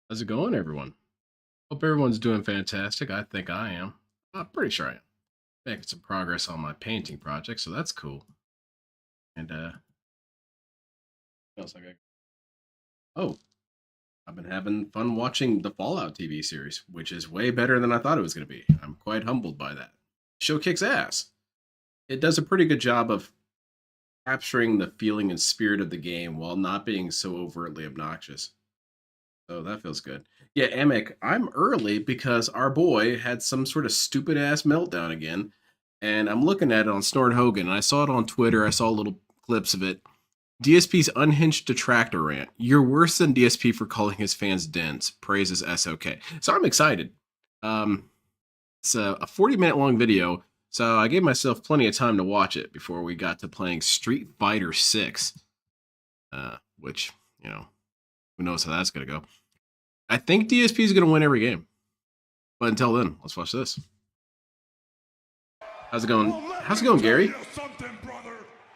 How's it going, everyone? Hope everyone's doing fantastic. I think I am. I'm pretty sure I am. Making some progress on my painting project, so that's cool. And what else I got? Oh, I've been having fun watching the Fallout TV series, which is way better than I thought it was going to be. I'm quite humbled by that. Show kicks ass. It does a pretty good job of capturing the feeling and spirit of the game while not being so overtly obnoxious. So that feels good. Yeah, Amick, I'm early because our boy had some sort of stupid ass meltdown again. And I'm looking at it on Snort Hogan, and I saw it on Twitter. I saw little clips of it. DSP's unhinged detractor rant. You're worse than DSP for calling his fans dense. Praises SOK. So I'm excited. It's a 40-minute long video, so I gave myself plenty of time to watch it before we got to playing Street Fighter 6, which, who knows how that's going to go. I think DSP is going to win every game. But until then, let's watch this. How's it going? How's it going, Gary?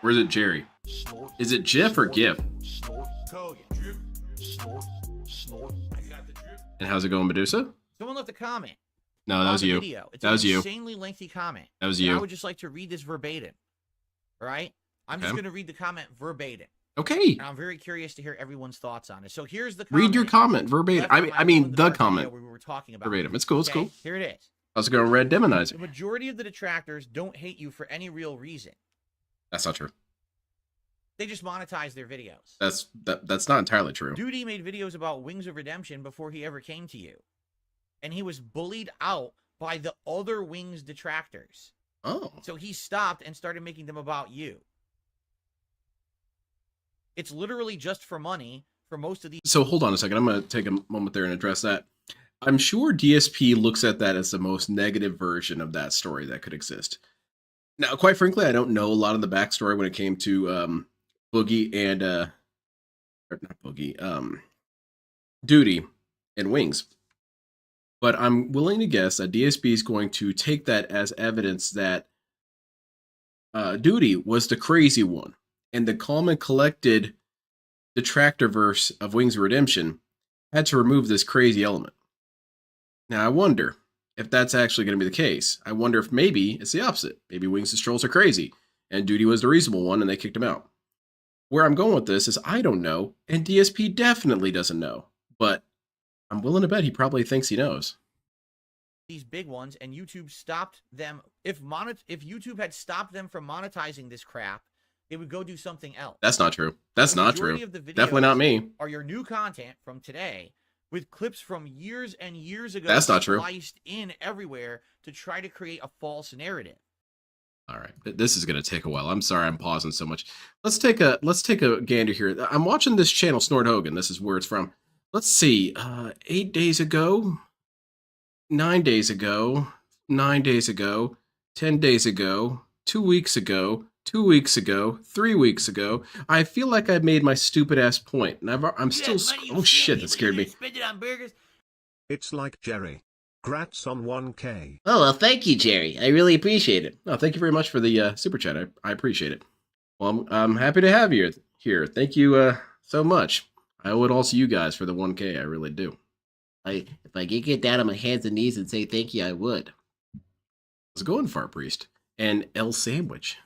Or is it Jerry? Is it Jeff or GIF? And how's it going, Medusa? Someone left a comment. No, that was you. It's that was you. Insanely lengthy comment. That was you. I would just like to read this verbatim. All right? I'm just going to read the comment verbatim. Okay. And I'm very curious to hear everyone's thoughts on it. So here's the comment. Read your comment verbatim. I mean the comment. We were talking about verbatim. It's cool. It's cool. Here it is. How's it going, Red Demonizer? The majority of the detractors don't hate you for any real reason. That's not true. They just monetize their videos. That's not entirely true. Duty made videos about Wings of Redemption before he ever came to you. And he was bullied out by the other Wings detractors. Oh. So he stopped and started making them about you. It's literally just for money for most of these. So hold on a second. I'm going to take a moment there and address that. I'm sure DSP looks at that as the most negative version of that story that could exist. Now, quite frankly, I don't know a lot of the backstory when it came to Boogie and or not Boogie, Duty and Wings. But I'm willing to guess that DSP is going to take that as evidence that Duty was the crazy one, and the calm and collected detractorverse of Wings of Redemption had to remove this crazy element. Now, I wonder if that's actually going to be the case. I wonder if maybe it's the opposite. Maybe Wings and Strolls are crazy, and Duty was the reasonable one, and they kicked him out. Where I'm going with this is I don't know, and DSP definitely doesn't know. But I'm willing to bet he probably thinks he knows. These big ones, and YouTube stopped them. If YouTube had stopped them from monetizing this crap, they would go do something else. That's not true. That's not true. Definitely not me. Are your new content from today with clips from years and years ago. That's not true. Spliced in everywhere to try to create a false narrative. All right, this is going to take a while. I'm sorry I'm pausing so much. Let's take a gander here. I'm watching this channel, Snort Hogan. This is where it's from. Let's see. 8 days ago, 9 days ago, 9 days ago, 10 days ago, 2 weeks ago, 2 weeks ago, 3 weeks ago. I feel like I've made my stupid ass point, and I'm still. Oh shit! That scared me. Spend it on burgers. It's like Jerry. Grats on 1K. Oh, well, thank you, Jerry. I really appreciate it. Oh, thank you very much for the super chat. I appreciate it. Well, I'm happy to have you here. Thank you so much. I owe it all to you guys for the 1K. I really do. If I could get down on my hands and knees and say thank you, I would. How's it going, Fart Priest? And L Sandwich.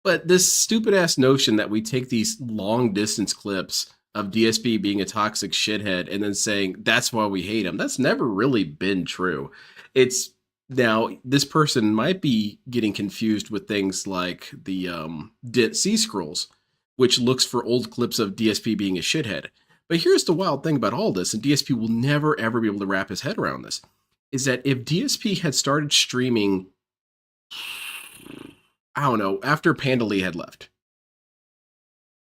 But this stupid ass notion that we take these long distance clips of DSP being a toxic shithead and then saying that's why we hate him, that's never really been true. It's now this person might be getting confused with things like the DSC scrolls, which looks for old clips of DSP being a shithead. But here's the wild thing about all this, and DSP will never ever be able to wrap his head around this, is that if DSP had started streaming, I don't know, after Pandalee had left,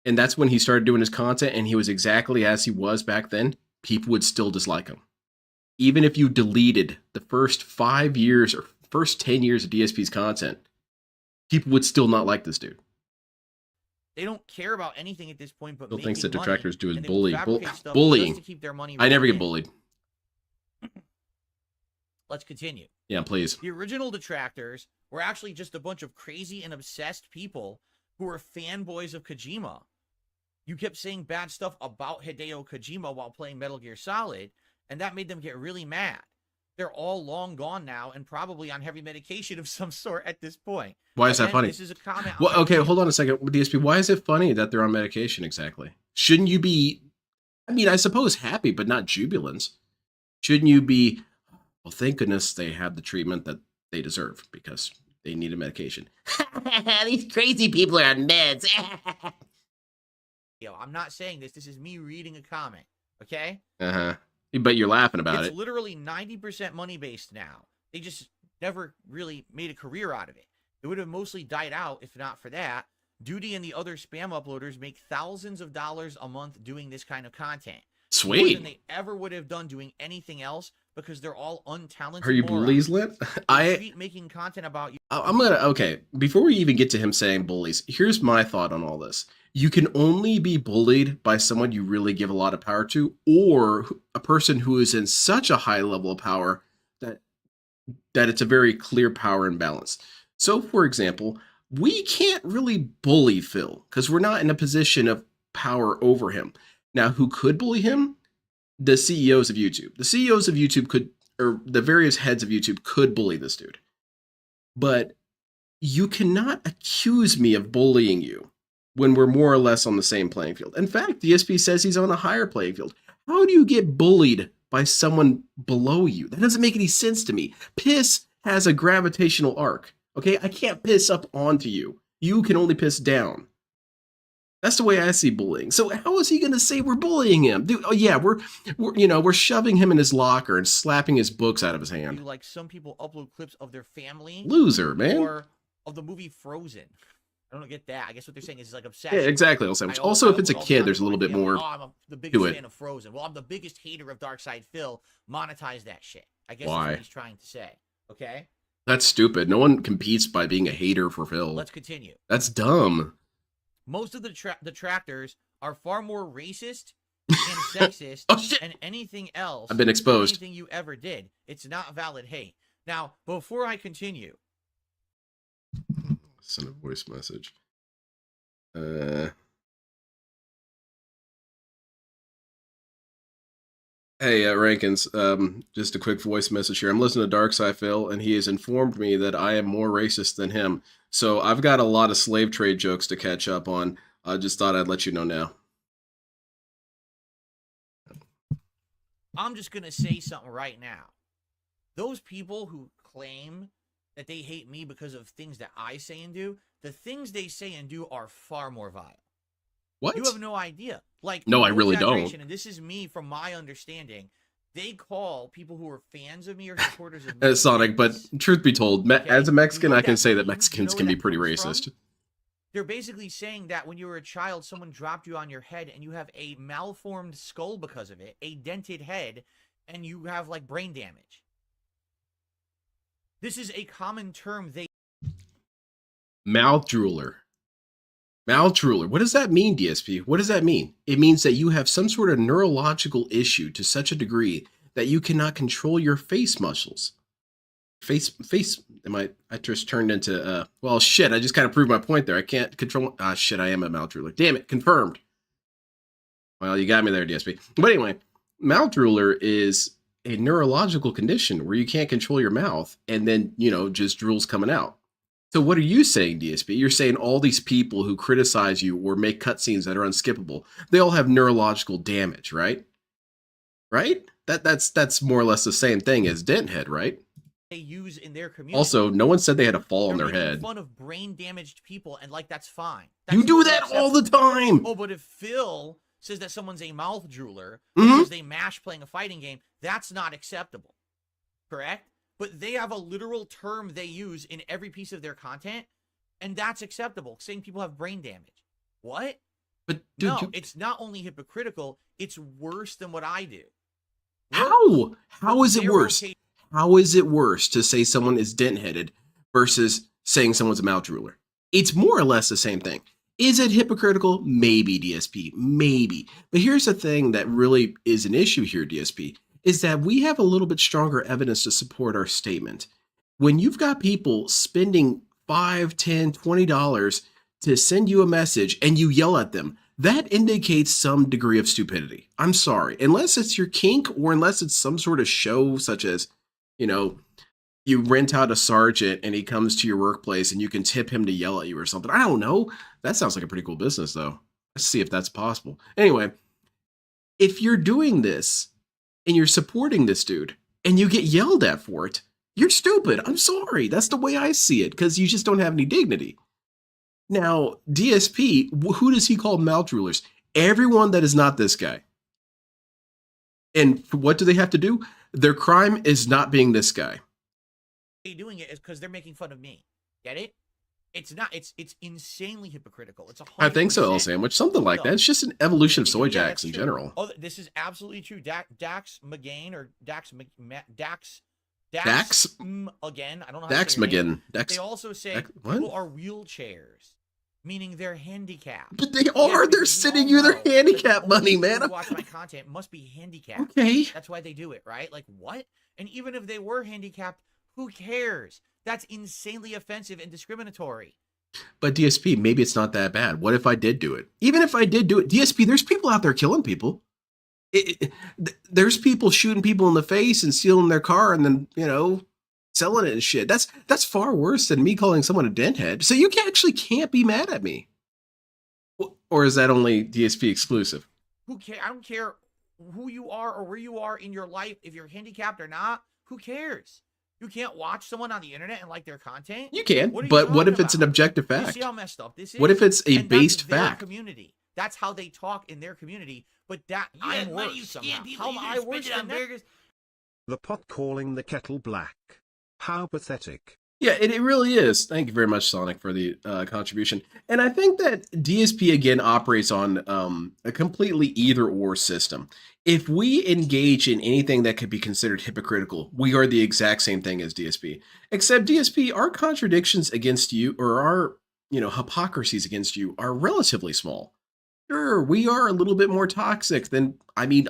and that's when he started doing his content, and he was exactly as he was back then, people would still dislike him. Even if you deleted the first 5 years or first 10 years of DSP's content, people would still not like this dude. They don't care about anything at this point but Still making thinks that money, detractors do is and they will bully. fabricate stuff Bullying. just to keep their money I never rolling get in. bullied. Let's continue. Yeah, please. The original detractors were actually just a bunch of crazy and obsessed people who were fanboys of Kojima. You kept saying bad stuff about Hideo Kojima while playing Metal Gear Solid, and that made them get really mad. They're all long gone now and probably on heavy medication of some sort at this point. Why is that funny? This is a comment. Well, okay, hold on a second. DSP, why is it funny that they're on medication exactly? Shouldn't you be, I mean, I suppose happy, but not jubilant? Shouldn't you be, well, thank goodness they have the treatment that they deserve because they need a medication. These crazy people are on meds. I'm not saying this. This is me reading a comment, okay? Uh-huh. But you're laughing about It's it. literally 90% money-based now. They just never really made a career out of it. It would have mostly died out if not for that. Duty and the other spam uploaders make thousands of dollars a month doing this kind of content. More Sweet. than they ever would have done doing anything else because they're all untalented. Are you morons. bullies lit? They treat making content about you. I'm gonna, okay, before we even get to him saying bullies, here's my thought on all this. You can only be bullied by someone you really give a lot of power to, or a person who is in such a high level of power that it's a very clear power imbalance. So, for example, we can't really bully Phil because we're not in a position of power over him. Now, who could bully him? The CEOs of YouTube. The CEOs of YouTube could, or the various heads of YouTube could bully this dude. But you cannot accuse me of bullying you when we're more or less on the same playing field. In fact, DSP says he's on a higher playing field. How do you get bullied by someone below you? That doesn't make any sense to me. Piss has a gravitational arc. Okay, I can't piss up onto you. You can only piss down. That's the way I see bullying. So how is he going to say we're bullying him? Dude, oh yeah, we're shoving him in his locker and slapping his books out of his hand. Like some people upload clips of their family. Loser, man. Or of the movie Frozen. I don't get that. I guess what they're saying is like obsession. Yeah, exactly. Also, if it's a kid, there's a little bit more. Oh, I'm the biggest fan of Frozen. Well, I'm the biggest hater of Darkside Phil. Monetize that shit. I guess that's what he's trying to say. Okay? That's stupid. No one competes by being a hater for Phil. Let's continue. That's dumb. Most of the detractors are far more racist and sexist and anything else. I've been exposed. Anything you ever did. It's not valid hate. Now, before I continue. Send a voice message. Hey, Rankins, just a quick voice message here. I'm listening to Darkside Phil, and he has informed me that I am more racist than him. So I've got a lot of slave trade jokes to catch up on. I just thought I'd let you know now. I'm just going to say something right now. Those people who claim that they hate me because of things that I say and do, the things they say and do are far more vile. What? You have no idea. Like, no, I really don't. And this is me from my understanding. They call people who are fans of me or supporters of me. Sonic, but truth be told, as a Mexican, I can say that Mexicans can be pretty racist. They're basically saying that when you were a child, someone dropped you on your head and you have a malformed skull because of it, a dented head, and you have like brain damage. This is a common term they... Mouth drooler. Mouth drooler. What does that mean, DSP? What does that mean? It means that you have some sort of neurological issue to such a degree that you cannot control your face muscles. I just turned into, well, shit, I just kind of proved my point there. I can't control, shit, I am a mouth drooler. Damn it, confirmed. Well, you got me there, DSP. But anyway, mouth drooler is a neurological condition where you can't control your mouth and then, just drool's coming out. So what are you saying, DSP? You're saying all these people who criticize you or make cutscenes that are unskippable, they all have neurological damage, right? Right? That's more or less the same thing as dent head, right? They use in their community. Also, no one said they had a fall on their head. Fun of brain damaged people, and like that's fine. You do that all the time. Oh, but if Phil says that someone's a mouth drooler because they mash playing a fighting game, that's not acceptable. Correct? But they have a literal term they use in every piece of their content, and that's acceptable. Saying people have brain damage. What? But dude, no, it's not only hypocritical, it's worse than what I do. How? How is it worse? How is it worse to say someone is dent-headed versus saying someone's a mouth drooler? It's more or less the same thing. Is it hypocritical? Maybe, DSP. Maybe. But here's the thing that really is an issue here, DSP, is that we have a little bit stronger evidence to support our statement. When you've got people spending $5, $10, $20 to send you a message and you yell at them, that indicates some degree of stupidity. I'm sorry. Unless it's your kink or unless it's some sort of show such as, you know, you rent out a sergeant and he comes to your workplace and you can tip him to yell at you or something. I don't know. That sounds like a pretty cool business though. Let's see if that's possible. Anyway, if you're doing this and you're supporting this dude and you get yelled at for it, you're stupid. I'm sorry. That's the way I see it because you just don't have any dignity. Now, DSP, who does he call mouth rulers? Everyone that is not this guy. And what do they have to do? Their crime is not being this guy. Doing it is because they're making fun of me. Get it? It's not. It's insanely hypocritical. It's 100%. I think so, L Sandwich. Something like that. It's just an evolution of soy jacks in general. Oh, this is absolutely true. Dax McGain or Dax again. I don't know. Dax McGinn. They also say people are wheelchairs, meaning they're handicapped. But they are. They're sitting you their handicap money, man. Watch my content must be handicapped. Okay. That's why they do it, right? Like what? And even if they were handicapped, who cares? That's insanely offensive and discriminatory. But DSP, maybe it's not that bad. What if I did do it? Even if I did do it, DSP, there's people out there killing people. There's people shooting people in the face and stealing their car and then, you know, selling it and shit. That's far worse than me calling someone a denthead. So you actually can't be mad at me. Or is that only DSP exclusive? Who cares? I don't care who you are or where you are in your life. If you're handicapped or not, who cares? You can't watch someone on the internet and like their content? You can, but what if it's an objective fact? You see how messed up this is? What if it's a based fact? Community. That's how they talk in their community. But that I'm worse somehow. How am I worse than that? The pot calling the kettle black. How pathetic. Yeah, it really is. Thank you very much, Sonic, for the contribution. And I think that DSP, again, operates on a completely either-or system. If we engage in anything that could be considered hypocritical, we are the exact same thing as DSP. Except DSP, our contradictions against you, or our, hypocrisies against you are relatively small. Sure, we are a little bit more toxic than,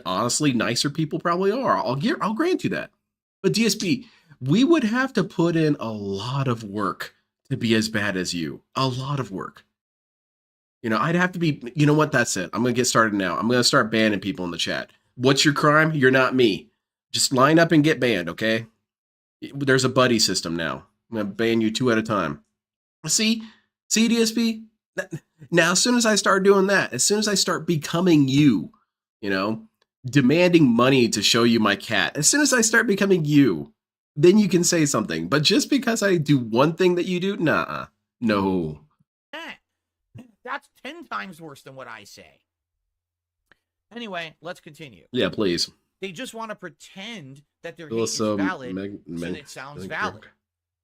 honestly, nicer people probably are. I'll grant you that. But DSP, we would have to put in a lot of work to be as bad as you. A lot of work. I'd have to be, you know what? That's it. I'm going to get started now. I'm going to start banning people in the chat. What's your crime? You're not me. Just line up and get banned, okay? There's a buddy system now. I'm going to ban you 2 at a time. See, DSP? Now, as soon as I start doing that, as soon as I start becoming you, demanding money to show you my cat, as soon as I start becoming you, then you can say something. But just because I do one thing that you do, nah, no. That's 10 times worse than what I say. Anyway, let's continue. Yeah, please. They just want to pretend that their hate is valid so that it sounds valid.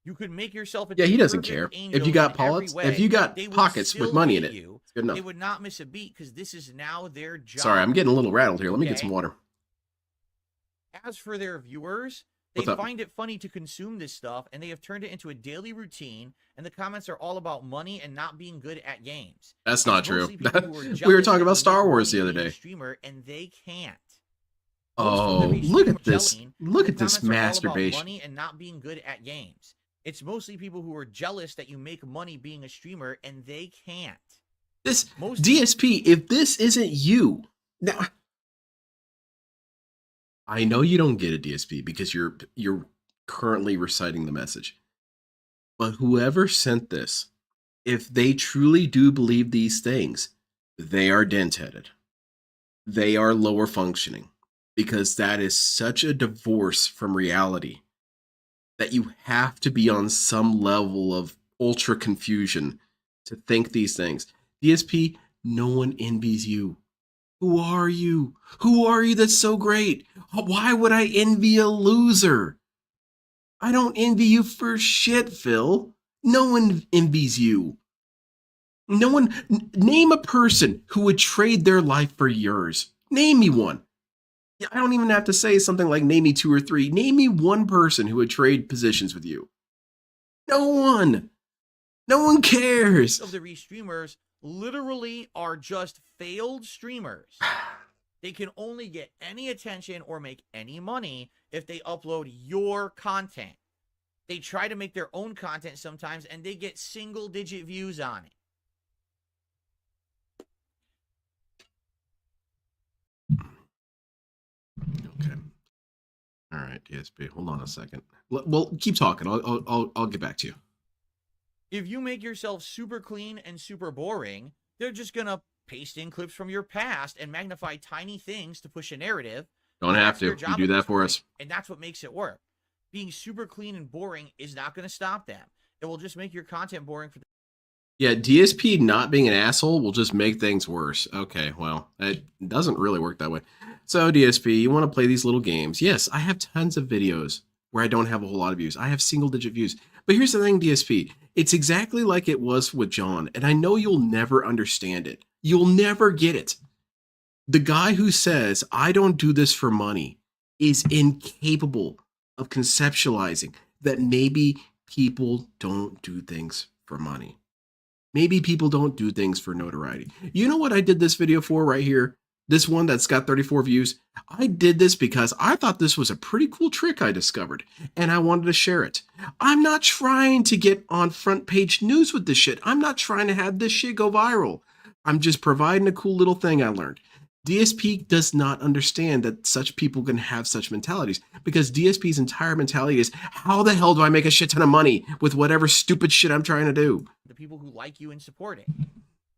You could make yourself a he doesn't care. If you got pockets with money in it, it's good enough. They would not miss a beat because this is now their job. Sorry, I'm getting a little rattled here. Let me get some water. As for their viewers, they find it funny to consume this stuff, and they have turned it into a daily routine, and the comments are all about money and not being good at games. That's not true. We were talking about Star Wars the other day. Streamer, and they can't. Oh, look at this. Look at this masturbation. Money and not being good at games. It's mostly people who are jealous that you make money being a streamer, and they can't. DSP, if this isn't you... Now, I know you don't get it, DSP, because you're currently reciting the message. But whoever sent this, if they truly do believe these things, they are dent-headed. They are lower functioning. Because that is such a divorce from reality that you have to be on some level of ultra confusion to think these things. DSP, no one envies you. Who are you? Who are you that's so great? Why would I envy a loser? I don't envy you for shit, Phil. No one envies you. No one. Name a person who would trade their life for yours. Name me one. I don't even have to say something like name me 2 or 3. Name me one person who would trade positions with you. No one. No one cares. Of the restreamers literally are just failed streamers. They can only get any attention or make any money if they upload your content. They try to make their own content sometimes and they get single-digit views on it. right, DSP. Hold on a second. Well, keep talking. I'll get back to you. If you make yourself super clean and super boring, they're just gonna paste in clips from your past and magnify tiny things to push a narrative. Don't have to. You do that for us. And that's what makes it work. Being super clean and boring is not going to stop them. It will just make your content boring for them. Yeah, DSP not being an asshole will just make things worse. Okay, well, it doesn't really work that way. So, DSP, you want to play these little games. Yes, I have tons of videos where I don't have a whole lot of views. I have single-digit views. But here's the thing, DSP. It's exactly like it was with John, and I know you'll never understand it. You'll never get it. The guy who says, I don't do this for money, is incapable of conceptualizing that maybe people don't do things for money. Maybe people don't do things for notoriety. You know what I did this video for right here? This one that's got 34 views? I did this because I thought this was a pretty cool trick I discovered, and I wanted to share it. I'm not trying to get on front page news with this shit. I'm not trying to have this shit go viral. I'm just providing a cool little thing I learned. DSP does not understand that such people can have such mentalities, because DSP's entire mentality is, how the hell do I make a shit ton of money with whatever stupid shit I'm trying to do? The people who like you and support it.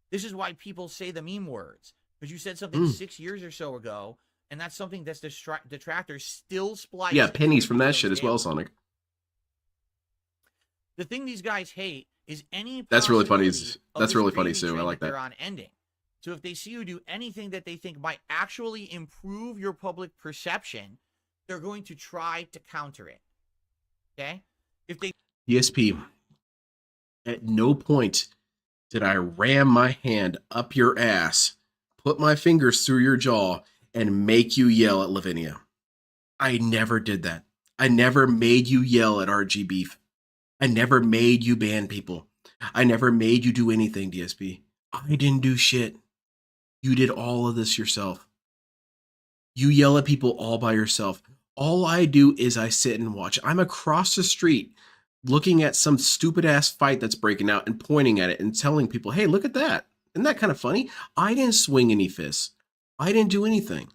This is why people say the meme words, because you said something 6 years or so ago, and that's something that's detractors still splice. Yeah, pennies from that shit as well, Sonic. The thing these guys hate is any. That's really funny. That's really funny, Sue. I like that. They're on ending. So if they see you do anything that they think might actually improve your public perception, they're going to try to counter it. Okay? If they DSP, at no point did I ram my hand up your ass, put my fingers through your jaw, and make you yell at Lavinia. I never did that. I never made you yell at RG Beef. I never made you ban people. I never made you do anything, DSP. I didn't do shit. You did all of this yourself. You yell at people all by yourself. All I do is I sit and watch. I'm across the street looking at some stupid ass fight that's breaking out and pointing at it and telling people, hey, look at that. Isn't that kind of funny? I didn't swing any fists. I didn't do anything.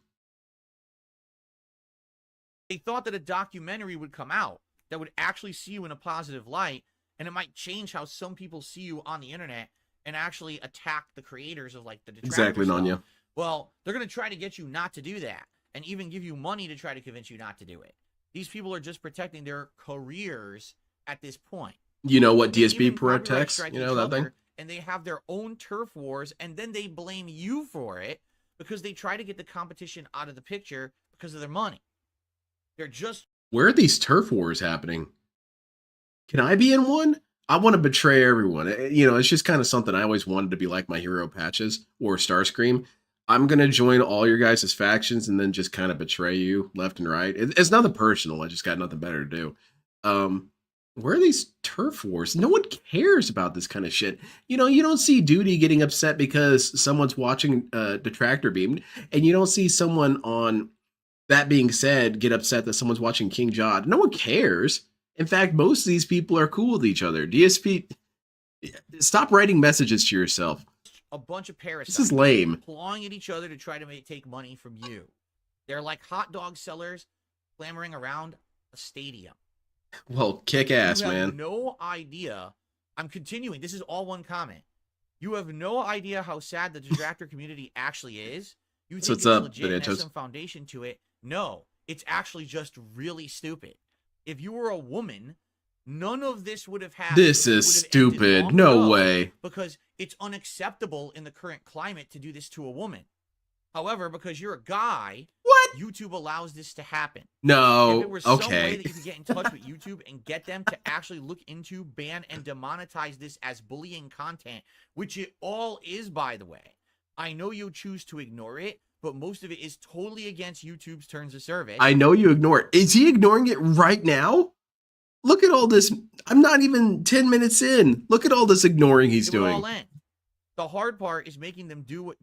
They thought that a documentary would come out that would actually see you in a positive light, and it might change how some people see you on the internet and actually attack the creators of like the exactly, Nanya. Well, they're going to try to get you not to do that, and even give you money to try to convince you not to do it. These people are just protecting their careers at this point. You know what DSP protects? You know that thing? And they have their own turf wars, and then they blame you for it because they try to get the competition out of the picture because of their money. They're just... Where are these turf wars happening? Can I be in one? I want to betray everyone. You know, it's just kind of something I always wanted to be like my hero Patches or Starscream. I'm going to join all your guys' factions and then just kind of betray you left and right. It's nothing personal. I just got nothing better to do. Where are these turf wars? No one cares about this kind of shit. You know, you don't see Duty getting upset because someone's watching Detractor Beam, and you don't see someone on That Being Said get upset that someone's watching King Jod. No one cares. In fact, most of these people are cool with each other. DSP, stop writing messages to yourself. A bunch of parasites. This is lame. Clawing at each other to try to take money from you. They're like hot dog sellers clamoring around a stadium. Well, kick ass, man. You have man. No idea. I'm continuing. This is all one comment. You have no idea how sad the Detractor community actually is. You think what's it's up, legit and has some foundation to it. No, it's actually just really stupid. If you were a woman, none of this would have happened. This is stupid. No way. Because it's unacceptable in the current climate to do this to a woman. However, because you're a guy, what? YouTube allows this to happen. No. If there was some way that you could get in touch with YouTube and get them to actually look into, ban, and demonetize this as bullying content, which it all is, by the way. I know you choose to ignore it, but most of it is totally against YouTube's terms of service. I know you ignore it. Is he ignoring it right now? Look at all this. I'm not even 10 minutes in. Look at all this ignoring he's doing. All in. The hard part is making them do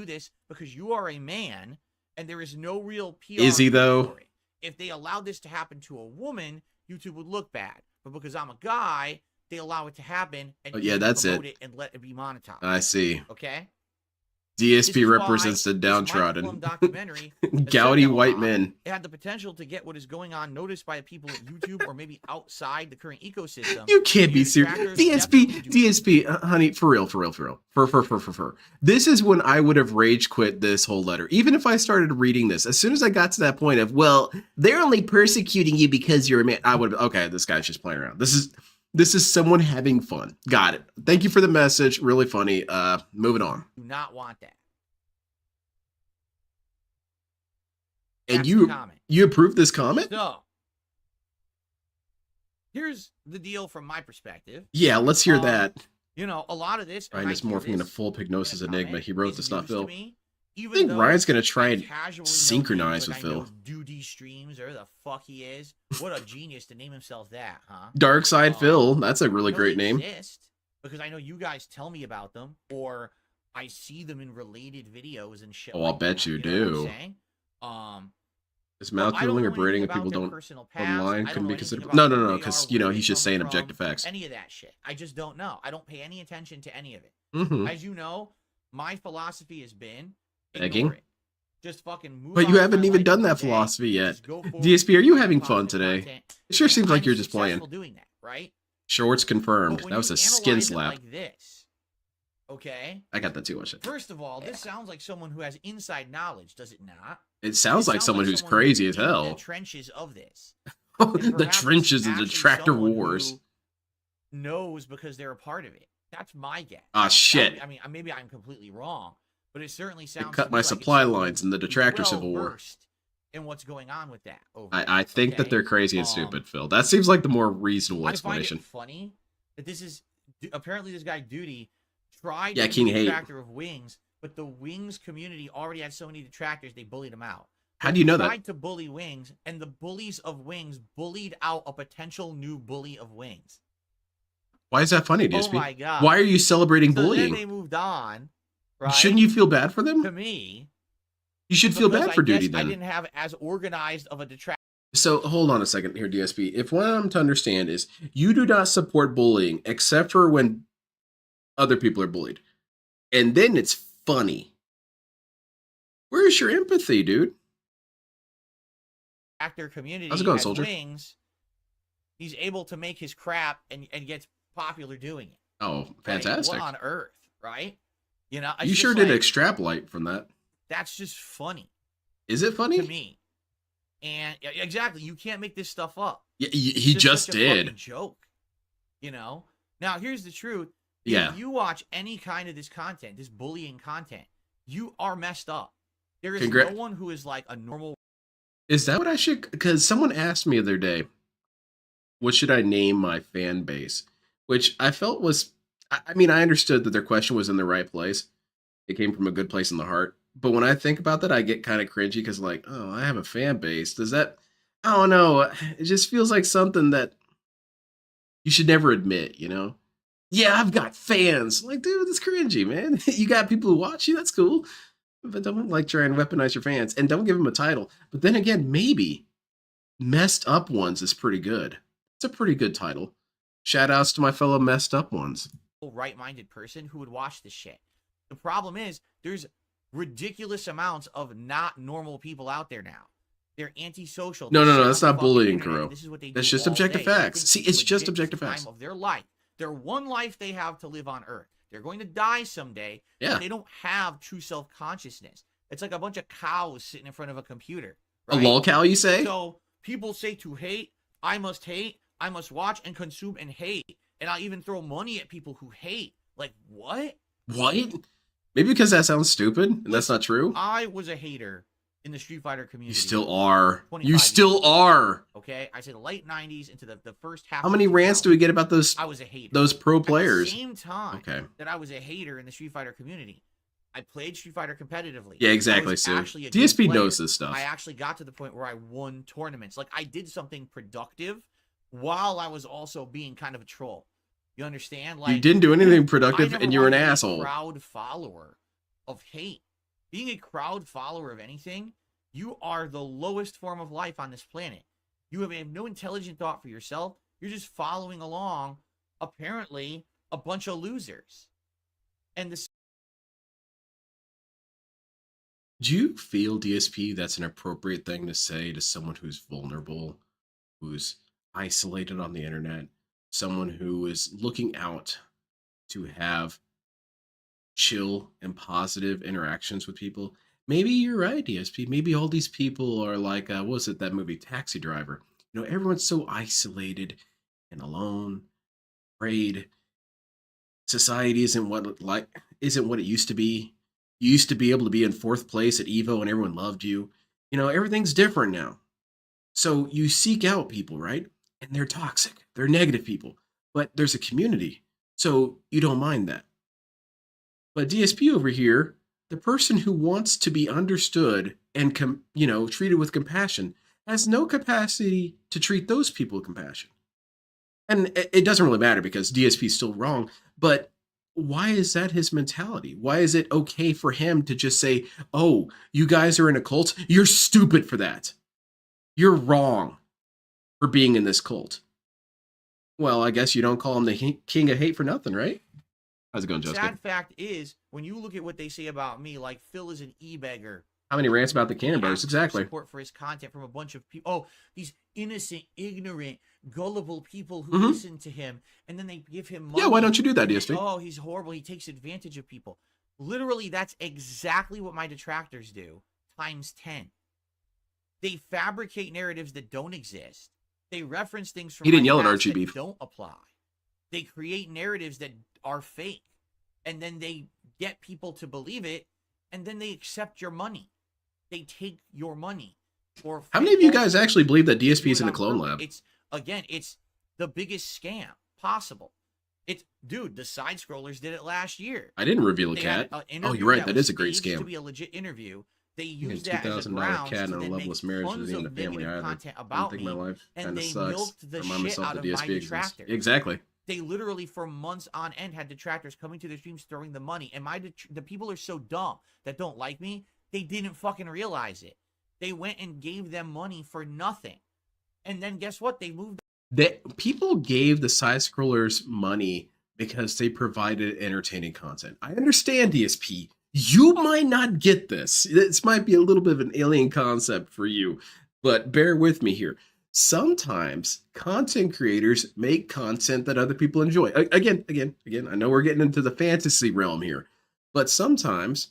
this because you are a man and there is no real PR. Is he though? If they allowed this to happen to a woman, YouTube would look bad. But because I'm a guy, they allow it to happen and yeah, that's it. And let it be monetized. I see. Okay. DSP This is represents why the this downtrodden. Microfilm documentary has shut Gouty down a white lot. men. It had the potential to get what is going on noticed by people at YouTube or maybe outside the current ecosystem. You can't be Your serious. detractors definitely do. DSP, honey, for real. For. This is when I would have rage quit this whole letter. Even if I started reading this, as soon as I got to that point of, well, they're only persecuting you because you're a man, I would have, okay, this guy's just playing around. This is someone having fun. Got it. Thank you for the message. Really funny. Moving on. Do not want that. And That's the comment. you approved this comment? So, here's the deal from my perspective. Yeah, let's hear that. You know, a lot of this. Ryan is morphing into full Pygnosis Enigma. He wrote this, not Phil. I think Ryan's gonna try and synchronize with Phil. Duty streams or the fuck he is. What a genius to name himself that, huh? Dark Side Phil. That's a really great name. Because I know you guys tell me about them, or I see them in related videos and shit. Oh, I'll bet you do. Is mouth drooling or braiding if people don't online couldn't be considered? No, because he's just saying objective facts. Any of that shit, I just don't know. I don't pay any attention to any of it. Mm-hmm. As you know, my philosophy has been begging. Just fucking move. But you haven't even done that philosophy yet. DSP, are you having fun today? It sure seems like you're just playing. Doing that, right? Shorts confirmed. That was a skin slap. Like this, okay? I got that too. Watch it. First of all, this sounds like someone who has inside knowledge, does it not? It sounds like someone who's crazy as hell. The trenches of this. The trenches of the tractor wars. Knows because they're a part of it. That's my guess. Ah, shit. I mean, maybe I'm completely wrong, but it certainly sounds. Cut my supply lines in the detractor civil war. And what's going on with that? I think that they're crazy and stupid, Phil. That seems like the more reasonable explanation. I find it funny that this is apparently this guy Duty tried to be the detractor of Wings. But the Wings community already had so many detractors, they bullied him out. How do you know that? Tried to bully Wings, and the bullies of Wings bullied out a potential new bully of Wings. Why is that funny, DSP? Oh my god! Why are you celebrating bullying? Then they moved on. Right? Shouldn't you feel bad for them? To me, you should feel bad for Duty then. I didn't have as organized of a detractor. So hold on a second here, DSP. If what I'm to understand is you do not support bullying except for when other people are bullied, and then it's funny. Where's your empathy, dude? Actor community. How's it going, soldier? Wings, he's able to make his crap and gets popular doing it. Oh, fantastic! Like, what on earth, right? You know, you sure did extrapolate from that. That's just funny. Is it funny to me? And exactly, you can't make this stuff up. Yeah, he just did. Joke. You know. Now here's the truth. Yeah. If you watch any kind of this content, this bullying content, you are messed up. There is no one who is like a normal. Is that what I should? Because someone asked me the other day, what should I name my fan base? Which I felt was, I mean, I understood that their question was in the right place. It came from a good place in the heart. But when I think about that, I get kind of cringy because like, oh, I have a fan base. Does that, I don't know. It just feels like something that you should never admit, you know? Yeah, I've got fans. Like, dude, that's cringy, man. You got people who watch you. That's cool. But don't like try and weaponize your fans and don't give them a title. But then again, maybe Messed Up Ones is pretty good. It's a pretty good title. Shout outs to my fellow Messed Up Ones. Right-minded person who would watch this shit. The problem is there's ridiculous amounts of not normal people out there now. They're antisocial. No, that's not bullying, Kuro. That's just objective facts. See, it's just objective facts. Of their life. Their one life they have to live on Earth. They're going to die someday. Yeah. But they don't have true self-consciousness. It's like a bunch of cows sitting in front of a computer. Right? A lol cow, you say? So people say to hate, I must watch and consume and hate. And I'll even throw money at people who hate. Like, what? What? Maybe because that sounds stupid and that's not true. I was a hater in the Street Fighter community. You still are. You still are. Okay, I said the late 90s into the first half. How many rants do we get about those? I was a hater. Those pro players. At the same time that I was a hater in the Street Fighter community, I played Street Fighter competitively. Yeah, exactly. So DSP knows this stuff. I actually got to the point where I won tournaments. Like I did something productive while I was also being kind of a troll. You understand? Like you didn't do anything productive and you were an asshole. Crowd follower of hate. Being a crowd follower of anything, you are the lowest form of life on this planet. You have no intelligent thought for yourself. You're just following along, apparently, a bunch of losers. And the Do you feel, DSP, that's an appropriate thing to say to someone who's vulnerable, who's isolated on the internet, someone who is looking out to have chill and positive interactions with people? Maybe you're right, DSP. Maybe all these people are like, what was it, that movie, Taxi Driver? You know, everyone's so isolated and alone, afraid. Society isn't what it used to be. You used to be able to be in fourth place at Evo and everyone loved you. You know, everything's different now. So you seek out people, right? And they're toxic. They're negative people. But there's a community. So you don't mind that. But DSP over here, the person who wants to be understood and treated with compassion has no capacity to treat those people with compassion. And it doesn't really matter because DSP is still wrong, but why is that his mentality? Why is it okay for him to just say, "Oh, you guys are in a cult? You're stupid for that. You're wrong for being in this cult." Well, I guess you don't call him the king of hate for nothing, right? How's it going, Jessica? Sad fact is, when you look at what they say about me, like Phil is an e-beggar. How many rants about the Cannon Brothers? Exactly. Support for his content from a bunch of people. Oh, these innocent, ignorant, gullible people who listen to him, and then they give him money. Yeah, why don't you do that, DSP? Oh, he's horrible. He takes advantage of people. Literally, that's exactly what my detractors do, times 10. They fabricate narratives that don't exist. They reference things from He didn't yell at past Archie that Beef. don't apply. They create narratives that are fake, and then they get people to believe it, and then they accept your money. They take your money. How many of you guys actually believe that DSP is in a clone lab? It's the biggest scam possible. Dude, the side scrollers did it last year. I didn't reveal a cat. Oh, you're right. That is a great scam. To be a legit interview. They used a that as a $2,000 ground cat to and a then make loveless marriage tons isn't even of a family negative either. content I about think me, my life and kinda they sucks. milked the Remind shit myself out that of my DSP exists. detractors. Exactly. They literally, for months on end, had detractors coming to their streams throwing the money. And the people are so dumb that don't like me, they didn't fucking realize it. They went and gave them money for nothing. And then guess what? They moved. People gave the side scrollers money because they provided entertaining content. I understand, DSP. You might not get this. This might be a little bit of an alien concept for you, but bear with me here. Sometimes content creators make content that other people enjoy. Again, I know we're getting into the fantasy realm here, but sometimes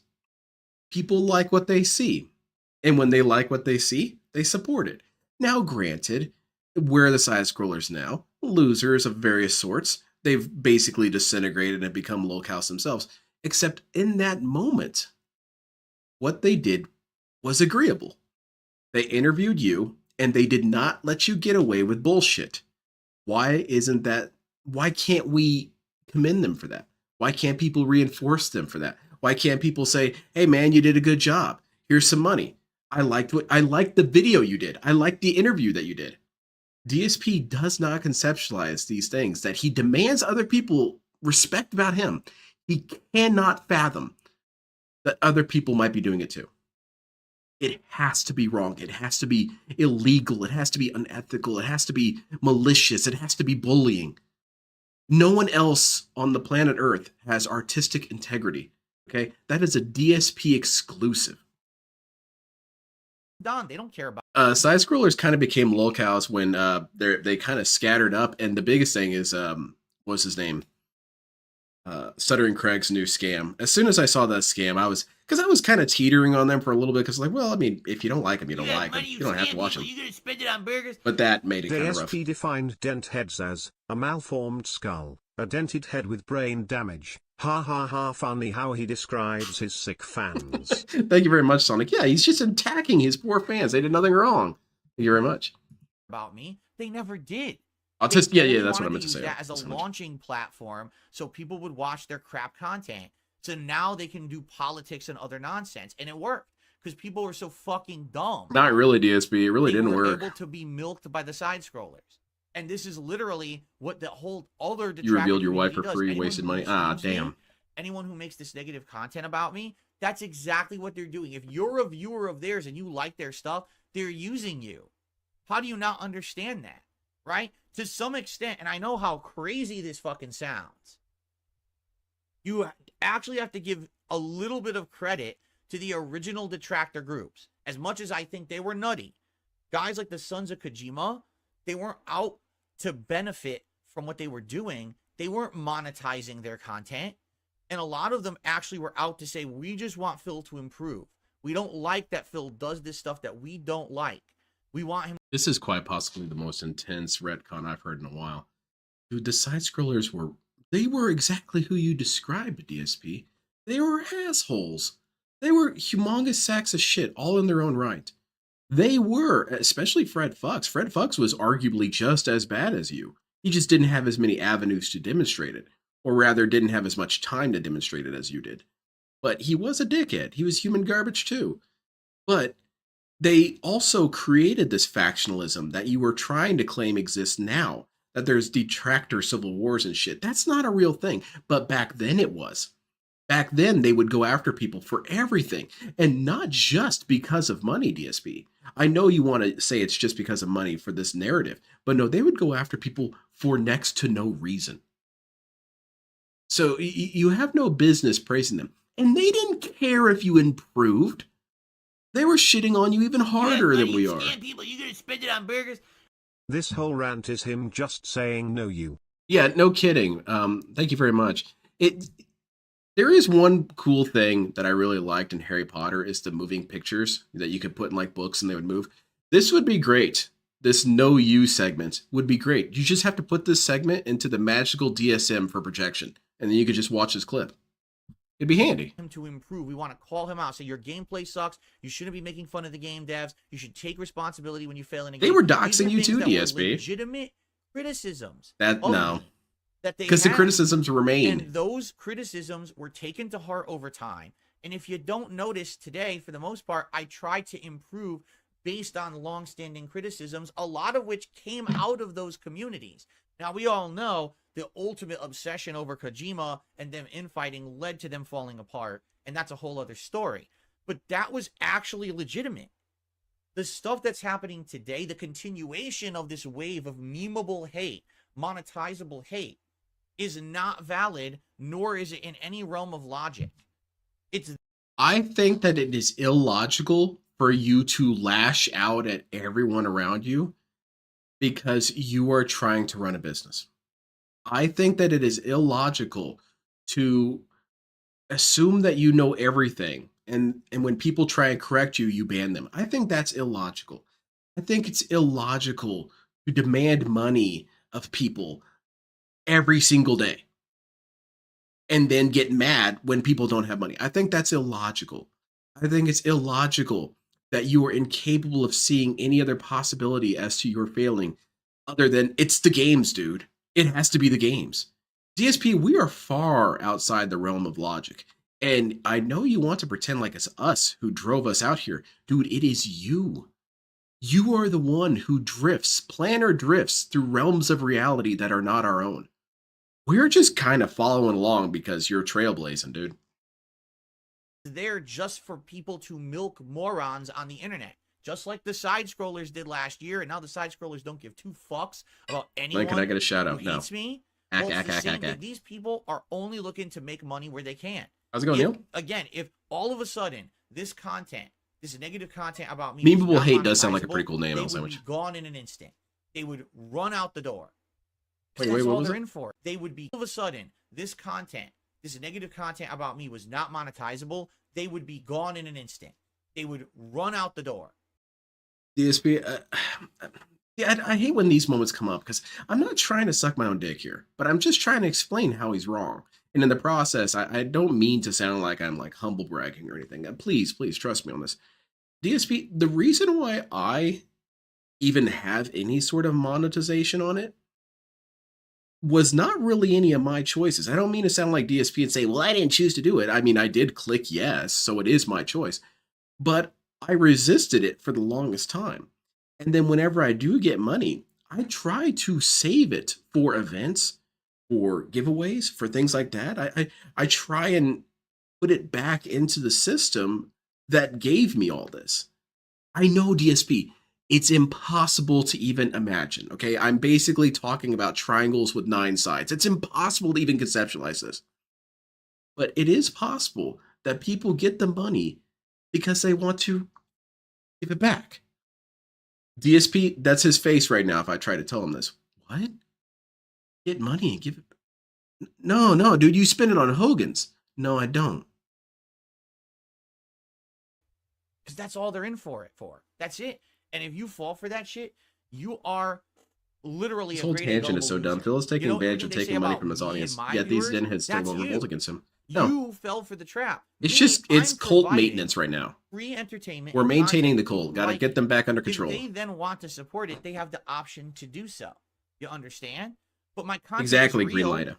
people like what they see. And when they like what they see, they support it. Now, granted, where are the side scrollers now? Losers of various sorts. They've basically disintegrated and become locals themselves. Except in that moment, what they did was agreeable. They interviewed you, and they did not let you get away with bullshit. Why can't we commend them for that? Why can't people reinforce them for that? Why can't people say, "Hey man, you did a good job. Here's some money. I liked the video you did. I liked the interview that you did." DSP does not conceptualize these things that he demands other people respect about him. He cannot fathom that other people might be doing it too. It has to be wrong. It has to be illegal. It has to be unethical. It has to be malicious. It has to be bullying. No one else on the planet Earth has artistic integrity. Okay? That is a DSP exclusive. Done. They don't care about. Side scrollers kind of became locales when they kind of scattered up, and the biggest thing is what's his name? Stuttering Craig's new scam. As soon as I saw that scam, I was kind of teetering on them for a little bit because, like, well, I mean, if you don't like them, you don't like them. You don't have to watch them. You gonna spend it on burgers? But that made it kind of rough. DSP defined dent heads as a malformed skull, a dented head with brain damage. Ha ha ha, funny how he describes his sick fans. Thank you very much, Sonic. Yeah, he's just attacking his poor fans. They did nothing wrong. Thank you very much. About me, they never did. Yeah, that's what I meant to say. That as a launching platform, so people would watch their crap content. So now they can do politics and other nonsense, and it worked because people were so fucking dumb. Not really, DSP. It really didn't work. Able to be milked by the side scrollers, and this is literally what the whole other. You revealed your wife for free, wasted money. Damn. Anyone who makes this negative content about me, that's exactly what they're doing. If you're a viewer of theirs and you like their stuff, they're using you. How do you not understand that? Right? To some extent, and I know how crazy this fucking sounds, you actually have to give a little bit of credit to the original detractor groups. As much as I think they were nutty, guys like the Sons of Kojima, they weren't out to benefit from what they were doing. They weren't monetizing their content. And a lot of them actually were out to say, we just want Phil to improve. We don't like that Phil does this stuff that we don't like. We want him. This is quite possibly the most intense retcon I've heard in a while. Dude, the side-scrollers were exactly who you described, DSP. They were assholes. They were humongous sacks of shit, all in their own right. They were, especially Fred Fuchs. Fred Fuchs was arguably just as bad as you. He just didn't have as many avenues to demonstrate it, or rather didn't have as much time to demonstrate it as you did. But he was a dickhead. He was human garbage too. But they also created this factionalism that you were trying to claim exists now, that there's detractor civil wars and shit. That's not a real thing. But back then it was. Back then they would go after people for everything, and not just because of money, DSP. I know you want to say it's just because of money for this narrative, but no, they would go after people for next to no reason. So you have no business praising them. And they didn't care if you improved. They were shitting on you even harder than we are. People, you're going to spend it on burgers. This whole rant is him just saying no you. Yeah, no kidding. Thank you very much. There is one cool thing that I really liked in Harry Potter is the moving pictures that you could put in like books and they would move. This would be great. This no you segment would be great. You just have to put this segment into the magical DSM for projection, and then you could just watch this clip. It'd be handy. Him to improve. We want to call him out. Say your gameplay sucks. You shouldn't be making fun of the game devs. You should take responsibility when you fail in a game. They were These doxing are you too, things that were DSP. legitimate criticisms. No. That they Because the had. criticisms remain. And those criticisms were taken to heart over time. And if you don't notice today, for the most part, I try to improve based on long-standing criticisms, a lot of which came out of those communities. Now, we all know the ultimate obsession over Kojima and them infighting led to them falling apart, and that's a whole other story. But that was actually legitimate. The stuff that's happening today, the continuation of this wave of memeable hate, monetizable hate, is not valid, nor is it in any realm of logic. I think that it is illogical for you to lash out at everyone around you because you are trying to run a business. I think that it is illogical to assume that you know everything, and when people try and correct you, you ban them. I think that's illogical. I think it's illogical to demand money of people every single day and then get mad when people don't have money. I think that's illogical. I think it's illogical that you are incapable of seeing any other possibility as to your failing other than it's the games, dude. It has to be the games. DSP, we are far outside the realm of logic. And I know you want to pretend like it's us who drove us out here. Dude, it is you. You are the one who planar drifts through realms of reality that are not our own. We're just kind of following along because you're trailblazing, dude. There just for people to milk morons on the internet, just like the side scrollers did last year, and now the side scrollers don't give two fucks about anyone. Like, can I get a shout out? Who hates me? Well, it's the same thing. These people are only looking to make money where they can. How's it going, Neil? Again, if all of a sudden this content, this negative content about me, Memeable hate does sound like a pretty cool name on a sandwich. They would be gone in an instant. They would run out the door. Wait, That's what all was they're it? in for. They would be all of a sudden this content, this negative content about me was not monetizable. They would be gone in an instant. They would run out the door. DSP, yeah, I hate when these moments come up because I'm not trying to suck my own dick here, but I'm just trying to explain how he's wrong. And in the process, I don't mean to sound like I'm like humble bragging or anything. Please trust me on this. DSP, the reason why I even have any sort of monetization on it was not really any of my choices. I don't mean to sound like DSP and say, well, I didn't choose to do it. I mean, I did click yes, so it is my choice. But I resisted it for the longest time. And then whenever I do get money, I try to save it for events, for giveaways, for things like that. I try and put it back into the system that gave me all this. I know, DSP, it's impossible to even imagine, okay? I'm basically talking about triangles with 9 sides. It's impossible to even conceptualize this. But it is possible that people get the money because they want to give it back. DSP, that's his face right now if I try to tell him this. What? Get money and give it. No, dude, you spend it on Hogan's. No, I don't. Because that's all they're in for it for. That's it. And if you fall for that shit, you are literally This a whole great tangent is so dumb. Phil is taking advantage of taking money from his audience, yet these dickheads still won't revolt against him. No. You fell for the trap. It's cult maintenance right now. Free entertainment. We're maintaining the cult. Got to get them back under control. If they then want to support it, they have the option to do so. You understand? But my content Exactly, is real. Greenlighter.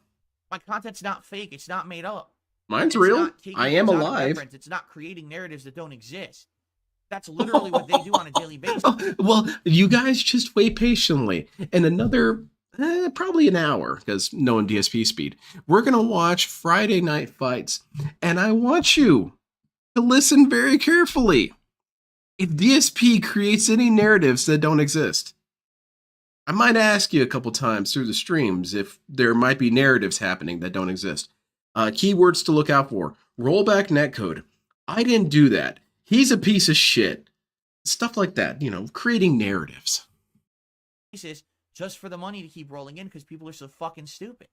My content's not fake. It's not made up. Mine's It's real. not taking I am things out of alive. reference. It's not creating narratives that don't exist. That's literally what they do on a daily basis. Well, you guys just wait patiently. In another, probably an hour, because knowing DSP speed, we're going to watch Friday Night Fights. And I want you to listen very carefully. If DSP creates any narratives that don't exist, I might ask you a couple times through the streams if there might be narratives happening that don't exist. Keywords to look out for. Rollback netcode. I didn't do that. He's a piece of shit. Stuff like that, creating narratives. Just for the money to keep rolling in because people are so fucking stupid.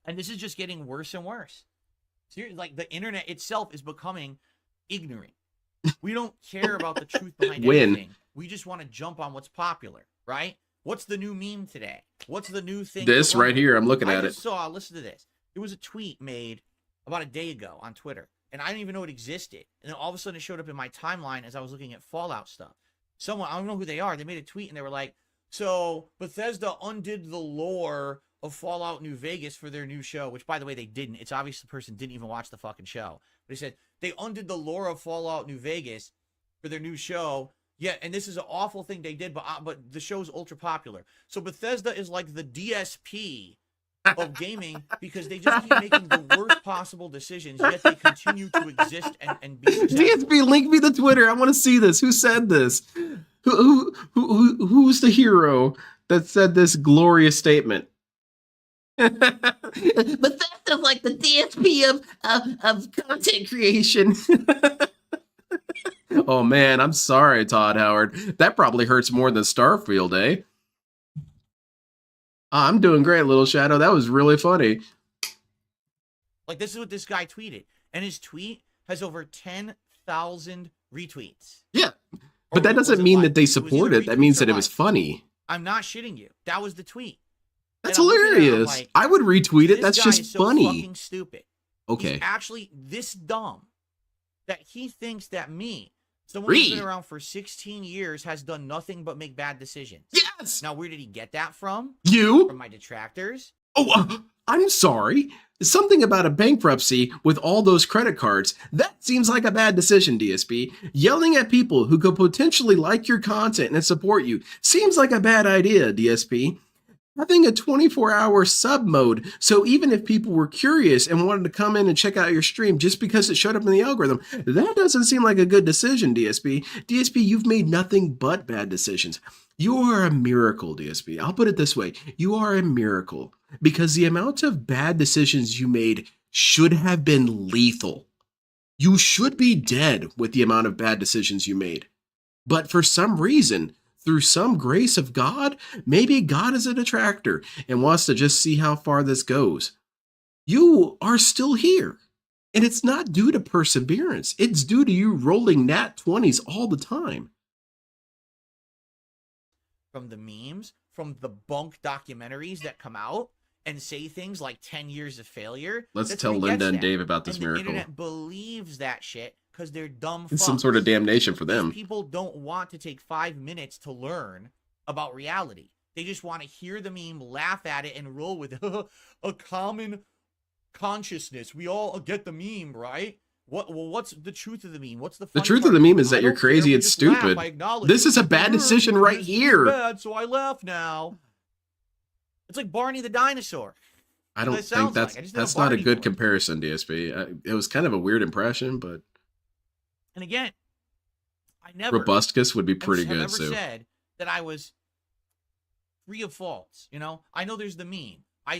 And this is just getting worse and worse. Seriously, like the internet itself is becoming ignorant. We don't care about the truth behind anything. We just want to jump on what's popular, right? What's the new meme today? What's the new thing? This right here, I'm looking at it. Listen to this. There was a tweet made about a day ago on Twitter. And I didn't even know it existed. And then all of a sudden it showed up in my timeline as I was looking at Fallout stuff. Someone, I don't know who they are, they made a tweet and they were like, so Bethesda undid the lore of Fallout New Vegas for their new show, which by the way, they didn't. It's obvious the person didn't even watch the fucking show. But he said, they undid the lore of Fallout New Vegas for their new show. Yeah, and this is an awful thing they did, but the show's ultra popular. So Bethesda is like the DSP of gaming because they just keep making the worst possible decisions, yet they continue to exist and be successful. DSP, link me the Twitter. I want to see this. Who said this? Who's the hero that said this glorious statement? But that's like the DSP of content creation. Oh man, I'm sorry, Todd Howard. That probably hurts more than Starfield, eh? I'm doing great, Little Shadow. That was really funny. Like, this is what this guy tweeted. And his tweet has over 10,000 retweets. Yeah. But that doesn't mean that they support it. That means that it was funny. I'm not shitting you. That was the tweet. That's hilarious. Like, I would retweet it. That's just funny. So fucking stupid. Okay. He's actually this dumb that he thinks that me, someone who's been around for 16 years, has done nothing but make bad decisions. Yes. Now, where did he get that from? You? From my detractors? Oh, I'm sorry. Something about a bankruptcy with all those credit cards. That seems like a bad decision, DSP. Yelling at people who could potentially like your content and support you seems like a bad idea, DSP. Having a 24-hour sub mode, so even if people were curious and wanted to come in and check out your stream just because it showed up in the algorithm, that doesn't seem like a good decision, DSP. DSP, you've made nothing but bad decisions. You are a miracle, DSP. I'll put it this way. You are a miracle because the amount of bad decisions you made should have been lethal. You should be dead with the amount of bad decisions you made. But for some reason, through some grace of God, maybe God is a detractor and wants to just see how far this goes. You are still here. And it's not due to perseverance. It's due to you rolling nat 20s all the time. From the memes, from the bunk documentaries that come out and say things like 10 years of failure. Let's tell Linda and Dave about this miracle. The internet believes that shit because they're dumb fucks. It's some sort of damnation for them. These people don't want to take 5 minutes to learn about reality. They just want to hear the meme, laugh at it, and roll with it. A common consciousness. We all get the meme, right? What's the truth of the meme? What's the truth of the meme is that you're crazy and stupid. This is a bad decision right here. Bad, so I laugh now. It's like Barney the dinosaur. I don't think that's not a good comparison, DSP. It was kind of a weird impression, but and again, I never Robuscus would be pretty good. So said that I was free of faults. You know, I know there's the meme. I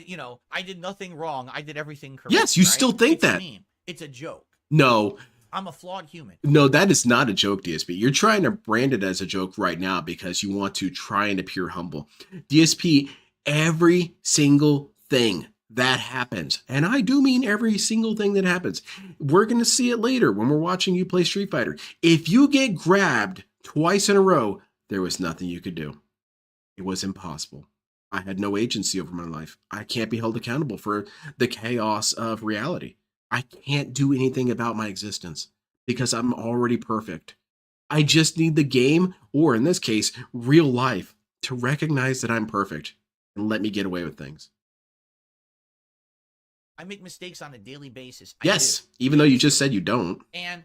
did nothing wrong. I did everything correct. Yes, you still think that. It's a joke. No, I'm a flawed human. No, that is not a joke, DSP. You're trying to brand it as a joke right now because you want to try and appear humble. DSP, every single thing that happens, and I do mean every single thing that happens, we're going to see it later when we're watching you play Street Fighter. If you get grabbed twice in a row, there was nothing you could do. It was impossible. I had no agency over my life. I can't be held accountable for the chaos of reality. I can't do anything about my existence because I'm already perfect. I just need the game, or in this case, real life, to recognize that I'm perfect and let me get away with things. I make mistakes on a daily basis. Yes, even though you just said you don't. And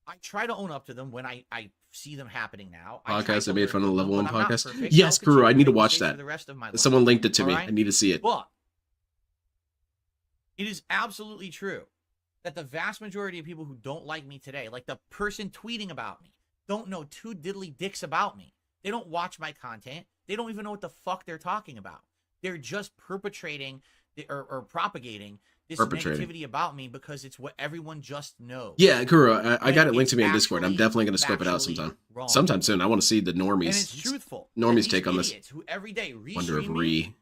I try to own up to them when I see them happening now. Podcast I made fun of the level 1 podcast. Perfect. Yes, Guru, I need to watch For that. the rest of my life. Someone linked it to me. Right? I need to see it. But it is absolutely true that the vast majority of people who don't like me today, like the person tweeting about me, don't know two diddly dicks about me. They don't watch my content. They don't even know what the fuck they're talking about. They're just perpetrating or propagating this negativity about me because it's what everyone just knows. Yeah, Guru, I got it linked to me on Discord. I'm definitely going to scope it out sometime. Wrong. Sometime soon. I want to see the normies. And it's truthful. Normies take on this. Who every day Wonder if restream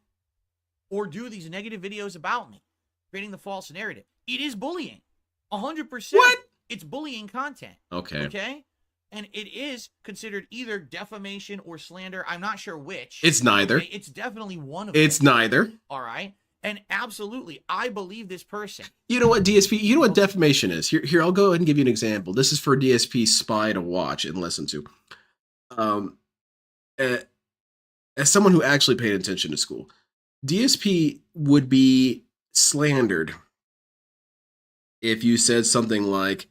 or do these negative videos about me, creating the false narrative. It is bullying. 100%. What? It's bullying content. Okay. Okay? And it is considered either defamation or slander. I'm not sure which. It's neither. Okay? It's definitely one of them. It's neither. All right? And absolutely, I believe this person. You know what, DSP? You know what defamation is? Here, I'll go ahead and give you an example. This is for DSP Spy to watch and listen to. As someone who actually paid attention to school, DSP would be slandered if you said something like,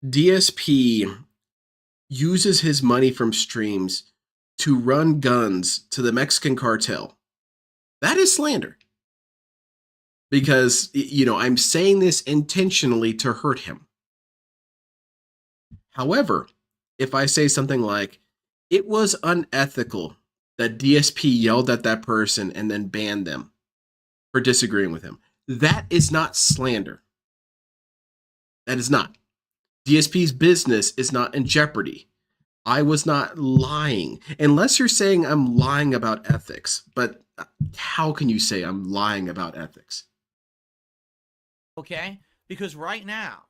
DSP uses his money from streams to run guns to the Mexican cartel. That is slander. Because, you know, I'm saying this intentionally to hurt him. However, if I say something like, it was unethical that DSP yelled at that person and then banned them for disagreeing with him, that is not slander. That is not. DSP's business is not in jeopardy. I was not lying. Unless you're saying I'm lying about ethics. But how can you say I'm lying about ethics? Okay? Because right now,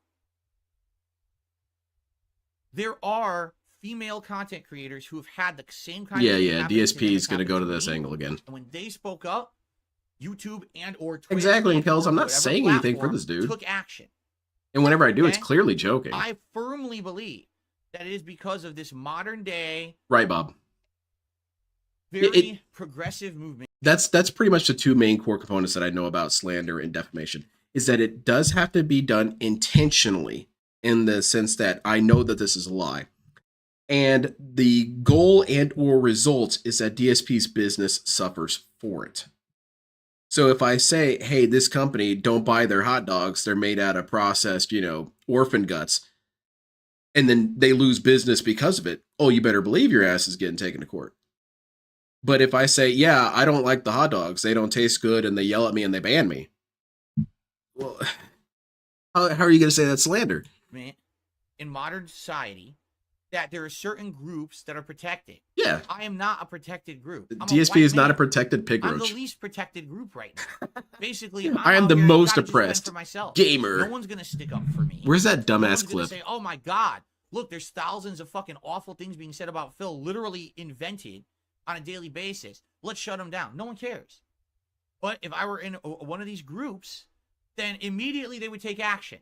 there are female content creators who have had the same kind of thing happen to them DSP is as going to go to happened this me. angle again. And when they spoke up, YouTube and or Twitch Exactly, and and Kels, or I'm not whatever saying anything for platform this dude. took action. And whenever I do, it's Okay? clearly joking. I firmly believe that it is because of this modern day, Right, Bob. very progressive movement. That's pretty much the two main core components that I know about slander and defamation, is that it does have to be done intentionally in the sense that I know that this is a lie. And the goal and or result is that DSP's business suffers for it. So if I say, hey, this company, don't buy their hot dogs, they're made out of processed, orphan guts, and then they lose business because of it, oh, you better believe your ass is getting taken to court. But if I say, yeah, I don't like the hot dogs, they don't taste good, and they yell at me and they ban me, well, how are you going to say that's slander? In modern society, that there are certain groups that are protected. Yeah. I am not a protected group. I'm DSP is not a man. protected pig I'm roach. the least protected group right now. Basically, I am out the here, most gotta just oppressed fend for myself. gamer. No one's gonna stick up for me. Where's that No dumbass one's gonna clip? say, oh my God, look, there's thousands of fucking awful things being said about Phil, literally invented on a daily basis. Let's shut them down. No one cares. But if I were in one of these groups, then immediately they would take action.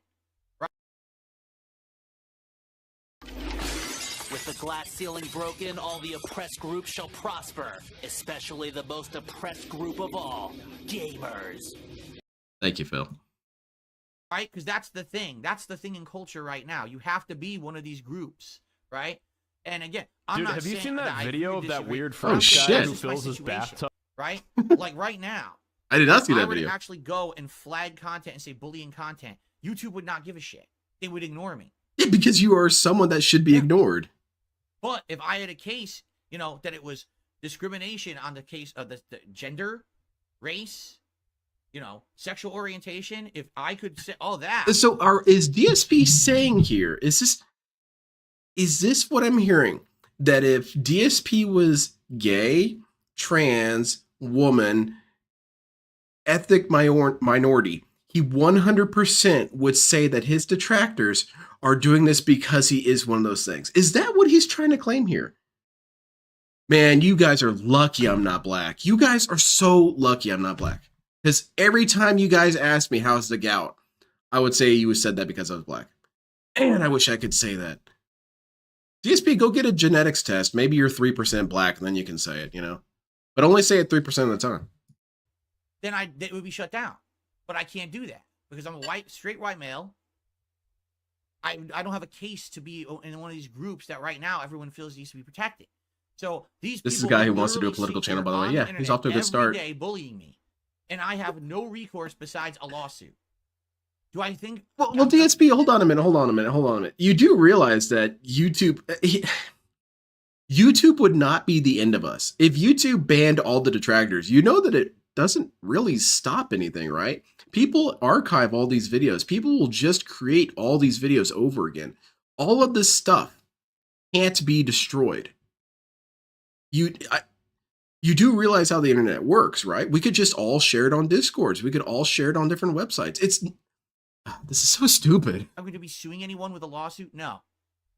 With the glass ceiling broken, all the oppressed groups shall prosper, especially the most oppressed group of all, gamers. Thank you, Phil. Right? Because that's the thing. That's the thing in culture right now. You have to be one of these groups, right? And again, I'm Dude, not have you saying seen that I video of that disagree. weird Oh, French guy shit. who This is my fills his situation, bathtub? Right? Like right now. I did not see If I that were video. to actually go and flag content and say bullying content, YouTube would not give a shit. They would ignore me. Yeah, because you are someone that should be ignored. But if I had a case, that it was discrimination on the case of the gender, race, sexual orientation, if I could say, oh, that. So is DSP saying here, is this what I'm hearing? That if DSP was gay, trans, woman, ethnic minority, he 100% would say that his detractors are doing this because he is one of those things. Is that what he's trying to claim here? Man, you guys are lucky I'm not black. You guys are so lucky I'm not black. Because every time you guys ask me how's the gout, I would say you said that because I was black. And I wish I could say that. DSP, go get a genetics test. Maybe you're 3% black, and then you can say it, But only say it 3% of the time. Then it would be shut down. But I can't do that because I'm a straight white male. I don't have a case to be in one of these groups that right now everyone feels needs to be protected. So this is a guy who wants to do a political channel, by the way. Yeah, he's off to a good start. Every day bullying me, and I have no recourse besides a lawsuit. Do I think? Well, DSP, hold on a minute. You do realize that YouTube would not be the end of us if YouTube banned all the detractors. You know that it doesn't really stop anything, right? People archive all these videos. People will just create all these videos over again. All of this stuff can't be destroyed. You do realize how the internet works, right? We could just all share it on Discords. We could all share it on different websites. This is so stupid. I'm going to be suing anyone with a lawsuit? No.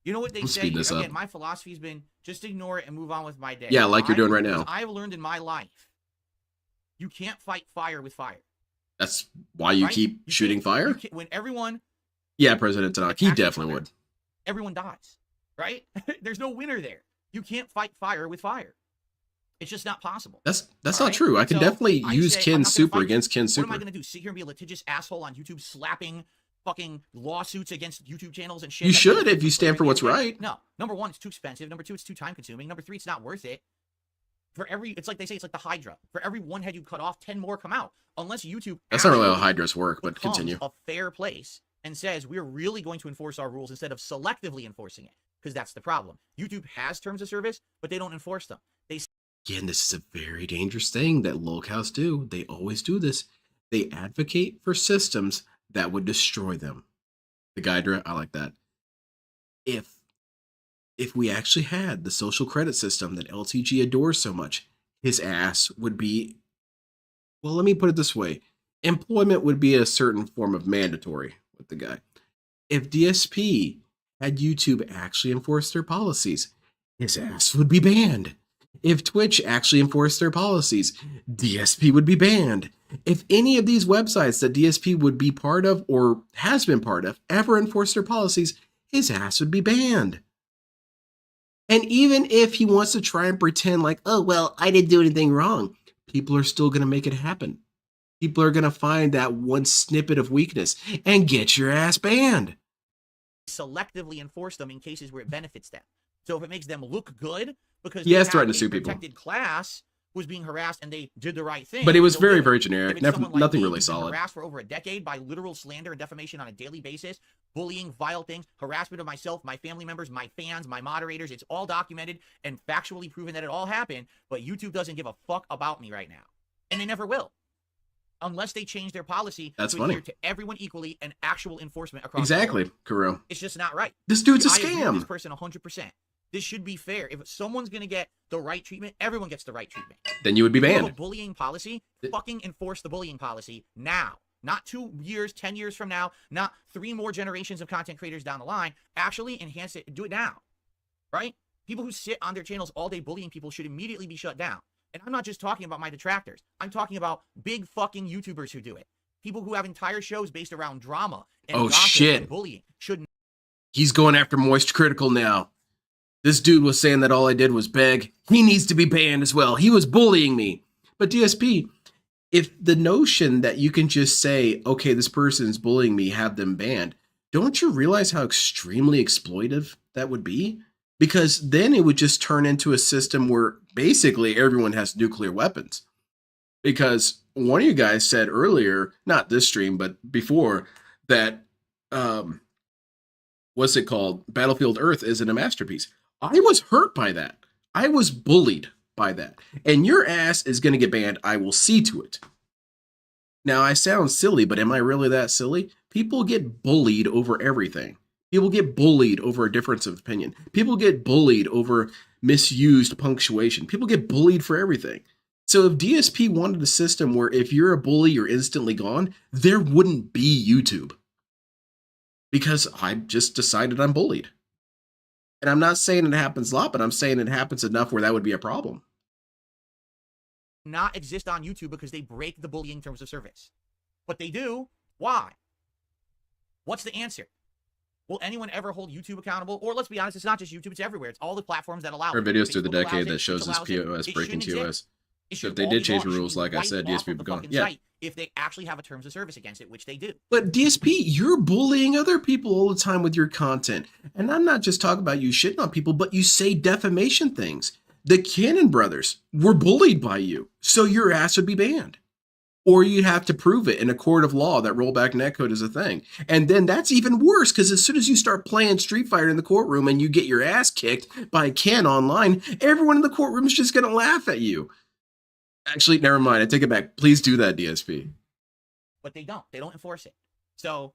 You know what they say? Speed this up. Again, my philosophy has been just ignore it and move on with my day. Yeah, like you're doing right now. I've learned in my life, you can't fight fire with fire. That's why you keep shooting fire? When everyone... Yeah, President Tanakh, he definitely would. Everyone dies, right? There's no winner there. You can't fight fire with fire. It's just not possible. That's not true. I can definitely use Ken Super against Ken Super. What am I going to do? Sit here and be a litigious asshole on YouTube slapping fucking lawsuits against YouTube channels and shit? You should if you stand for what's right. No. Number one, it's too expensive. Number two, it's too time consuming. Number three, it's not worth it. It's like they say, it's like the Hydra. For every one head you cut off, 10 more come out. Unless YouTube... That's not really how Hydras work, but continue. ...a fair place and says, we're really going to enforce our rules instead of selectively enforcing it. Because that's the problem. YouTube has terms of service, but they don't enforce them. Again, this is a very dangerous thing that locals do. They always do this. They advocate for systems that would destroy them. The Gydra, I like that. If we actually had the social credit system that LTG adores so much, his ass would be, well, let me put it this way. Employment would be a certain form of mandatory with the guy. If DSP had YouTube actually enforce their policies, his ass would be banned. If Twitch actually enforced their policies, DSP would be banned. If any of these websites that DSP would be part of or has been part of ever enforce their policies, his ass would be banned. And even if he wants to try and pretend like, oh, well, I didn't do anything wrong, people are still going to make it happen. People are going to find that one snippet of weakness and get your ass banned. Selectively enforce them in cases where it benefits them. So if it makes them look good, because he has threatened to sue people. Protected class was being harassed and they did the right thing. But it was very, very generic. Nothing really solid. Harassed for over a decade by literal slander and defamation on a daily basis, bullying, vile things, harassment of myself, my family members, my fans, my moderators. It's all documented and factually proven that it all happened. But YouTube doesn't give a fuck about me right now, and they never will, unless they change their policy to adhere to everyone equally and actual enforcement across. Exactly, Kuro. It's just not right. This dude's a I agree with scam. this person 100%. This should be fair. If someone's going to get the right treatment, everyone gets the right treatment. Then you would be If you have banned. a bullying policy, fucking enforce the bullying policy now. Not 2 years, 10 years from now, not 3 more generations of content creators down the line. Actually enhance it. Do it now, right? People who sit on their channels all day bullying people should immediately be shut down. And I'm not just talking about my detractors. I'm talking about big fucking YouTubers who do it. People who have entire shows based around drama and gossip and bullying should. He's going after Moist Critical now. This dude was saying that all I did was beg. He needs to be banned as well. He was bullying me. But DSP, if the notion that you can just say, okay, this person's bullying me, have them banned, don't you realize how extremely exploitive that would be? Because then it would just turn into a system where basically everyone has nuclear weapons. Because one of you guys said earlier, not this stream, but before, that, what's it called? Battlefield Earth isn't a masterpiece. I was hurt by that. I was bullied by that. And your ass is going to get banned. I will see to it. Now, I sound silly, but am I really that silly? People get bullied over everything. People get bullied over a difference of opinion. People get bullied over misused punctuation. People get bullied for everything. So if DSP wanted a system where if you're a bully, you're instantly gone, there wouldn't be YouTube. Because I just decided I'm bullied. And I'm not saying it happens a lot, but I'm saying it happens enough where that would be a problem. Not exist on YouTube because they break the bullying terms of service. But they do. Why? What's the answer? Will anyone ever hold YouTube accountable? Or let's be honest, it's not just YouTube, it's everywhere. It's all the platforms that allow There are it. videos through the Facebook decade allows it, that shows Twitch this allows it. POS It breaking shouldn't TOS. exist. It So if should they all did be change gone. the It rules, should be like I said, wiped off DSP of would the be gone. fucking Yeah. site if they actually have a terms of service against it, which they do. But DSP, you're bullying other people all the time with your content. And I'm not just talking about you shitting on people, but you say defamation things. The Cannon brothers were bullied by you, so your ass would be banned. Or you'd have to prove it in a court of law that rollback netcode is a thing. And then that's even worse, because as soon as you start playing Street Fighter in the courtroom and you get your ass kicked by Ken online, everyone in the courtroom is just going to laugh at you. Actually, never mind. I take it back. Please do that, DSP. But they don't. They don't enforce it. So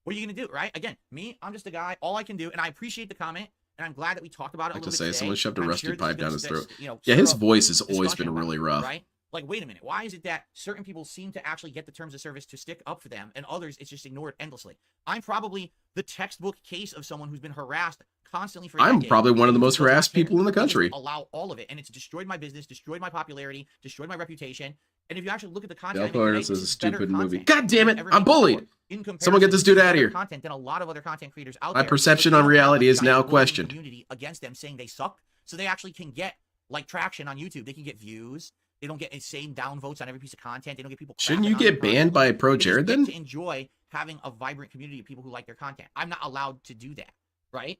what are you going to do, right? Again, me, I'm just a guy. All I can do, and I appreciate the comment, and I'm glad that we talked about it a Like little to bit say, today. someone shoved a I'm rusty sure this pipe is down gonna his throat. stir Yeah, his up voice has always discussion been about really it, rough. right? Like, wait a minute. Why is it that certain people seem to actually get the terms of service to stick up for them, and others it's just ignored endlessly? I'm probably the textbook case of someone who's been harassed constantly for I'm decades, probably one of the and most YouTube does not harassed care. people in the They just country. allow all of it, and it's destroyed my business, destroyed my popularity, destroyed my reputation. And if you actually look at the content, I make today, This is a this is better stupid movie. content God damn than it! I've ever I'm made before. bullied. In Someone get comparison, this dude this is out of better here. content than a lot of other content creators out My there. perception But they on don't have reality a is now giant bullying questioned. community against them saying they suck, so they actually can get like traction on YouTube. They can get views. They don't get insane downvotes on every piece of content. They don't get people. Shouldn't you crapping on their get banned by content. Pro They just Jared get then? to enjoy having a vibrant community of people who like their content. I'm not allowed to do that, right?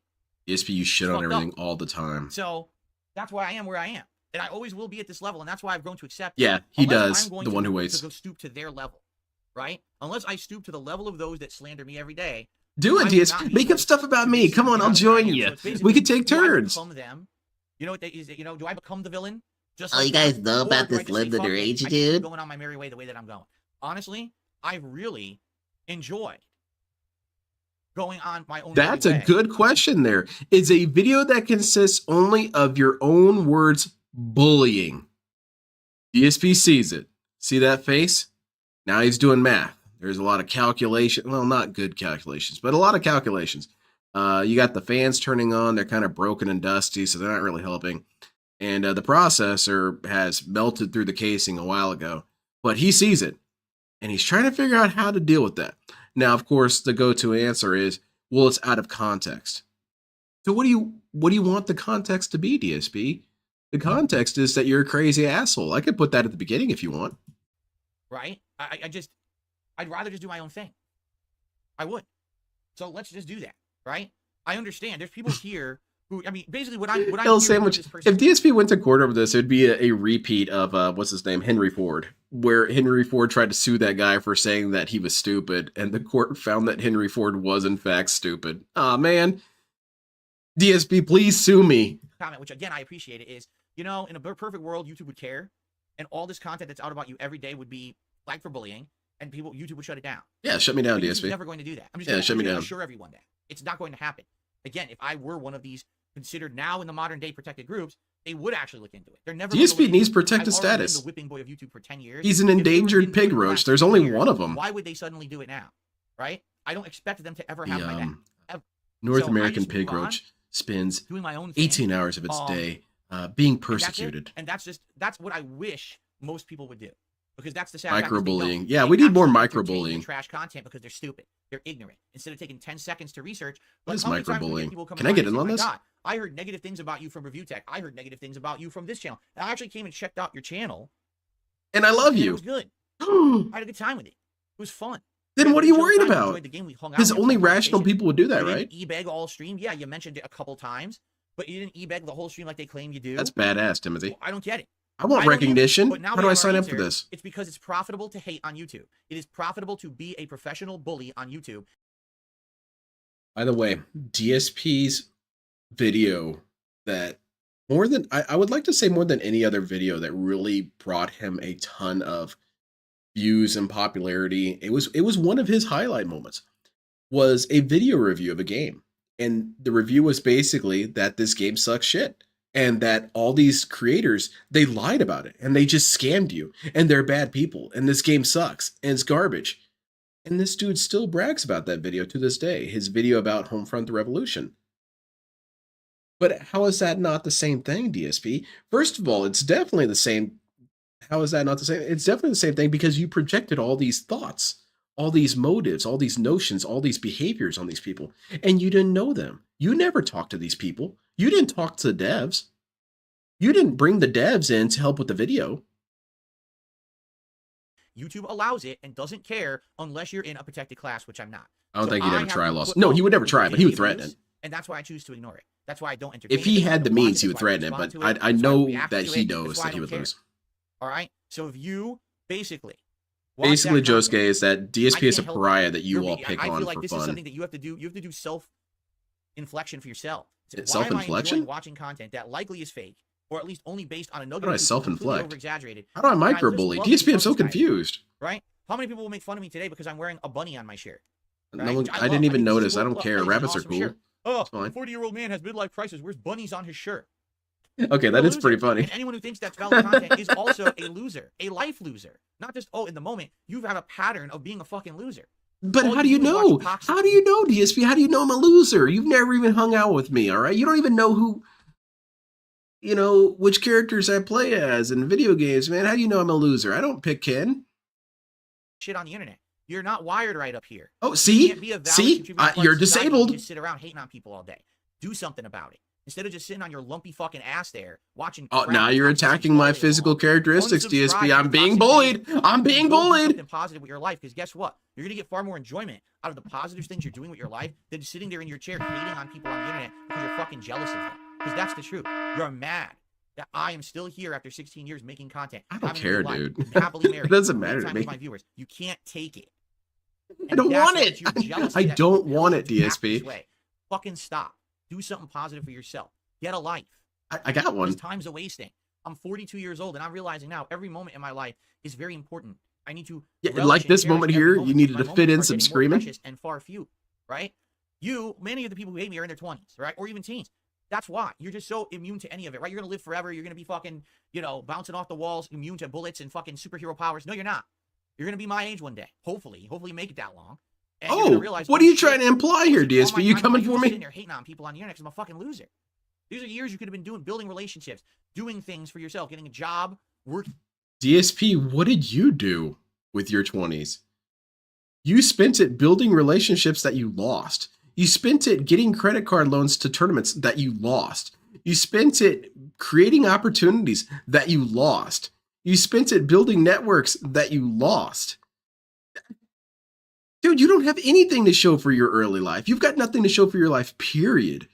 DSP, you shit It's on fucked everything up. all the time. So that's why I am where I am, and I always will be at this level, and that's why I've grown to accept. Yeah, he Unless does. I'm going The to one who go- waits. to go stoop to their level, right? Unless I stoop to the level of those that slander me every day. Do it, I will not DSP. be Make able up stuff about to me. be Come on, I'll seen where I join am. you. So it's We basically, could take do I turns. become them? You know what they is? You know, do I become the villain? Just Oh, like you guys them? know Or about do I this just say, Linda "Fuck it, Rage I keep dude?" going on my merry way the way that I'm going. Honestly, I really enjoy going on my own. That's a merry way. good question there. Is a video that consists only of your own words bullying. DSP sees it. See that face? Now he's doing math. There's a lot of calculation. Well, not good calculations, but a lot of calculations. You got the fans turning on. They're kind of broken and dusty, so they're not really helping. And the processor has melted through the casing a while ago, but he sees it, and he's trying to figure out how to deal with that. Now, of course, the go-to answer is, well, it's out of context. So what do you want the context to be, DSP? The context is that you're a crazy asshole. I could put that at the beginning if you want. Right? I'd rather just do my own thing. I would. So let's just do that, right? I understand. There's people here who, I mean, basically what I'm Hell hearing from sandwich. this person. If DSP went to court over this, it'd be a repeat of what's his name, Henry Ford, where Henry Ford tried to sue that guy for saying that he was stupid, and the court found that Henry Ford was in fact stupid. Aw, man. DSP, please sue me. Comment, which again I appreciate it, is, you know, in a perfect world, YouTube would care, and all this content that's out about you every day would be flagged for bullying, and YouTube would shut it down. Yeah, shut me down, But YouTube's DSP. never going to do that. I'm just Yeah, gonna, shut me down. assure everyone that it's not going to happen. Again, if I were one of these considered now in the modern day protected groups, they would actually look into it. They're never. DSP gonna look needs into it. protected I've already been status. the whipping boy of YouTube for 10 years. He's an If they were endangered didn't do it pig in the roach. last There's 10 only years, one of them. Why would they suddenly do it now? Right? I don't expect them to ever have The my back. North So I American just pig move on, roach spends doing my own thing. 18 hours of its Um, day being And that's it. persecuted. And that's what I wish most people would do. Because that's the sad fact is they Microbullying. don't. Yeah, They we need more actually entertain microbullying. the trash content because they're stupid. They're ignorant. Instead of taking 10 seconds to research. What is how many times do we get microbullying? people coming Can I on get and in say, on "My this?" God, I heard negative things about you from Review Tech. I heard negative things about you from this channel. And I actually came and checked out your channel. And I love And it you. was good. I had a good time with it. It was fun. We Then had what a are you chill worried time. We about? enjoyed the game. We hung out. Because We had only fun rational conversation. people would do that, You right? didn't e-beg all stream. Yeah, you mentioned it a couple times. But you didn't e-beg the whole stream like they claim you do. That's badass, Timothy. Well, I don't get it. I want I don't either, recognition. but now How we do I have our sign up for answer. this? It's because it's profitable to hate on YouTube. It is profitable to be a professional bully on YouTube. By the way, DSP's video that more than, I would like to say more than any other video that really brought him a ton of views and popularity. It was one of his highlight moments. Was a video review of a game. And the review was basically that this game sucks shit. And that all these creators, they lied about it and they just scammed you and they're bad people and this game sucks and it's garbage. And this dude still brags about that video to this day, his video about Homefront the Revolution. But how is that not the same thing, DSP? First of all, it's definitely the same. How is that not the same? It's definitely the same thing because you projected all these thoughts, all these motives, all these notions, all these behaviors on these people, and you didn't know them. You never talked to these people. You didn't talk to the devs. You didn't bring the devs in to help with the video. YouTube allows it and doesn't care unless you're in a protected class, which I'm not. I don't So think he'd I ever have try to loss. put No, up he would never with try, but he would the threaten abuse, it. and that's why I choose to ignore it. That's why I don't entertain If it. he That's why I had the don't watch means, it. he would That's why I threaten it, respond but to it. I That's why I know react that to he it. knows That's why I that he don't would care. lose. All right. So if you basically watch Basically, that content, Josuke, is that I DSP is a can't help it. pariah that you You're all me- pick I on feel like for this is fun. something that you have to do. You have to do self-inflection for yourself. It's Why am I self-inflection? enjoying watching content that likely is fake, or at least only based on another How do I completely self-inflect? over-exaggerated? How do I And I just microbully? love DSP, making I'm so fun of this guy, confused. right? How many people will make fun of me today because I'm wearing a bunny on my shirt? No Right? one, Which I love. didn't even think this is notice. I cool. don't care. It's an Rabbits are awesome cool. shirt. Oh, It's fine. a 40-year-old man has midlife crisis. Where's bunnies on his shirt? Okay, You're that a is pretty loser. funny. And anyone who thinks that's valid content is also a loser, a life loser. Not just, in the moment, you have a pattern of being a fucking loser. But All how do you is watch know? toxic- How do you know, DSP? How do you know I'm a loser? You've never even hung out with me, all right? You don't even know which characters I play as in video games, man. How do you know I'm a loser? I don't pick Ken. shit on the internet. You're not wired right up here. Oh, You see? can't be a valid See? contributor to You're our society. You disabled. just sit around hating on people all day. Do something about it. Instead of just sitting on your lumpy fucking ass there watching. Oh, crap now and you're toxicity attacking my all day physical long. characteristics, Unsubscribe DSP. to I'm being toxic bullied. behavior. I'm being Go do bullied. something positive with your life, because guess what? You're gonna get far more enjoyment out of the positive things you're doing with your life than sitting there in your chair hating on people on the internet because you're fucking jealous of them. Because that's the truth. You're mad that I am still here after 16 years making content. I don't having a care, good life, dude. happily married. It doesn't spending matter to time me. with my viewers. You can't take it. I don't that's want what it. you're jealous I that don't you're want able it, to act DSP. this way. Fucking stop. Do something positive for yourself. Get a life. I got one. Because time's a wasting. I'm 42 years old, and I'm realizing now every moment in my life is very important. I need to Yeah, relish like and this cherish moment every here, moment, you because needed my to fit moments in are some getting more screaming. precious and far few, right? Many of the people who hate me are in their 20s, right? Or even teens. That's why. You're just so immune to any of it, right? You're going to live forever. You're going to be fucking, bouncing off the walls, immune to bullets and fucking superhero powers. No, you're not. You're going to be my age one day. Hopefully make it that long. And you're gonna realize, what are you shit, trying to imply here, all my DSP? You time coming I for was me? sitting there hating on people on the internet because I'm a fucking loser. These are years you could have been doing, building relationships, doing things for yourself, getting a job, working. DSP, what did you do with your 20s? You spent it building relationships that you lost. You spent it getting credit card loans to tournaments that you lost. You spent it creating opportunities that you lost. You spent it building networks that you lost. Dude, you don't have anything to show for your early life. You've got nothing to show for your life, period.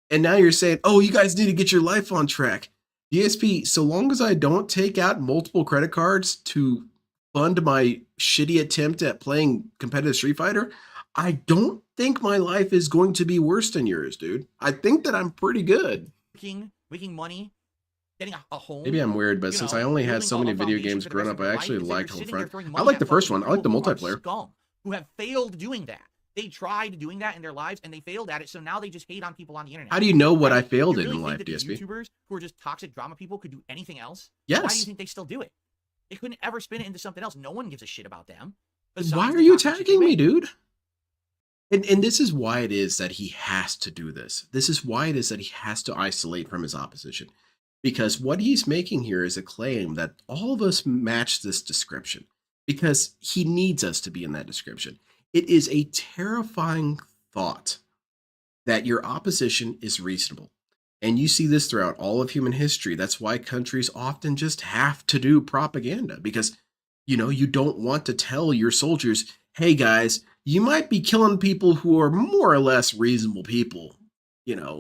And now you're saying, oh, you guys need to get your life on track. DSP, so long as I don't take out multiple credit cards to fund my shitty attempt at playing competitive Street Fighter, I don't think my life is going to be worse than yours, dude. I think that I'm pretty good. Making money, getting a home. Maybe I'm weird, but since I only had so many video games growing up, I actually liked Homefront. I like the first one. I like the multiplayer. Scum who have failed doing that. They tried doing that in their lives and they failed at it, so now they just hate on people on the internet. How do you know what I failed You in really in think life, that these DSP? YouTubers who are just toxic drama people could do anything else? Yes. Why do you think they still do it? They couldn't ever spin it into something else. No one gives a shit about them. Why are you attacking me, dude? And this is why it is that he has to do this. This is why it is that he has to isolate from his opposition. Because what he's making here is a claim that all of us match this description. Because he needs us to be in that description. It is a terrifying thought that your opposition is reasonable. And you see this throughout all of human history. That's why countries often just have to do propaganda. Because, you don't want to tell your soldiers, hey guys, you might be killing people who are more or less reasonable people,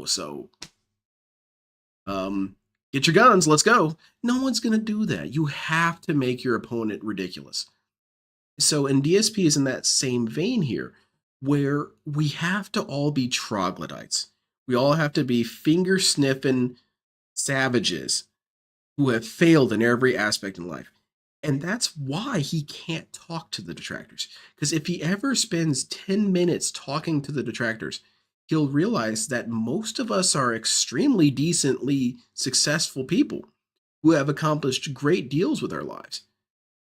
so get your guns, let's go. No one's going to do that. You have to make your opponent ridiculous. So, and DSP is in that same vein here, where we have to all be troglodytes. We all have to be finger-sniffing savages who have failed in every aspect in life. And that's why he can't talk to the detractors. Because if he ever spends 10 minutes talking to the detractors, he'll realize that most of us are extremely decently successful people who have accomplished great deals with our lives.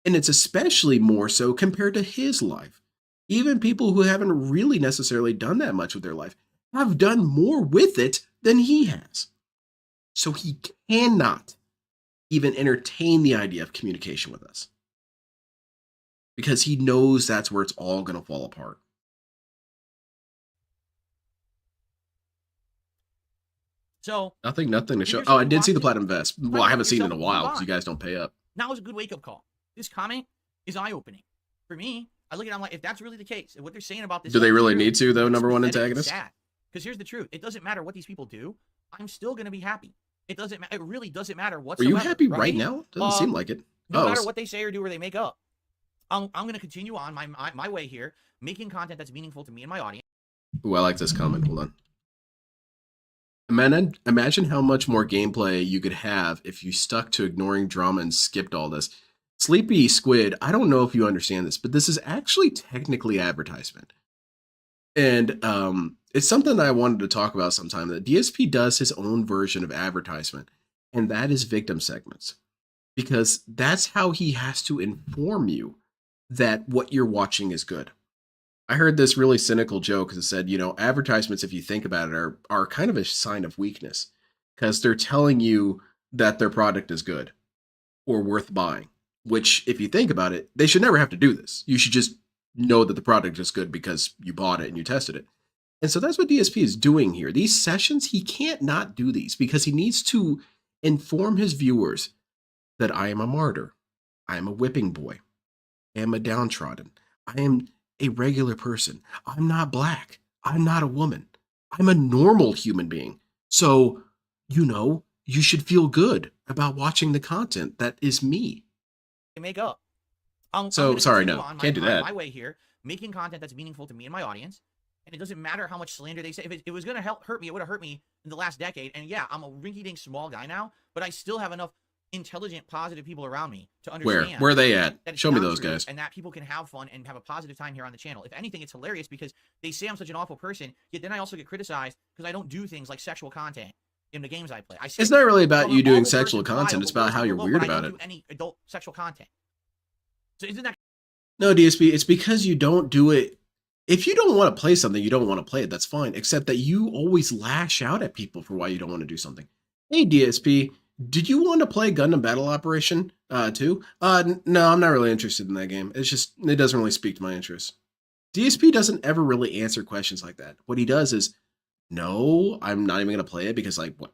And it's especially more so compared to his life. Even people who haven't really necessarily done that much with their life have done more with it than he has. So he cannot even entertain the idea of communication with us because he knows that's where it's all going to fall apart. So Nothing to show. here's Oh, I someone did see the watching- platinum vest. Well, Right, I haven't seen it in a yourself, while move because on. you guys don't pay up. Now is a good wake-up call. This comment is eye-opening. For me, I look at it, I'm like, if that's really the case, if what they're saying about this... Do they is really true, need to, though, it's number one pathetic and antagonist? sad. Because here's the truth. It doesn't matter what these people do. I'm still going to be happy. It really doesn't matter Are whatsoever. you happy right right now? Doesn't seem like it. No Oh, matter what they say or do or they make up. I'm going to continue on my way here, making content that's meaningful to me and my audience. ooh, I like this comment. Hold on. Imagine how much more gameplay you could have if you stuck to ignoring drama and skipped all this. Sleepy Squid, I don't know if you understand this, but this is actually technically advertisement. And it's something that I wanted to talk about sometime, that DSP does his own version of advertisement, and that is victim segments. Because that's how he has to inform you that what you're watching is good. I heard this really cynical joke because it said, advertisements, if you think about it, are kind of a sign of weakness because they're telling you that their product is good or worth buying, which, if you think about it, they should never have to do this. You should just know that the product is good because you bought it and you tested it. And so that's what DSP is doing here. These sessions, he can't not do these because he needs to inform his viewers that I am a martyr. I am a whipping boy. I am a downtrodden. I am a regular person. I'm not black. I'm not a woman. I'm a normal human being. So, you should feel good about watching the content that is me. Make up. Sorry, no, can't do that. My way here, making content that's meaningful to me and my audience. And it doesn't matter how much slander they say. If it was going to hurt me, it would have hurt me in the last decade. And yeah, I'm a rinky-dink small guy now, but I still have enough intelligent, positive people around me to understand. Where are they at? That Show me not those true, guys. and that people can have fun and have a positive time here on the channel. If anything, it's hilarious because they say I'm such an awful person, yet then I also get criticized because I don't do things like sexual content in the games I play. It's not really about I'm you an doing awful sexual person, content. vile, It's but about worse how than you're below, weird but I about don't it. do any adult sexual content. So isn't that... No, DSP, it's because you don't do it. If you don't want to play something, you don't want to play it. That's fine. Except that you always lash out at people for why you don't want to do something. Hey, DSP, did you want to play Gundam Battle Operation too? No, I'm not really interested in that game. It doesn't really speak to my interests. DSP doesn't ever really answer questions like that. What he does is, no, I'm not even going to play it because, like, what?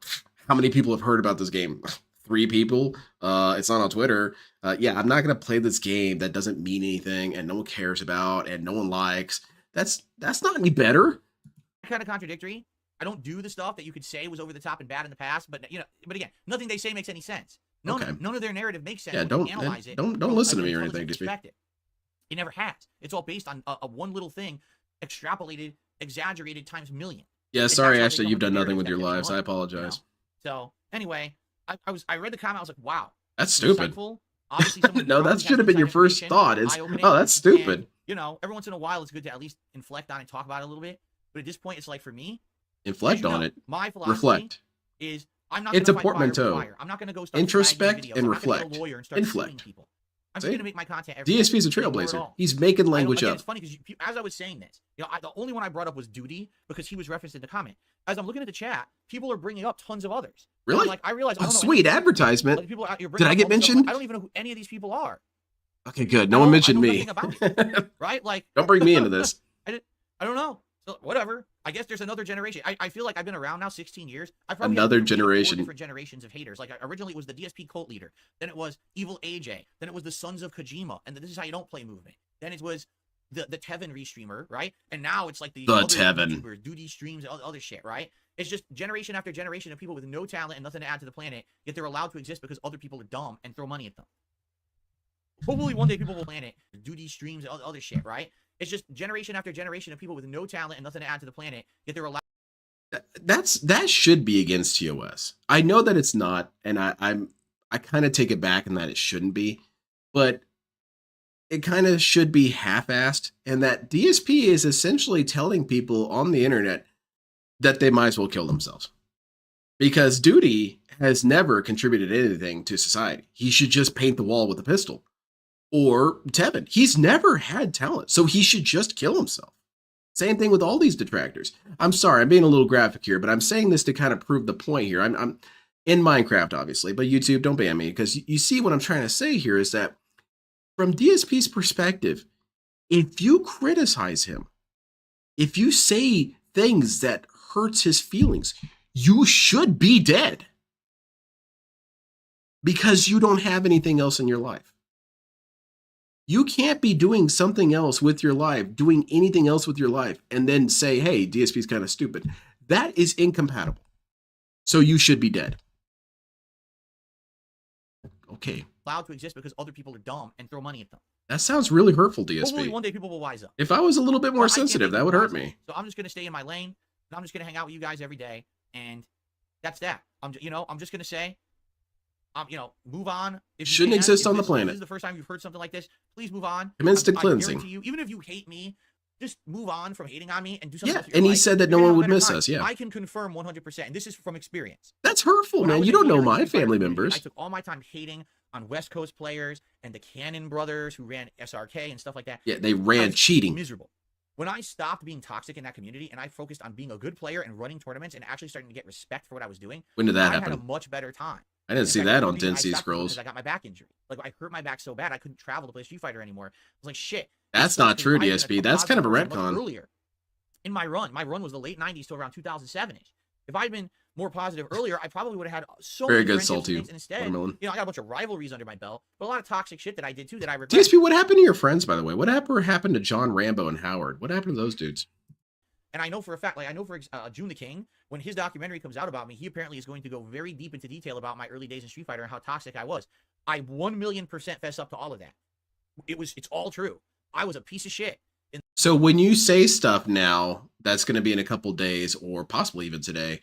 How many people have heard about this game? 3 people. It's not on Twitter. Yeah, I'm not going to play this game that doesn't mean anything and no one cares about and no one likes. That's not any better. kind of contradictory. I don't do the stuff that you could say was over the top and bad in the past, but but again, nothing they say makes any sense. None of their narrative makes sense. Yeah, when you analyze it. Don't listen to me or anything, DSP. It never has. It's all based on a one little thing, extrapolated, exaggerated times million. Yeah, And sorry, that's how they Ashley, come you've up with done nothing narratives with that your get them lives. I hooked, apologize. So anyway, I read the comment. I was like, wow, That's stupid. insightful. Obviously, someone No, that probably should has have been your inside first information, thought. It's, eye-opening, oh, that's stupid. and, every once in a while, it's good to at least inflect on it and talk about it a little bit. But at this point, it's like, for me, Inflect on it. My philosophy Reflect. is I'm not It's a gonna fight fire with portmanteau. fire. I'm not going to go start Introspect flagging videos. and I'm not gonna reflect. get a lawyer and start suing Inflect. people. I'm See? just going to make my content every DSP's a day. Ignore it trailblazer. all. He's making language again, up. It's funny because as I was saying this, the only one I brought up was Duty because he was referenced in the comment. As I'm looking at the chat, people are bringing up tons of others. And Really? I'm like, I realize. I Oh, don't know sweet any of these people. advertisement. Like, people you're Did bringing I up get all this stuff. mentioned? I don't even know who any of these people are. Okay, good. No I one know mentioned me. nothing about it, right? Like, Don't bring me into this. I don't know. So whatever. I guess there's another generation. I feel like I've been around now 16 years. I probably had Another 3 or 4 generation. different generations of haters. Like originally it was the DSP cult leader. Then it was Evil AJ. Then it was the Sons of Kojima. And this is how you don't play movement. Then it was the Tevin restreamer, right? And now it's like the other Tevin. YouTubers, Duty streams, other shit, right? It's just generation after generation of people with no talent and nothing to add to the planet, yet they're allowed to exist because other people are dumb and throw money at them. Hopefully one day people will planet, Duty streams, other shit, right? It's just generation after generation of people with no talent and nothing to add to the planet, yet they're allowed. That should be against TOS. I know that it's not, and I kind of take it back in that it shouldn't be, but it kind of should be half-assed, and that DSP is essentially telling people on the internet that they might as well kill themselves. Because Duty has never contributed anything to society. He should just paint the wall with a pistol. Or Tevin, he's never had talent, so he should just kill himself. Same thing with all these detractors. I'm sorry, I'm being a little graphic here, but I'm saying this to kind of prove the point here. I'm in Minecraft, obviously, but YouTube, don't ban me, because you see what I'm trying to say here is that from DSP's perspective, if you criticize him, if you say things that hurts his feelings, you should be dead. Because you don't have anything else in your life. You can't be doing something else with your life, doing anything else with your life, and then say, hey, DSP's kind of stupid. That is incompatible. So you should be dead. Okay. Allowed to exist because other people are dumb and throw money at them. That sounds really hurtful, DSP. Hopefully one day people will wise up. If I was a little bit more sensitive, that would hurt me. So I'm just going to stay in my lane, and I'm just going to hang out with you guys every day, and that's that. I'm just going to say, move on. If Shouldn't exist on the planet. If this is the first time you've heard something like this, please move on. Commence to I cleansing. guarantee you, even if you hate me, just move on from hating on me and do something else with your and he life. said that You're no gonna one have would a better miss time. us, yeah. I can confirm 100%, and this is from experience. That's hurtful, When I man. was You don't in know the my Street Fighter family community, members. I took all my time hating on West Coast players and the Cannon brothers who ran SRK and stuff like that. Yeah, they I ran was cheating. Miserable. When I stopped being toxic in that community and I focused on being a good player and running tournaments and actually starting to get respect for what I was doing, When did that I had a happen? much better time. I didn't In see fact, that the on reason I Density stopped was Scrolls. because I got my back injury. Like, I hurt my back so bad I couldn't travel to play Street Fighter anymore. I was like, shit. That's sucks, not 'cause true, if I had been DSP. That's kind of a positive person much retcon. earlier in my run was the late 90s to around 2007-ish. If I had been more positive earlier, I probably would have had so Very many good, friendships Salty and things. And instead, Watermelon. I got a bunch of rivalries under my belt, but a lot of toxic shit that I did too that I regret. DSP, what happened to your friends, by the way? What happened to John Rambo and Howard? What happened to those dudes? And I know for a fact, like I know for June the King, when his documentary comes out about me, he apparently is going to go very deep into detail about my early days in Street Fighter and how toxic I was. I 1,000,000% fess up to all of that. It's all true. I was a piece of shit. So when you say stuff now, that's going to be in a couple days or possibly even today,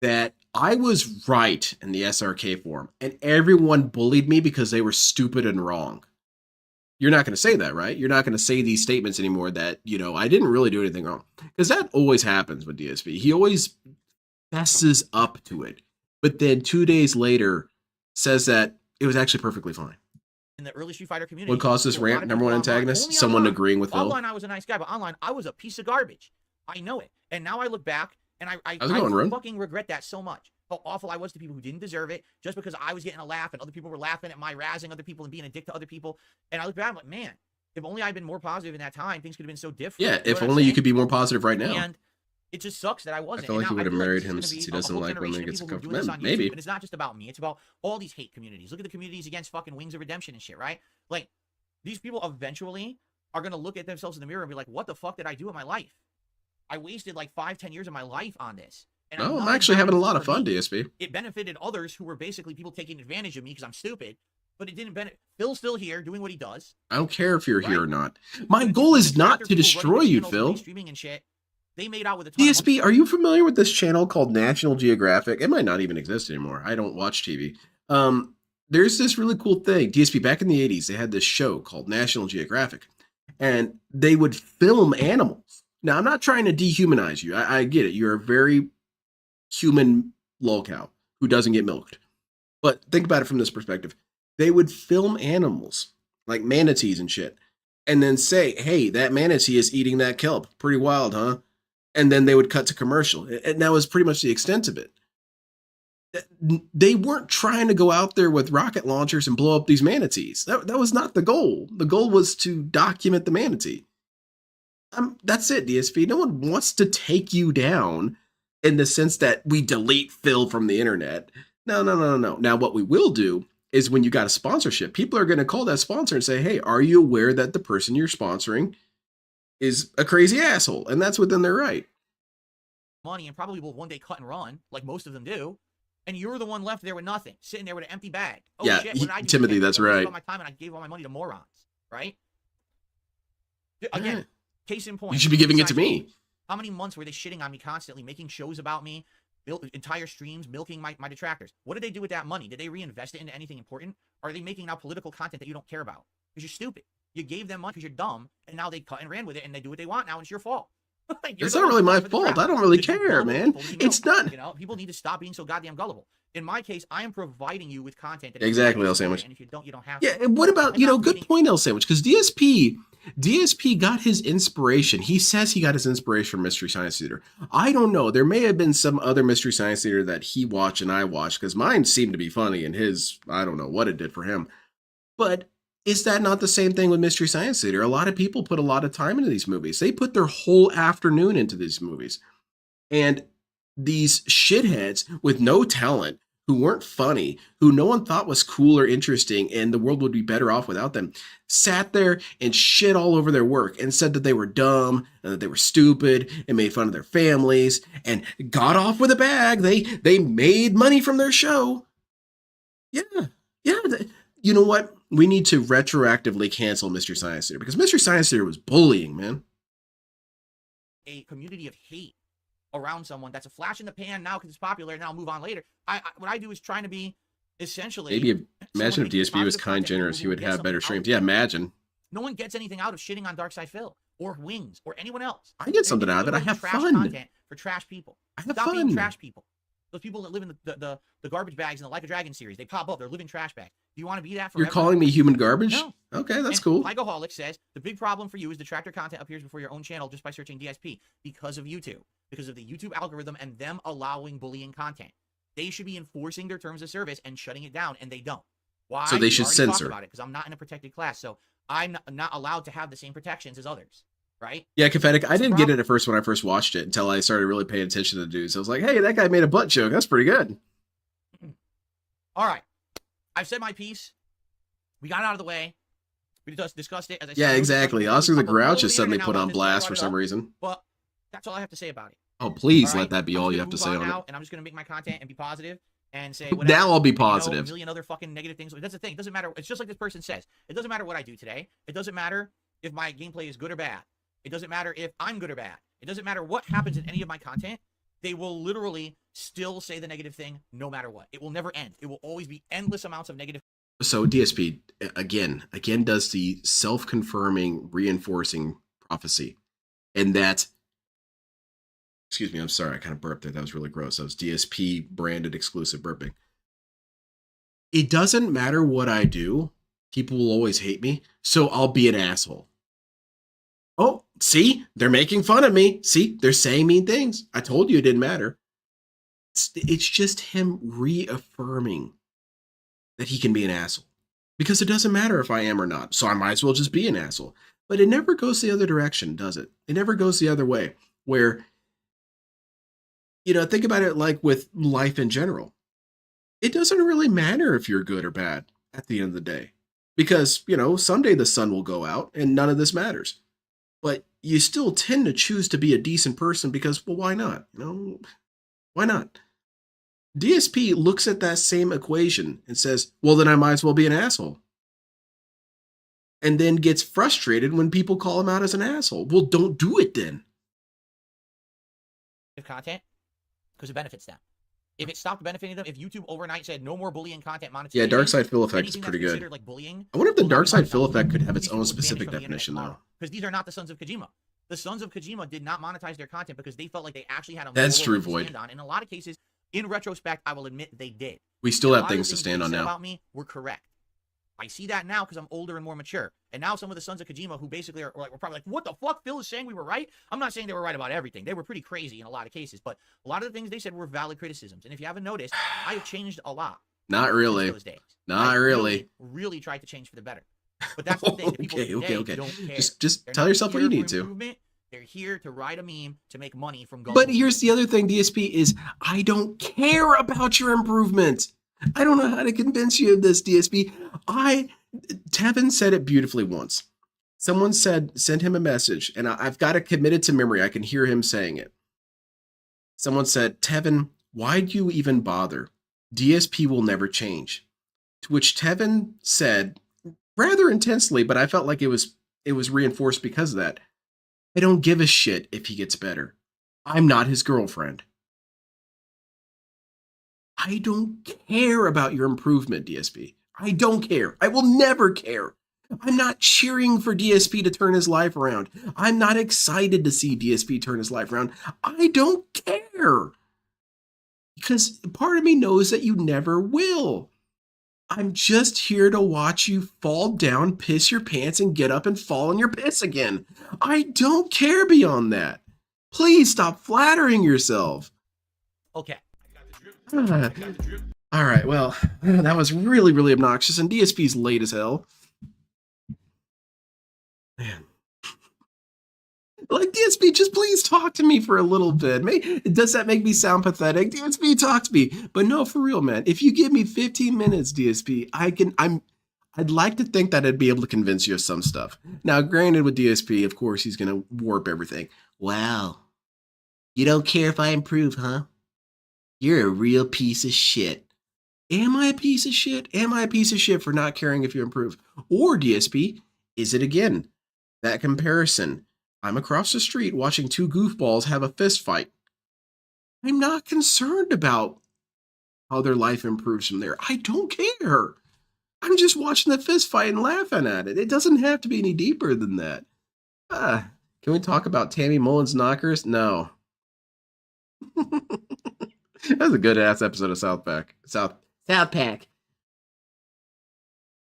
that I was right in the SRK forum and everyone bullied me because they were stupid and wrong. You're not going to say that, right? You're not going to say these statements anymore that, I didn't really do anything wrong. Because that always happens with DSP. He always fesses up to it. But then 2 days later says that it was actually perfectly fine. In the early Street Fighter community. What caused this a lot of rant, number people one online, antagonist? only Someone online. agreeing with Phil? Offline, I was a nice guy, but online, I was a piece of garbage. I know it. And now I look back, and I How's it going, Ron? fucking regret that so much. How awful I was to people who didn't deserve it, just because I was getting a laugh, and other people were laughing at my razzing other people and being a dick to other people. And I look back, I'm like, man, if only I'd been more positive in that time, things could have been so different. Yeah, You know if what I'm only you saying? could be more positive right now. And it just sucks that I I wasn't. feel And like he now would have feel married this is him gonna since be he a doesn't whole like women generation and of gets people who uncomfortable. do this on Maybe. YouTube, and it's not just about me. It's about all these hate communities. Look at the communities against fucking Wings of Redemption and shit, right? Like, these people eventually are going to look at themselves in the mirror and be like, what the fuck did I do in my life? I wasted like 5-10 years of my life on this. And No, I'm not actually having a lot of for fun, me. DSP. It benefited others who were basically people taking advantage of me because I'm stupid, but it didn't benefit. Phil's still here doing what he does. I don't care if you're here or Right. not. My But goal the is not detractor to people destroy running you, channels and Phil. Streaming and shit, they made out with a ton of DSP, are you familiar with this channel called National Geographic? It might not even exist anymore. I don't watch TV. There's this really cool thing. DSP, back in the 80s, they had this show called National Geographic, and they would film animals. Now, I'm not trying to dehumanize you. I get it. You're a very human lolcow who doesn't get milked. But think about it from this perspective. They would film animals, like manatees and shit, and then say, hey, that manatee is eating that kelp. Pretty wild, huh? And then they would cut to commercial. And that was pretty much the extent of it. They weren't trying to go out there with rocket launchers and blow up these manatees. That was not the goal. The goal was to document the manatee. That's it, DSP. No one wants to take you down in the sense that we delete Phil from the internet. No. Now, what we will do is when you got a sponsorship, people are going to call that sponsor and say, hey, are you aware that the person you're sponsoring is a crazy asshole? And that's within their right. money and probably will one day cut and run, like most of them do. And you're the one left there with nothing, sitting there with an empty bag. Oh, Yeah, shit, what did I do? Timothy, today? that's I wasted right. all my time and I gave all my money to morons, right? Again, Yeah. case in point. You should be giving it to besides me. me, how many months were they shitting on me constantly, making shows about me, built entire streams milking my detractors. What did they do with that money? Did they reinvest it into anything important? Or are they making now political content that you don't care about? Because you're stupid. You gave them money because you're dumb, and now they cut and ran with it, and they do what they want now, and it's your fault. It's not really my fault. I don't really care, man. It's not. You know, people need to stop being so goddamn gullible. In my case, I am providing you with content. That Exactly, L Sandwich. And if you don't, you don't have. Yeah, and what about, good point, L Sandwich, because DSP got his inspiration. He says he got his inspiration from Mystery Science Theater. I don't know. There may have been some other Mystery Science Theater that he watched and I watched, because mine seemed to be funny, and his, I don't know what it did for him. But is that not the same thing with Mystery Science Theater? A lot of people put a lot of time into these movies. They put their whole afternoon into these movies. And these shitheads with no talent, who weren't funny, who no one thought was cool or interesting, and the world would be better off without them, sat there and shit all over their work and said that they were dumb and that they were stupid and made fun of their families and got off with a bag. They made money from their show. Yeah. You know what? We need to retroactively cancel Mystery Science Theater, because Mystery Science Theater was bullying, man. A community of hate around someone that's a flash in the pan now because it's popular, and I'll move on later. What I do is trying to be essentially. Maybe imagine if DSP was kind, generous, he would have better streams. Yeah, imagine. No one gets anything out of shitting on Darkside Phil or Wings or anyone else. I get something out of it. I have fun. Content for trash people. I have Stop fun. being trash people. Those people that live in the garbage bags in the Like a Dragon series, they pop up. They're living trash bags. Do you want to be that forever? You're calling me human garbage? No. Okay, that's And cool. Lycoholic says, the big problem for you is detractor content appears before your own channel just by searching DSP because of YouTube, because of the YouTube algorithm and them allowing bullying content. They should be enforcing their terms of service and shutting it down, and they don't. Why? So they should We already talked censor. about it, because I'm not in a protected class, so I'm not allowed to have the same protections as others, right? Yeah, Confetic, I It's a didn't get problem. it at first when I first watched it until I started really paying attention to the dudes. I was like, hey, that guy made a butt joke. That's pretty good. All right. I've said my piece. We got it out of the way. We just discussed it. As I said, Yeah, it was exactly. discussed Oscar the all over Grouch the is suddenly internet put now on about this, so I blast brought for it some up. reason. But that's all I have to say about it. Oh, please All let right? that be I'm all just you gonna have to move say on now, it. and I'm just going to make my content and be positive and say whatever. Now I'll be And, you know, positive. a million other fucking negative things. That's the thing. It doesn't matter. It's just like this person says. It doesn't matter what I do today. It doesn't matter if my gameplay is good or bad. It doesn't matter if I'm good or bad. It doesn't matter what happens in any of my content. They will literally still say the negative thing no matter what. It will never end. It will always be endless amounts of negative. So DSP again does the self-confirming, reinforcing prophecy, and that. Excuse me, I'm sorry, I kind of burped there. That was really gross. That was DSP branded exclusive burping. It doesn't matter what I do, people will always hate me, so I'll be an asshole. Oh, see, they're making fun of me. See, they're saying mean things. I told you it didn't matter. It's just him reaffirming that he can be an asshole, because it doesn't matter if I am or not. So I might as well just be an asshole. But it never goes the other direction, does it? It never goes the other way, where, think about it like with life in general. It doesn't really matter if you're good or bad at the end of the day, because, someday the sun will go out and none of this matters. But you still tend to choose to be a decent person because, well, why not? Why not? DSP looks at that same equation and says, well, then I might as well be an asshole. And then gets frustrated when people call him out as an asshole. Well, don't do it then. Content because it benefits them. If it stopped benefiting them, if YouTube overnight said no more bullying content monetization. Yeah, Darkside Phil effect is anything pretty that's good. considered like bullying, I wonder if the will not be Darkside Phil monetized. effect could have its These own people specific vanish from the definition, internet though. tomorrow. Because these are not the Sons of Kojima. The Sons of Kojima did not monetize their content because they felt like they actually had a That's moral true, leg to Void. stand on. In a lot of cases, in retrospect, I will admit they did. We still A have lot of things to the stand they on said now. about me were correct. I see that now because I'm older and more mature. And now some of the Sons of Kojima who basically are like, we're probably like, what the fuck? Phil is saying we were right? I'm not saying they were right about everything. They were pretty crazy in a lot of cases. But a lot of the things they said were valid criticisms. And if you haven't noticed, I have changed a lot. Not since really. those days. Not I really. really tried to change for the better. But that's the thing. The people today Okay. don't care. Just They're tell not yourself what here you for need to. improvement. They're here to ride a meme to make money from going. But here's the other thing, DSP, is I don't care about your improvement. I don't know how to convince you of this, DSP. Tevin said it beautifully once. Someone sent him a message, and I've got it committed to memory. I can hear him saying it. Someone said, Tevin, why'd you even bother? DSP will never change. To which Tevin said, rather intensely, but I felt like it was reinforced because of that, I don't give a shit if he gets better. I'm not his girlfriend. I don't care about your improvement, DSP. I don't care. I will never care. I'm not cheering for DSP to turn his life around. I'm not excited to see DSP turn his life around. I don't care. Because part of me knows that you never will. I'm just here to watch you fall down, piss your pants, and get up and fall in your piss again. I don't care beyond that. Please stop flattering yourself. Okay. All right, well, that was really, really obnoxious, and DSP's late as hell. Man. Like, DSP, just please talk to me for a little bit. Does that make me sound pathetic? DSP, talk to me. But no, for real, man. If you give me 15 minutes, DSP, I'd like to think that I'd be able to convince you of some stuff. Now, granted, with DSP, of course, he's going to warp everything. Wow. You don't care if I improve, huh? You're a real piece of shit. Am I a piece of shit? Am I a piece of shit for not caring if you improve? Or, DSP, is it again that comparison? I'm across the street watching two goofballs have a fist fight. I'm not concerned about how their life improves from there. I don't care. I'm just watching the fist fight and laughing at it. It doesn't have to be any deeper than that. Can we talk about Tammy Mullen's knockers? No. That was a good ass episode of South Pack.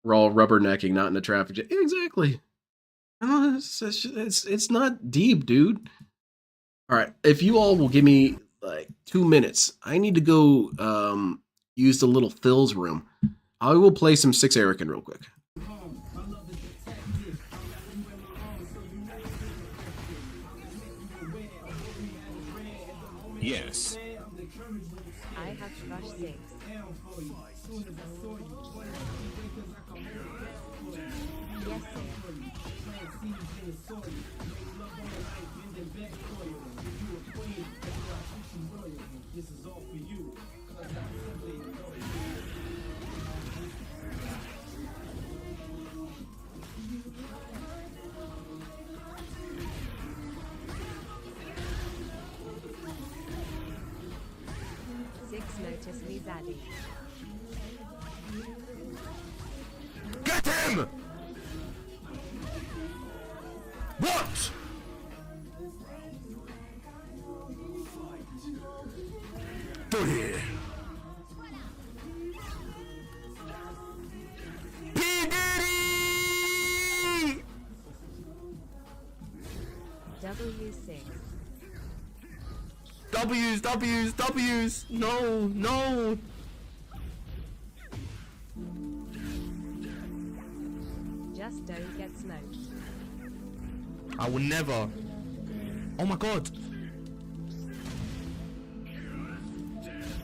We're all rubbernecking, not in a traffic jam. Exactly. It's not deep, dude. All right, if you all will give me like 2 minutes, I need to go use the little Phil's room. I will play some 6 Erican real quick. Yes. I have crushed 6. Yes, sir. Notice me, Zaddy. Get him! What? Do it. P. Diddy! W6. W's. No. Just don't get smoked. I will never. Oh my god.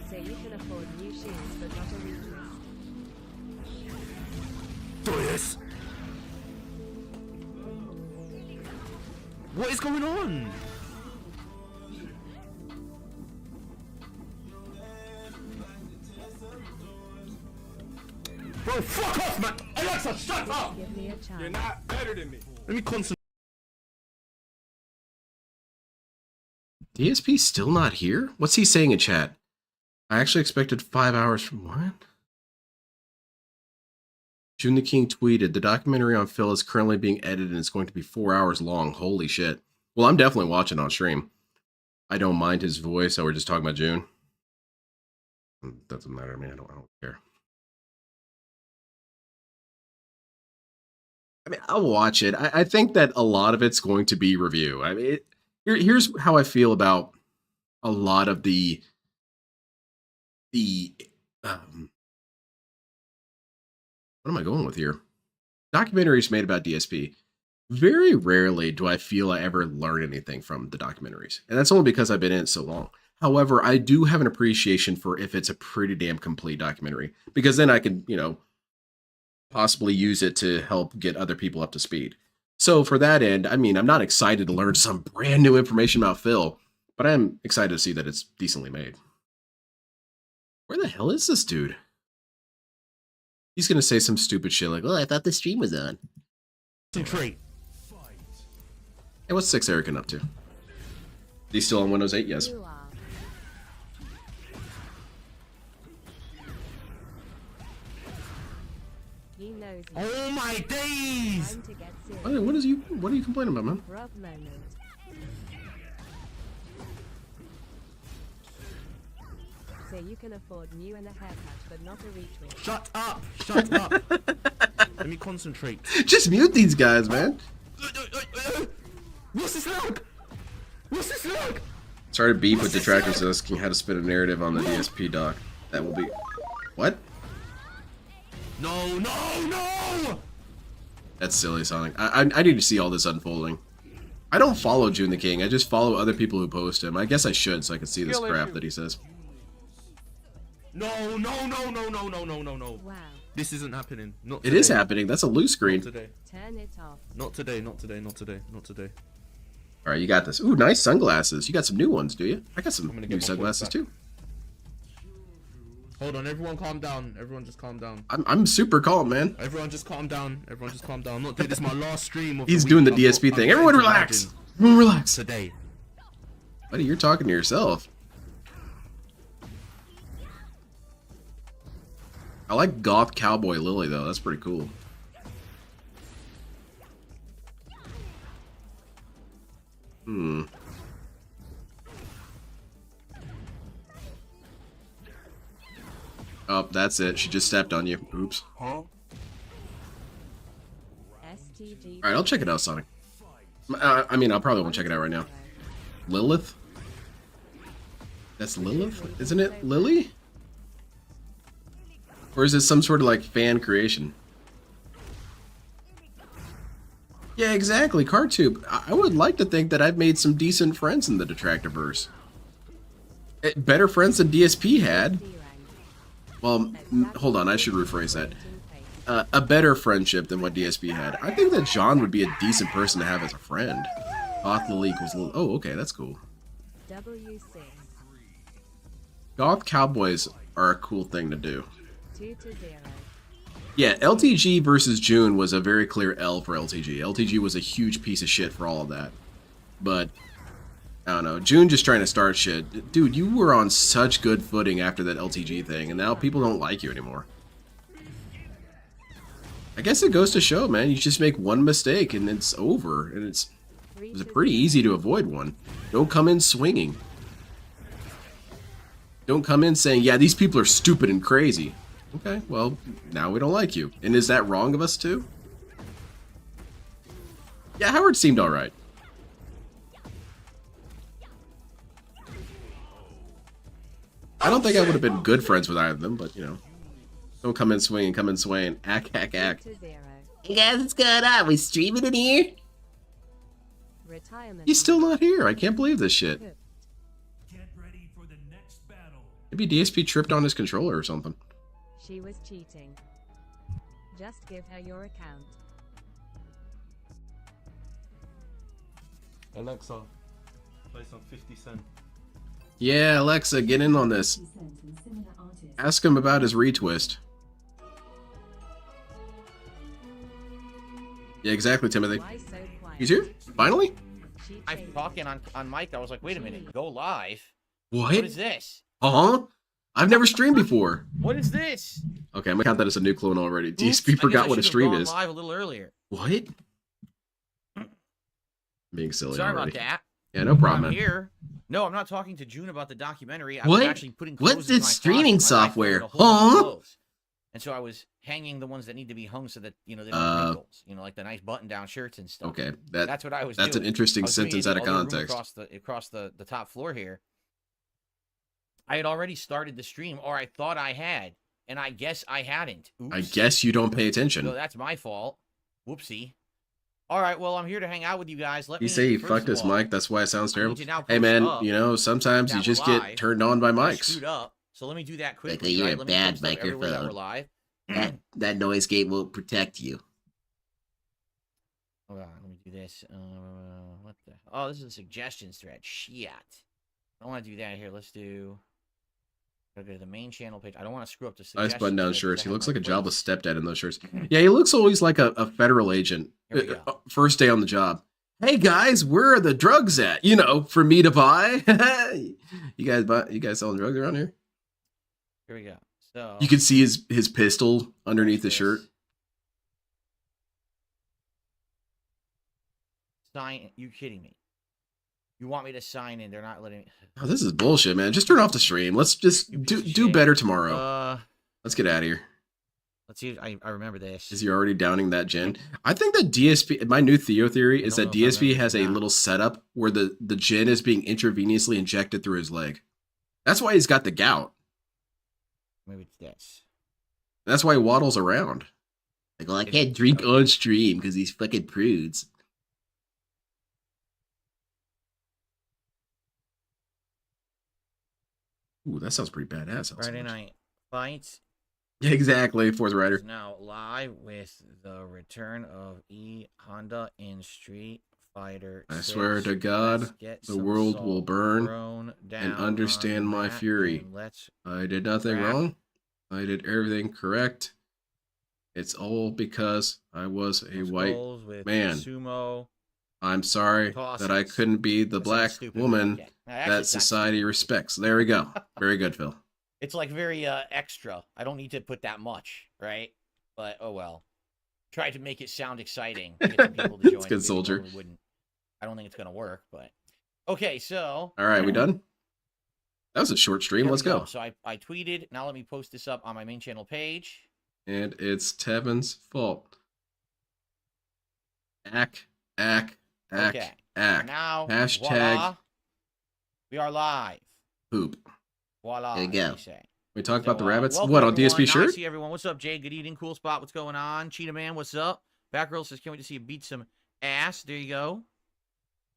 So you can afford new shoes but not a weakness. Do this. What is going on? Bro, fuck off, man! Alexa, shut up! Give me a chance. You're not better than me. Let me concentrate. DSP still not here? What's he saying in chat? I actually expected 5 hours from what? June the King tweeted, the documentary on Phil is currently being edited and it's going to be 4 hours long. Holy shit. Well, I'm definitely watching on stream. I don't mind his voice. So we're just talking about June. Doesn't matter to me. I don't care. I mean, I'll watch it. I think that a lot of it's going to be review. I mean, here's how I feel about a lot of the what am I going with here? Documentaries made about DSP. Very rarely do I feel I ever learn anything from the documentaries. And that's only because I've been in it so long. However, I do have an appreciation for if it's a pretty damn complete documentary. Because then I can, possibly use it to help get other people up to speed. So for that end, I mean, I'm not excited to learn some brand new information about Phil, but I am excited to see that it's decently made. Where the hell is this dude? He's going to say some stupid shit like, Well, I thought the stream was on. Concentrate. hey, what's 6 Erican up to? He's still on Windows 8? Yes. You are. He knows me. Oh my days! Time to get serious. What are you complaining about, man? Rob moment. So you can afford new and a haircut, but not a retweet. Shut up! Shut up! Let me concentrate. Just mute these guys, man. What's this lag? What's this lag? Started beef with detractors asking how to spin a narrative on the DSP doc. That will be... What? No, no, no! That's silly, Sonic. I need to see all this unfolding. I don't follow June the King. I just follow other people who post him. I guess I should so I can see this crap that he says. No, no, no, no, no, no, no, no, no. Wow. This isn't happening. Not It today. is happening. That's a loose Not screen. today. Turn it off. Not today, not today, not today, not today. Alright, you got this. Ooh, nice sunglasses. You got some new ones, do you? I got some I'm gonna new get my sunglasses points too. Hold on, everyone calm down. Everyone just calm down. I'm super calm, man. Everyone just calm down. Everyone just calm down. I'm not doing this. My last stream of He's the doing the week. DSP thing. I'm Everyone going to relax. imagine Everyone relax. Today. Buddy, you're talking to yourself. I like Goth Cowboy Lily, though. That's pretty cool. Hmm. Oh, that's it. She just stepped on you. Oops. Huh? STG. Alright, I'll check it out, Sonic. I mean, I'll probably won't check it out right now. Lilith? That's Lilith? Isn't it Lily? Or is this some sort of, like, fan creation? Yeah, exactly. CarTube. I would like to think that I've made some decent friends in the Detractorverse. Better friends than DSP had. Well, hold on. I should rephrase that. A better friendship than what DSP had. I think that John would be a decent person to have as a friend. Goth Lily equals Lily. Oh, okay. That's cool. WC. Goth Cowboys are a cool thing to do. 2-0. Yeah, LTG versus June was a very clear L for LTG. LTG was a huge piece of shit for all of that. But, I don't know. June just trying to start shit. Dude, you were on such good footing after that LTG thing, and now people don't like you anymore. I guess it goes to show, man. You just make one mistake, and it's over. And it was pretty easy to avoid one. Don't come in swinging. Don't come in saying, yeah, these people are stupid and crazy. Okay, well, now we don't like you. And is that wrong of us too? Yeah, Howard seemed alright. I don't think I would have been good friends with either of them, but, you know. Don't come in swinging, come in swaying. Ack. 2-0. Hey guys, what's going on? We streaming in here? Retirement. He's still not here. I can't believe this shit. Hooked. Maybe DSP tripped on his controller or something. She was cheating. Just give her your account. Alexa, play some 50 Cent. Yeah, Alexa, get in on this. Ask him about his retwist. Yeah, exactly, Timothy. Why so quiet? He's here? Finally? She I'm changed. talking on mic. I was like, wait a minute, go live. What? What is this? Uh-huh. I've never streamed before. What is this? Okay, I'm gonna count that as a new clone already. Oops, DSP I forgot guess I what a should've stream gone is. live a little earlier. What? Being silly Sorry already. about that. Yeah, no problem, I'm man. here. No, I'm not talking to June about the documentary. I What? was actually putting What's clothes in this my streaming closet. My wife software? wanted a whole bunch of Huh? clothes. And so I was hanging the ones that need to be hung so that, you know, they don't have wrinkles. You know, like the nice button-down shirts and stuff. Okay, That's what I was that's doing. an interesting I was doing sentence it in out of the other room context. Across the top floor here. I had already started the stream, or I thought I had, and I guess I hadn't. Oops. I guess you don't pay attention. So that's my fault. Whoopsie. All right, well, I'm here to hang out with you guys. Let You me say you first fucked of his all, mic, that's why it sounds I need terrible. to now Hey post man, up you know, sometimes that you just we're live. get turned on by I mics. screwed up, so let me do that quickly. you're right? a Let me bad post up everywhere that microphone. we're live. That noise gate won't protect you. Hold on, let me do this. What the? Oh, this is a suggestions thread. Shit. I don't want to do that here. Let's do. Gotta go to the main channel page. I don't want to screw up the Nice suggestions. button down thread 'cause shirts. I He have looks my like a links. jobless stepdad in those shirts. Yeah, he looks always like a federal agent. Here we go. First day on the job. Hey guys, where are the drugs at? You know, for me to buy. You guys selling drugs around here? Here we go. So You can see his pistol underneath the shirt. sign. You kidding me? You want me to sign in? They're not letting me. Oh, this is bullshit, man. Just turn off the stream. Let's just do better tomorrow. Let's get out of here. Let's see if I remember this. Is he already downing that gen? I think that DSP, my new Theo theory is that DSP has a little setup where the gen is being intravenously injected through his leg. That's why he's got the gout. Maybe it's this. That's why he waddles around. Like, well, I can't drink on stream because these fucking prudes. Ooh, that sounds pretty badass. Friday night fights. Exactly, Fourth Rider. Is now live with the return of Honda in Street Fighter. I swear to God, the world will burn and understand my fury. I did nothing wrong. I did everything correct. It's all because I was a white man. Sumo. I'm sorry that I couldn't be the black woman that society respects. There we go. Very good, Phil. It's like very extra. I don't need to put that much, right? But oh well. Tried to make it sound exciting. Get some people to join. It's good, soldier. I don't think it's gonna work, but okay. So all right, we done? That was a short stream. Let's go. So I tweeted. Now let me post this up on my main channel page. And it's Tevin's fault. Okay. Now hashtag. Voila, we are live. Poop. Voila. There you go. We talked about the rabbits. Welcome, what on everyone. DSP shirt? See everyone. What's up, Jay? Good evening. Cool spot. What's going on? Cheetah Man. What's up? Batgirl says, "Can't wait to see you beat some ass." There you go.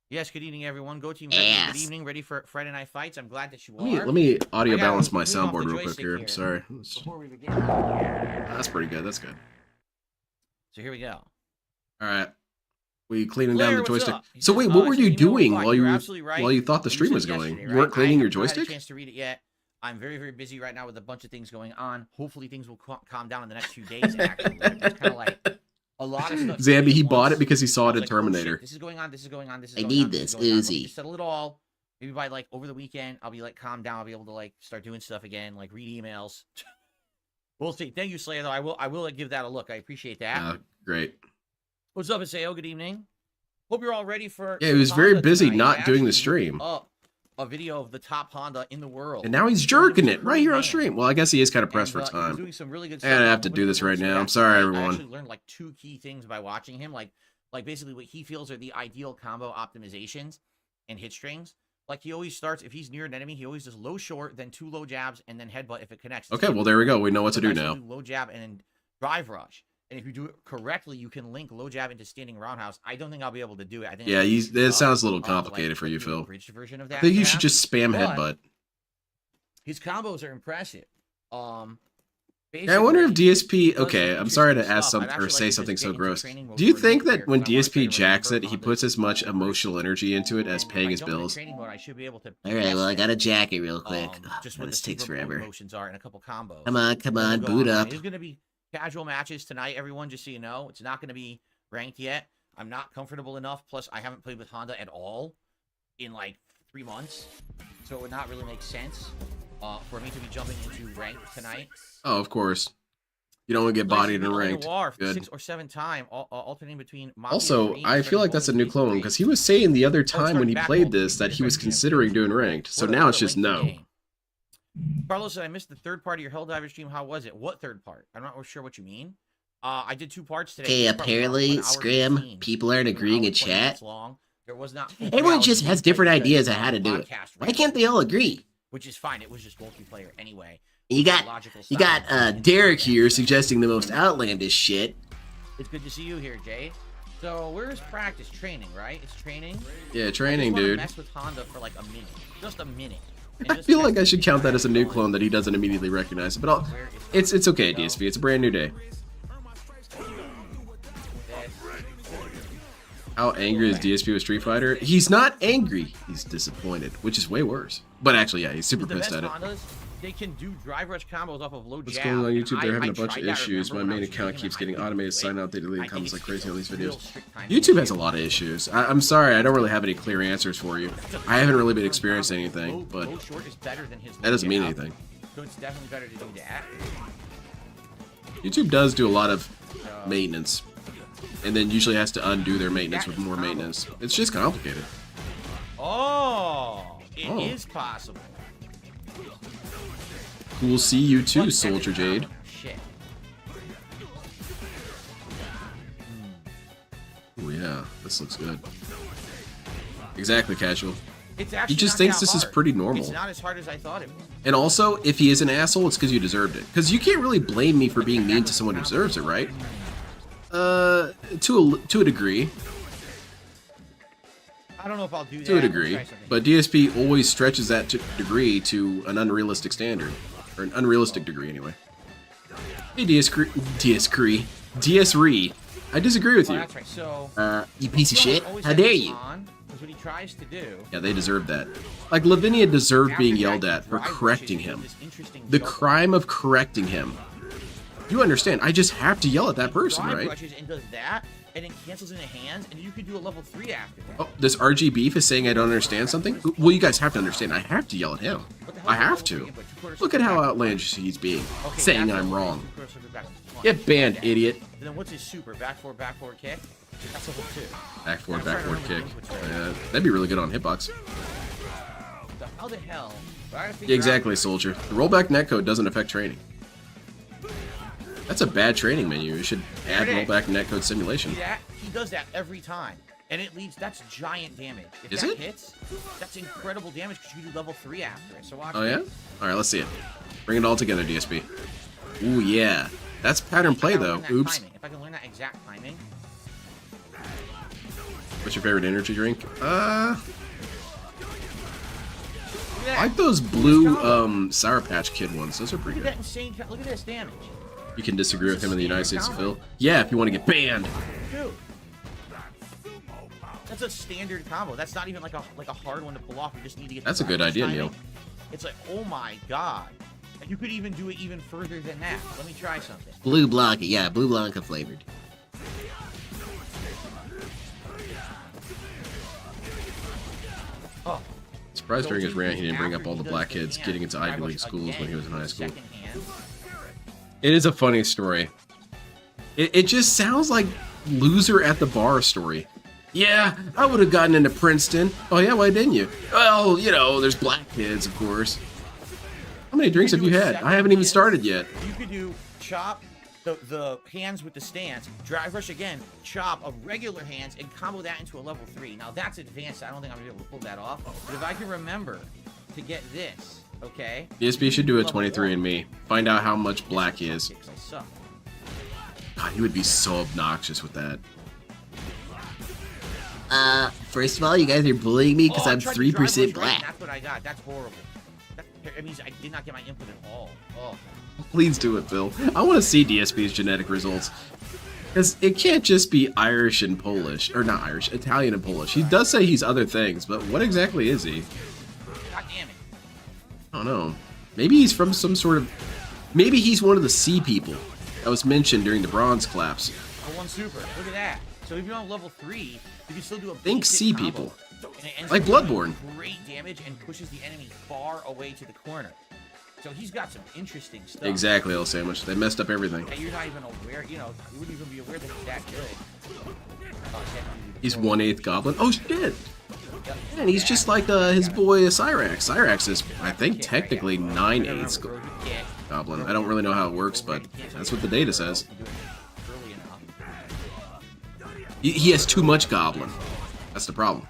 Yes. Good evening, everyone. Go team. Good evening. Ready for Friday night fights? I'm glad that you are. Let me audio balance my soundboard real quick here. here. Sorry. Before we begin. That's pretty good. That's good. So here we go. All right. We cleaning Blair, down the joystick. Up? So wait, what were you doing while you right. while you thought the stream was going? You weren't cleaning your joystick? I haven't had a chance to read it yet. I'm very, very busy right now with a bunch of things going on. Hopefully things will calm down in the next few days. Actually, it's kind of like a lot of stuff. Zambi, he bought it because he saw it in Terminator. Oh, this is going on. This is going on. This is. I need this Uzi. Settle it all. Maybe by like over the weekend, I'll be like calmed down. I'll be able to like start doing stuff again, like read emails. We'll see. Thank you, Slayer. Though I will give that a look. I appreciate that. Great. What's up, Isao? Good evening. Hope you're all ready for. Yeah, he was very busy not doing the stream. A video of the top Honda in the world. And now he's jerking it right here on stream. Well, I guess he is kind of pressed for time. Doing some really good stuff. I have to do this right now. I'm sorry, everyone. I actually learned like 2 key things by watching him. Like basically what he feels are the ideal combo optimizations and hit strings. Like he always starts, if he's near an enemy, he always does low short, then 2 low jabs, and then headbutt if it connects. Okay, well, there we go. We know what to do now. Low jab and then drive rush. And if you do it correctly, you can link low jab into standing roundhouse. I don't think I'll be able to do it. I think it sounds a little complicated for you, Phil. Version of that, I think you should just spam headbutt. His combos are impressive. Yeah, I wonder if DSP. Okay, I'm sorry to ask something or say something so gross. Do you think that when DSP jacks it, he puts as much emotional energy into it as paying his bills? All right, well, I got to jack it real quick. This takes forever. Are in a couple combos. Come on, boot up. There's gonna be casual matches tonight, everyone. Just so you know, it's not gonna be ranked yet. I'm not comfortable enough. Plus, I haven't played with Honda at all in like 3 months, so it would not really make sense for me to be jumping into ranked tonight. Oh, of course. You don't want to get bodied and ranked. Good. 6 or 7 time, alternating between. Also, I feel like that's a new clone because he was saying the other time when he played this that he was considering doing ranked. So now it's just no. Carlos said, I missed the third part of your Helldivers stream. How was it? What third part? I'm not sure what you mean. I did 2 parts today. Okay, apparently, Scrim, people aren't agreeing in chat. There was not. Everyone just has different ideas on how to do it. Why can't they all agree? Which is fine. It was just multiplayer anyway. You got Derek here suggesting the most outlandish shit. It's good to see you here, Jay. So where's practice? Training, right? It's training. Yeah, training, dude. Mess with Honda for like a minute, just a minute. I feel like I should count that as a new clone that he doesn't immediately recognize. But it's okay, DSP. It's a brand new day. How angry is DSP with Street Fighter? He's not angry. He's disappointed, which is way worse. But actually, yeah, he's super pissed at it. They can do drive rush combos off of low jab. What's going on YouTube? They're having a bunch of issues. My main account keeps getting automated sign out. They delete comments like crazy on these videos. YouTube has a lot of issues. I'm sorry, I don't really have any clear answers for you. I haven't really been experiencing anything, but that doesn't mean anything. So it's definitely better to do that. YouTube does do a lot of maintenance. and then usually has to undo their maintenance with more maintenance. It's just complicated. Oh, it is possible. Cool, see you too, What Soldier kind of Jade. combo? Shit. Oh yeah, this looks good. Exactly, Casual. It's actually He just not thinks that this is hard. pretty normal. It's not as hard as I thought it was. And also, if he is an asshole, it's because you deserved it. Because you can't really blame me for being mean to someone who deserves it, right? To a degree. I don't know if I'll do that. To a degree. But DSP always stretches that degree to an unrealistic standard. Or an unrealistic degree, anyway. Hey, DSRE. I disagree with Oh, you. that's right. So, You piece of shit. always How have dare this you? on, 'cause what he tries to do. Yeah, they deserve that. Like, Lavinia deserved after being Jack yelled at for dry correcting brushes, him. this interesting The jump crime of correcting him. You understand, I just have to yell at that person, dry right? brushes and does that, and then cancels into hands, and you could do a level 3 after that. Oh, this RG Beef is saying I don't understand something? Well, you guys have to understand. I have to yell at him. What the hell I is a have level to. 3 input? 2/4 Look at how circle back. outlandish he's being. Okay, Saying that's I'm level wrong. 2/4 circle back. One. Get banned, Yeah. idiot. And then what's his super? Back forward kick? That's level 2. Back forward, I'm trying to backward remember kick. the inputs right. That'd be really good on hitbox. So how the hell? I gotta figure Yeah, out- exactly, Soldier. The rollback netcode doesn't affect training. That's a bad training menu. You should add There it is. rollback netcode simulation. See that? He does that every time. And it leads, that's giant damage. If Is that it? hits, that's incredible damage because you do level 3 after it. So watch Oh, yeah? this. Alright, let's see it. Bring it all together, DSP. Ooh, yeah. That's pattern play, If I can though. learn that Oops. timing, if I can learn that exact timing. What's your favorite energy drink? Look I at that. like those blue, Sour Patch Kid ones. Those are pretty Look at good. that insane, look at this damage. You can disagree with him in the United States, Standard Phil. Yeah, if you want to get banned. Dude. That's a standard combo. That's not even like a hard one to pull off. You just need to get the That's a good right idea, timing. Neil. It's like, oh my god. And you could even do it even further than that. Let me try something. Blue Blanca. Yeah, Blue Blanca flavored. Oh. Surprised during his So rant he didn't bring after up all he the does black the kids hand, getting into dry Ivy brush League schools when he was in again high school. with the second hand. It is a funny story. It just sounds like loser at the bar story. Yeah, I would have gotten into Princeton. Oh yeah, why didn't you? Well, you know, there's black kids, of course. How many drinks have you had? I haven't even started yet. You could do chop the hands with the stance, drive rush again, chop a regular hands, and combo that into a level 3. Now that's advanced. I don't think I'm gonna be able to pull that off. But if I can remember to get this, okay? DSP should do a Level 23andMe. Find out how much black he is. Kicks, I suck. God, he would be so obnoxious with that. First of all, you guys are bullying me because Oh, I I'm tried to drive 3% rush right, black. That's what I got. That's horrible. That means I did not get my input at all. Oh. Please do it, Phil. I want to see DSP's genetic results. Because it can't just be Irish and Polish. Or not Irish, Italian and Polish. He does say he's other things, but what exactly is he? God damn it. I don't know. Maybe he's from some sort of... Maybe he's one of the sea people that was mentioned during the bronze collapse. A 1 super. Look at that. So if you're on level 3, you can still do a Think basic sea combo. people. And it ends Like up doing Bloodborne. Great damage and pushes the enemy far away to the corner. So he's got some interesting stuff. Exactly, El Sandwich. They messed up everything. And you're not even aware, you know, you wouldn't even be aware that he's that good. Oh, He's 1/8 Goblin. Oh, shit! Yep. Man, he's just like his boy Cyrax. Cyrax is, I think, technically 9/8 Goblin. I don't really know how it works, but that's what the data says. Early enough. He has too much Goblin. That's the problem.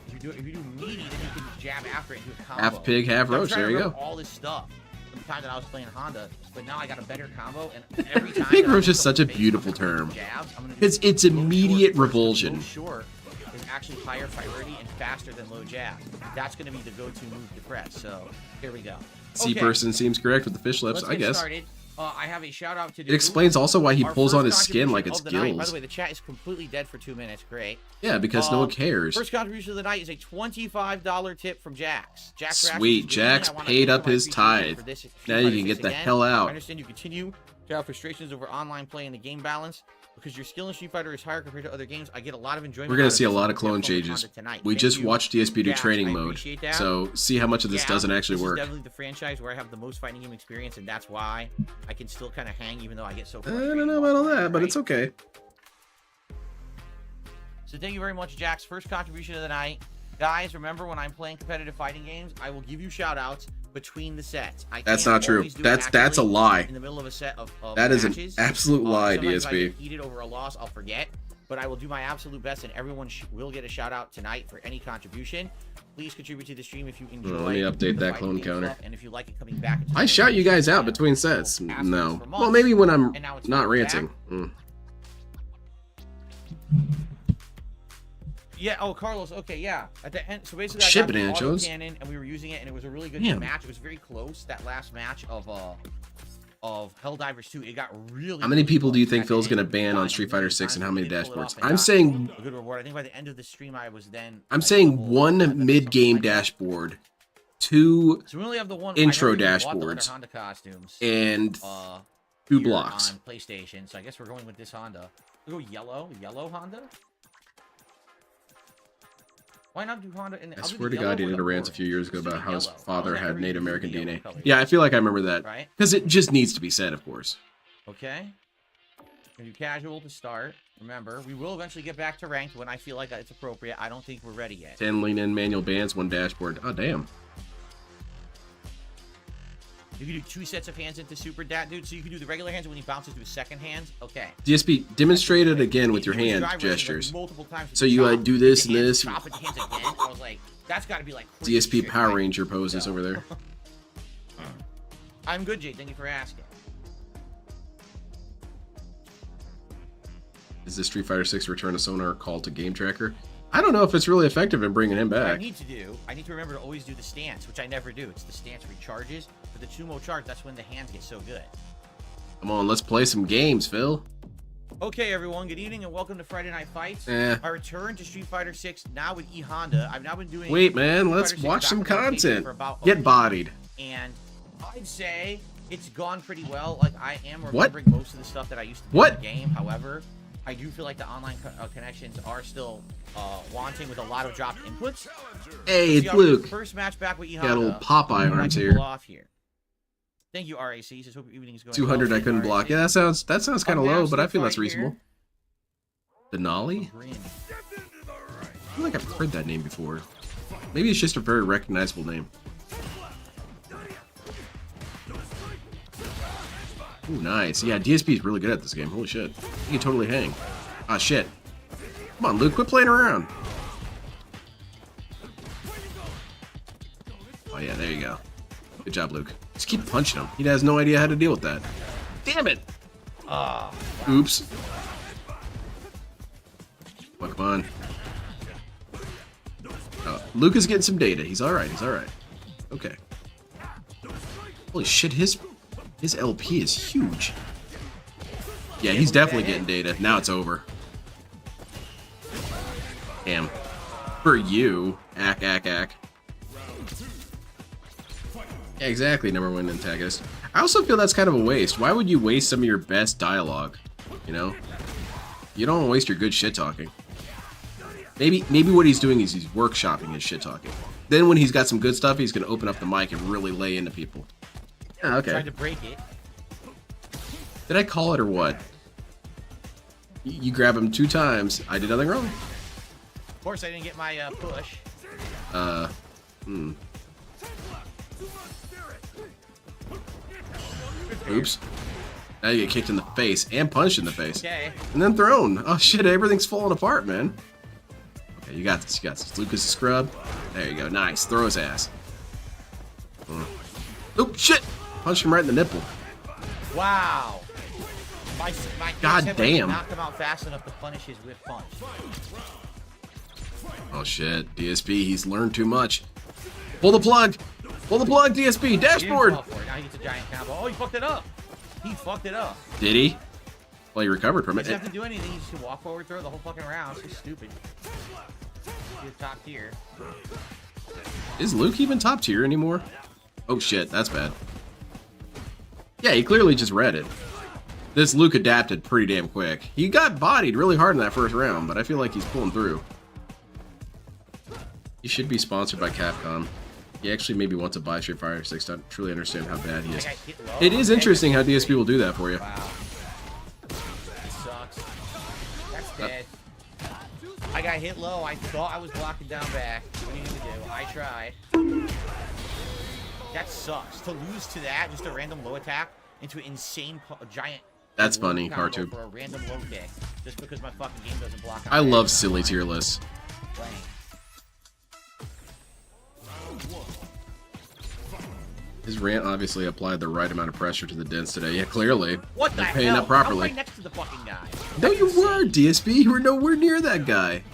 If you do meaty, then you can jab after it and do a combo. Half pig, half So I'm roach. trying to There you remember go. all this stuff. The time that I was playing Honda, but now I got a better combo, and every time Pig that I roach do is such a base, beautiful I'm gonna do term. jabs, I'm gonna do It's low immediate short first. revulsion. Low short is actually higher priority and faster than low jab. That's going to be the go-to move to press. So here we go. Sea Okay, person seems correct with the fish lips, let's I get guess. started. I have a shout out to do. It explains also why he Our pulls on first his skin like contribution it's of the night. By gills. the way, the chat is completely dead for 2 minutes. Great. Yeah, because no one cares. First contribution of the night is a $25 tip from Jax. Jax Sweet, Jax paid up his tithe. Now you can get the hell out. I understand you continue to have frustrations over online play and the game balance because your skill in Street Fighter is higher compared to other games. I get a lot of enjoyment. We're going out to of see a this. lot of I'm clone gonna focus on changes. it tonight. We Thank just you, watched DSP do Jax. training I mode. appreciate that. So see how much of this Yeah, doesn't actually this work. is definitely the franchise where I have the most fighting game experience, and that's why I can still kind of hang even though I get so I frustrated. don't know about all that, but it's okay. So thank you very much, Jax. First contribution of the night. Guys, remember when I'm playing competitive fighting games, I will give you shout outs between the sets. That's not true. That's a lie. In the middle of a set of that is matches. An absolute lie, Sometimes DSP. If I get heated over a loss, I'll forget. But I will do my absolute best, and everyone will get a shout out tonight for any contribution. Please contribute to the stream if you enjoy. Let me update the that fighting clone game counter. stuff, and if you like it coming back. I shout you guys out between sets. No. Well, maybe when I'm not ranting. Yeah. Oh, Carlos. Okay. Yeah. At the end. So basically, Shit, I got banana the shows. cannon, and we were using it, and it was a really good Damn. match. It was very close. That last match of Helldivers 2. It got really. How many people do you think at the Phil's end. gonna ban on Really Street Fighter fun. 6 and how many Did pull it dashboards? off and I'm got saying a good reward. I think by the end of the stream, I was then. I'm saying one mid-game dashboard, two So we only have the one intro I know we bought the other dashboards, Honda costumes. and Here 2 blocks. on PlayStation. So I guess we're going with this Honda. We'll go yellow Honda. Why not do Honda? I swear to God, he did a rant a few years ago about how his father had Native American DNA. Yeah, I Yeah. feel like I remember that. Right. Because it just needs to be said, of course. Okay. Gonna do casual to start. Remember, we will eventually get back to ranked when I feel like it's appropriate. I don't think we're ready yet. 10 lean-in manual bands, 1 dashboard. Oh, damn. You can do 2 sets of hands into super dat, dude. So you can do the regular hands when he bounces to his second hands. Okay. DSP, demonstrate it again with your He was hand dry brushing, like, gestures. multiple times with So the you chop, do this the and hands, this. chop with the hands again. I was like, that's got to be like crazy DSP shit, Power right? Ranger poses So. over there. I'm good, Jake. Thank you for asking. Is the Street Fighter 6 Return of Sonar call to Game Tracker? I don't know if it's really effective in bringing him What I back. need to remember to always do the stance, which I never do. It's the stance recharges. For the sumo charge, that's when the hands get so good. Come on, let's play some games, Phil. Okay, everyone. Good evening and welcome to Friday Night Fights. Eh. I return to Street Fighter 6 now with E Honda. I've now been doing. Wait, man, Street let's Fighter 6 watch some backwards rotation content. for about a Get week, bodied. And I'd say it's gone pretty well. Like I am What? remembering most of the stuff that I used to do What? in the game. However, I do feel like the online connections are still wanting with a lot of dropped inputs. Hey, See, it's our Luke. First match back with E Got Honda. old Popeye What I arms can here. pull off here. Thank you, RAC. Just hope your evening is going 200 well. I couldn't block. Yeah, that sounds kind of low, but I feel that's reasonable. Denali? Green. I feel like I've heard that name before. Maybe it's just a very recognizable name. Ooh, nice. Yeah, DSP is really good at this game. Holy shit. He can totally hang. Ah, shit. Come on, Luke, quit playing around. Oh, yeah, there you go. Good job, Luke. Just keep punching him. He has no idea how to deal with that. Damn it! Oops. Oh, come on. Oh, Luke is getting some data. He's alright, he's alright. Okay. Holy shit, his LP is huge. Yeah, he's definitely getting data. Now it's over. Damn. For you. Ack. Yeah, exactly, number 1 antagonist. I also feel that's kind of a waste. Why would you waste some of your best dialogue? You know? You don't want to waste your good shit talking. Maybe what he's doing is he's workshopping his shit talking. Then when he's got some good stuff, he's gonna open up the mic and really lay into people. Yeah, okay. Tried to break it. Did I call it or what? You grab him 2 times. I did nothing wrong. Of course, I didn't get my push. Oops. Now you get kicked in the face and punched in the face. Okay. And then thrown. Oh shit, everything's falling apart, man. Okay, you got this, Lucas scrub. There you go, nice. Throw his ass. Oh shit! Punched him right in the nipple. Wow. My God hit damn. Not come out fast enough to punish his whip punch. Oh shit, DSP, he's learned too much. Pull the plug! Pull the plug, DSP! He didn't Dashboard! fall for it. Now he gets a giant combo. Oh, he fucked it up. He fucked it up. Did he? Well, he recovered from He it. doesn't have to do anything. He just walk forward, throw the whole fucking round. It's just stupid. He's top tier. Is Luke even top tier anymore? Oh shit, that's bad. Yeah, he clearly just read it. This Luke adapted pretty damn quick. He got bodied really hard in that first round, but I feel like he's pulling through. He should be sponsored by Capcom. He actually maybe wants to buy Street Fighter 6 to truly understand how bad he is. That guy hit low. It is interesting how DSP will do that for you. Wow. That sucks. That's dead. I got hit low. I thought I was blocking down back. What do you need to do? I tried. That sucks. To lose to that, just a random low attack into an insane giant. That's funny, combo Cartoon. for a random low kick, just because my fucking game doesn't block. I love silly tier lists. Playing. His rant obviously applied the right amount of pressure to the dents today. Yeah, clearly. What the They're hell? paying up I'm properly. right next to the fucking guy. No, you were, DSP. You were nowhere near that guy.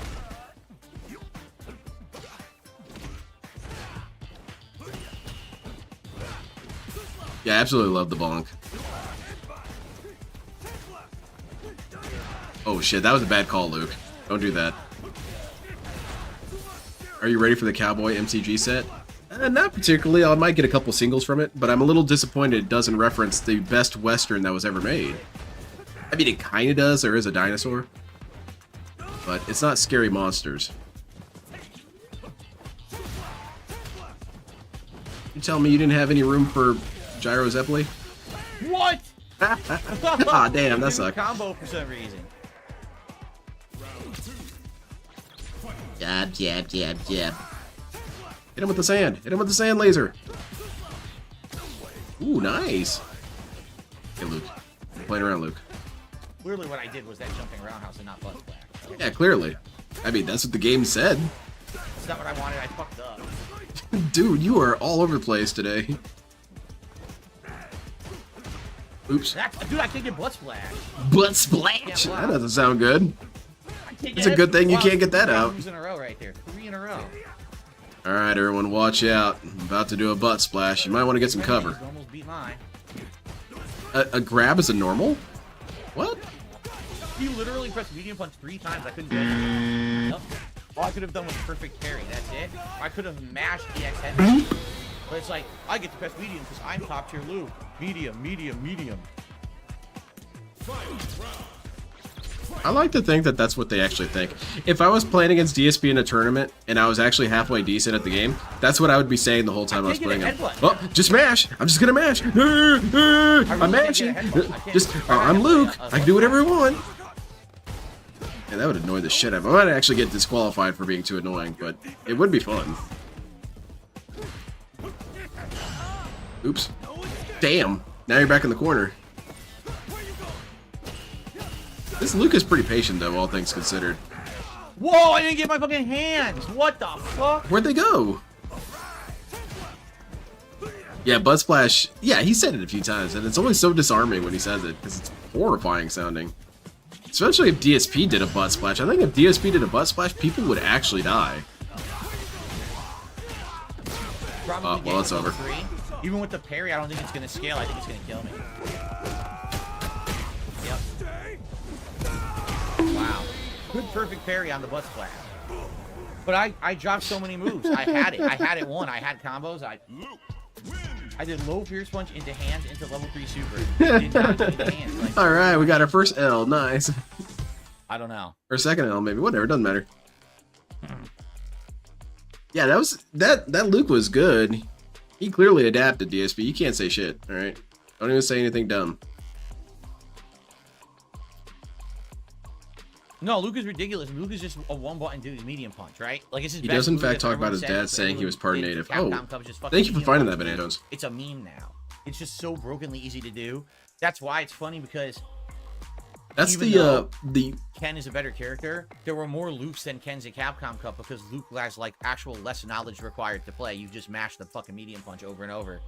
Yeah, I absolutely love the bonk. Oh shit, that was a bad call, Luke. Don't do that. Are you ready for the Cowboy MCG set? Not particularly. I might get a couple singles from it, but I'm a little disappointed it doesn't reference the best Western that was ever made. I mean, it kind of does. There is a dinosaur. But it's not Scary Monsters. You tell me you didn't have any room for Gyro Zeppeli? What? Ah, damn, that sucked. Combo for some reason. Jab, jab, jab, jab. Hit him with the sand. Hit him with the sand laser. Ooh, nice. Hey, Luke. I'm playing around, Luke. Clearly what I did was that jumping roundhouse and not butt splash. Yeah, clearly. I mean, that's what the game said. That's not what I wanted. I fucked up. Dude, you are all over the place today. Oops. Dude, I can't get butt splash. Butt splash! Yeah, wow. That doesn't sound good. I can't It's a good thing you can't get that out. 3 in a row right there. 3 in a row. Alright, everyone, watch out. I'm about to do a butt splash. You might want to get some cover. Almost beat mine. A grab is a normal? What? You literally pressed medium punch 3 times. I couldn't do anything. Nope. All I could have done was perfect parry. That's it. I could have mashed EX head. But it's like, I get to press medium because I'm top tier Luke. Medium, medium, medium. I like to think that that's what they actually think. If I was playing against DSP in a tournament and I was actually halfway decent at the game, that's what I would be saying the whole time I was playing him. Oh, just mash! I'm just gonna mash! I'm mashing! I'm Luke! I can do whatever I want! Yeah, that would annoy the shit out of me. I might actually get disqualified for being too annoying, but it would be fun. Oops. Damn! Now you're back in the corner. This Luke is pretty patient, though, all things considered. Whoa, I didn't get my fucking hands! What the fuck? Where'd they go? Yeah, Butt Splash. Yeah, he said it a few times, and it's always so disarming when he says it, because it's horrifying sounding. Especially if DSP did a Butt Splash. I think if DSP did a Butt Splash, people would actually die. Probably Well, it's over. 3. Even with the parry, I don't think it's gonna scale. I think it's gonna kill me. Yep. Wow. Good perfect parry on the butt splash. But I dropped so many moves. I had it. I had it won. I had combos. I did low pierce punch into hands into level 3 super. Did not need the hands. Like, All right, we got our first L. Nice. I don't know. Or second L, maybe. Whatever. Doesn't matter. Yeah, that Luke was good. He clearly adapted, DSP. You can't say shit. All right. Don't even say anything dumb. No, Luke is ridiculous. Luke is just a one-button dude, medium punch, right? Like it's his He best does in move fact that talk about everyone his says, dad but saying he was part everyone native. did. Oh, Capcom Cup is just fucking thank you for medium finding punch, that, dude. Banatos. It's a meme now. It's just so brokenly easy to do. That's why it's funny because That's even the though the Ken is a better character, there were more Lukes than Ken's at Capcom Cup because Luke has like actual less knowledge required to play. You just mash the fucking medium punch over and over.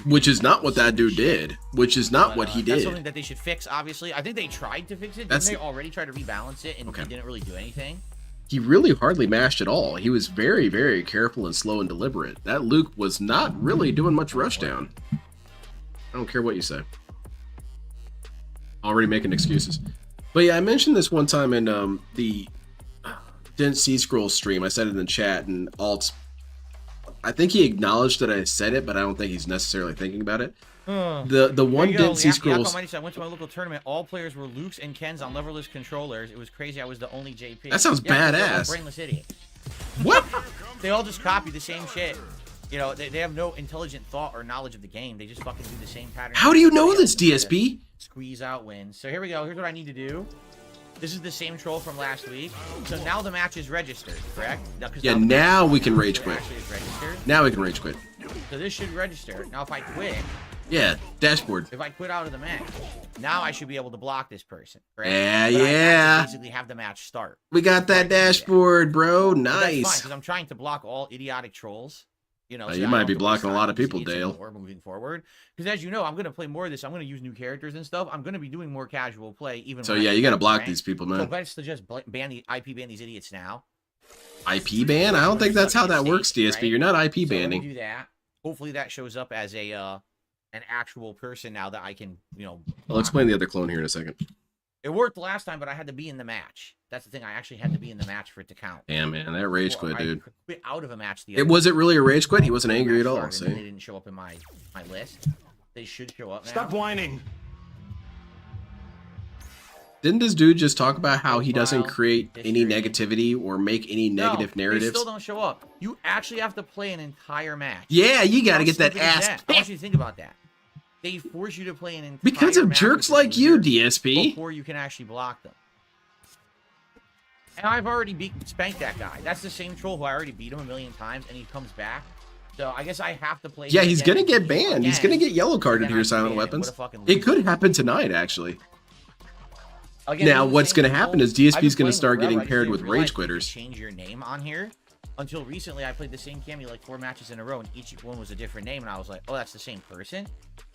which is not what that dude did. Which is not But, what he That's did. something that they should fix, obviously. I think they tried to fix it. Didn't That's- they already try to rebalance it and Okay. it didn't really do anything? He really hardly mashed at all. He was very, very careful and slow and deliberate. That Luke was not really doing much rushdown. I don't care what you say. Already making excuses. But yeah, I mentioned this one time in the Didn't See Scroll stream. I said it in the chat, and Alt, I think he acknowledged that I said it, but I don't think he's necessarily thinking about it. The one Didn't See Scrolls. I went to my local tournament. All players were Lukes and Kens on leverless controllers. It was crazy. I was the only JP. That sounds they're all badass. brainless idiot. What? They all just copy the same shit. You know, they have no intelligent thought or knowledge of the game. They just fucking do the same pattern. How do you know this, DSP? Squeeze out wins. So here we go. Here's what I need to do. This is the same troll from last week. So now the match is registered, correct? Yeah, now we can rage quit. Actually is registered. Now we can rage quit. So this should register. Now if I quit, Yeah, dashboard. if I quit out of the match, now I should be able to block this person, correct? Yeah, But I have to yeah. basically have the match start. We got that dashboard, bro. But that's fine, Nice. because I'm trying to block all idiotic trolls. You know, Oh, so you that I might don't be have to blocking waste a lot time of people, using it Dale. more moving forward. Because as you know, I'm going to play more of this. I'm going to use new characters and stuff. I'm going to be doing more casual play. Even So when I yeah, get you gotta ranked, block right? these people, So man. best to just ban the IP ban these idiots now. IP ban? I don't think that's how that works, DSP. Right? You're not IP So let me banning. do that. Hopefully that shows up as a an actual person now that I can, you know. I'll block. explain the other clone here in a second. It worked last time, but I had to be in the match. That's the thing. I actually had to be in the match for it to count. Damn, man, that rage Well, quit, I dude. quit out of a match the It other wasn't really a rage quit. He wasn't match angry at all. started, and They See? didn't show up in my list. They should show up now. Stop whining. Didn't this dude just talk about how he doesn't Profile, create any history. negativity or make any negative No, narratives? They still don't show up. You actually have to play an entire match. Yeah, you gotta How get that stupid is ass that? I want you to think about that. They force you to play an entire because of match jerks with like you, leaders DSP. before you can actually block them. And I've already spanked that guy. That's the same troll who I already beat him a million times, and he comes back. So I guess I have to play. Yeah, him he's again gonna get again, banned. He's gonna get yellow carded then here, I Silent ban him. Weapons. What a fucking It loser. could happen tonight, actually. Again, Now, this is the what's same gonna troll. happen is I've DSP been is gonna playing start forever. getting I just paired didn't with realize rage you could quitters. Change your name on here. Until recently, I played the same cameo like 4 matches in a row, and each one was a different name, and I was like, "Oh, that's the same person."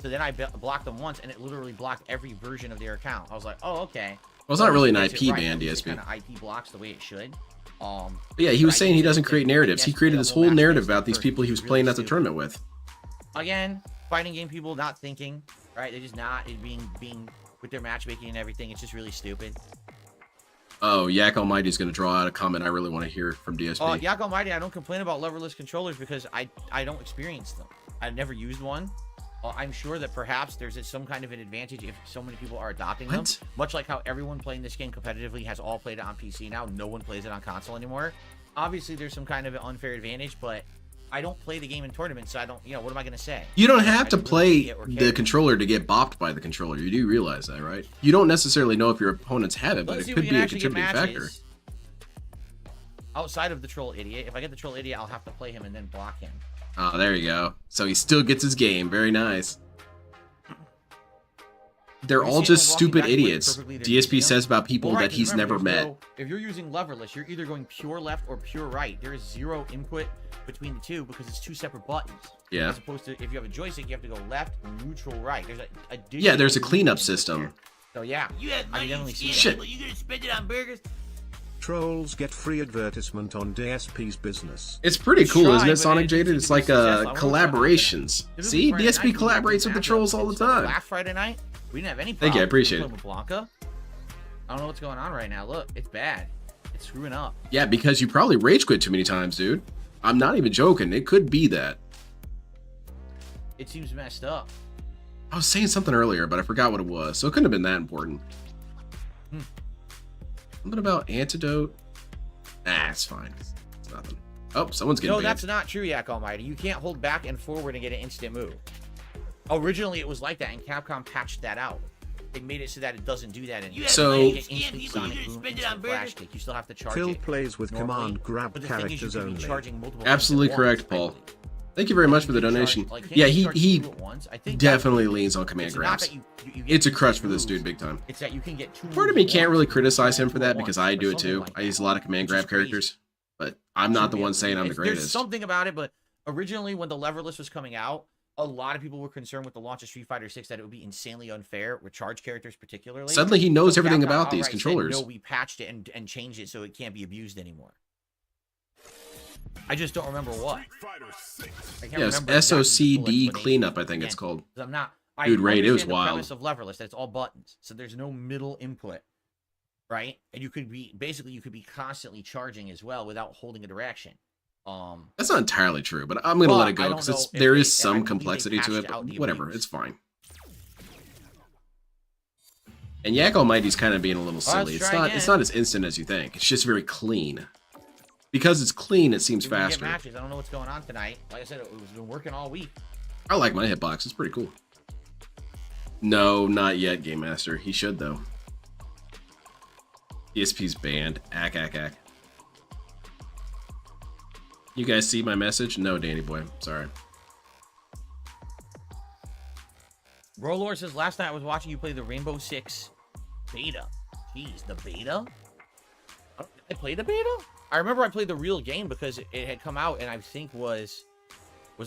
So then I blocked them once, and it literally blocked every version of their account. I was like, "Oh, okay." Well, it's not really an At least it IP gets it ban, right. At least it DSP. kinda IP blocks the way it should. But yeah, he but was I saying he did doesn't say create that narratives. He yes, created the this whole whole match narrative against about the these person people he was is playing really at the stupid. tournament with. Again, fighting game people not thinking, right? They're just not being with their matchmaking and everything. It's just really stupid. Oh, Yak Almighty's gonna draw out a comment I really want to hear from DSP. Yak Almighty, I don't complain about leverless controllers because I don't experience them. I've never used one. I'm sure that perhaps there's some kind of an advantage if so many people are adopting them. What? Much like how everyone playing this game competitively has all played it on PC now. No one plays it on console anymore. Obviously, there's some kind of an unfair advantage, but I don't play the game in tournaments, so I don't, what am I going to say? You don't I have to really play see it or the care. controller to get bopped by the controller. You do realize that, right? You don't necessarily know if your opponents have it, but Let's see it if could we be can a actually get contributing factor. matches outside of the troll idiot. If I get the troll idiot, I'll have to play him and then block him. Oh, there you go. So he still gets his game. Very nice. They're You all see him just walking stupid back and forth idiots. perfectly, they're DSP using says about people Well, right, that 'cause he's remember, never there's met. no- if you're using leverless, you're either going pure left or pure right. There is zero input between the two because it's 2 separate buttons. Yeah. As opposed to if you have a joystick, you have to go left, neutral, right. There's a Yeah, there's a digital cleanup input system. there. So yeah, You have I money, can definitely you see scared that. Shit. people, you gonna spend it on burgers? Trolls get free advertisement on DSP's business. It's pretty cool, Try, isn't it, but Sonic it didn't Jaded? seem It's to be like successful. I wonder what's gonna happen. collaborations. This was See, Friday DSP night, we didn't collaborates with the have trolls all the so time. Last Friday night, we didn't have any Thank you, I problem appreciate it. with Blanca. I don't know what's going on right now. Look, it's bad. It's screwing up. Yeah, because you probably rage quit too many times, dude. I'm not even joking. It could be that. It seems messed up. I was saying something earlier, but I forgot what it was, so it couldn't have been that important. Something about antidote. Nah, it's fine. It's nothing. Oh, someone's getting No, banned. that's not true, Yak Almighty. You can't hold back and forward and get an instant move. Originally, it was like that, and Capcom patched that out. They made it so that it doesn't do that anymore. You have So- money, You you get scared instant people, you sonic gonna boom, spend it instant on flash burgers? kick. You still have to charge Phil it. plays with normally, command grab but the thing is, you characters could be only. charging multiple Absolutely things at correct, once, Paul. effectively. Thank you very much for the You can charge- donation. like, can't Yeah, you charge he two at once? I think definitely leans on command it's not grabs. that you get It's a two crutch for this moves. dude big time. It's that you can get 2 Part of moves me at can't really once, criticize him or for that two at because once, I or do it something too. like I that, use a lot of command which is grab crazy. characters, but I'm not the one saying I'm the There's greatest. something about it, but originally when the leverless was coming out, a lot of people were concerned with the launch of Street Fighter 6 that it would be insanely unfair with charge characters particularly. Suddenly he knows So everything Capcom about these outright said, controllers. no, we patched it and changed it so it can't be abused anymore. I just don't remember what. I can't Yes, remember exactly the full SOCD explanation. cleanup, I think it's Again, called. 'cause I'm not. Dude, Raid, it was understand the wild. premise of leverless, that's all buttons, so there's no middle input, right? And you could be constantly charging as well without holding a direction. That's not entirely true, but I'm gonna Well, let it I go don't because know if there they- is I some believe they complexity to patched it, out but the whatever, abuse. it's fine. And Yak Almighty's kind of being a little All right, silly. let's It's try not. again. It's not as instant as you think. It's just very clean. Because it's clean, it seems We can get faster. matches. I don't know what's going on tonight. Like I said, it's been working all week. I like my hitbox. It's pretty cool. No, not yet, Game Master. He should though. DSP's banned. Ack, ack, ack. You guys see my message? No, Danny boy. Sorry. Rolor says, last night I was watching you play the Rainbow Six beta. Jeez, the beta? I played the beta? I remember I played the real game because it had come out and I think was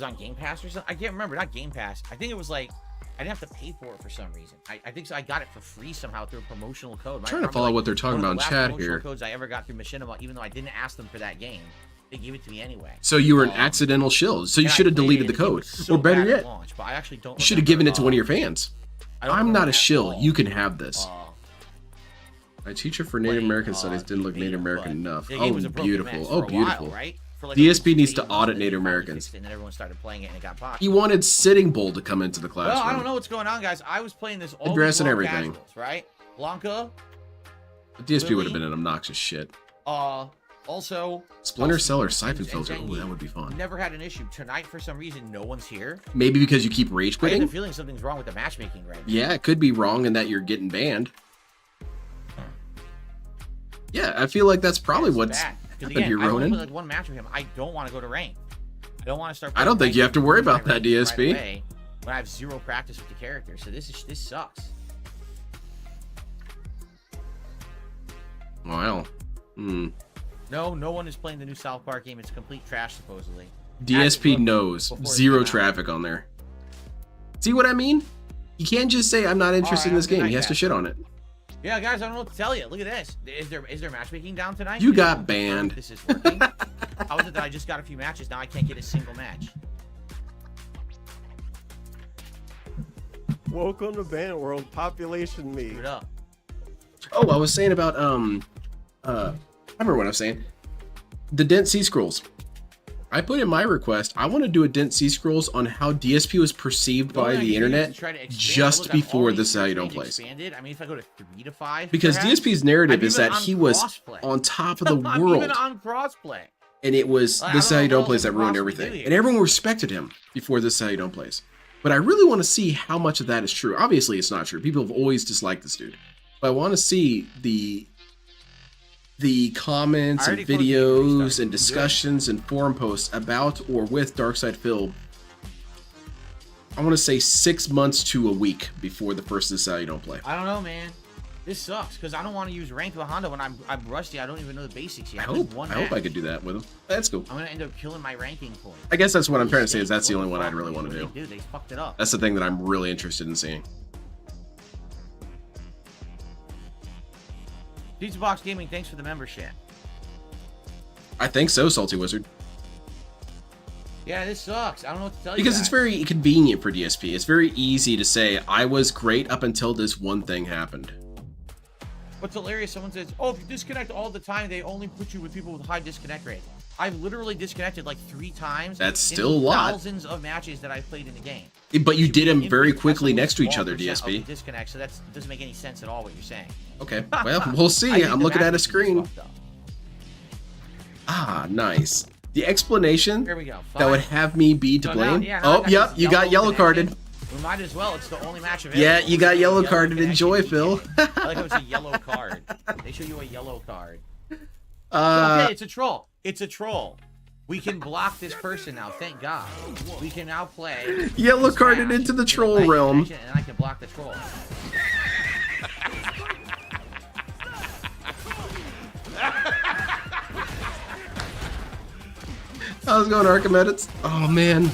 on Game Pass or something. I can't remember. Not Game Pass. I think it was like, I didn't have to pay for it for some reason. I think so. I got it for free somehow through a promotional code. I'm trying to follow what they're talking about in chat here. Codes I ever got through Machinima, even though I didn't ask them for that game. They gave it to me anyway. So you were an accidental shill. So you should have deleted the code. Or better yet, launch, but I actually don't you should have given it to one of your fans. I'm not a shill. You can have this. My teacher for Native American Studies didn't look Native American enough. Oh, beautiful. Oh, beautiful. DSP needs to audit Native Americans. And then everyone started playing it and it got botched. He wanted Sitting Bull to come into the classroom. Well, I don't know what's going on, guys. I was playing this all dress and everything, right? Blanca. DSP would have been an obnoxious shit. Also, Splinter Cell or Siphon Filter. Ooh, that would be fun. Never had an issue. Tonight, for some reason, no one's here. Maybe because you keep rage I quitting? have a feeling something's wrong with the matchmaking right now. Yeah, it could be wrong in that you're getting banned. Yeah, I feel like that's probably what's happened here, Ronan. I like one match with him. I don't want to go to rank. I don't want to start. I don't think you have to worry about that, DSP. Right when I have zero practice with the character, so this sucks. Wow. No one is playing the new South Park game. It's complete trash, supposedly. DSP knows. Zero traffic on there. See what I mean? You can't just say, I'm not interested in this game. He has to shit on it. Yeah, guys, I don't know what to tell you. Look at this. Is there matchmaking down tonight? You got banned. This is working. How is it that I just got a few matches? Now I can't get a single match. Welcome to Ban World Population Me. Screwed up. Oh, I was saying about, I remember what I was saying. The Dent C Scrolls. I put in my request, I want to do a Dent C Scrolls on how DSP was perceived by the internet just before This Is How You Don't Play. I mean, if I go to 3 to 5, because perhaps, DSP's narrative is that he was on top of the world. Even on crossplay. And it was This Is How You Don't Play that ruined everything. And everyone respected him before This Is How You Don't Play. But I really want to see how much of that is true. Obviously, it's not true. People have always disliked this dude. But I want to see the comments and videos and discussions and forum posts about or with Darkside Phil. I want to say 6 months to a week before the first This Is How You Don't Play. I don't know, man. This sucks because I don't want to use ranked with Honda when I'm rusty. I don't even know the basics yet. I hope I could do that with him. That's cool. I'm gonna end up killing my ranking point. I guess that's what I'm trying to say. Is that's the only one I'd really want to do. Dude, they fucked it up. That's the thing that I'm really interested in seeing. Pizza Box Gaming, thanks for the membership. I think so, Salty Wizard. Yeah, this sucks. I don't know what to tell you. Because it's very convenient for DSP. It's very easy to say, I was great up until this one thing happened. What's hilarious, someone says, oh, if you disconnect all the time, they only put you with people with high disconnect rates. I've literally disconnected like 3 times. That's still a lot. Thousands of matches that I've played in the game. But you did them very quickly next to each other, DSP. Disconnect, so that doesn't make any sense at all what you're saying. Okay, well, we'll see. I'm looking at a screen. Ah, nice. The explanation Here we go. that would have me be to blame. Yep, you got yellow carded. We might as well. It's the only match available. Yeah, you got yellow carded. Enjoy, Phil. I like how it's a yellow card. They show you a yellow card. Okay, it's a troll. It's a troll. We can block this person now. Thank God. We can now play. Yellow carded into the troll realm. And I can block the troll. How's it going, Archimedes? Oh, man.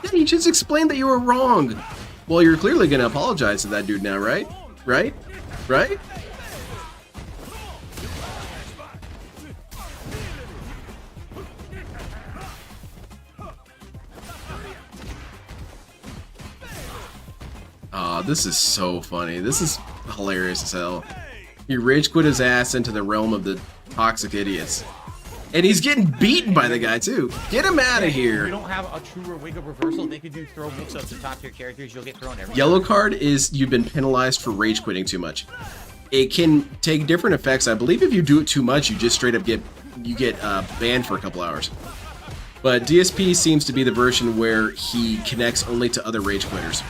Yeah, you just explained that you were wrong. Well, you're clearly going to apologize to that dude now, right? Right? Right? Oh, this is so funny. This is hilarious as hell. He rage quit his ass into the realm of the toxic idiots. And he's getting beaten by the guy, too. Get him out of here. If you don't have a true wig up reversal, they could do throw mix-ups to top tier characters. You'll get thrown every Yellow card is you've been penalized for rage quitting too much. It can take different effects. I believe if you do it too much, you just straight up get banned for a couple hours. But DSP seems to be the version where he connects only to other rage quitters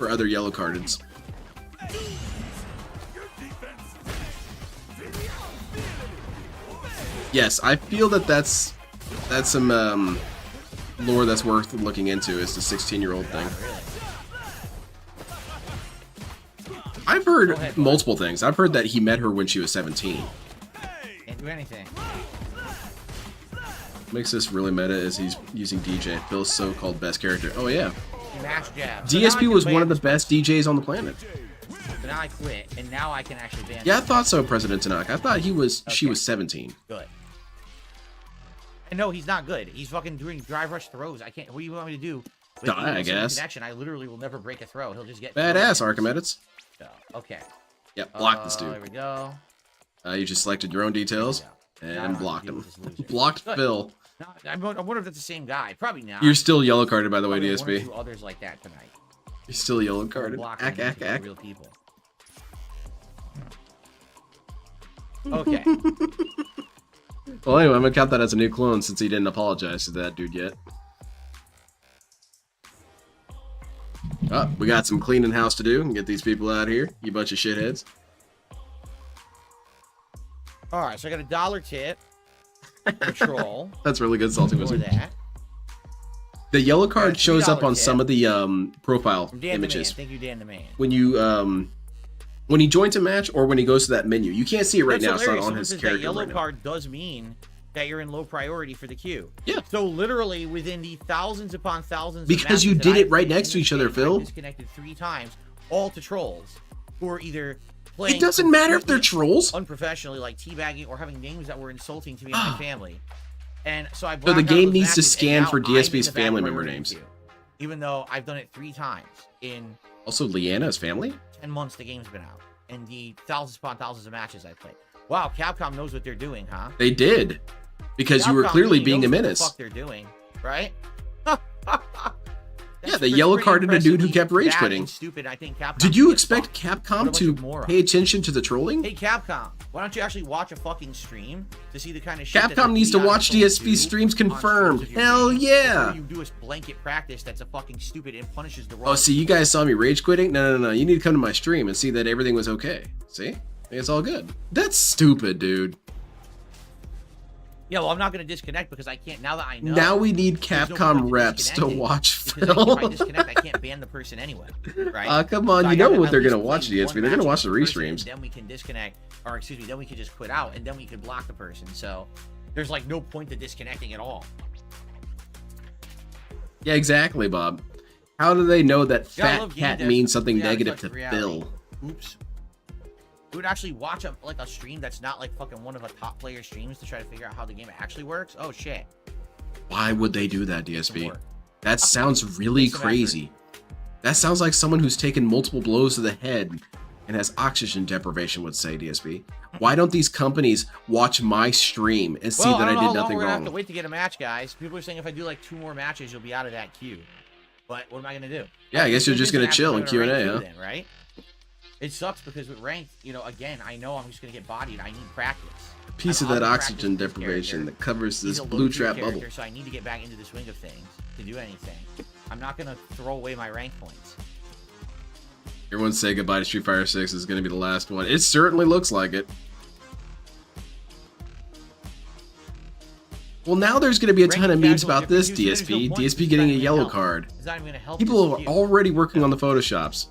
or other yellow cardeds. Yes, I feel that that's some lore that's worth looking into. Is the 16-year-old thing. I've heard multiple things. I've heard that he met her when she was 17. Can't do anything. Makes this really meta is he's using DJ, Phil's so-called best character. Oh yeah. He mashed jab. DSP was one of the best DJs on the planet. So now I quit, and now I can actually ban. Yeah, I thought so, President Tanaka. I thought she was 17. Good. And no, he's not good. He's fucking doing drive rush throws. I can't. What do you want me to do? With Die, I guess. Connection, I literally will never break a throw. He'll just get Badass, Archimedes. So, okay. Yep, block this There dude. we go. You just selected your own details and blocked him. Blocked Good. Phil. No, I wonder if that's the same guy. Probably not. You're still yellow carded, by the way, Probably one or DSP. two others like that tonight. You're still yellow carded. Blocking Ack, ack, ack. real people. Okay. Well, anyway, I'm gonna count that as a new clone since he didn't apologize to that dude yet. Oh, we got some cleaning house to do and get these people out of here, you bunch of shitheads. All right, so I got $1 tip. Control. That's really good, Salty For Wizard. that. The yellow card $3 shows up on tip. some of the profile From Dan images. The Man. Thank you, Dan the Man. When he joins a match or when he goes to that menu. You can't see it right That's now. It's not hilarious. on Someone his says character that yellow right now. card does mean that you're in low priority for the queue. Yeah. So literally within the thousands upon thousands. Because of you matches did that it I've right played next in to this each other, game, Phil. I've disconnected 3 times, all to trolls who are either playing. It doesn't matter if they're completely trolls. unprofessionally, like teabagging or having names that were insulting to me and my family. And so I. So the blacked out game those needs to matches, and scan now for I'm in DSP's the bad family member priority names. queue, even though I've done it 3 times in Also, Leanna's family? 10 months the game's been out, and the thousands upon thousands of matches I've played. Wow, Capcom knows what they're doing, huh? They did. Because you were Capcom clearly really being a knows what menace. the fuck they're doing, right? Yeah, the yellow carded a dude who kept rage bad quitting. and stupid. I think Capcom. Did you is expect fucked. Capcom What a to bunch of morons. pay attention to the trolling? Hey Capcom, why don't you actually watch a fucking stream to see the kind of shit that Capcom the needs to idiotic watch trolls DSP do streams on confirmed. streams of your Hell game yeah. before you do a blanket practice that's a fucking stupid and punishes the wrong. Oh, see, you guys saw me rage quitting? No. You need to come to my stream and see that everything was okay. See? It's all good. That's stupid, dude. Yeah, well, I'm not going to disconnect because I can't. Now that I know. Now we need there's no Capcom point reps to disconnecting, watch because if I Phil. disconnect, I can't ban the person anyway, right? Come on, So you I know gotta what at they're least gonna watch, play DSP. one They're gonna match watch with the person, restreams. and then we can disconnect, or excuse me, then we can just quit out, and then we can block the person. So there's like no point to disconnecting at all. Yeah, exactly, Bob. How do they know that Yeah, I fat love game cat devs means who something completely negative out to of touch with reality. Phil? Oops. We would actually watch a stream that's not like fucking one of a top player streams to try to figure out how the game actually works. Oh shit. Why would they do that, Some DSP? more. That sounds really Some crazy. That sounds like someone who's taken multiple blows to the head and has oxygen deprivation would say, DSP. Why don't these companies watch my stream and see Well, that I don't know I how did long nothing we're gonna have to wrong? wait to get a match, guys. People are saying if I do like 2 more matches, you'll be out of that queue. But what am I gonna do? Yeah, I guess you're just gonna chill in in Q&A, huh? Then, right? It sucks because with ranked, again, I know I'm just gonna get bodied. I need practice. Piece of I'm that out practice oxygen with this deprivation character. that covers He's this a blue low-tier trap bubble. character, so I need to get back into the swing of things to do anything. I'm not gonna throw away my rank points. Everyone say goodbye to Street Fighter 6 is going to be the last one. It certainly looks like it. Well, now there's going to be a ton of Ranked memes casual, about this if you use it, there's DSP. no point. DSP It's getting not a even yellow help. card. It's not even gonna help. People this are queue. already working on the Photoshops.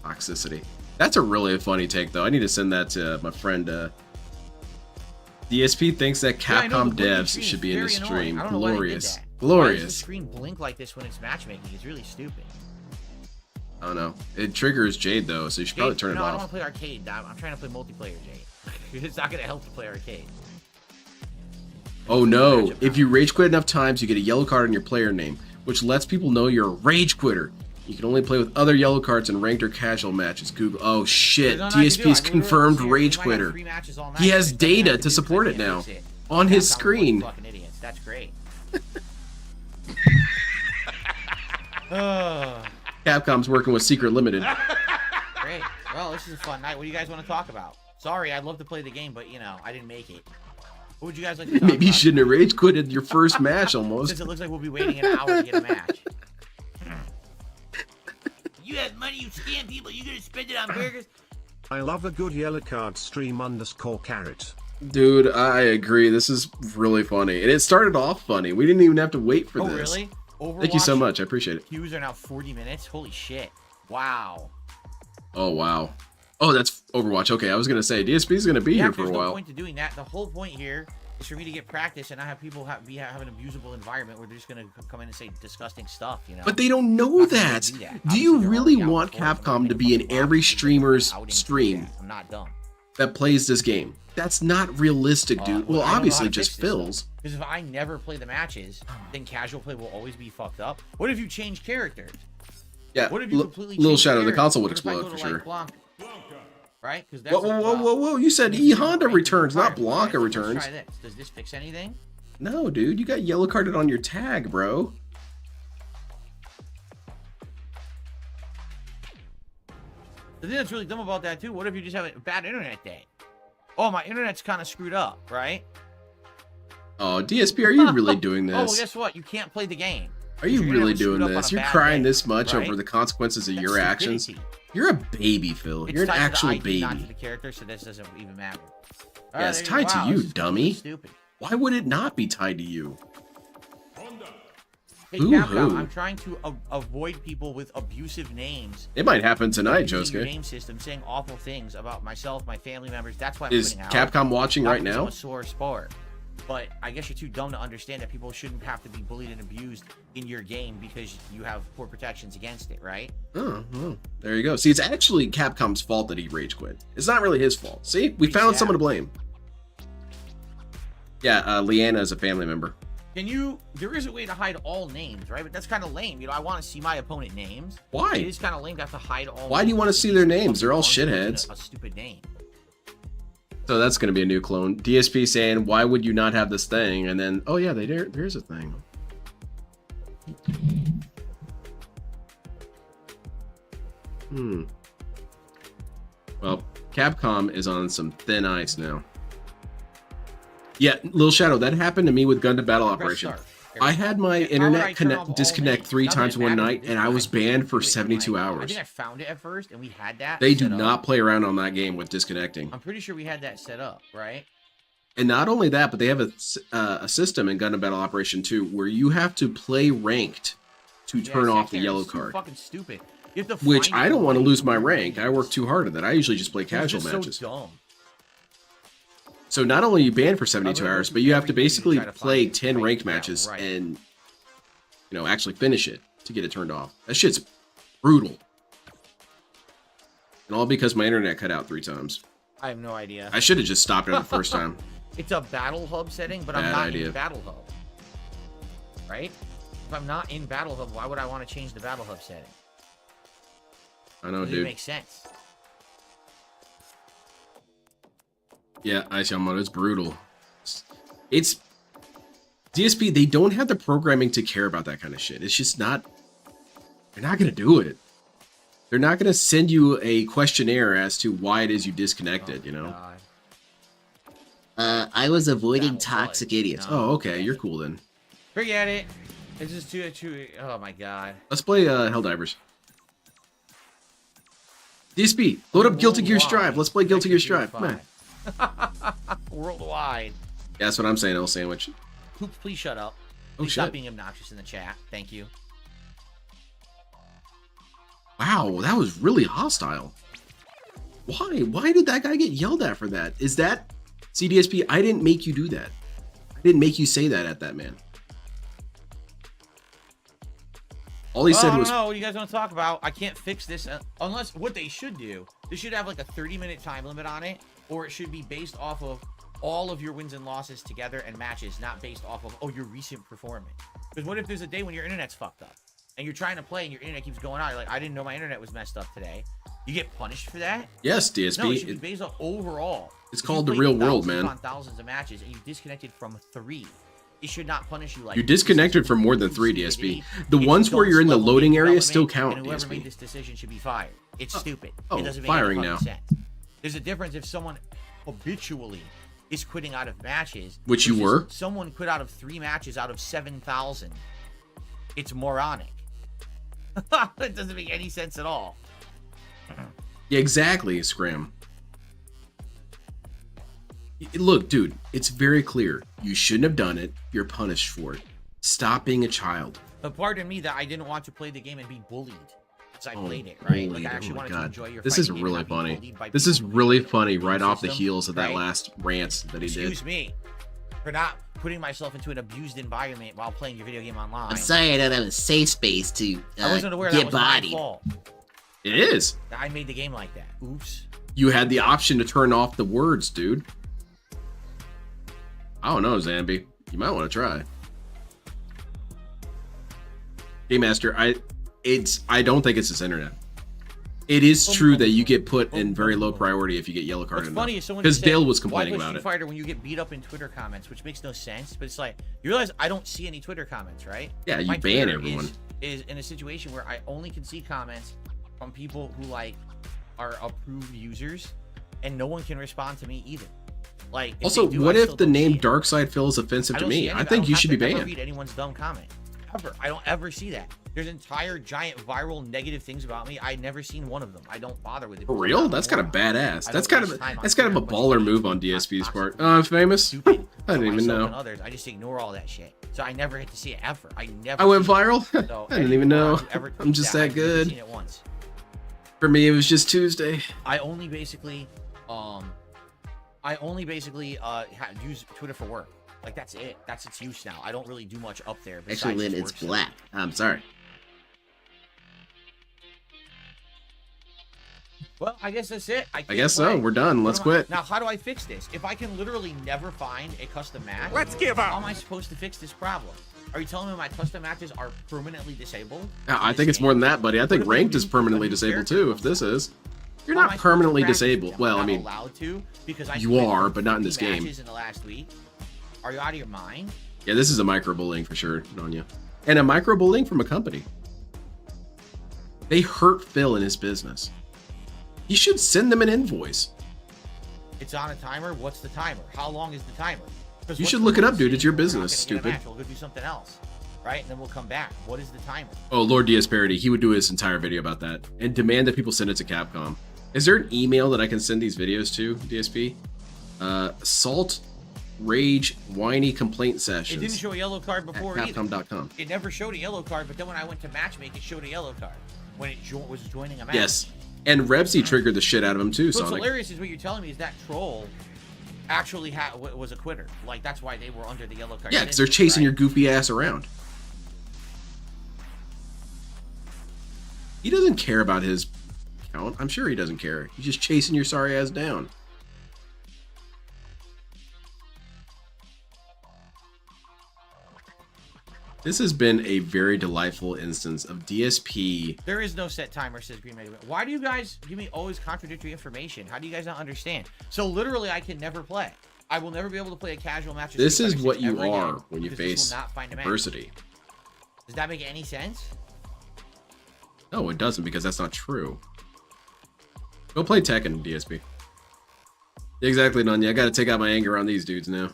Toxicity. That's a really funny take, though. I need to send that to my friend. DSP thinks that Yeah, I know, Capcom the blinking devs screen should is be in the very annoying. stream. I don't know why they did Glorious. that. Why does the Glorious. screen blink like this when it's matchmaking? It's really stupid. I don't know. It triggers Jade, though, so you should probably Jade, turn it no, I don't off. want to play arcade. I'm trying to play multiplayer, Jade. It's not gonna help to play arcade. Oh no, if you rage quit enough times, you get a yellow card on your player name, which lets people know you're a rage quitter. You can only play with other yellow cards in ranked or casual matches. Google. Oh shit, There's nothing I can do. DSP's I literally confirmed sit here, rage we might have quitter. 3 matches all night. He has There's nothing I data can to do support because it I now can't fix it. on his Capcom are screen. Fucking idiots. That's great. Capcom's working with Secret Limited. Great. Well, this is a fun night. What do you guys want to talk about? Sorry, I'd love to play the game, but I didn't make it. What would you guys like to talk Maybe you about? shouldn't have rage quitted your first match almost. Since it looks like we'll be waiting an hour to get a match. You have money, you scam people, you gonna spend it on burgers? I love a good yellow card stream _carrot. Dude, I agree. This is really funny. And it started off funny. We didn't even have to wait for this. Really? Overwatch Thank you so much. I appreciate it. queues are now 40 minutes. Holy shit. Wow. Oh, wow. Oh, that's Overwatch. Okay, I was going to say, DSP is going to be here for a There's while. no point to doing that. The whole point here is for me to get practice and not have people have an abusable environment where they're just going to come in and say disgusting stuff, you know? But they don't know Not gonna that. do that. Do Obviously, you they're really already out want before, but Capcom to they be in fucking every block people streamer's outing stream that. I'm not dumb. that plays this game? That's not realistic, dude. Well, I don't know how obviously to just fix this, though. fills. Because if I never play the matches, then casual play will always be fucked up. What if you change characters? Yeah, What if you completely little change shadow, the characters? console would What if I explode go for to, sure. like, Blanca? Right? Because that's Whoa. You said E Honda returns, not Blanca Let's returns. try this. Does this fix anything? No, dude, you got yellow carded on your tag, bro. The thing that's really dumb about that too, what if you just have a bad internet day? Oh, my internet's kind of screwed up, right? Oh, DSP, are you really doing Oh, well, this? guess what? You can't play the game. Are you Your internet really was screwed doing up on this? a You're bad crying day, this much right? over the consequences of That's your actions? stupidity. You're a baby, Phil. It's You're an tied to the actual ID, not to baby. the character, so this doesn't even matter. Yeah, it's there tied to wow, you, this is dummy. Stupid. Why would it not be tied to you? Hey, Boo-hoo. Capcom, I'm trying to avoid people with abusive names. It might happen tonight, using your Josuke. name system, saying awful things about myself, my family members. That's why I'm Is putting out. Capcom watching Not right because I'm now? a sore sport. But I guess you're too dumb to understand that people shouldn't have to be bullied and abused in your game because you have poor protections against it, right? Oh, well, there you go. See, it's actually Capcom's fault that he rage quit. It's not really his fault. See, we found someone to blame. Yeah, Leanna is a family member. Can you? There is a way to hide all names, right? But that's kind of lame. You know, I want to see my opponent names. Why? It is kind of lame to have to hide all. Why do you want to see their names? They're all shitheads. A stupid name. So that's going to be a new clone. DSP saying, why would you not have this thing? And then, oh yeah, there's a thing. Well, Capcom is on some thin ice now. Yeah, Lil Shadow, that happened to me with Gundam Battle Operation. I had my internet disconnect 3 times one night, and I was banned for 72 I hours. think I found it at first, and we had that. They do set up. not play around on that game with disconnecting. I'm pretty sure we had that set up, right? And not only that, but they have a system in Gundam Battle Operation 2 where you have to play ranked to turn Yeah, off the it's yellow super card. Fucking stupid. You have to Which find I it don't want to right. lose my rank. I work too hard at that. I usually just play It's casual just matches. So dumb. So not only are you banned for 72 gonna go hours, through but you have to everything to basically try to play find it. 10 Right, ranked yeah, matches right. and actually finish it to get it turned off. That shit's brutal. And all because my internet cut out 3 times. I have no idea. I should have just stopped it the first time. It's a battle hub setting, but I'm Bad not idea. in battle hub. Right? If I'm not in battle hub, why would I want to change the battle hub setting? I know, Doesn't dude. make sense. Yeah, Ice Yamamoto, it's brutal. It's DSP, they don't have the programming to care about that kind of shit. It's just not, they're not gonna do it. They're not gonna send you a questionnaire as to why it is you disconnected, you know? God. I was avoiding Battle toxic Bud. idiots. No. Oh, okay, you're cool then. Forget it. This is too. Oh my god. Let's play Helldivers. DSP, load up Guilty Gear Strive. Let's play Guilty Gear Strive. Come on. Worldwide. Yeah, that's what I'm saying, L Sandwich. Hoops, please shut up. Oh, Please stop shit. being obnoxious in the chat. Thank you. Wow, that was really hostile. Why? Why did that guy get yelled at for that? Is that... CDSP, I didn't make you do that. I didn't make you say that at that man. All he Well, I said don't was... know what you guys want to talk about. I can't fix this unless what they should do. They should have like a 30-minute time limit on it, or it should be based off of all of your wins and losses together and matches, not based off of your recent performance. Because what if there's a day when your internet's fucked up and you're trying to play and your internet keeps going out? You're like, I didn't know my internet was messed up today. You get punished for that? Yes, DSP. No, it should be based on overall. It's If called you the played real world, thousands man. On thousands of matches and you disconnected from 3. It should not punish you like You disconnected from more than 3, DSP. The ones where you're in the level loading game area still development, count, and whoever made DSP. this decision should be fired. It's stupid. oh, It doesn't make firing any now. fucking sense. There's a difference if someone habitually is quitting out of matches. Which you versus were. Someone quit out of 3 matches out of 7,000. It's moronic. That doesn't make any sense at all. Yeah, exactly, Scram. Look, dude, it's very clear. You shouldn't have done it. You're punished for it. Stop being a child. But pardon me that I didn't want to play the game and be bullied. I played it, right? Bullied. Like I actually Oh my wanted to enjoy your This is fighting game, really not be funny. bullied by This people is who really use funny the right off the system, heels of that right? last rant that he did. Excuse me for not putting myself into an abused environment while playing your video game online. I'm sorry I don't have a safe space to I wasn't aware that get was bodied. my fault. It is. That I made the game like that. Oops. You had the option to turn off the words, dude. I don't know, Zambi. You might want to try. Game Master, I don't think it's this internet. It is true that you get put in very low priority if you get yellow carded. What's funny is someone because said, Dale was why complaining play about Street it. Fighter when you get beat up in Twitter comments, which makes no sense. But it's like you realize I don't see any Twitter comments, right? Yeah, you My ban Twitter everyone. Is in a situation where I only can see comments from people who like are approved users, and no one can respond to me either. Like if Also, they do, what I if still the don't name see it. Darkside feels offensive I to don't see me? any I of it. think don't you have should be to ever banned. read anyone's dumb comment. Ever. I don't ever see that. There's entire giant viral negative things about me. I've never seen one of them. I don't bother with it. For because real? I'm That's not a kind of moron. badass. I That's don't kind of waste time on that's kind of a Twitter, baller but move on it's DSP's toxic. part. Famous? Stupid. I didn't for even myself know. and others. I just ignore all that shit. So I never get to see it ever. I never. I went see it. viral? So I didn't even know. anyone who ever I'm tweets just that I've never good. seen it once. For me, it was just Tuesday. I only basically use Twitter for work. Like that's it. That's its use now. I don't really do much up there. Actually, besides Lynn, just it's work stuff. black. I'm sorry. Well, I guess that's it. I guess so. We're done. Let's quit. Now, how do I fix this? If I can literally never find a custom match, Let's give up. how am I supposed to fix this problem? Are you telling me my custom matches are permanently disabled? I think it's more than that, buddy. I think What if ranked a is new- permanently a new disabled character too. If comes this is, you're How am I not supposed to permanently practice disabled. them? Well, I'm I not mean, allowed to because I you played are, like but not in this 50 game. matches in the last week. Are you out of your mind? yeah, this is a microbullying for sure, Nonya, and a microbullying from a company. They hurt Phil in his business. He should send them an invoice. It's on a timer. What's the timer? How long is the timer? 'Cause You what's should the look it up, rules? dude. It's your We're not business, gonna get a stupid. match. We'll go do something else, right? And then we'll come back. What is the timer? Oh, Lord Diasparity, he would do his entire video about that and demand that people send it to Capcom. Is there an email that I can send these videos to, DSP? Salt, Rage, Whiny Complaint It Sessions didn't show a yellow card at before either. Capcom.com. It never showed a yellow card, but then when I went to matchmake, it showed a yellow card when it was joining a match. Yes. And Rebsy triggered the shit out of him too, So what's Sonic. hilarious is what you're telling me is that troll actually was a quitter. Like that's why they were under the yellow card. Yeah, because they're chasing your goofy ass around. He doesn't care about his count. I'm sure he doesn't care. He's just chasing your sorry ass down. This has been a very delightful instance of DSP. There is no set timer, says Green Mega. Why do you guys give me always contradictory information? How do you guys not understand? So literally, I can never play. I will never be able to play a casual match. of This Street is Fighter what 6 you ever again are when you because this face will not find a match. adversity. Does that make any sense? No, it doesn't, because that's not true. Go play Tekken, DSP. Exactly, Nunya. I gotta take out my anger on these dudes now.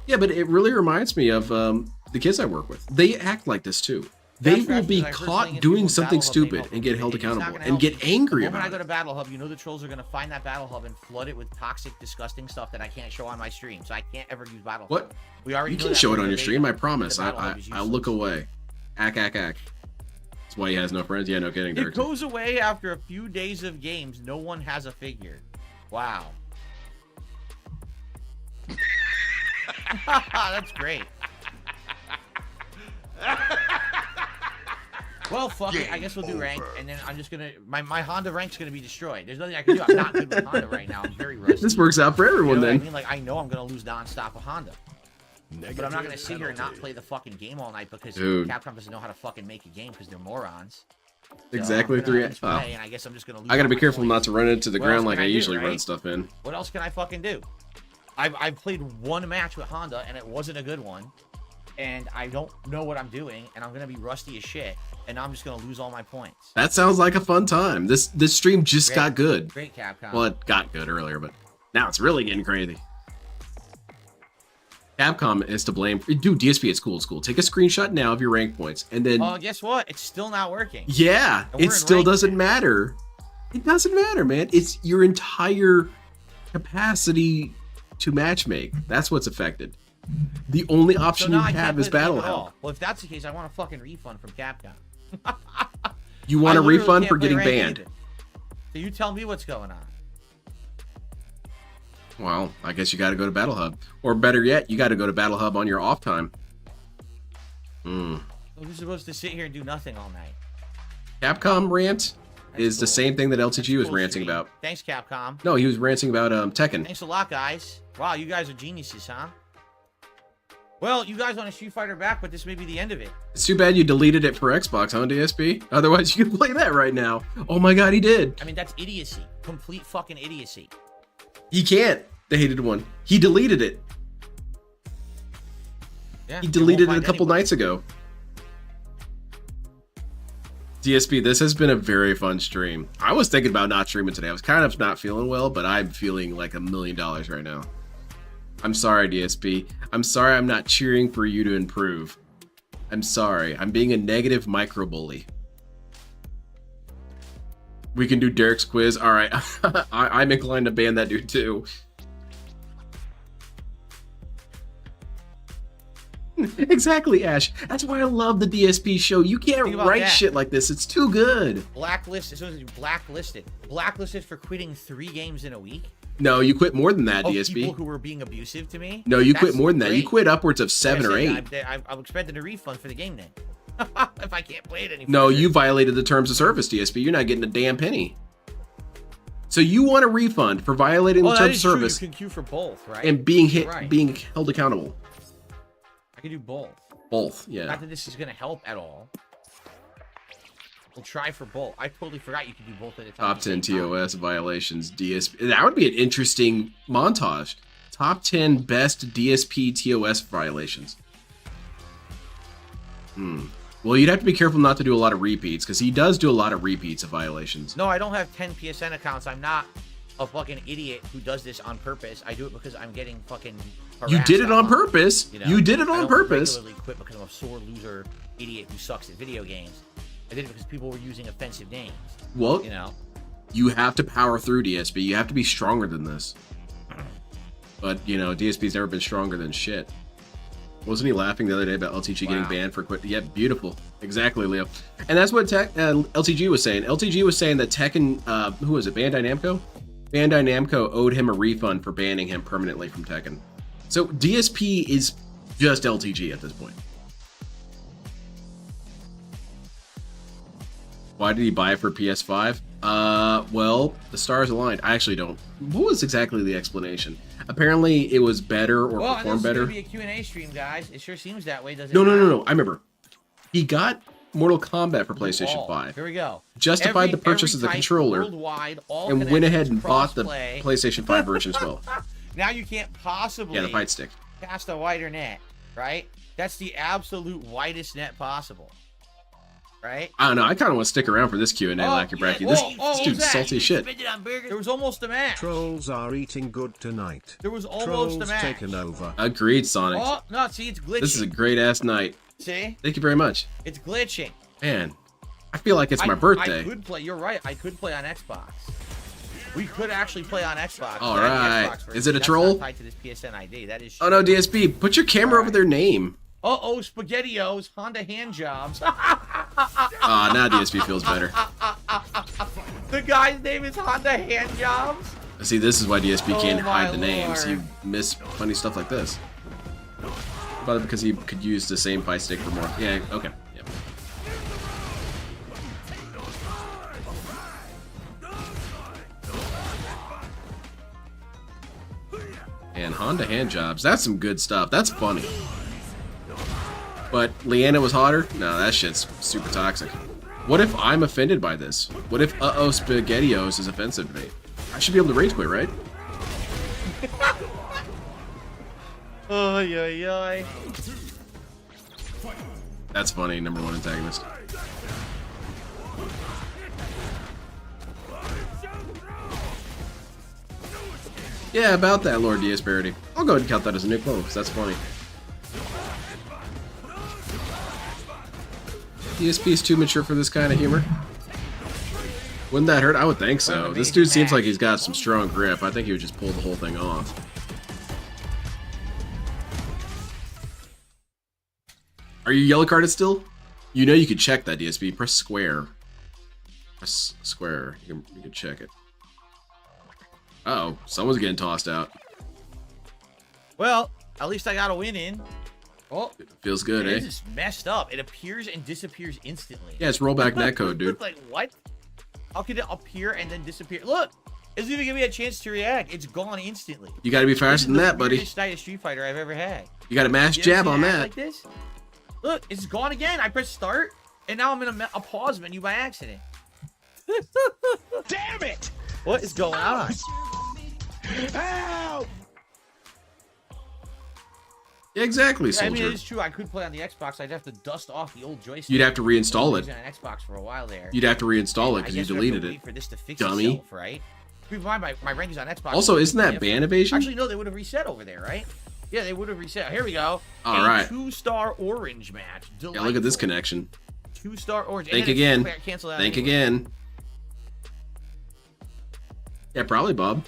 Yeah, but it really reminds me of the kids I work with. They act like this too. They That's will right, be because I heard caught saying it's doing people's something Battle Hub, they stupid help and get them. held It's not accountable gonna and help get you. angry The moment about I go it. to Battle Hub, you know the trolls are gonna find that Battle Hub and flood it with toxic, disgusting stuff that I can't show on my stream. So I can't ever use Battle Hub. What? We already You know can that show it from on the your stream, I beta. promise. The Battle Hub is I'll look useless. away. Ack. That's why he has no friends. Yeah, no kidding, It Dirk. goes away after a few days of games. No one has a figure. Wow. That's great. Well, fuck it. I guess we'll do rank, and then I'm just gonna my Honda rank's gonna be destroyed. There's nothing I can do. I'm not good with Honda right now. I'm very rusty. This works out for You know everyone what I then. mean? Like I know I'm gonna lose nonstop with Honda. But I'm not gonna sit here and not play the fucking game all night because Dude. Capcom doesn't know how to fucking make a game because they're morons. So Exactly I'm gonna 3. just play, and I guess I'm just gonna lose I gotta all be my careful points. not to run into the What ground else like can I I do, usually run right? stuff in. What else can I fucking do? I've played one match with Honda and it wasn't a good one, and I don't know what I'm doing, and I'm gonna be rusty as shit, and I'm just gonna lose all my points. That sounds like a fun time. This stream just Great. got good. Great, Capcom. Well, it got good earlier, but now it's really getting crazy. Capcom is to blame. Dude, DSP, it's cool. It's cool. Take a screenshot now of your rank points, and then Guess what? It's still not working. yeah, And we're it in still rank. doesn't matter. It doesn't matter, man. It's your entire capacity to matchmake. That's what's affected. The only option now you I can't have is play the game battle at hell. all. Well, if that's the case, I want a fucking refund from Capcom. You want a I literally refund can't for play getting ranked banned? either. So you tell me what's going on. Well, I guess you got to go to Battle Hub, or better yet, you got to go to Battle Hub on your off time. We're supposed to sit here and do nothing all night. Capcom rant is the cool. same thing that LTG was Cool ranting stream. about. Thanks, Capcom. No, he was ranting about Tekken. Thanks a lot, guys. Wow, you guys are geniuses, huh? Well, you guys want a Street Fighter back, but this may be the end of it. It's too bad you deleted it for Xbox, huh, DSP? Otherwise, you could play that right now. Oh my god, he did. I mean, that's idiocy. Complete fucking idiocy. He can't. The hated one. He deleted it. Yeah, He you deleted won't it a find couple anyone. nights ago. DSP, this has been a very fun stream. I was thinking about not streaming today. I was kind of not feeling well, but I'm feeling like $1 million right now. I'm sorry, DSP. I'm sorry I'm not cheering for you to improve. I'm sorry. I'm being a negative micro bully. We can do Derek's quiz. All right. I'm inclined to ban that dude too. Exactly, Ash. That's why I love the DSP show. You can't Think about write that. shit like this. It's too good. Blacklisted. So it's blacklisted. Blacklisted for quitting 3 games in a week. No, you quit more than that, Of DSP. people who were being abusive to me. No, you That's quit more than that. You great. quit upwards of 7 or 8. I'm expecting a refund for the game then. If I can't play it anymore. No, you violated the terms of service, DSP. You're not getting a damn penny. So you want a refund for violating the that terms of is true. service You can queue for both, right? and being hit, Right. being held accountable. I can do both. Both, yeah. Not that this is gonna help at all. We'll try for both. I totally forgot you could do both at a time. Top 10 TOS violations, DSP. That would be an interesting montage. Top 10 best DSP TOS violations. Well, you'd have to be careful not to do a lot of repeats, because he does do a lot of repeats of violations. No, I don't have 10 PSN accounts. I'm not a fucking idiot who does this on purpose. I do it because I'm getting fucking harassed. You did it on online, purpose. you know? You did it I on don't purpose. regularly quit because I'm a sore loser idiot who sucks at video games. I did it because people were using offensive names. Well, You know? you have to power through, DSP. You have to be stronger than this. But, you know, DSP's never been stronger than shit. Wasn't he laughing the other day about LTG getting Wow. banned for quit? Yeah, beautiful. Exactly, Leo. And that's what LTG was saying. LTG was saying that Tekken, who was it, Bandai Namco? Bandai Namco owed him a refund for banning him permanently from Tekken. So DSP is just LTG at this point. Why did he buy it for PS5? Well, the stars aligned. I actually don't. What was exactly the explanation? Apparently, it was better or Well, performed this better. is going to be a Q&A stream, guys. It sure seems that way, doesn't it? No. I remember. He got Mortal Kombat for PlayStation All. 5. Here we go. Justified the purchase of the type, controller, worldwide, all and went ahead and connections, bought the cross-play. PlayStation 5 version as well. Now you can't possibly Yeah, the fight stick. cast a wider net, right? That's the absolute widest net possible, right? I don't know. I kind of want to stick around for this Q&A, Lackey Bracky. This dude's Zach, salty as shit. There was almost a match. Trolls are eating good tonight. There was almost Trolls a match. taken over. Agreed, Sonic. Oh, no, see, it's glitching. This is a great-ass night. See? Thank you very much. It's glitching. Man, I feel like it's my birthday. I could play. You're right. I could play on Xbox. We could actually play on Xbox. All but I have the right. Xbox version. Is it a That's troll? Not tied to this PSN ID. That is. Oh no, DSP, put your camera over their name. Uh-oh, SpaghettiOs, Honda hand jobs. Now DSP feels better. The guy's name is Honda hand jobs. See, this is why DSP can't Oh, hide my the names. Lord. You miss funny stuff like this. Probably because he could use the same fight stick for more. Yeah, okay. Yep. And Honda hand jobs. That's some good stuff. That's funny. But Leanna was hotter? No, that shit's super toxic. What if I'm offended by this? What if uh-oh SpaghettiOs is offensive to me? I should be able to rage quit, right? Oy, oy, oy. That's funny, number 1 antagonist. Yeah, about that, Lord Diasparity. I'll go ahead and count that as a new clone, because that's funny. DSP is too mature for this kind of humor. Wouldn't that hurt? I would think What so. an This amazing dude seems match. like he's got some strong grip. I think he would just pull the whole thing off. Are you yellow carded still? You know you could check that, DSP. Press square. Press square. You can check it. Uh-oh. Someone's getting tossed out. Well, at least I got a win in. Oh, Feels good, this eh? is messed up. It appears and disappears instantly. Yeah, it's rollback netcode, dude. Like, what? How could it appear and then disappear? Look! It doesn't even give me a chance to react. It's gone instantly. You gotta be faster than that, This buddy. is the weirdest night of Street Fighter I've ever had. You gotta mash You ever jab seen on it act that. Like this? Look, it's gone again. I pressed start, and now I'm in a pause menu by accident. Damn it! What is going on? Help! Yeah, exactly, I soldier. mean, it's true. I could play on the Xbox. I'd have to dust off the old joystick. You'd have to reinstall I it. was on Xbox for a while there. You'd have to reinstall it because you I guess we have to deleted it. wait for this to fix Dummy. itself, right? Keep in mind, my rankings on Xbox. Also, isn't that if- ban evasion? Actually, no, they would have reset over there, right? Yeah, they would have reset. Here we go. All right. 2-star orange match. Yeah, look at this Delightful. connection. 2-star orange. And Think then again. Cancel that Think anyway. again. Yeah, probably, Bob.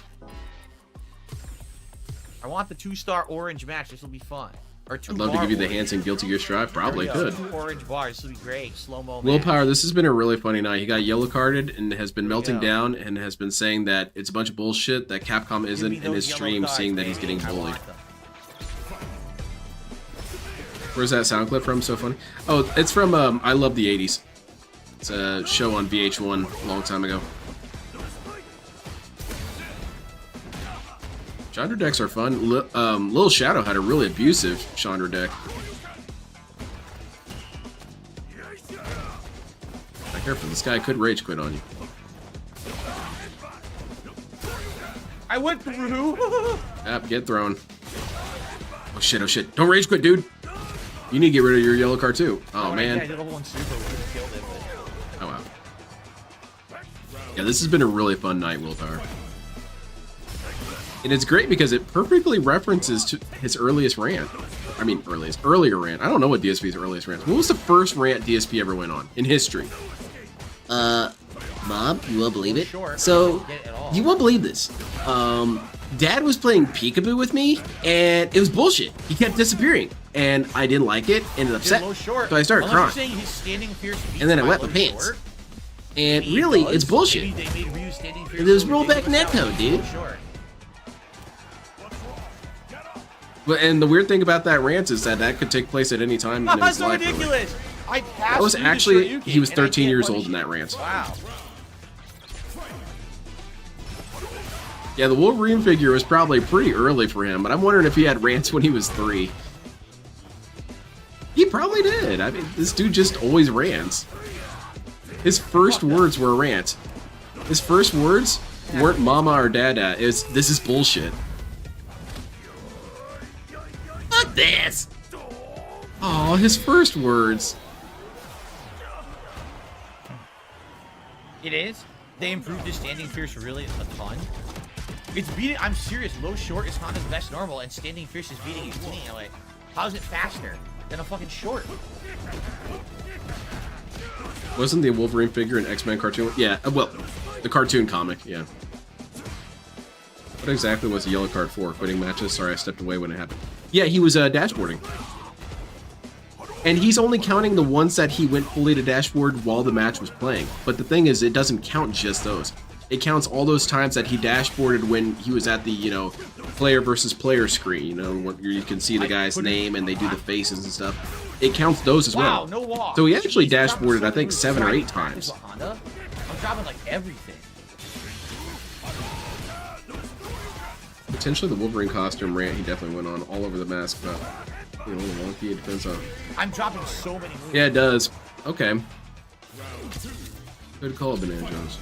I want the 2-star orange match. This will be fun. Or two I'd love to give you the Hanson Guilty Gear Strive. Probably There we could. go. 2 orange bars. This will be great. Slow-mo match. Willpower, this has been a really funny night. He got yellow carded and has been melting go. down and has been saying that it's a bunch of bullshit that Capcom Give isn't me in those his yellow stream, cards, seeing that he's baby. getting I bullied. want them. Where's that sound clip from? So funny. Oh, it's from I Love the 80s. It's a show on VH1 a long time ago. Chandra decks are fun. Lil Shadow had a really abusive Chandra deck. Be careful, this guy could rage quit on you. I went through. Yep, get thrown. Oh shit, oh shit. Don't rage quit, dude. You need to get rid of your yellow card too. Oh I man. did a level 1 super. We could have killed it, but... Oh wow. Yeah, this has been a really fun night, Willpower. And it's great because it perfectly references to his earliest rant. I mean, earlier rant. I don't know what DSP's earliest rant. What was the first rant DSP ever went on in history? Bob, you won't believe it. Sure. So, Get it at all. you won't believe this. Dad was playing peekaboo with me, and it was bullshit. He kept disappearing, and I didn't like it, and it upset Low me. short. So I started Unless crying. you're saying he's standing fierce beats And then I by wet my low pants. short. And Maybe really, he does. it's bullshit. Maybe they made Ryu standing fierce It was so rollback ridiculous netcode, out. dude. Low short. But and the weird thing about that rant is that could take place at any time in That's his so life. Really. ridiculous. I passed That was through the actually Shoryuken, he was and I 13 can't years punish old in you. that rant. Wow. Yeah, the Wolverine figure was probably pretty early for him, but I'm wondering if he had rants when he was 3. He probably did. I mean, this dude just always rants. His first words were a rant. His first words weren't mama or dada. It's this is bullshit. Fuck this! Oh, his first words. It is. They improved his standing fierce really a ton. It's beating. I'm serious. Low short is Honda's best normal, and standing fierce is beating his knee. I'm like, how is it faster than a fucking short? Wasn't the Wolverine figure an X-Men cartoon? Yeah, well, the cartoon comic, yeah. What exactly was the yellow card for? Quitting matches? Sorry, I stepped away when it happened. Yeah, he was dashboarding. And he's only counting the ones that he went fully to dashboard while the match was playing. But the thing is, it doesn't count just those. It counts all those times that he dashboarded when he was at the, you know, player versus player screen, you know, where you can see the guy's name and they do the faces and stuff. It counts those as Wow, well. no walk. So he actually Jeez, dropping dashboarded, so I think, many 7 or 8 moves. times. Honda. I'm dropping like everything. Potentially the Wolverine costume rant he definitely went on all over the mask, but you know, wonky, it depends on. I'm dropping so many moves. Yeah, it does. Okay. Good call, Banana Jones.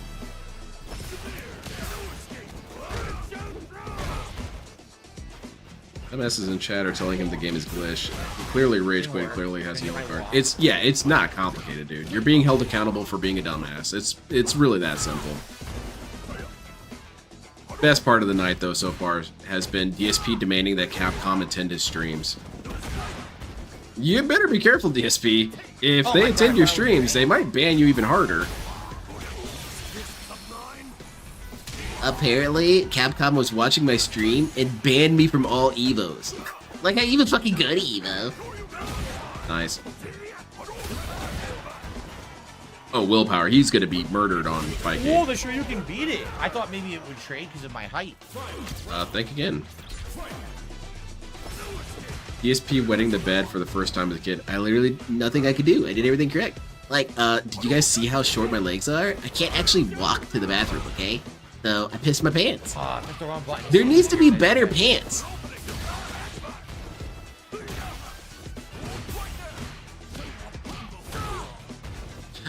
MS is in chat or telling him the game is glitch. He clearly rage quit, clearly has a yellow card. It's not complicated, dude. You're being held accountable for being a dumbass. It's really that simple. Best part of the night, though, so far has been DSP demanding that Capcom attend his streams. You better be careful, DSP. If they attend your streams, they might ban you even harder. apparently Capcom was watching my stream and banned me from all Evos. Like, I even fucking go to Evo. Nice. Oh, Willpower. He's gonna be murdered on Fight Whoa, Game. they're sure you can beat it. I thought maybe it would trade because of my height. Think again. DSP wetting the bed for the first time as a kid. I literally, nothing I could do. I did everything correct. Like, did you guys see how short my legs are? I can't actually walk to the bathroom, okay? So, I pissed my pants. I pressed the wrong button. There needs to be better pants.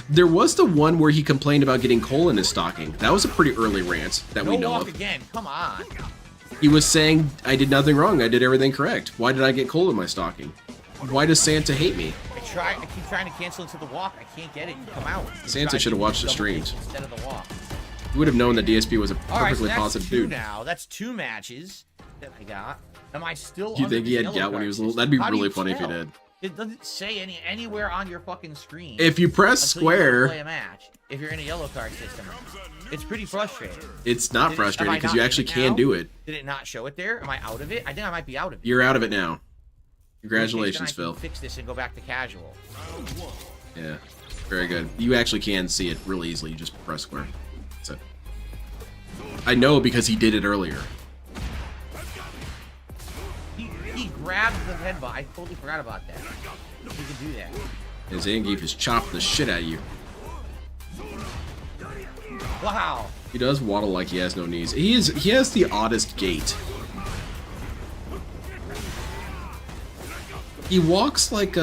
There was the one where he complained about getting coal in his stocking. That was a pretty early rant that we No know walk of. again. Come on. He was saying, I did nothing wrong, I did everything correct. Why did I get coal in my stocking? Why does Santa hate me? I keep trying to cancel into the walk. I can't get it to come out. Santa should have watched the Double streams. click instead of the walk. You would have known that DSP was a All right, so perfectly that's positive two dude. now. That's 2 matches that I got. Am I still? Do you under think the he had yellow gout when he card was little? system? That'd be How do really you funny if he tell? did. It doesn't say anywhere on your fucking screen. If you press until you go square, play a match. If you're in a yellow card system, it's pretty frustrating. it's not Am frustrating I because not you in actually it can now? do it. Did it not show it there? Am I out of it? I think I might be out of it. You're out of it now. In Congratulations, case then I Phil. can fix this and go back to casual. Yeah, very good. You actually can see it real easily. You just press square. That's it. I know because he did it earlier. He grabbed the headbutt. I totally forgot about that. He can do that. And Zangief is chopping the shit out of you. Wow. He does waddle like he has no knees. He has the oddest gait. He walks like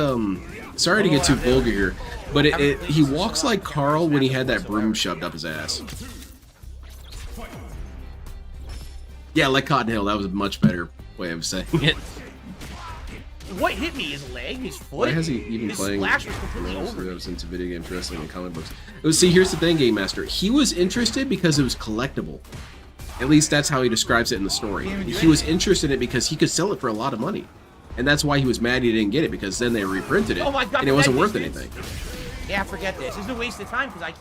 sorry to get too vulgar here, but he walks like Carl when he had that broom shoved up his ass. Yeah, like Cotton Hill. That was a much better way of saying it. What hit me? His leg? His foot? Why has he even His playing? splash was completely roles over. that was into video games, wrestling, and comic books. See, here's the thing, Game Master. He was interested because it was collectible. At least that's how he describes it in the story. He was interested in it because he could sell it for a lot of money. And that's why he was mad he didn't get it, because then they reprinted it, Oh my God, and it wasn't that worth distance. anything. Yeah, forget this. This is a waste of time because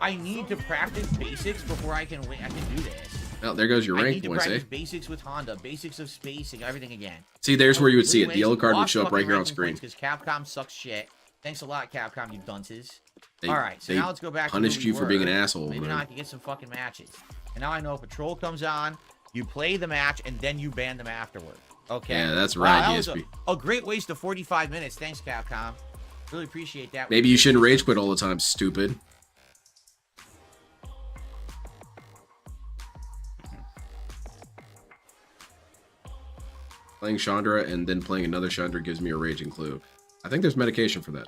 I need to practice basics before I can win. I can do this. Well, there goes your I rank need to points, eh? practice basics with Honda, basics of spacing, everything again. See, there's where you would see it. The yellow card would show up right here on screen. Because Capcom sucks shit. Thanks a lot, Capcom, you dunces. They- All right, so they now let's go back to punished where we you for being an were. asshole, Maybe man. now I can get some fucking matches. And now I know if a troll comes on, you play the match, and then you ban them afterward. Okay. Yeah, that's Wow, right, that was DSP. a great waste of 45 minutes. Thanks, Capcom. Really appreciate that. Maybe you shouldn't rage quit all the time, stupid. Playing Chandra and then playing another Chandra gives me a raging clue. I think there's medication for that.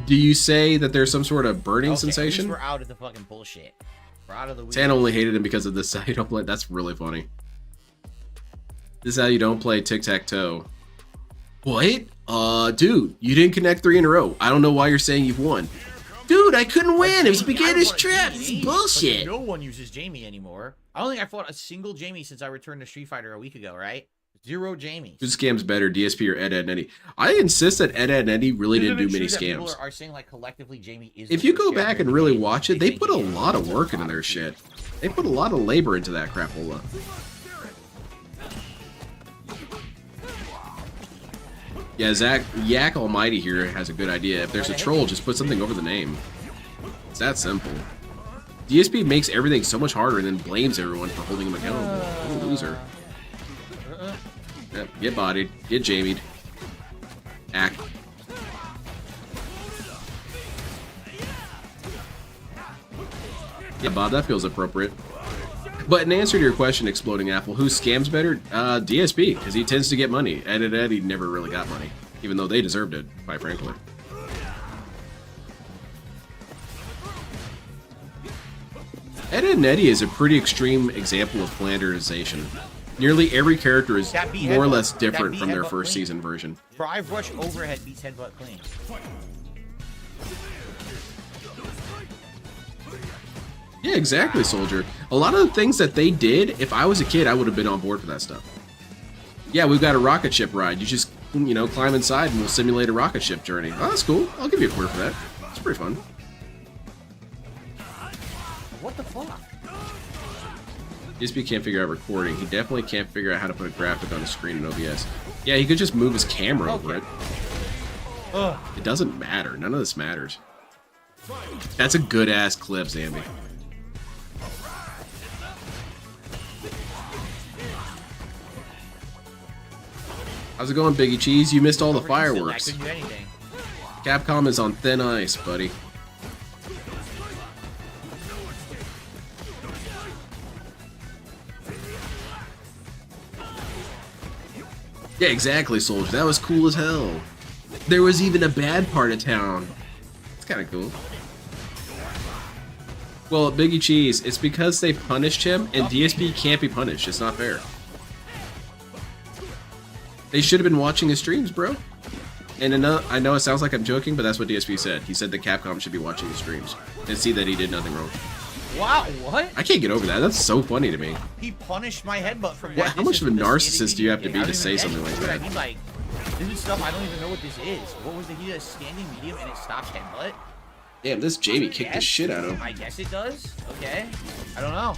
Do you say that there's some sort of burning Okay, at least sensation? we're out of the fucking bullshit. We're out of the weed. Tan only hated him because of this. How you don't play. That's really funny. This is how you don't play tic-tac-toe. What? Dude, you didn't connect 3 in a row. I don't know why you're saying you've won. Dude, I couldn't win. It was a beginner's I trap. wanna This beat is Jamie, bullshit. but no one uses Jamie anymore. I don't think I fought a single Jamie since I returned to Street Fighter a week ago, right? 0 Jamies. Who scams better, DSP or Ed, Ed, and Eddie? I insist that Ed, Ed, and Eddie really Isn't didn't it do many true that people scams. are saying like collectively Jamie is. If the you worst go back character and in the really game, watch it, they think put a he is lot of the work most into their popular. shit. They put a lot of labor into that crapola. Yeah, Zach, Yak Almighty here has a good idea. If there's a troll, just put something over the name. It's that simple. DSP makes everything so much harder and then blames everyone for holding him accountable. What a loser. Yep, get bodied. Get jamied. Act. Yeah, Bob, that feels appropriate. But in answer to your question, Exploding Apple, who scams better? DSP, because he tends to get money. Ed and Eddie never really got money, even though they deserved it, quite frankly. Ed and Eddie is a pretty extreme example of flanderization. Nearly every character is That beat more or headbutt- less that different beat from their headbutt first clean. season version. Drive rush overhead beats headbutt clean. Yeah, exactly, Soldier. A lot of the things that they did, if I was a kid, I would have been on board for that stuff. Yeah, we've got a rocket ship ride. You just, you know, climb inside and we'll simulate a rocket ship journey. Oh, that's cool. I'll give you a quarter for that. It's pretty fun. What the fuck? DSP can't figure out recording. He definitely can't figure out how to put a graphic on the screen in OBS. Yeah, he could just move his camera over it. Ugh. It doesn't matter. None of this matters. That's a good-ass clip, Zambi. How's it going, Biggie Cheese? You missed all the fireworks. I couldn't do anything. Capcom is on thin ice, buddy. Yeah, exactly, Soldier. That was cool as hell. There was even a bad part of town. It's kind of cool. Well, Biggie Cheese, it's because they punished him, and DSP can't be punished. It's not fair. They should have been watching his streams, bro. And I know it sounds like I'm joking, but that's what DSP said. He said that Capcom should be watching his streams and see that he did nothing wrong. Wow, what? I can't get over that. That's so funny to me. He punished my headbutt from Yeah, that how much of a distance with the narcissist do you have to standing be to say medium. something like Dude, that? I mean, like, this is stuff I don't even know what this is. What was the he does standing medium and it stops headbutt? Damn, this Jamie kicked the shit out of him. I guess it does. Okay. I don't know.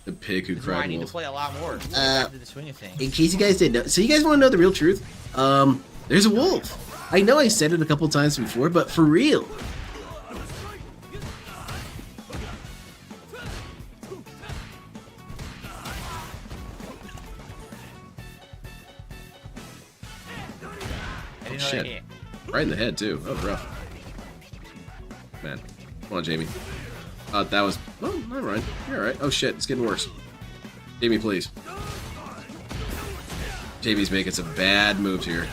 The pig who This is why I cried need to wolf. play a lot more. After the swing of things. In case you guys didn't know, so you guys want to know the real truth? There's a wolf. I know I said it a couple times before, but for real. I didn't know shit. that hit. Right in the head, too. Oh, rough. Man. Come on, Jamie. That was... Oh, never mind. You're alright. Oh, shit. It's getting worse. Jamie, please. Jamie's making some bad moves here.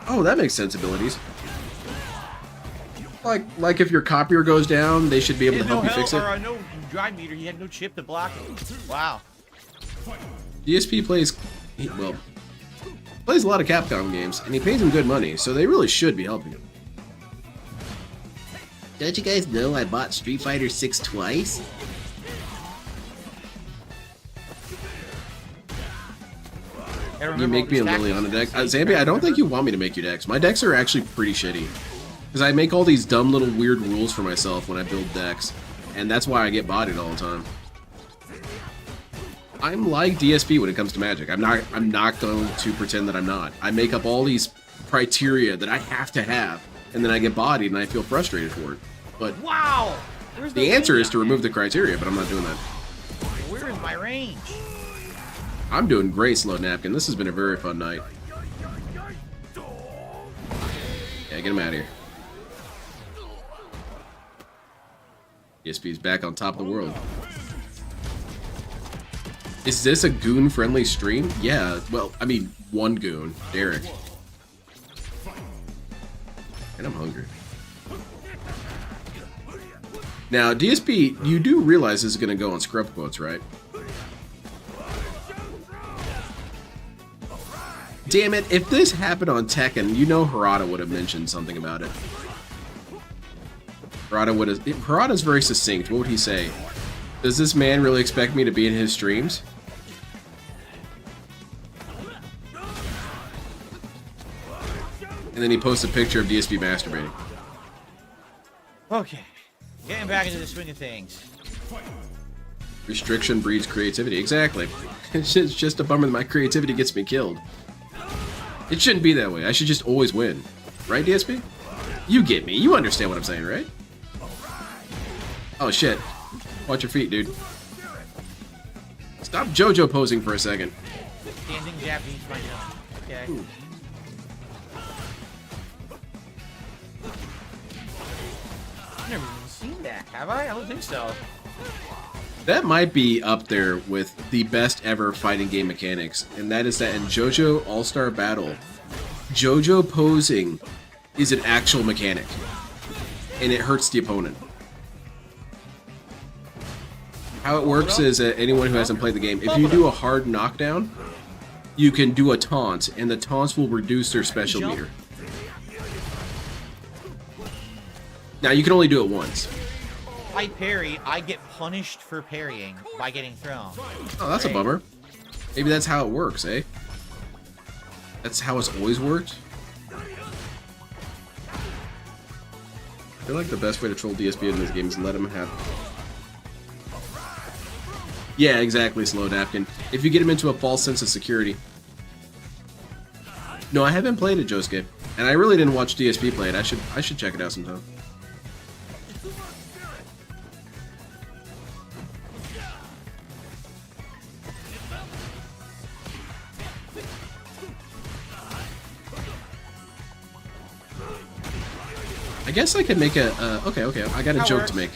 Oh, that makes sensibilities. Like if your copier goes down, they should be able to help you fix it. No drive meter. He had no chip to block it. Wow. DSP plays a lot of Capcom games, and he pays them good money, so they really should be helping him. Don't you guys know I bought Street Fighter 6 twice? You make me a Liliana deck. Zambi, I don't think you want me to make you decks. My decks are actually pretty shitty. Because I make all these dumb little weird rules for myself when I build decks. And that's why I get bodied all the time. I'm like DSP when it comes to Magic. I'm not going to pretend that I'm not. I make up all these criteria that I have to have, and then I get bodied and I feel frustrated for it. But wow! The answer is to remove the criteria, but I'm not doing that. Where is my range? I'm doing great, Slow Napkin. This has been a very fun night. Yeah, get him out of here. DSP's back on top of the world. Is this a goon-friendly stream? Yeah, well, I mean, one goon, Derek. And I'm hungry. Now, DSP, you do realize this is going to go on scrub quotes, right? Damn it, if this happened on Tekken, you know Harada would have mentioned something about it. Harada's very succinct. What would he say? Does this man really expect me to be in his streams? And then he posts a picture of DSP masturbating. Okay. Getting back into the swing of things. Restriction breeds creativity. Exactly. It's just a bummer that my creativity gets me killed. It shouldn't be that way. I should just always win. Right, DSP? You get me. You understand what I'm saying, right? Oh, shit. Watch your feet, dude. Stop JoJo posing for a second. Standing Japanese fight. Okay. Ooh. I've never even seen that, have I? I don't think so. That might be up there with the best ever fighting game mechanics, and that is that in JoJo All-Star Battle, JoJo posing is an actual mechanic, and it hurts the opponent. How it works is that anyone who hasn't played the game, if you do a hard knockdown, you can do a taunt, and the taunts will reduce their special meter. Now, you can only do it once. If I parry, I get punished for parrying by getting thrown. Oh, that's a bummer. Maybe that's how it works, eh? That's how it's always worked. I feel like the best way to troll DSP in this game is let him have. Yeah, exactly, Slow Dapkin. If you get him into a false sense of security. No, I haven't played it, Josuke, and I really didn't watch DSP play it. I should check it out sometime. I guess I could make a. Okay. I got a joke to make.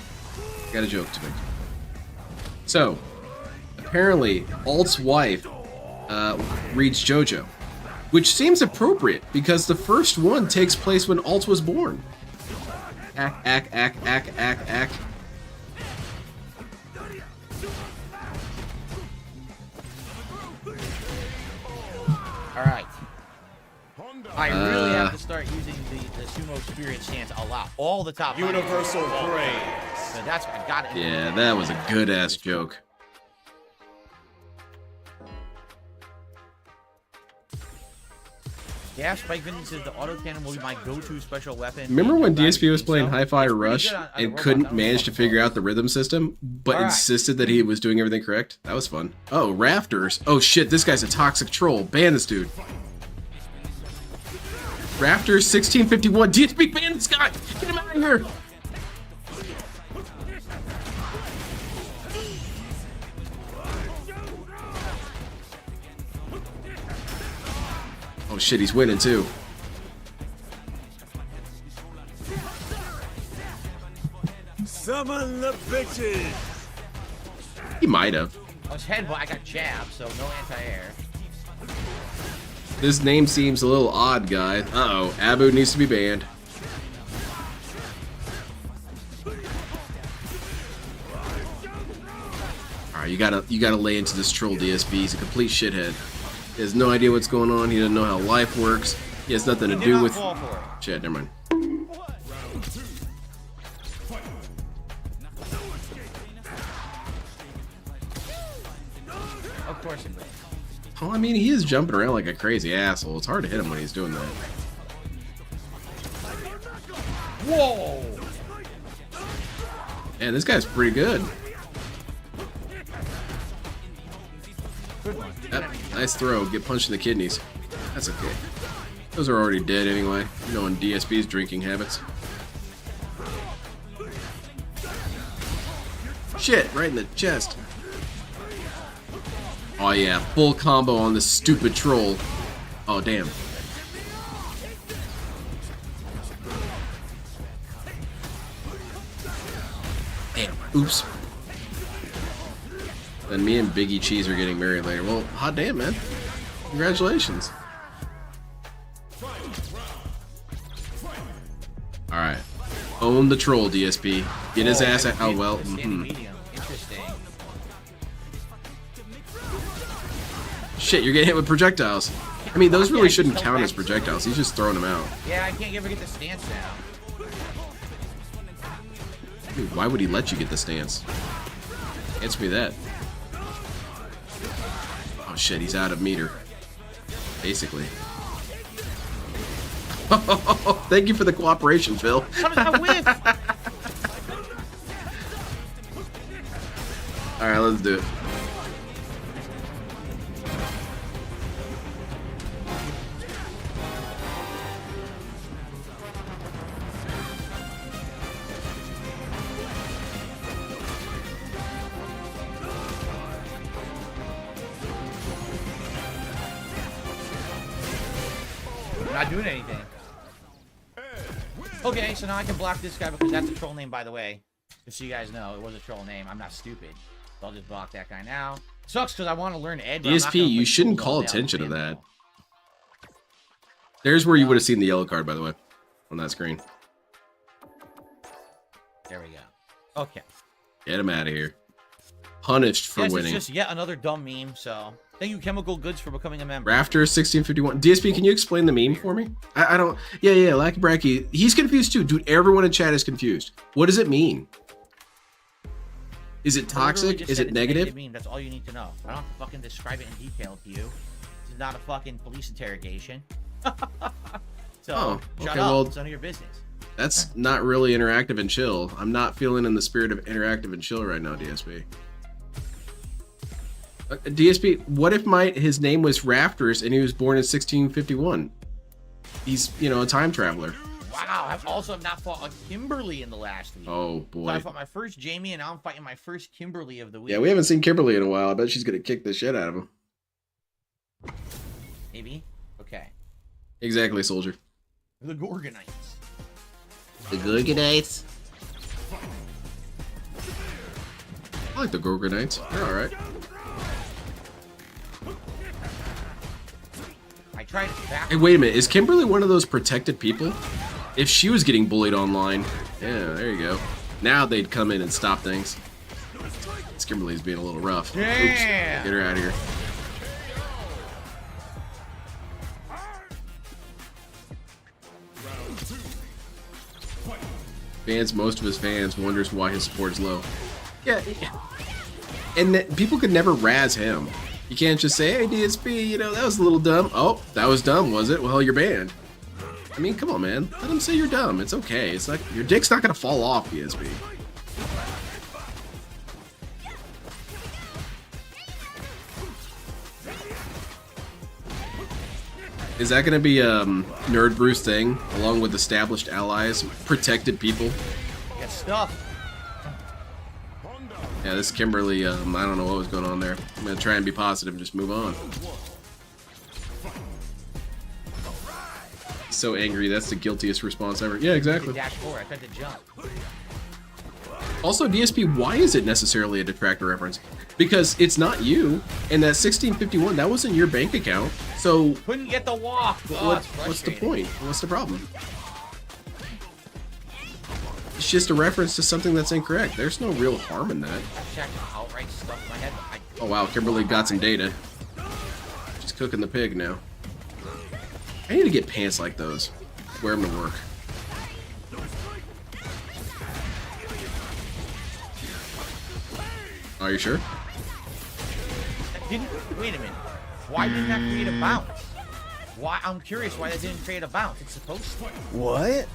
So, apparently, Alt's wife reads JoJo, which seems appropriate because the first one takes place when Alt was born. Ack. All right. I really have to start using the sumo spirit stance a lot. All the top. Universal praise. So that's I got it. Yeah, that was a good ass joke. Yeah, Spike Vincent says the autocannon will be my go-to special weapon. Remember when DSP was playing Hi-Fi It's pretty Rush good on the and robot. couldn't That was manage fun to to figure play. out the rhythm system, but All right. insisted that he was doing everything correct? That was fun. Oh, Rafters. Oh shit, this guy's a toxic troll. Ban this dude. Rafters 1651. DSP, ban this guy! Get him out of here! Oh shit, he's winning too. Summon the bitches. He might have. I was headbutt. I got jabbed, so no anti-air. This name seems a little odd, guy. Uh-oh, Abu needs to be banned. Alright, you gotta lay into this troll DSP. He's a complete shithead. He has no idea what's going on. He doesn't know how life works. He has nothing to Did do not with fall for it. shit. Never mind. Of course it will. Oh, I mean, he is jumping around like a crazy asshole. It's hard to hit him when he's doing that. Whoa! Man, this guy's pretty good. Good one. Yep, nice throw. Get punched in the kidneys. That's okay. Those are already dead anyway. Knowing DSP's drinking habits. Shit, right in the chest. Oh yeah, full combo on this stupid troll. Oh damn. Damn. Oops. Then me and Biggie Cheese are getting married later. Well, hot damn, man. Congratulations. Alright. Own the troll, DSP. Get his ass out. Oh, well. Standing medium. Interesting. Shit, you're getting hit with projectiles. I mean, those really Yeah, shouldn't he's so count as back. projectiles. He's just throwing them out. Yeah, I can't ever get the stance down. Dude, why would he let you get the stance? Answer me that. Oh shit, he's out of meter. Basically. Thank you for the cooperation, Phil. How did I whiff? Alright, let's do it. I'm not doing anything. Okay, so now I can block this guy because that's a troll name, by the way. Just so you guys know, it was a troll name. I'm not stupid. So I'll just block that guy now. Sucks because I want to learn Ed. but I'm not DSP, gonna you put shouldn't tools call all day on attention to the that. panel. There's where you would have seen the yellow card, by the way, on that screen. There we go. Okay. Get him out of here. Punished for Yes, winning. it's just yet another dumb meme, so thank you, Chemical Goods, for becoming a member. Rafter 1651. DSP, can you explain the meme for me? I don't. Yeah, Lacky Bracky. He's confused too. Dude, everyone in chat is confused. What does it mean? Is it I literally toxic? just Is said it it's a negative? meme. That's all you need to know. I don't have to fucking describe it in detail to you. This is not a fucking police interrogation. So Oh, shut okay, up. well- It's none of your business. That's not really interactive and chill. I'm not feeling in the spirit of interactive and chill right now, DSP. DSP, what if his name was Rafters and he was born in 1651? He's, a time traveler. Wow, I've also not fought a Kimberly in the last week. Oh, So I boy. fought my first Jamie, and now I'm fighting my first Kimberly of the week. Yeah, we haven't seen Kimberly in a while. I bet she's going to kick the shit out of him. Maybe? Okay. Exactly, soldier. The Gorgonites. The Gorgonites. I like the Gorgonites. They're alright. I tried back. Hey, wait a minute. Is Kimberly one of those protected people? If she was getting bullied online, yeah, there you go. Now they'd come in and stop things. This Kimberly's being a little rough. Oops. Yeah. Get her out of here. Most of his fans wonders why his support is low. Yeah, and people could never razz him. You can't just say, "Hey, DSP, that was a little dumb." Oh, that was dumb, was it? Well, you're banned. I mean, come on, man. Let him say you're dumb. It's okay. It's like your dick's not gonna fall off, DSP. Is that gonna be Nerd Bruce thing, along with established allies, protected people? Get stuff. Yeah, this Kimberly, I don't know what was going on there. I'm gonna try and be positive and just move on. So angry, that's the guiltiest response ever. Yeah, exactly. Dash forward. I tried to jump. Also, DSP, why is it necessarily a detractor reference? Because it's not you, and that 1651, that wasn't your bank account. So Couldn't get the walk. Oh, it's what's the frustrating. point? What's the problem? It's just a reference to something that's incorrect. There's no real harm in that. I checked outright stuff in my head. Oh wow, Kimberly got some data. She's cooking the pig now. I need to get pants like those. Wear them to work. Are you sure? Wait a minute. Why didn't that create a bounce? Why? I'm curious why that didn't create a bounce. It's supposed to. What?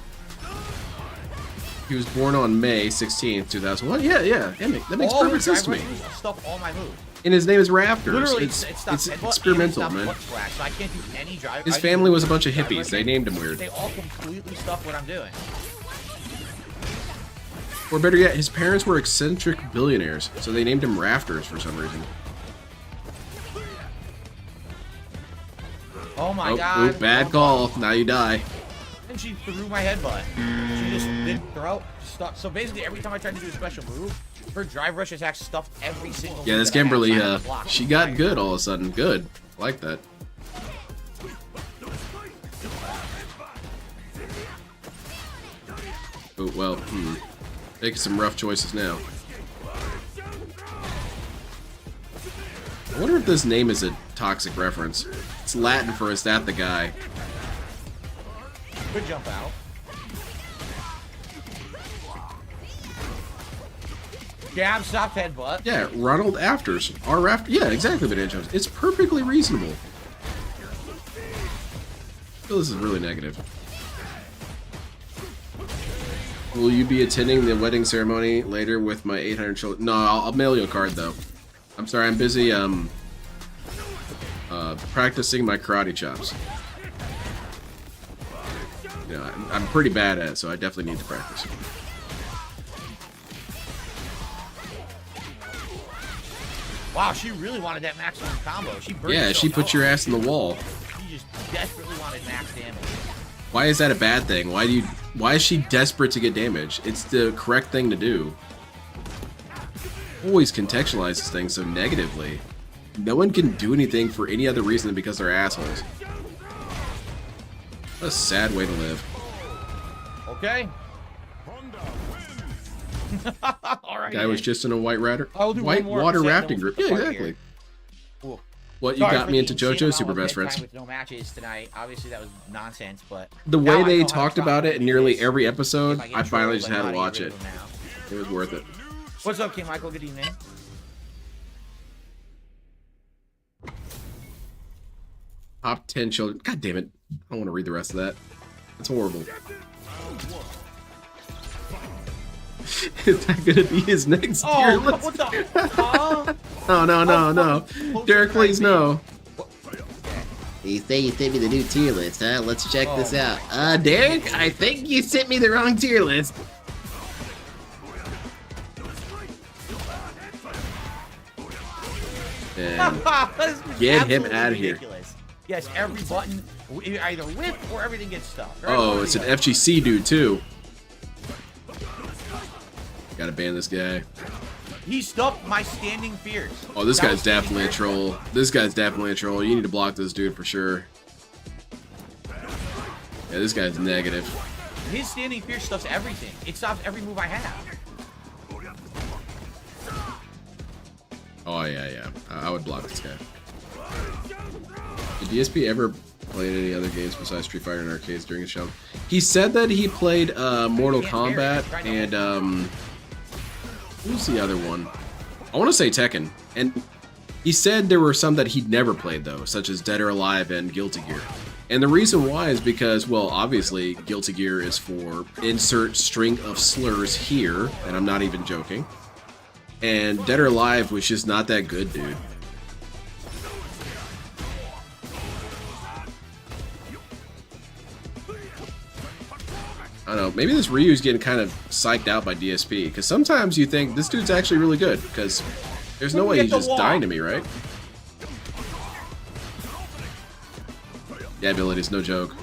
He was born on May 16th, 2001. Yeah, that makes All perfect sense to me. Stuff all my moves. And his name is Rafters. Literally, it's stopped headbutt and experimental, stopped man. foot splash, so I can't do any drive. His I family do was a bunch of drive hippies. They rushing. named him weird. They all completely stuff what I'm doing. Or better yet, his parents were eccentric billionaires, so they named him Rafters for some reason. Oh my Oh, god. oop, bad call. Now you die. And she threw my headbutt. She just didn't throw. Stuck. So basically, every time I tried to do a special move, her drive rush attack stuffed every single. Yeah, move this that I had Kimberly, time to block. she got good all of a sudden. Good. I like that. Oh, well, making some rough choices now. I wonder if this name is a toxic reference. It's Latin for "is that the guy?" Good jump out. Jab, stop, headbutt. Yeah, Ronald Afters. Our Raft. Yeah, exactly, Banana Jones. It's perfectly reasonable. I feel this is really negative. Will you be attending the wedding ceremony later with my 800 children? No, I'll mail you a card though. I'm sorry, I'm busy practicing my karate chops. Yeah, I'm pretty bad at it, so I definitely need to practice. Wow, she really wanted that maximum combo. She burned Yeah, herself she put out. your ass in the wall. She just desperately wanted max damage. Why is that a bad thing? Why is she desperate to get damage? It's the correct thing to do. Always contextualizes things so negatively. No one can do anything for any other reason than because they're assholes. What a sad way to live. Okay. All right. Guy was just in a white I'll do white one more water set, rafting then we'll group. Yeah, fight exactly. here. Cool. What, you Sorry got for me the into insane JoJo amount Super of Best bedtime Friends. With no matches tonight. Obviously, that was nonsense, but The now way I they know how to talked stop about it in nearly this. every If episode, I get I finally trolled, just I know had how to watch get it. rid of them now. It was worth it. What's up, King Michael? Good evening. Top 10 children. God damn it. I don't want to read the rest of that. That's horrible. Is that gonna be his next tier Oh, list? what the? No. Derek, please, no. You say you sent me the new tier list, huh? Let's check this out. Derek, I think you sent me the wrong tier list. And This is get him absolutely out of here. ridiculous. Yes, every button either whip or everything gets stuck. oh, it's an FGC dude too. Gotta ban this guy. He stuffed my standing fears. Oh, this That guy's was standing definitely a fears. troll. This guy's definitely a troll. You need to block this dude for sure. Yeah, this guy's negative. His standing fear stuffs everything. It stops every move I have. Oh, yeah. I would block this guy. Did DSP ever play any other games besides Street Fighter and arcades during his show? He said that he played Mortal Kombat and who's the other one? I want to say Tekken. And he said there were some that he'd never played though, such as Dead or Alive and Guilty Gear. And the reason why is because, well, obviously Guilty Gear is for insert string of slurs here, and I'm not even joking. And Dead or Alive was just not that good, dude. I don't know, maybe this Ryu's getting kind of psyched out by DSP, because sometimes you think this dude's actually really good, because there's no way he's just dying to me, right? Yeah, abilities, no joke.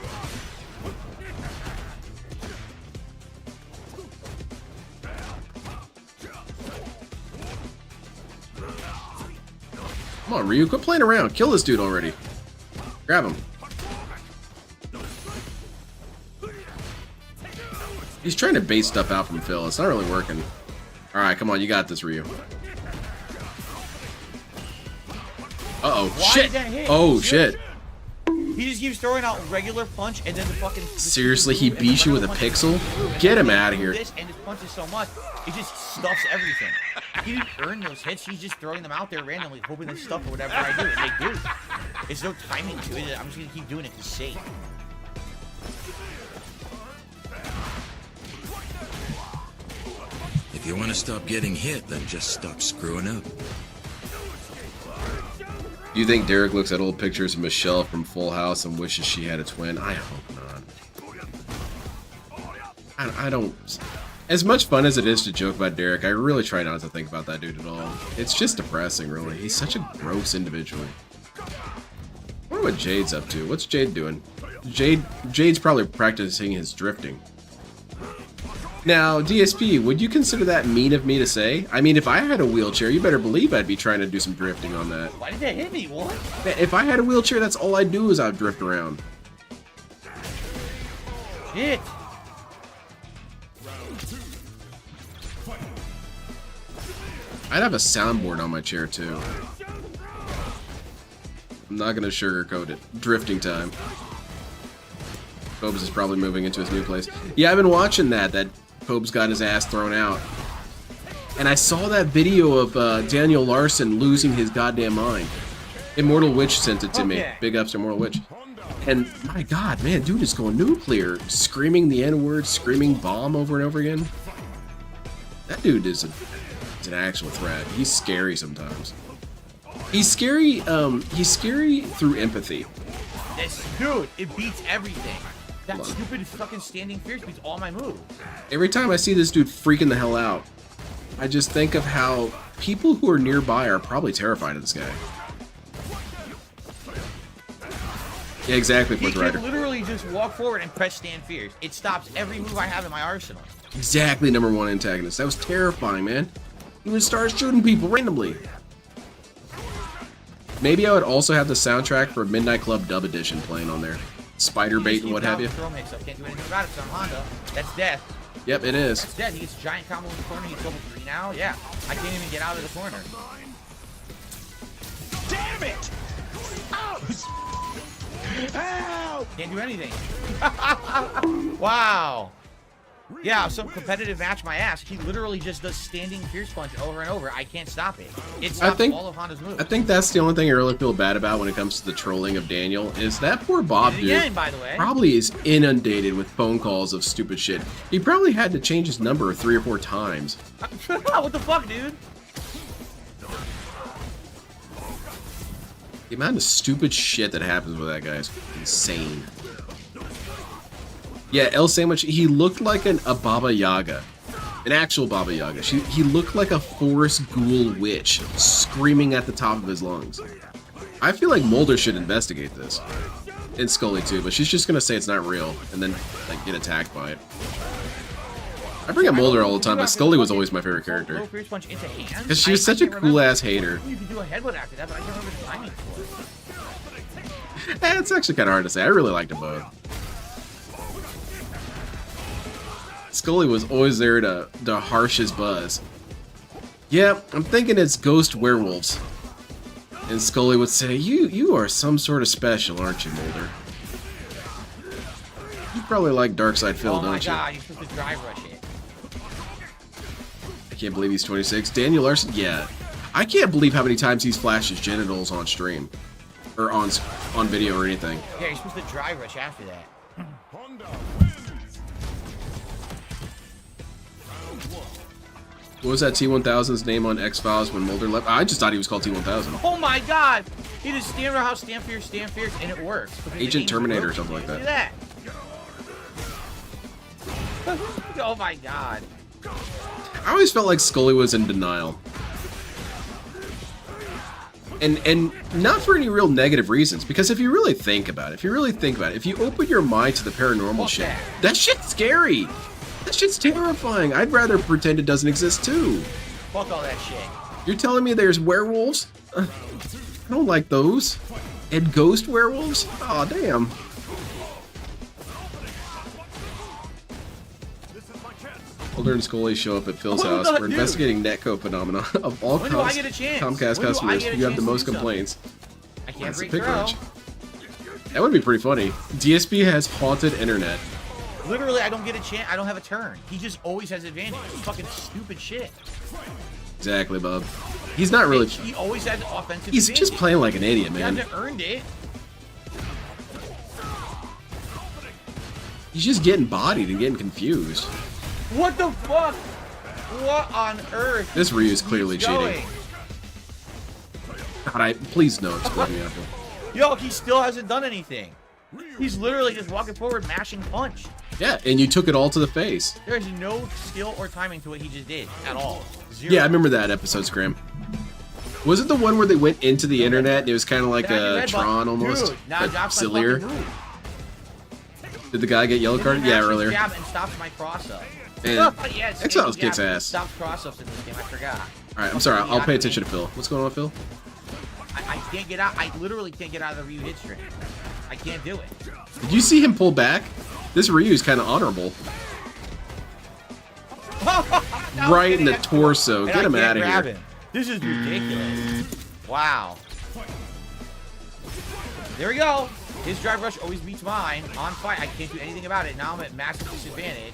Come on, Ryu, quit playing around. Kill this dude already. Grab him. He's trying to bait stuff out from Phil. It's not really working. Alright, come on, you got this, Ryu. Uh-oh, Why shit! did that hit? Oh, shit. He just keeps throwing out regular punch and then the fucking... Seriously, he beat you with a pixel? Get him out of here. This and his punches so much, it just stuffs everything. He didn't earn those hits, he's just throwing them out there randomly, hoping they stuff or whatever I do, and they do. There's no timing to it, I'm just gonna keep doing it to sake. If you want to stop getting hit, then just stop screwing up. Do you think Derek looks at old pictures of Michelle from Full House and wishes she had a twin? I hope not. I don't... As much fun as it is to joke about Derek, I really try not to think about that dude at all. It's just depressing, really. He's such a gross individual. I wonder what Jade's up to. What's Jade doing? Jade's probably practicing his drifting. Now, DSP, would you consider that mean of me to say? I mean, if I had a wheelchair, you better believe I'd be trying to do some drifting on that. Why did that hit me? What? If I had a wheelchair, that's all I'd do is I'd drift around. Shit. I'd have a soundboard on my chair, too. I'm not gonna sugarcoat it. Drifting time. Cobes is probably moving into his new place. Yeah, I've been watching that Cobes got his ass thrown out. And I saw that video of Daniel Larson losing his goddamn mind. Immortal Witch sent it to me. Big ups to Immortal Witch. And my god, man, dude is going nuclear. Screaming the N-word, screaming bomb over and over again. That dude is an actual threat. He's scary sometimes. He's scary through empathy. This dude, it beats everything. That stupid fucking standing fierce beats all my moves. Every time I see this dude freaking the hell out, I just think of how people who are nearby are probably terrified of this guy. Yeah, exactly, He Fourth can Rider. literally just walk forward and press stand fierce. It stops every move I have in my arsenal. Exactly, #1 antagonist. That was terrifying, man. He would start shooting people randomly. Maybe I would also have the soundtrack for Midnight Club Dub Edition playing on there. Spider bait and what have you. Throw mix up. Can't do anything about it. It's on Honda. That's death. Yep, it is. That's death. He gets a giant combo in the corner. He's level 3 now. Yeah. I can't even get out of the corner. Damn it! Ow! Can't do anything. Wow. Yeah, some competitive match my ass. He literally just does standing Fierce Punch over and over. I can't stop it. It stops all of Honda's moves. I think that's the only thing I really feel bad about when it comes to the trolling of Daniel is that poor Bob dude again, by the way. probably is inundated with phone calls of stupid shit. He probably had to change his number 3 or 4 times. What the fuck, dude? The amount of stupid shit that happens with that guy is insane. Yeah, El Sandwich, he looked like a Baba Yaga. An actual Baba Yaga. He looked like a forest ghoul witch screaming at the top of his lungs. I feel like Mulder should investigate this. And Scully too, but she's just gonna say it's not real and then like get attacked by it. I bring up Mulder all the time, but Scully was always my favorite character. Because she was such a cool-ass hater. You could do a headbutt after that, but I can't remember the timing for it. It's actually kind of hard to say. I really liked them both. Scully was always there to harsh his buzz. Yeah, I'm thinking it's ghost werewolves. And Scully would say, you are some sort of special, aren't you, Mulder? You probably like Darkside Phil, don't you? Oh my god, you're supposed to drive rush it. I can't believe he's 26. Daniel Larson? Yeah. I can't believe how many times he's flashed his genitals on stream. Or on video or anything. Yeah, you're supposed to drive rush after that. What was that T-1000's name on X-Files when Mulder left? I just thought he was called T-1000. Oh my god! He just stand around, stand fierce, and it works. Agent Terminator or something like that. Look at that. Oh my god. I always felt like Scully was in denial. And not for any real negative reasons, because if you really think about it, if you open your mind to the paranormal shit, that shit's scary. That shit's terrifying. I'd rather pretend it doesn't exist too. Fuck all that shit. You're telling me there's werewolves? I don't like those. And ghost werewolves? Aw, damn. Mulder and Scully show up at Phil's house. We're investigating netcode phenomena. Of all Comcast customers, you have the most complaints. I can't break That would be pretty funny. DSP has haunted internet. Literally, I don't get a chance. I don't have a turn. He just always has advantage. It's fucking stupid shit. Exactly, bub. He's not really. He always has offensive He's advantage. just playing like an idiot, man. He hasn't earned it. He's just getting bodied and getting confused. What the fuck? What on earth? This Ryu is clearly cheating. God, please no explode me after. Yo, he still hasn't done anything. He's literally just walking forward, mashing punch. Yeah, and you took it all to the face. There's no skill or timing to what he just did at all. Zero. Yeah, I remember that episode, Scram. Was it the one where they went into the internet and it was kind of like a Tron almost? Dude, now but sillier. Did the guy get yellow carded? Yeah, earlier. Jab and stops my cross up. And yes, Exiles kicks ass. Stops cross ups in this game. I forgot. All right, I'm sorry. I'll pay attention to Phil. What's going on, Phil? I can't get out. I literally can't get out of the Ryu hit string. I can't do it. Did you see him pull back? This Ryu is kind of honorable. Right in the torso. Get him out of here. This is ridiculous. Wow. There we go. His drive rush always beats mine. On fight, I can't do anything about it. Now I'm at massive disadvantage.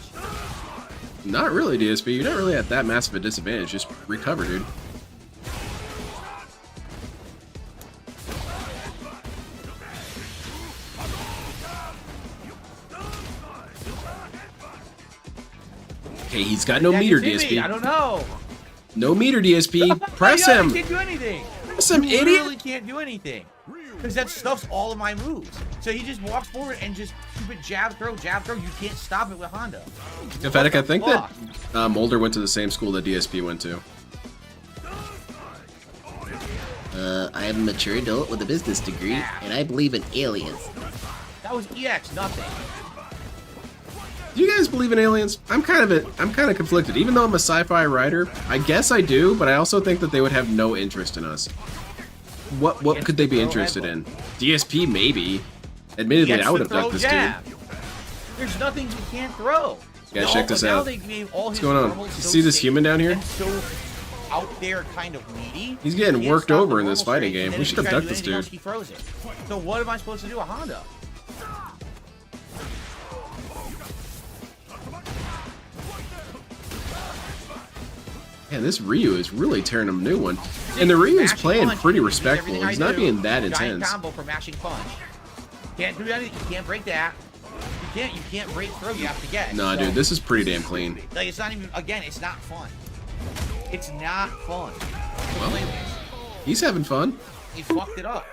Not really, DSP. You're not really at that massive a disadvantage. Just recover, dude. Okay, he's got no meter, DSP. I don't know. No meter, DSP. Press him. I can't do anything. Press him, idiot. Literally can't do anything. Because that stuffs all of my moves. So he just walks forward and just stupid jab throw, jab throw. You can't stop it with Honda. Pathetic, I think that Mulder went to the same school that DSP went to. I am a mature adult with a business degree, and I believe in aliens. That was EX, nothing. Do you guys believe in aliens? I'm kind of conflicted. Even though I'm a sci-fi writer, I guess I do, but I also think that they would have no interest in us. What could they be interested in? DSP, maybe. Admittedly, I would abduct this dude. There's nothing he can't throw. Yeah, check this out. What's going on? You see this human down here? So out there, kind of meaty. He's getting worked over in this fighting game. We should abduct this dude. He throws it. So what am I supposed to do with Honda? Man, this Ryu is really tearing him a new one. And the Ryu's playing punch, pretty he does respectful. everything I He's not do. being that Giant intense. combo for mashing punch. Can't do anything. You can't break that. You can't break throw. You have to get. Nah, So, dude, this is pretty damn clean. like, it's not even. Again, it's not fun. It's not fun. to Well, play this. He's having fun. He fucked it up.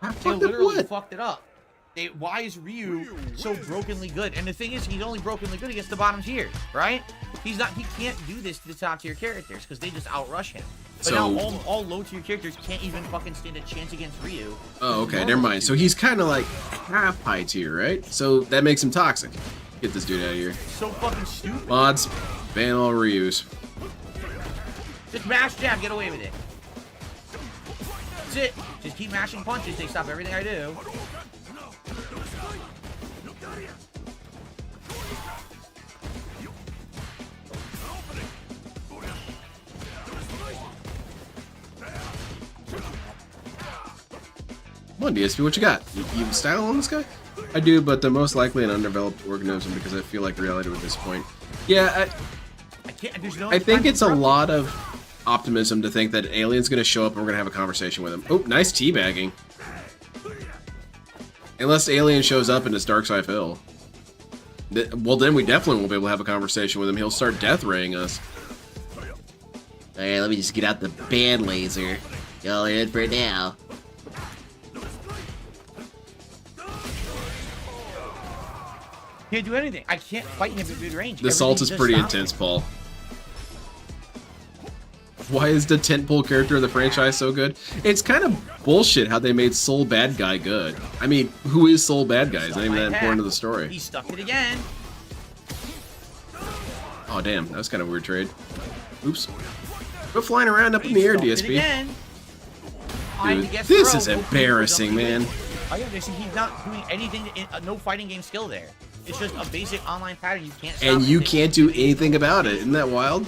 I They fucked up literally what? fucked it up. Why is Ryu so brokenly good? And the thing is, he's only brokenly good against the bottom tier, right? He can't do this to the top tier characters because they just outrush him. But So- now all low tier characters can't even fucking stand a chance against Ryu. Oh, okay, never mind. So he's kind of like half high tier, right? So that makes him toxic. Get this dude out of here. So fucking stupid. Mods, ban all Ryus. Just mash jab, get away with it. That's it. Just keep mashing punches. They stop everything I do. Come on, DSP, what you got? You style on this guy? I do, but they're most likely an undeveloped organism because I feel like reality would disappoint. Yeah, I can't. There's no. I think time it's a to lot of optimism to think that an alien's gonna show up and we're gonna have a conversation with him. Oh, nice teabagging. Unless the alien shows up and it's Darkside Phil. Well, then we definitely won't be able to have a conversation with him. He'll start death raying us. Alright, let me just get out the band laser. Y'all are in for it now. Can't do anything. I can't fight him at mid range. The salt is pretty intense, Paul. Why is the tentpole character of the franchise so good? It's kind of bullshit how they made Soul Bad Guy good. I mean, who is Soul Bad Guy? It's not even that important to the story. He stuck it again. Oh, damn. That was kind of a weird trade. Oops. Go flying around up in the air, Stuck it DSP. again. Time to Dude, get this throw. is No embarrassing, people man. Oh yeah, they see he's not doing anything. No fighting game skill there. It's just a basic online pattern. You can't. Stop And you it. can't do anything about it. Isn't that wild?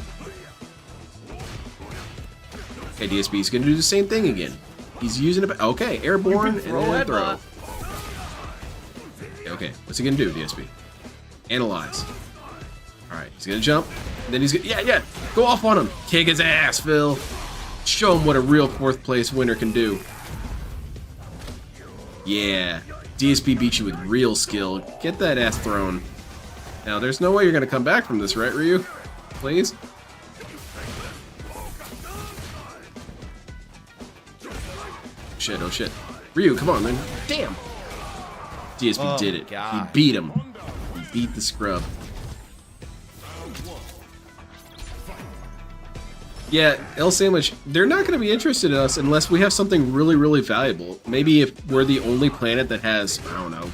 Okay, DSP's gonna do the same thing again. He's using it. Okay, airborne and throw then headbutt. throw. Okay, what's he gonna do, DSP? Analyze. Alright, he's gonna jump. Then he's gonna. Yeah! Go off on him! Kick his ass, Phil! Show him what a real 4th place winner can do. Yeah. DSP beat you with real skill. Get that ass thrown. Now, there's no way you're gonna come back from this, right, Ryu? Please? Shit, oh shit. Ryu, come on, man. Damn! DSP did it. God. He beat him. He beat the scrub. Yeah, L Sandwich, they're not going to be interested in us unless we have something really, really valuable. Maybe if we're the only planet that has, I don't know.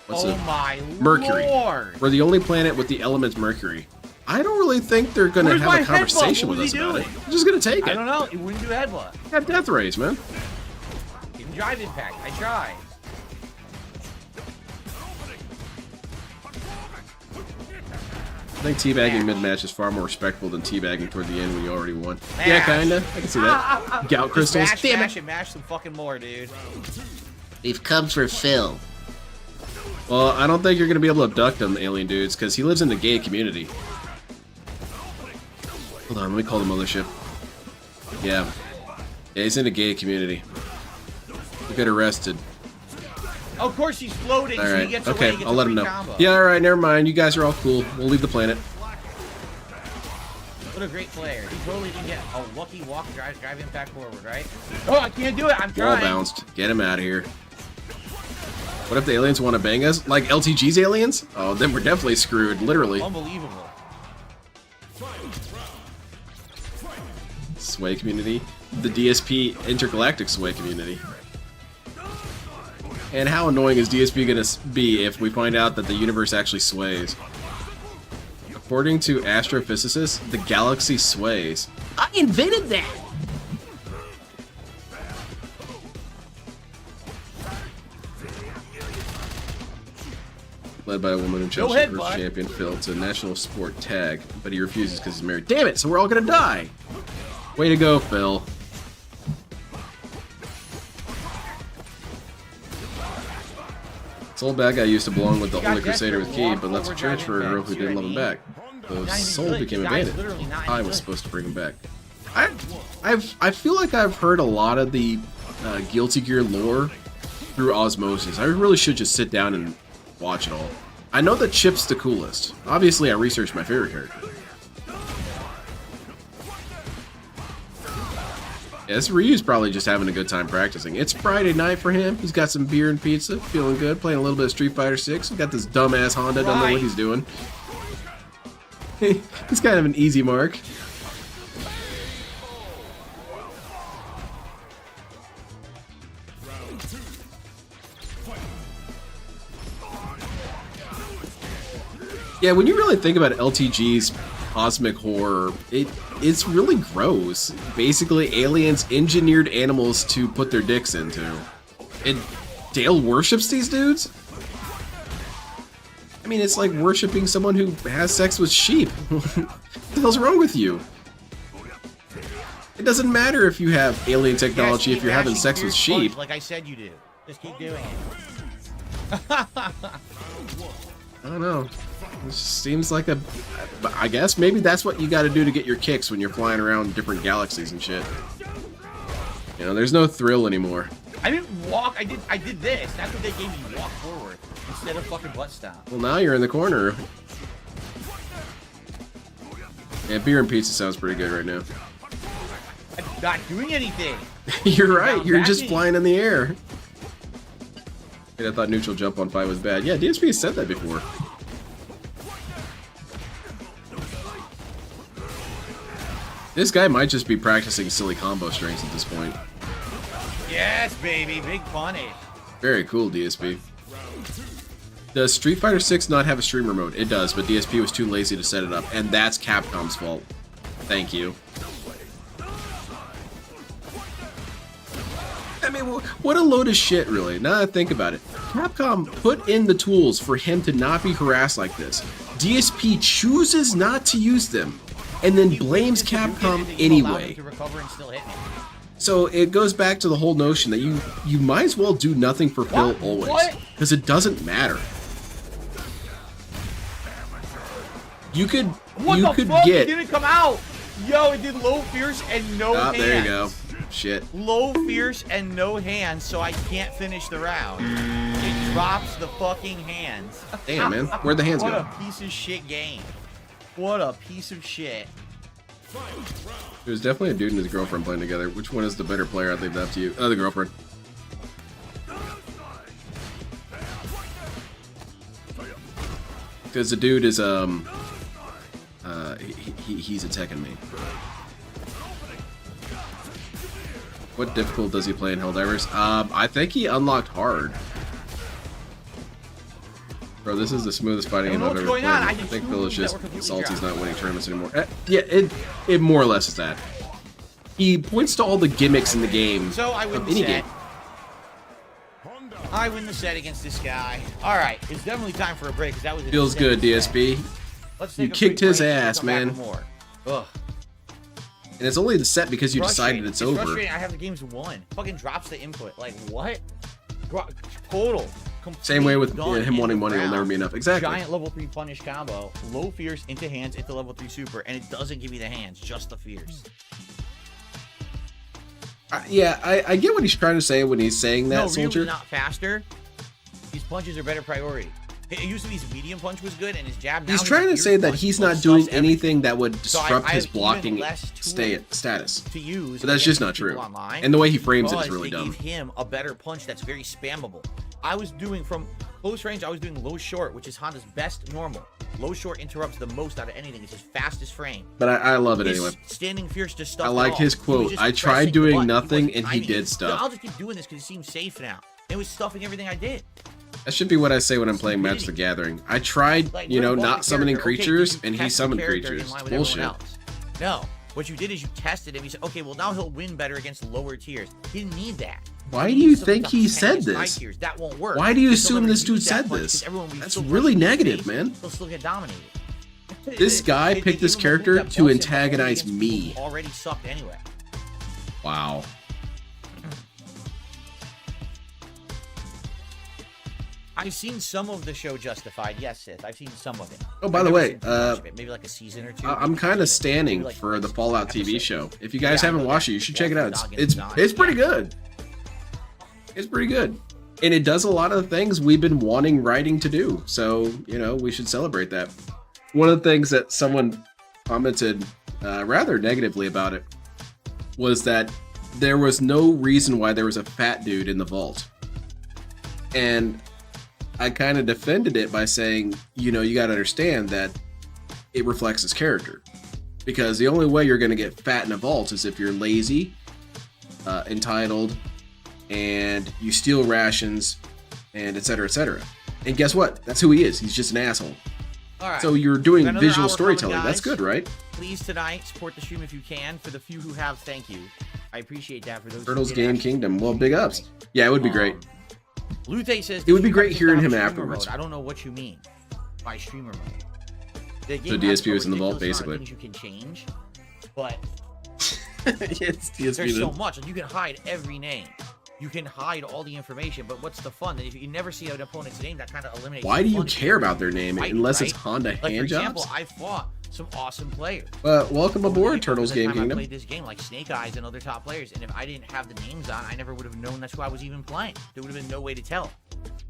What's Oh my Mercury. Lord. We're the only planet with the element Mercury. I don't really think they're going to Where's have my a conversation headbutt? What with us was he about it. doing? They're just going to take I it. don't know. It wouldn't do headbutt. Have death rays, man. Didn't drive impact. I tried. I think teabagging mid-match is far more respectful than teabagging toward the end when you already won. Yeah, kinda. I can see that. Gout crystals. Just Damn mash it. and mash some fucking more, dude. We've come for Phil. Well, I don't think you're going to be able to abduct them, alien dudes, because he lives in the gay community. Hold on, let me call the mothership. Yeah. Yeah, he's in the gay community. He'll get arrested. Of course he's floating, so he Alright, gets away. okay, He gets I'll a let him free know. combo. Yeah, alright, never mind. You guys are all cool. We'll leave the planet. What a great player. He totally can get a lucky walk, drive impact forward, right? Oh, I can't do it. I'm Wall trying. bounced. Get him out of here. What if the aliens want to bang us? Like LTG's aliens? Oh, then we're definitely screwed, literally. Unbelievable. Sway community. The DSP intergalactic sway community. And how annoying is DSP going to be if we find out that the universe actually sways? According to astrophysicists, the galaxy sways. I invented that! Led by a woman who No chose head, her bud. champion Phil to national sport tag, but he refuses because he's married. Damn it, so we're all going to die! Way to go, Phil. This old bad guy used to belong with the You Holy got Crusader with Dexter, Key, walk but left the forward, church drive for a girl impact, who didn't love him see what I back. Not even Soul good. became The a guy's bandit. literally not I even was good. supposed to bring him back. I feel like I've heard a lot of the Guilty Gear lore through osmosis. I really should just sit down and watch it all. I know that Chip's the coolest. Obviously, I researched my favorite character. Yes, Ryu's probably just having a good time practicing. It's Friday night for him. He's got some beer and pizza, feeling good, playing a little bit of Street Fighter 6. He's got this dumbass Honda, don't know what he's doing. He's kind of an easy mark. Yeah, when you really think about LTG's cosmic horror, it's really gross. Basically, aliens engineered animals to put their dicks into. And Dale worships these dudes? I mean, it's like worshipping someone who has sex with sheep. What the hell's wrong with you? It doesn't matter if you have alien technology if you're having sex with sheep. Like I said you do. Just keep doing it. I don't know. It just seems like a... I guess maybe that's what you gotta do to get your kicks when you're flying around different galaxies and shit. You know, there's no thrill anymore. I didn't walk. I did this. That's what they gave me. Walk forward instead of fucking butt stomp. Well, now you're in the corner. Yeah, beer and pizza sounds pretty good right now. I'm not doing anything. You're right. You're just backing. flying in the air. I thought neutral jump on 5 was bad. Yeah, DSP has said that before. This guy might just be practicing silly combo strings at this point. Yes, baby. Big punish. Very cool, DSP. Does Street Fighter 6 not have a streamer mode? It does, but DSP was too lazy to set it up, and that's Capcom's fault. Thank you. I mean, what a load of shit, really. Now that I think about it. Capcom put in the tools for him to not be harassed like this. DSP chooses not to use them, and then blames Capcom anyway. So it goes back to the whole notion that you might as well do nothing for Phil always, because it doesn't matter. You could It didn't come out. Yo, it did low fierce and no hands. There you go. Shit. Low fierce and no hands, so I can't finish the round. It drops the fucking hands. Damn, man. Where'd the hands what go? What a piece of shit game. What a piece of shit. There's definitely a dude and his girlfriend playing together. Which one is the better player? I'd leave that up to you. Oh, the girlfriend. Because the dude is he's attacking me. What difficult does he play in Helldivers? I think he unlocked hard. Bro, this is the smoothest fighting game I've ever played. I think Phil is just salty he's not winning tournaments anymore. Yeah, it more or less is that. He points to all the gimmicks in the game. So I win the set. I win the set against this guy. All right, it's definitely time for a break because that was feels good, DSP. You kicked his ass, man. Ugh. And it's only the set because you decided it's over. Frustrating. I have the game's won. Fucking drops the input. Like what? Total. Same way with him wanting money will never be enough. Exactly. Giant level 3 punish combo, low fierce into hands into level 3 super, and it doesn't give you the hands, just the fierce. Yeah, I get what he's trying to say when he's saying that, Soldier. Ryu's not faster. These punches are better priority. It used to be his medium punch was good, and his jab. He's trying to say that he's not doing anything that would disrupt his blocking status. To use, but that's just not true. And the way he frames it is really dumb. Gave him a better punch that's very spammable. I was doing from close range. I was doing low short, which is Honda's best normal. Low short interrupts the most out of anything. It's his fastest frame. But I love it anyway. Standing fierce to stuff. I like his quote. I tried doing nothing and he did stuff. I'll just keep doing this because it seems safe now. It was stuffing everything I did. That should be what I say when I'm playing Magic the Gathering. I tried, you know, not summoning creatures, and he summoned creatures. It's bullshit. No. What you did is you tested him. You said, okay, well, now he'll win better against lower tiers. He didn't need that. Why do you think he said this? That won't work. Why do you assume this dude said this? That's really negative, man. He'll still get dominated. This guy picked this character to antagonize me. Already sucked anyway. Wow. I've seen some of the show Justified. Yes, Sith. I've seen some of it. Oh, by I've the never way, seen too much of it. Maybe like a season or two. I'm maybe kind even of standing like for the six Fallout TV episodes. show. If you guys Yeah, I haven't know watched that. it, you should check it Walter out. Dog and It's Dog. it's pretty Yeah. good. It's pretty good, and it does a lot of the things we've been wanting writing to do. So we should celebrate that. One of the things that someone commented rather negatively about it was that there was no reason why there was a fat dude in the vault, and I kind of defended it by saying, you got to understand that it reflects his character. Because the only way you're going to get fat in a vault is if you're lazy, entitled, and you steal rations, and etc., etc. And guess what? That's who he is. He's just an asshole. All right. So you're doing Another visual hour coming, storytelling. That's guys. good, right? Please tonight support the stream if you can. For the few who have, thank you. I appreciate that. For those Turtles who didn't Game actually Kingdom. Well, stream big tonight. ups. Yeah, it would be great. Luthe says It would be "Did you great ever hearing take him down streamer afterwards." mode?" I don't know what you mean by streamer mode. The So game has DSP was a in the vault, ridiculous amount of basically. things you can change, but It's DSP there's so then. much. Like, you can hide every name. You can hide all the information, but what's the fun? If you never see an opponent's name, that kind of eliminates. Why the do you fun care about their name fighting, unless right? it's Honda Like, for hand example, jobs? I fought some awesome players. Welcome Over the aboard, years, Turtles over the Game time I Kingdom. played this game, like Snake Eyes and other top players, and if I didn't have the names on, I never would have known that's who I was even playing. There would have been no way to tell.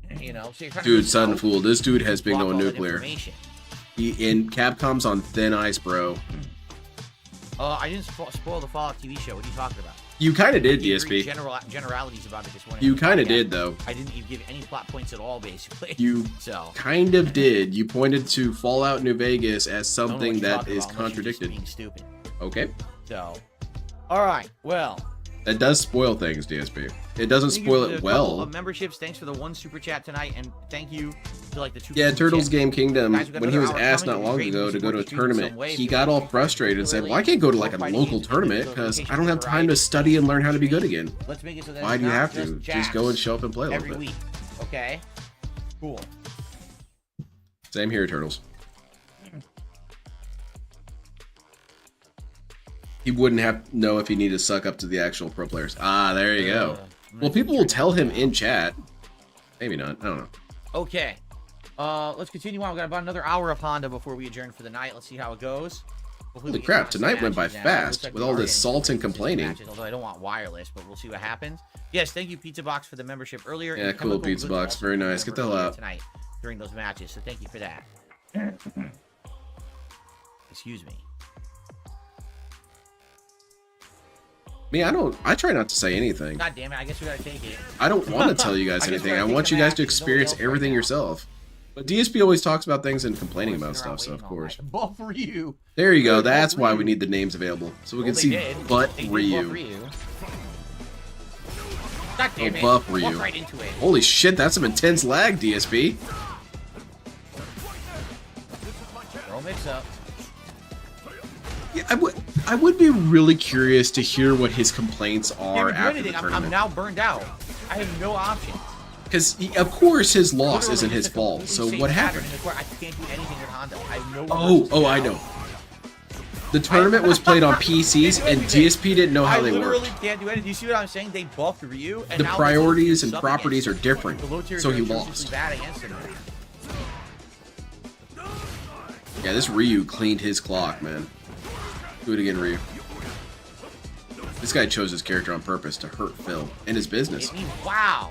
So you're trying to Dude, just Son know, Fool, this dude has been block going all that nuclear. information. In Capcom's on thin ice, bro. I didn't spoil the Fallout TV show. What are you talking about? You kind of did, I gave very DSP. generalities about it this morning. You on the kind of podcast. did, though. I didn't even give any plot points at all, basically. You so kind of did. You pointed to Fallout New Vegas as I don't know something what you're that talking is about unless you're just contradicted. being stupid. Okay. So, all right. Well, That does spoil things, DSP. It doesn't thank you spoil for the it couple well. of memberships. Thanks for the one super chat tonight, and thank you to like the two. Yeah, super Turtles chats. Game Kingdom, Guys, we've got when he was another hour asked coming. not long Great ago news to go to a support the stream in some tournament, way. he If got you're all watching frustrated and said, particularly well, I can't go to or like a fighting local games, tournament particular because I locations don't have for time to variety. study and learn how to be good again. Let's make it so that Why it's do you not have to? Just go and jacks show up and play a little every bit. week. Okay. Cool. Same here, Turtles. He wouldn't have know if he needed to suck up to the actual pro players. Ah, there you go. Well, people will tell him in chat. Maybe not. I don't know. Okay. Let's continue on. We got about another hour of Honda before we adjourn for the night. Let's see how it goes. Hopefully Holy we get crap, on some tonight went by matches now. It looks fast like with we all are this getting salt and some complaining. matches, although I don't want wireless, but we'll see what happens. Yes, thank you, Pizza Box, for the membership earlier. Yeah, And cool, Chemical Pizza Goods Box. also Very became a nice. Get the member hell earlier out. tonight during those matches, so thank you for that. Excuse me. Me, I try not to say anything. God damn it, I guess we gotta take it. I don't want to tell you guys I guess we anything. gotta I take want the you guys match. to There's nobody experience else right everything now. yourself. But DSP always talks about things and complaining about Sitting around stuff, so of waiting all course. night. Buff Ryu. There you go. Good, That's Buff why Ryu. we need the names available. So we Well, can they see did. Butt They did Ryu. Buff Ryu. God damn it. Buff Ryu. Walk right into it. Holy shit, that's some intense lag, DSP. Throw mix up. Yeah, I would be really curious to hear what his complaints are Can't do after anything. the I'm tournament. now burned out. I have no options. Because, of course, his loss Literally isn't just his a fault. completely So safe what pattern happened? in the court. I can't do anything with Honda. I have no Oh, I know. The tournament was played on PCs, and DSP didn't know how they I literally worked. can't do anything. You see what I'm saying? They buffed Ryu. And The now priorities the and low tier properties suck are different, against him. The low tier so he is atrociously lost. bad against him. Yeah, this Ryu cleaned his clock, man. Do it again, Ryu. This guy chose his character on purpose to hurt Phil and his business. I mean, wow.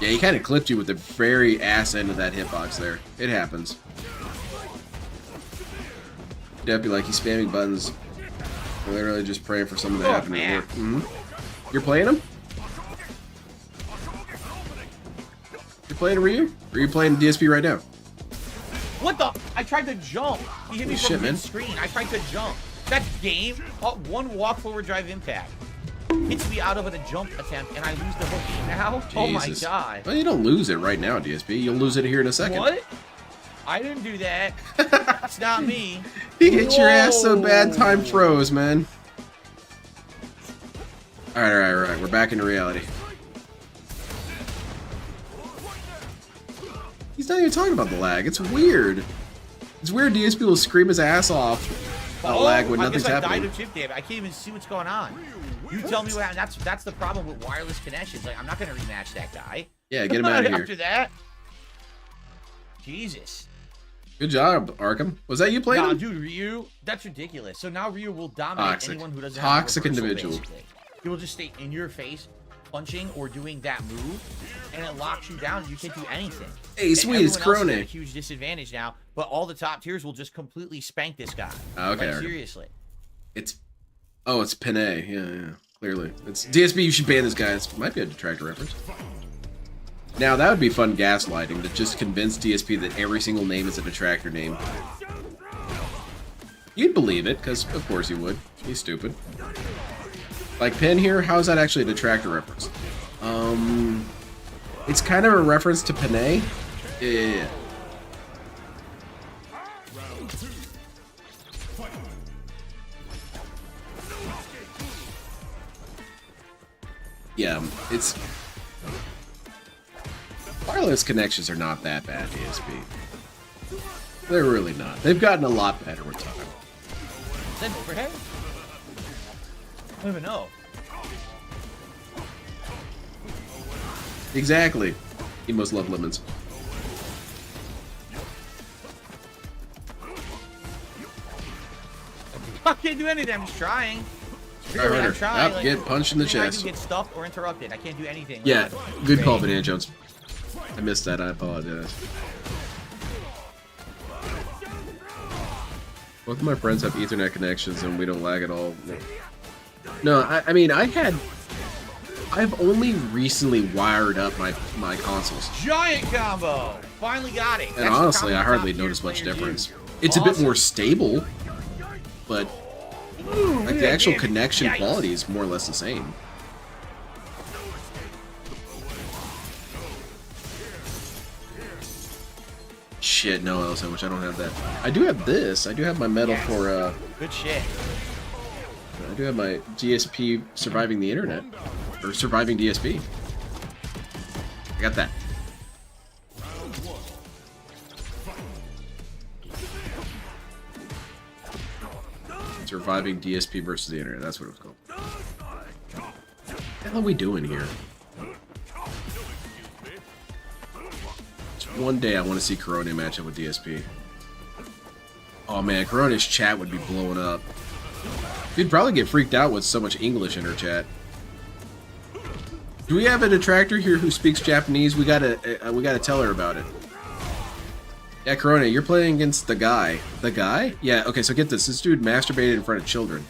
Yeah, he kind of clipped you with the very ass end of that hitbox there. It happens. Definitely like he's spamming buttons. Literally just praying for something to Oh, happen at man. work. You're playing him? You're playing Ryu? Or are you playing DSP right now? What the? I tried to jump. He hit me Holy from shit, man. mid-screen. I tried to jump. That game, one walk forward drive impact, hits me out of a jump attempt, and I lose the whole game now? Oh my Jesus. god. Well, you don't lose it right now, DSP. You'll lose it here in a second. What? I didn't do that. It's not me. He hit your ass so bad, time Whoa. froze, man. Alright. We're back into reality. He's not even talking about the lag. It's weird. It's weird DSP will scream his ass off about lag when nothing's I guess I died happening. of chip damage. I can't even see what's going on. You tell me what happened. That's the problem with wireless connections. Like, I'm not going to rematch that guy. Yeah, get him out of here. After that. Jesus. Good job, Arkham. Was that you playing Nah, him? dude, Ryu, that's ridiculous. So now Ryu will dominate Toxic. anyone who doesn't Toxic have a reversal, individual. basically. He will just stay in your face, punching or doing that move, and it locks you down and you can't do anything. Hey, And sweet, it's everyone else is Crone. at a huge disadvantage now, but all the top tiers will just completely spank this guy. Okay, Like, Arkham. seriously. It's Panay. Yeah. Clearly, it's DSP. You should ban this guy. This might be a detractor reference. Now that would be fun gaslighting to just convince DSP that every single name is a detractor name. You'd believe it, because of course you would. He's stupid. Like Pen here, how is that actually a detractor reference? It's kind of a reference to Panay. Yeah. Yeah, it's... Wireless connections are not that bad, DSP. They're really not. They've gotten a lot better with time. Is that overhead? I don't even know. Exactly. He must love lemons. I can't do anything. I'm just trying. Alright, I'm Hunter. trying. Yep, get punched in the I chest. can get stuffed or interrupted. I can't do anything. Yeah, Like, good call, great. Banana Jones. I missed that. I apologize. Both of my friends have Ethernet connections and we don't lag at all. No, I mean, I've only recently wired up my consoles. Giant combo! Finally got it. And That's the honestly, combo I hardly top tier notice much players difference. use. It's a bit Awesome. more stable, but Ooh, like the yeah, actual yeah. connection Yikes. quality is more or less the same. Shit, no else, which I don't have that. I do have this. I do have my medal Yes. for Good shit. I do have my DSP surviving the internet. Or surviving DSP. I got that. Surviving DSP versus the internet. That's what it was called. What the hell are we doing here? Just one day I want to see Corona match up with DSP. Oh man, Corona's chat would be blowing up. You'd probably get freaked out with so much English in her chat. Do we have a detractor here who speaks Japanese? We gotta tell her about it. Yeah, Corona, you're playing against the guy. The guy? Yeah, okay, so get this. This dude masturbated in front of children.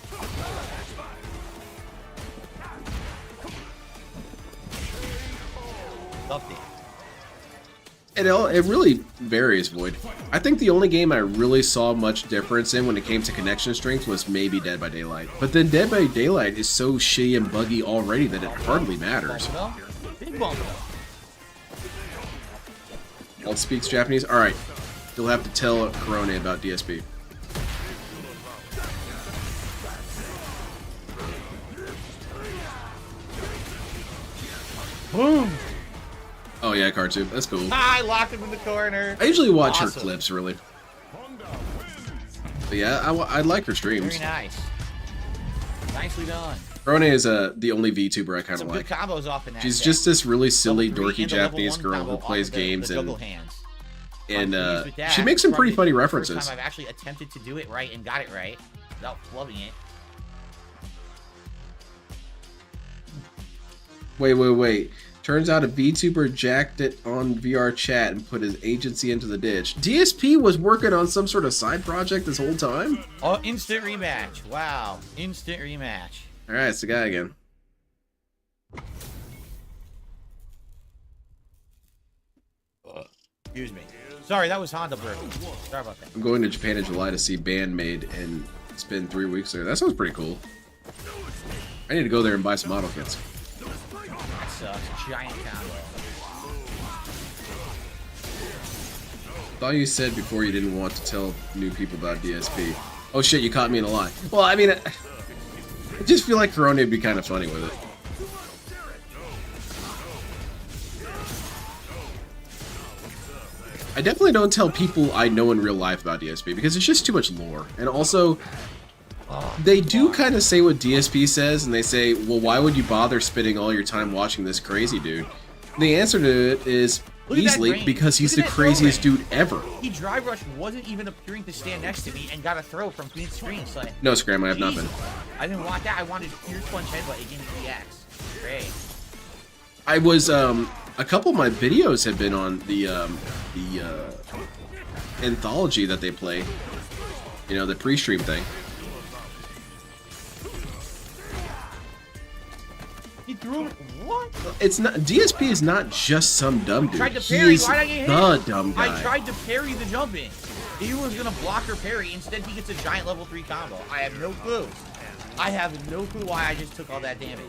Loved it. It really varies, Void. I think the only game I really saw much difference in when it came to connection strength was maybe Dead by Daylight. But then Dead by Daylight is so shitty and buggy already that it hardly matters. Bump though? Big bump though. Alt speaks Japanese? Alright. You'll have to tell Corona about DSP. Boom! Oh yeah, cartoon. That's cool. I locked him in the corner. I usually watch her Awesome. clips, really. But yeah, I like her streams. Very nice. Nicely done. Corona is the only VTuber I kind of Some like. good combos off in that She's set. just this really silly, Level 3 dorky and the level Japanese 1 girl combo who off plays of games the juggle and hands. and I'm pleased with that. she makes some pretty Probably funny the references. First time I've actually attempted to do it right and got it right without flubbing it. Wait. Turns out a VTuber jacked it on VR chat and put his agency into the ditch. DSP was working on some sort of side project this whole time? Oh, instant rematch. Wow. Instant rematch. Alright, it's the guy again. Excuse me. Sorry, that was Honda burping. Sorry about that. I'm going to Japan in July to see Bandmade and spend 3 weeks there. That sounds pretty cool. I need to go there and buy some model kits. That sucks. Giant combo. Thought you said before you didn't want to tell new people about DSP. Oh shit, you caught me in a lie. Well, I mean, I just feel like Corona would be kind of funny with it. I definitely don't tell people I know in real life about DSP because it's just too much lore. And also, they do kind of say what DSP says, and they say, well, why would you bother spending all your time watching this crazy dude? And the answer to it is, Look at that easily range. because he's Look the at that throw craziest range. dude ever. He drive rush wasn't even appearing to stand next to me and got a throw from mid screen. So like, No, Scram, I have Jesus. nothing. I didn't want that. I wanted Fierce Punch Headbutt. It gave me EX. Great. I was a couple of my videos have been on the anthology that they play. You know, the pre-stream thing. He threw it. What? It's not DSP is not just some dumb dude. Tried to parry. He's Why did I get the hit? dumb guy. I tried to parry the jumping. He was gonna block or parry. Instead, he gets a giant level 3 combo. I have no clue. I have no clue why I just took all that damage.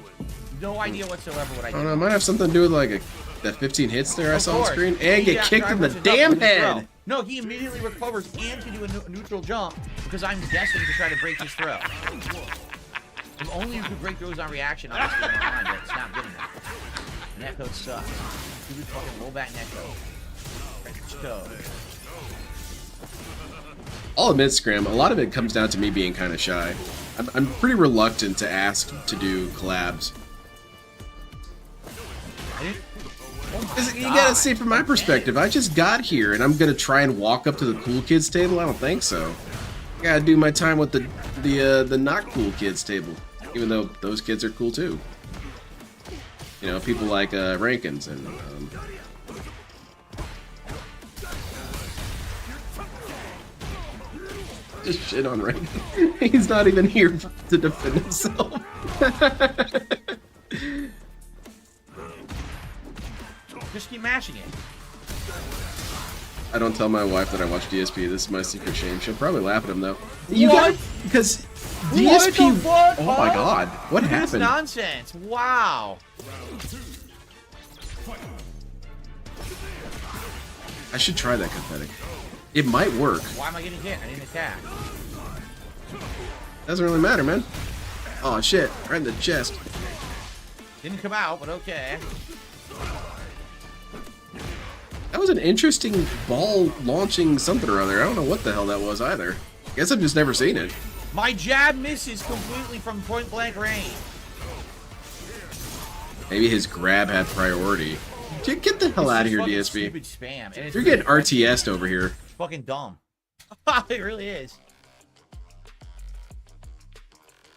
No idea whatsoever what I I did. don't know. It might have something to do with like that 15 hits there I Of saw on course. screen, and He get kicked in the rushes up damn with his throw. head. No, he immediately recovers and can do a neutral jump because I'm guessing to try to break his throw. If only you could break throws on reaction, obviously, in my mind, but it's not good enough. Netcode sucks. Stupid fucking rollback netcode. French code. I'll admit, Scram, a lot of it comes down to me being kind of shy. I'm pretty reluctant to ask to do collabs. You gotta see from my perspective, I just got here and I'm gonna try and walk up to the cool kids table? I don't think so. I gotta do my time with the not cool kids table. Even though those kids are cool too. You know, people like Rankins and just shit on Rankin. He's not even here to defend himself. Just keep mashing it. I don't tell my wife that I watch DSP. This is my secret shame. She'll probably laugh at him though. What? Because What DSP. the fuck, Oh my huh? god! What This happened? nonsense. Wow. I should try that pathetic. It might work. Why am I getting hit? I didn't attack. Doesn't really matter, man. Oh shit! Right in the chest. Didn't come out, but okay. That was an interesting ball launching something or other. I don't know what the hell that was either. Guess I've just never seen it. My jab misses completely from point blank range. Maybe his grab had priority. Get the hell out of here, Fucking DSP. Stupid spam. And it's You're really getting RTS'd over here. fucking dumb. It really is.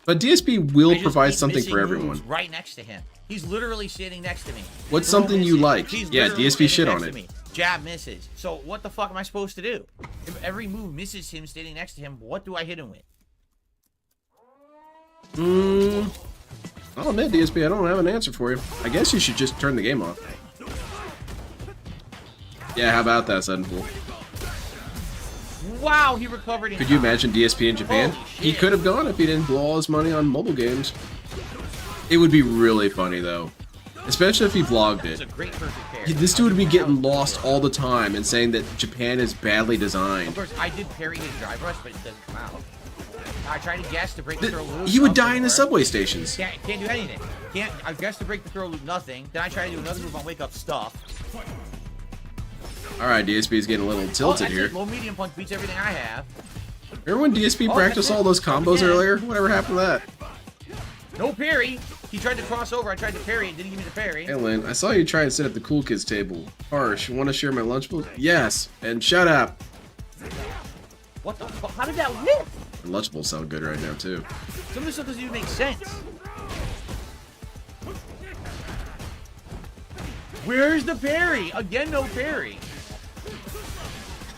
But DSP I will just provide keep something missing for moves everyone. right next to him. He's literally sitting next to me. What's Throw something you misses. like? He's Yeah, literally DSP sitting shit next on to it. me. Jab misses. So what the fuck am I supposed to do? If every move misses him standing next to him, what do I hit him with? I'll admit, DSP, I don't have an answer for you. I guess you should just turn the game off. Yeah, how about that, Sudden Pool? Wow, he recovered in Could you time. imagine DSP in Japan? Holy He shit. could have gone if he didn't blow all his money on mobile games. It would be really funny, though. Especially if he vlogged It's it. a great perfect pair. This dude would be getting lost all the time and saying that Japan is badly Of designed. course, I did parry his drive rush, but it doesn't come out. I tried to guess to break the throw loop. He would nothing die in the worked. subway stations. Can't do anything. I guess to break the throw loop, nothing. Then I try to do another move on wake up stuff. Alright, DSP is getting a little tilted here. Low medium punch beats everything I have. Remember when DSP Oh, practiced that's it. all those combos Yeah. earlier? Whatever happened to that? No parry. He tried to cross over. I tried to parry. It didn't give me the parry. Hey Lynn, I saw you try and sit at the cool kids table. Harsh, you want to share my Lunchables? Yes, and shut up. What the fuck? How did that whip? And Lunchables sound good right now too. Some of this stuff doesn't even make sense. Where's the parry? Again, no parry.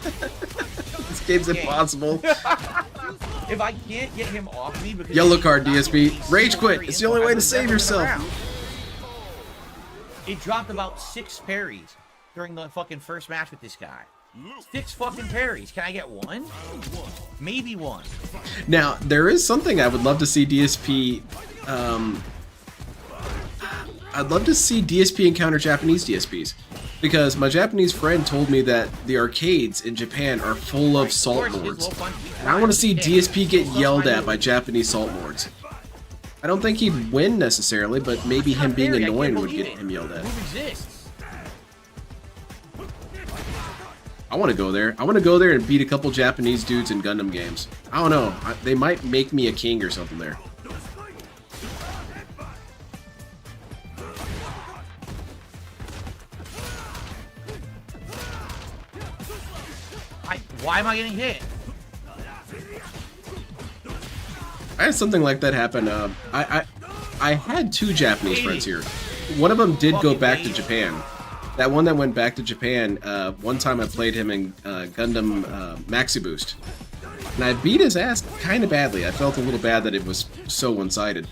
This game's impossible. If I can't get him off me because Yellow he's card, not DSP. really Rage super quit. parry It's the only way to info, save I was never yourself. around. It dropped about 6 parries during the fucking first match with this guy. 6 fucking parries. Can I get one? Maybe one. Now, there is something I would love to see DSP. I'd love to see DSP encounter Japanese DSPs. Because my Japanese friend told me that the arcades in Japan are full of salt lords. And I want to see DSP get yelled at by Japanese salt lords. I don't think he'd win necessarily, but maybe him being annoying would get him yelled at. Move exists. I want to go there. I want to go there and beat a couple Japanese dudes in Gundam games. I don't know. They might make me a king or something there. Why am I getting hit? I had something like that happen. I had 2 Japanese friends here. One of them did go back to Japan. That one that went back to Japan, one time I played him in Gundam Maxi Boost. And I beat his ass kind of badly. I felt a little bad that it was so one-sided.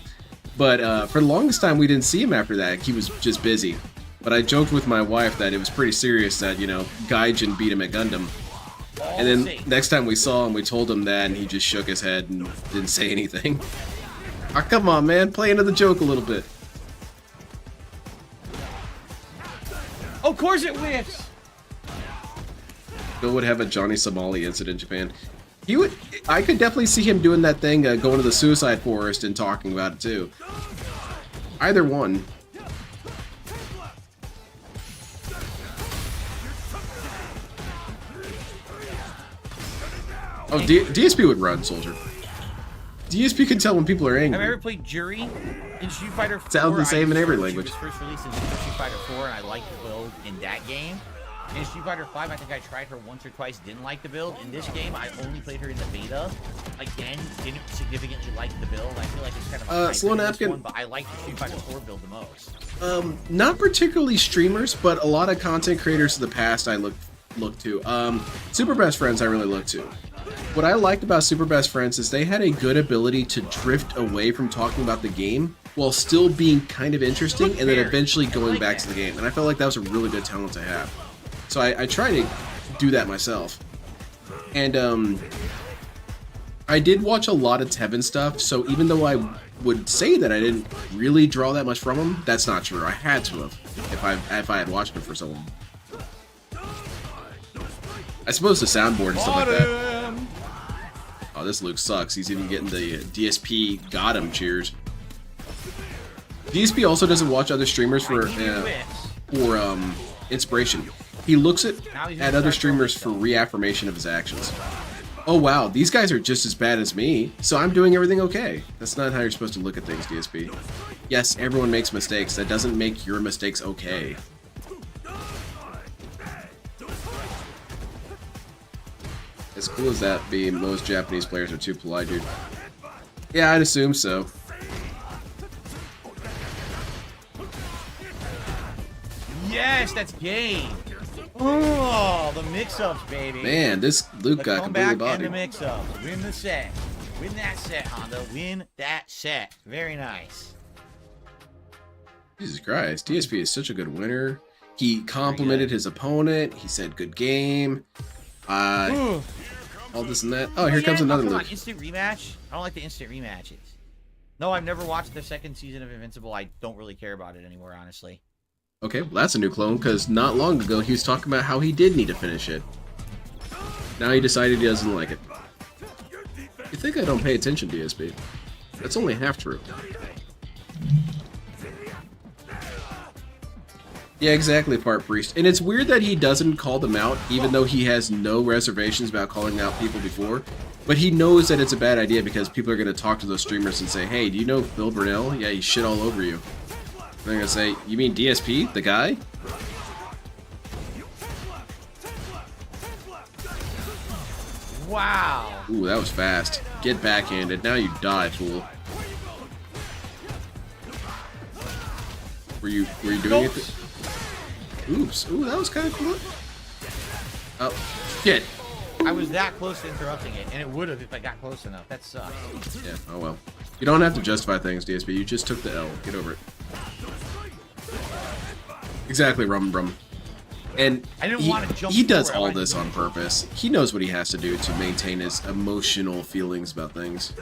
But for the longest time, we didn't see him after that. He was just busy. But I joked with my wife that it was pretty serious that, you know, Gaijin beat him at Gundam. And then next time we saw him, we told him that, and he just shook his head and didn't say anything. Oh, come on, man. Play into the joke a little bit. Of course it whiffs! Bill would have a Johnny Somali incident in Japan. He would. I could definitely see him doing that thing, going to the suicide forest and talking about it too. Either one. Oh, DSP would run, soldier. DSP can tell when people are angry. Have you ever played Jury in Street Fighter 4? Sounds the same in every language. It was first released in Street Fighter 4, and I liked the build in that game. In Street Fighter 5, I think I tried her once or twice, didn't like the build. In this game, I only played her in the beta. Again, didn't significantly like the build. I feel like it's kind of a Slow Napkin. one, but I like the Street Fighter 4 build the most. Not particularly streamers, but a lot of content creators of the past I look to. Super Best Friends I really look to. What I liked about Super Best Friends is they had a good ability to drift away from talking about the game while still being kind of interesting and then eventually going back to the game. And I felt like that was a really good talent to have. So I try to do that myself. And I did watch a lot of Tevin stuff, so even though I would say that I didn't really draw that much from him, that's not true. I had to have if I had watched him for so long. I suppose the soundboard and stuff like that. Oh, this Luke sucks. He's even getting the DSP got him cheers. DSP also doesn't watch other streamers for inspiration. He looks at other streamers for reaffirmation of his actions. Oh wow, these guys are just as bad as me, so I'm doing everything okay. That's not how you're supposed to look at things, DSP. Yes, everyone makes mistakes. That doesn't make your mistakes okay. As cool as that be, most Japanese players are too polite, dude. Yeah, I'd assume so. Yes, that's game. Oh, the mix-ups, baby. Man, this Luke got completely bodied. And the mix-ups. Win the set. Win that set, Honda. Win that set. Very nice. Jesus Christ, DSP is such a good winner. He complimented his opponent. He said, "Good game." All this and that. Oh, here comes another Luke. Instant rematch? I don't like the instant rematches. No, I've never watched the second season of Invincible. I don't really care about it anymore, honestly. Okay, well, that's a new clone, because not long ago he was talking about how he did need to finish it. Now he decided he doesn't like it. You think I don't pay attention, DSP? That's only half true. Yeah, exactly, Part Priest. And it's weird that he doesn't call them out, even though he has no reservations about calling out people before. But he knows that it's a bad idea because people are going to talk to those streamers and say, "Hey, do you know Bill Burnell? Yeah, he shit all over you." They're going to say, "You mean DSP, the guy?" Wow. Ooh, that was fast. Get backhanded. Now you die, fool. Were you doing it? Oops. Ooh, that was kind of cool. Oh, shit. I was that close to interrupting it, and it would have if I got close enough. That sucks. Yeah, oh well. You don't have to justify things, DSP. You just took the L. Get over it. Exactly, Rum. And I didn't want to jump he does forward. all this on purpose. He knows what he has to do to maintain his emotional feelings about things.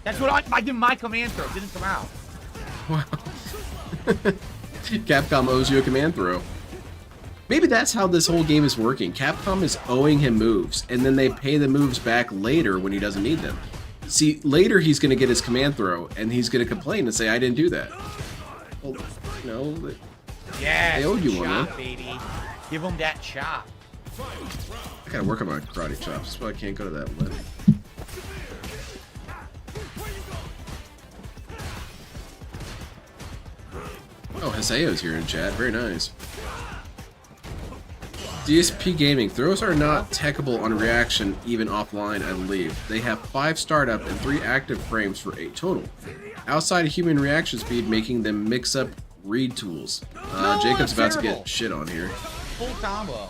That's what I did my command throw. It didn't come out. Wow. Capcom owes you a command throw. Maybe that's how this whole game is working. Capcom is owing him moves, and then they pay the moves back later when he doesn't need them. See, later he's going to get his command throw, and he's going to complain and say, "I didn't do that." Well, you know, yeah, they owed you one, chop, huh? baby. Give him that chop. I gotta work on my karate chops. That's why I can't go to that limit. Oh, Haseo's here in chat. Very nice. DSP Gaming. Throws are not techable on reaction, even offline, I believe. They have 5 startup and 3 active frames for 8 total. Outside of human reaction speed, making them mix up read tools. No, Jacob's about to terrible. get shit on here. Full combo.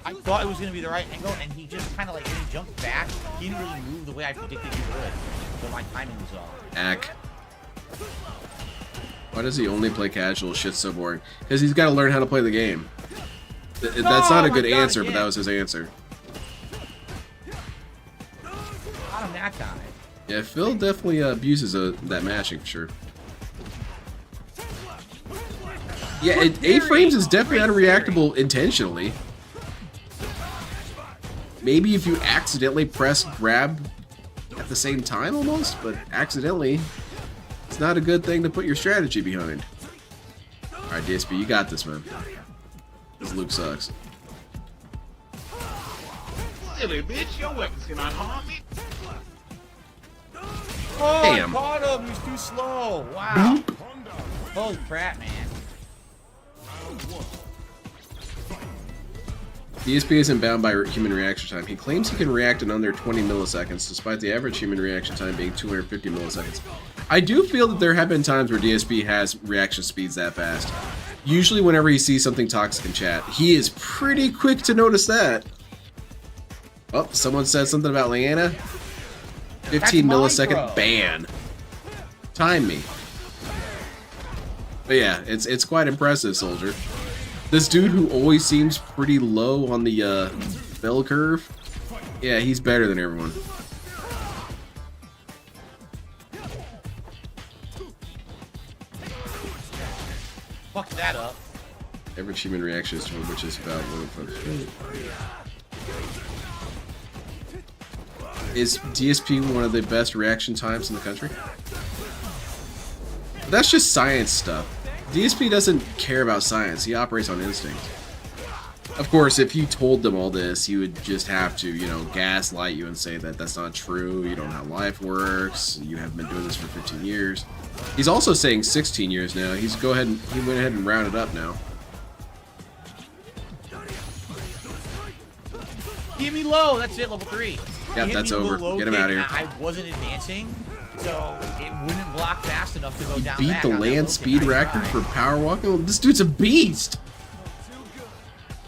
I thought it was going to be the right angle, and he just kind of like, when he jumped back, he didn't really move the way I predicted he would. So my timing was off. Ack. Why does he only play casual? Shit's so boring. Because he's got to learn how to play the game. That's not a good answer, but that was his answer. Got him that time. Yeah, Phil definitely abuses that mashing for sure. Yeah, A-frames is definitely unreactable intentionally. Maybe if you accidentally press grab at the same time almost, but accidentally, it's not a good thing to put your strategy behind. Alright, DSP, you got this, man. This Luke sucks. Silly bitch, your weapons cannot harm me. Oh, Damn. I caught him. He's too slow. Wow. Holy crap, man. DSP isn't bound by human reaction time. He claims he can react in under 20 milliseconds, despite the average human reaction time being 250 milliseconds. I do feel that there have been times where DSP has reaction speeds that fast. Usually whenever he sees something toxic in chat, he is pretty quick to notice that. Oh, someone said something about Leanna. 15 millisecond ban. Time me. But yeah, it's quite impressive, Soldier. This dude who always seems pretty low on the bell curve, yeah, he's better than everyone. Fuck that up. Average human reaction is which is about 1.5. Is DSP one of the best reaction times in the country? That's just science stuff. DSP doesn't care about science. He operates on instinct. Of course, if you told them all this, he would just have to, you know, gaslight you and say that that's not true. You don't know how life works. You haven't been doing this for 15 years. He's also saying 16 years now. He went ahead and rounded up now. Give me low. That's it. Level 3. Yep, that's over. Get him out of here. I wasn't advancing, so it wouldn't block fast enough to go down. Beat the land speed record for power walking. This dude's a beast.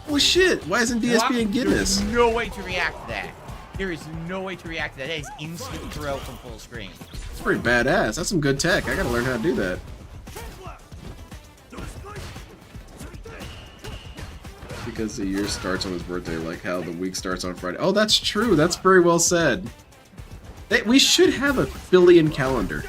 Holy shit! Why isn't DSP in Guinness? There's no way to react to that. There is no way to react to that. That is instant throw from full screen. It's pretty badass. That's some good tech. I gotta learn how to do that. Because the year starts on his birthday, like how the week starts on Friday. Oh, that's true. That's very well said. We should have a Phillian calendar.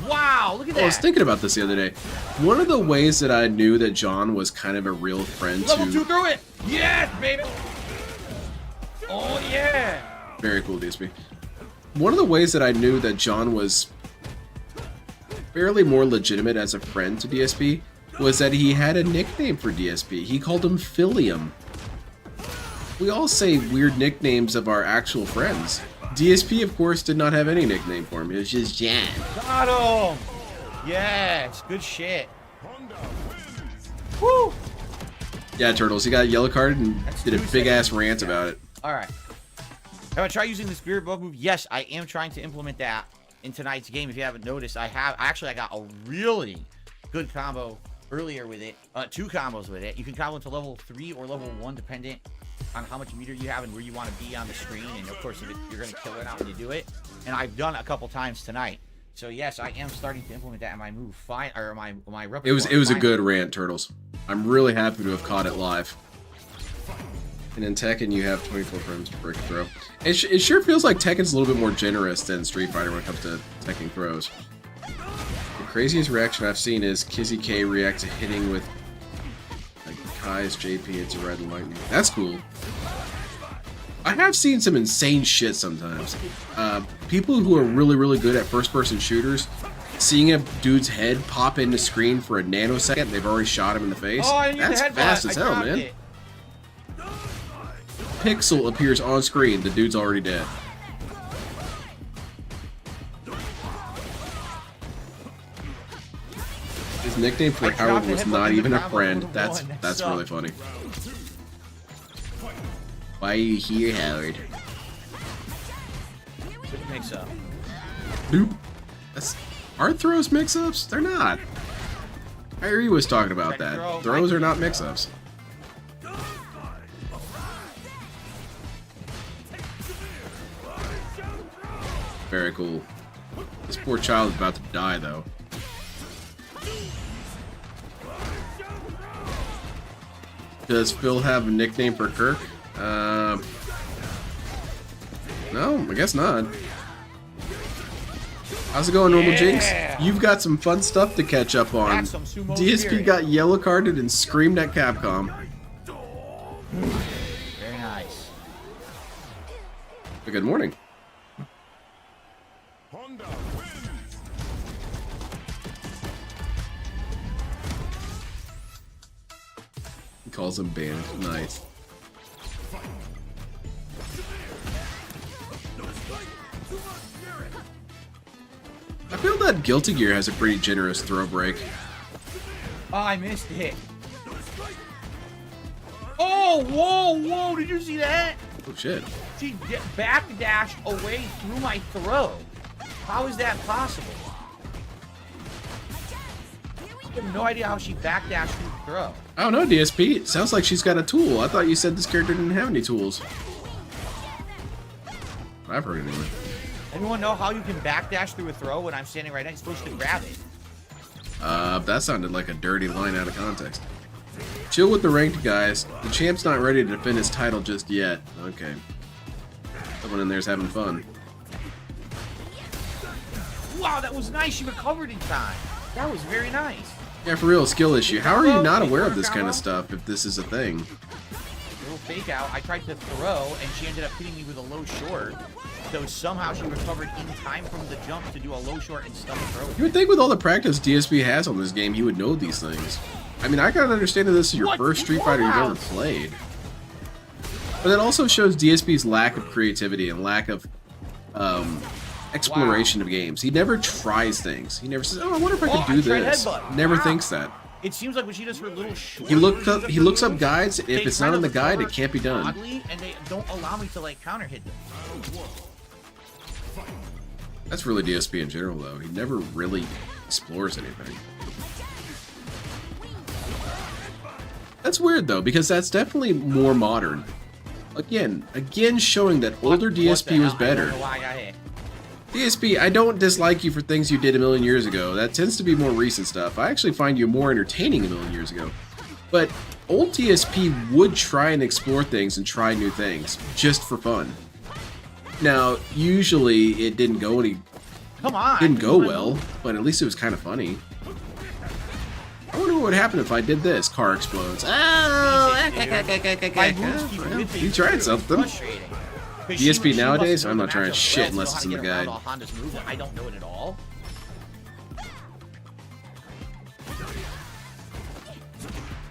Wow, look at that. I was thinking about this the other day. One of the ways that I knew that John was kind of a real friend Level 2 through it. Yes, baby. Oh, yeah. Very cool, DSP. One of the ways that I knew that John was fairly more legitimate as a friend to DSP was that he had a nickname for DSP. He called him Phillium. We all say weird nicknames of our actual friends. DSP, of course, did not have any nickname for him. It was just Jan. Got him. Yes, good shit. Woo. Yeah, Turtles, he got yellow carded and did a big ass rant about it. All right. Have I tried using the spirit bug move? Yes, I am trying to implement that in tonight's game. If you haven't noticed, I got a really good combo earlier with it. 2 combos with it. You can combo into level 3 or level 1 dependent on how much meter you have and where you want to be on the screen. And of course, you're going to kill it out when you do it. And I've done a couple times tonight. So yes, I am starting to implement that in my move or my repertoire. It was a good rant, Turtles. I'm really happy to have caught it live. And in Tekken, you have 24 frames to break a throw. It sure feels like Tekken's a little bit more generous than Street Fighter when it comes to Tekken throws. The craziest reaction I've seen is Kizzy K react to hitting with like Kai's JP into Red Lightning. That's cool. I have seen some insane shit sometimes. People who are really, really good at first-person shooters Seeing a dude's head pop into screen for a nanosecond, they've already shot him in the face. Oh, I used That's the headbutt. fast as I hell, dropped man. it. Pixel appears on screen, the dude's already dead. His nickname for Howard was not even a friend. That's really funny. Why are you here, Howard? Good mix up. Nope. Aren't throws mix-ups? They're not. Kyrie was talking about that. Throws are not mix-ups. Very cool. This poor child is about to die, though. Does Phil have a nickname for Kirk? No, I guess not. How's it going, Normal Jinx? You've got some fun stuff to catch up on. That's some sumo DSP spirit. got yellow carded and screamed at Capcom. Very nice. Good morning. He calls him banned. Nice. I feel that Guilty Gear has a pretty generous throw break. Oh, I missed it. Oh, whoa, whoa, did you see that? Oh shit. She backdashed away through my throw. How is that possible? I have no idea how she backdashed through the throw. I don't know, DSP. It sounds like she's got a tool. I thought you said this character didn't have any tools. I've heard anyway. Anyone know how you can backdash through a throw when I'm standing right next to supposed to grab it? That sounded like a dirty line out of context. Chill with the ranked guys. The champ's not ready to defend his title just yet. Okay. Someone in there's having fun. Wow, that was nice. She recovered in time. That was very nice. Yeah, for real, skill issue. How are you not aware of this kind of stuff if this is a thing? Little fake out. I tried to throw, and she ended up hitting me with a low short. So somehow she recovered in time from the jump to do a low short and stuff a throw. You would think with all the practice DSP has on this game, he would know these things. I mean, I gotta understand that this is your first Street Fighter you've ever played. But that also shows DSP's lack of creativity and lack of exploration of games. He never tries things. He never says, "Oh, I wonder if I could do this." Never thinks that. It seems like when she does her little short. He looks up guides. If it's not in the guide, it can't be done. Oddly, and they don't allow me to like counter hit them. That's really DSP in general, though. He never really explores anything. That's weird, though, because that's definitely more modern. Again showing that older DSP was better. DSP, I don't dislike you for things you did a million years ago. That tends to be more recent stuff. I actually find you more entertaining a million years ago. But old DSP would try and explore things and try new things, just for fun. Now, usually it didn't go well, but at least it was kind of funny. I wonder what would happen if I did this. Car explodes. Oh, he tried something. DSP nowadays, I'm not trying shit unless it's in the guide. I don't know it at all.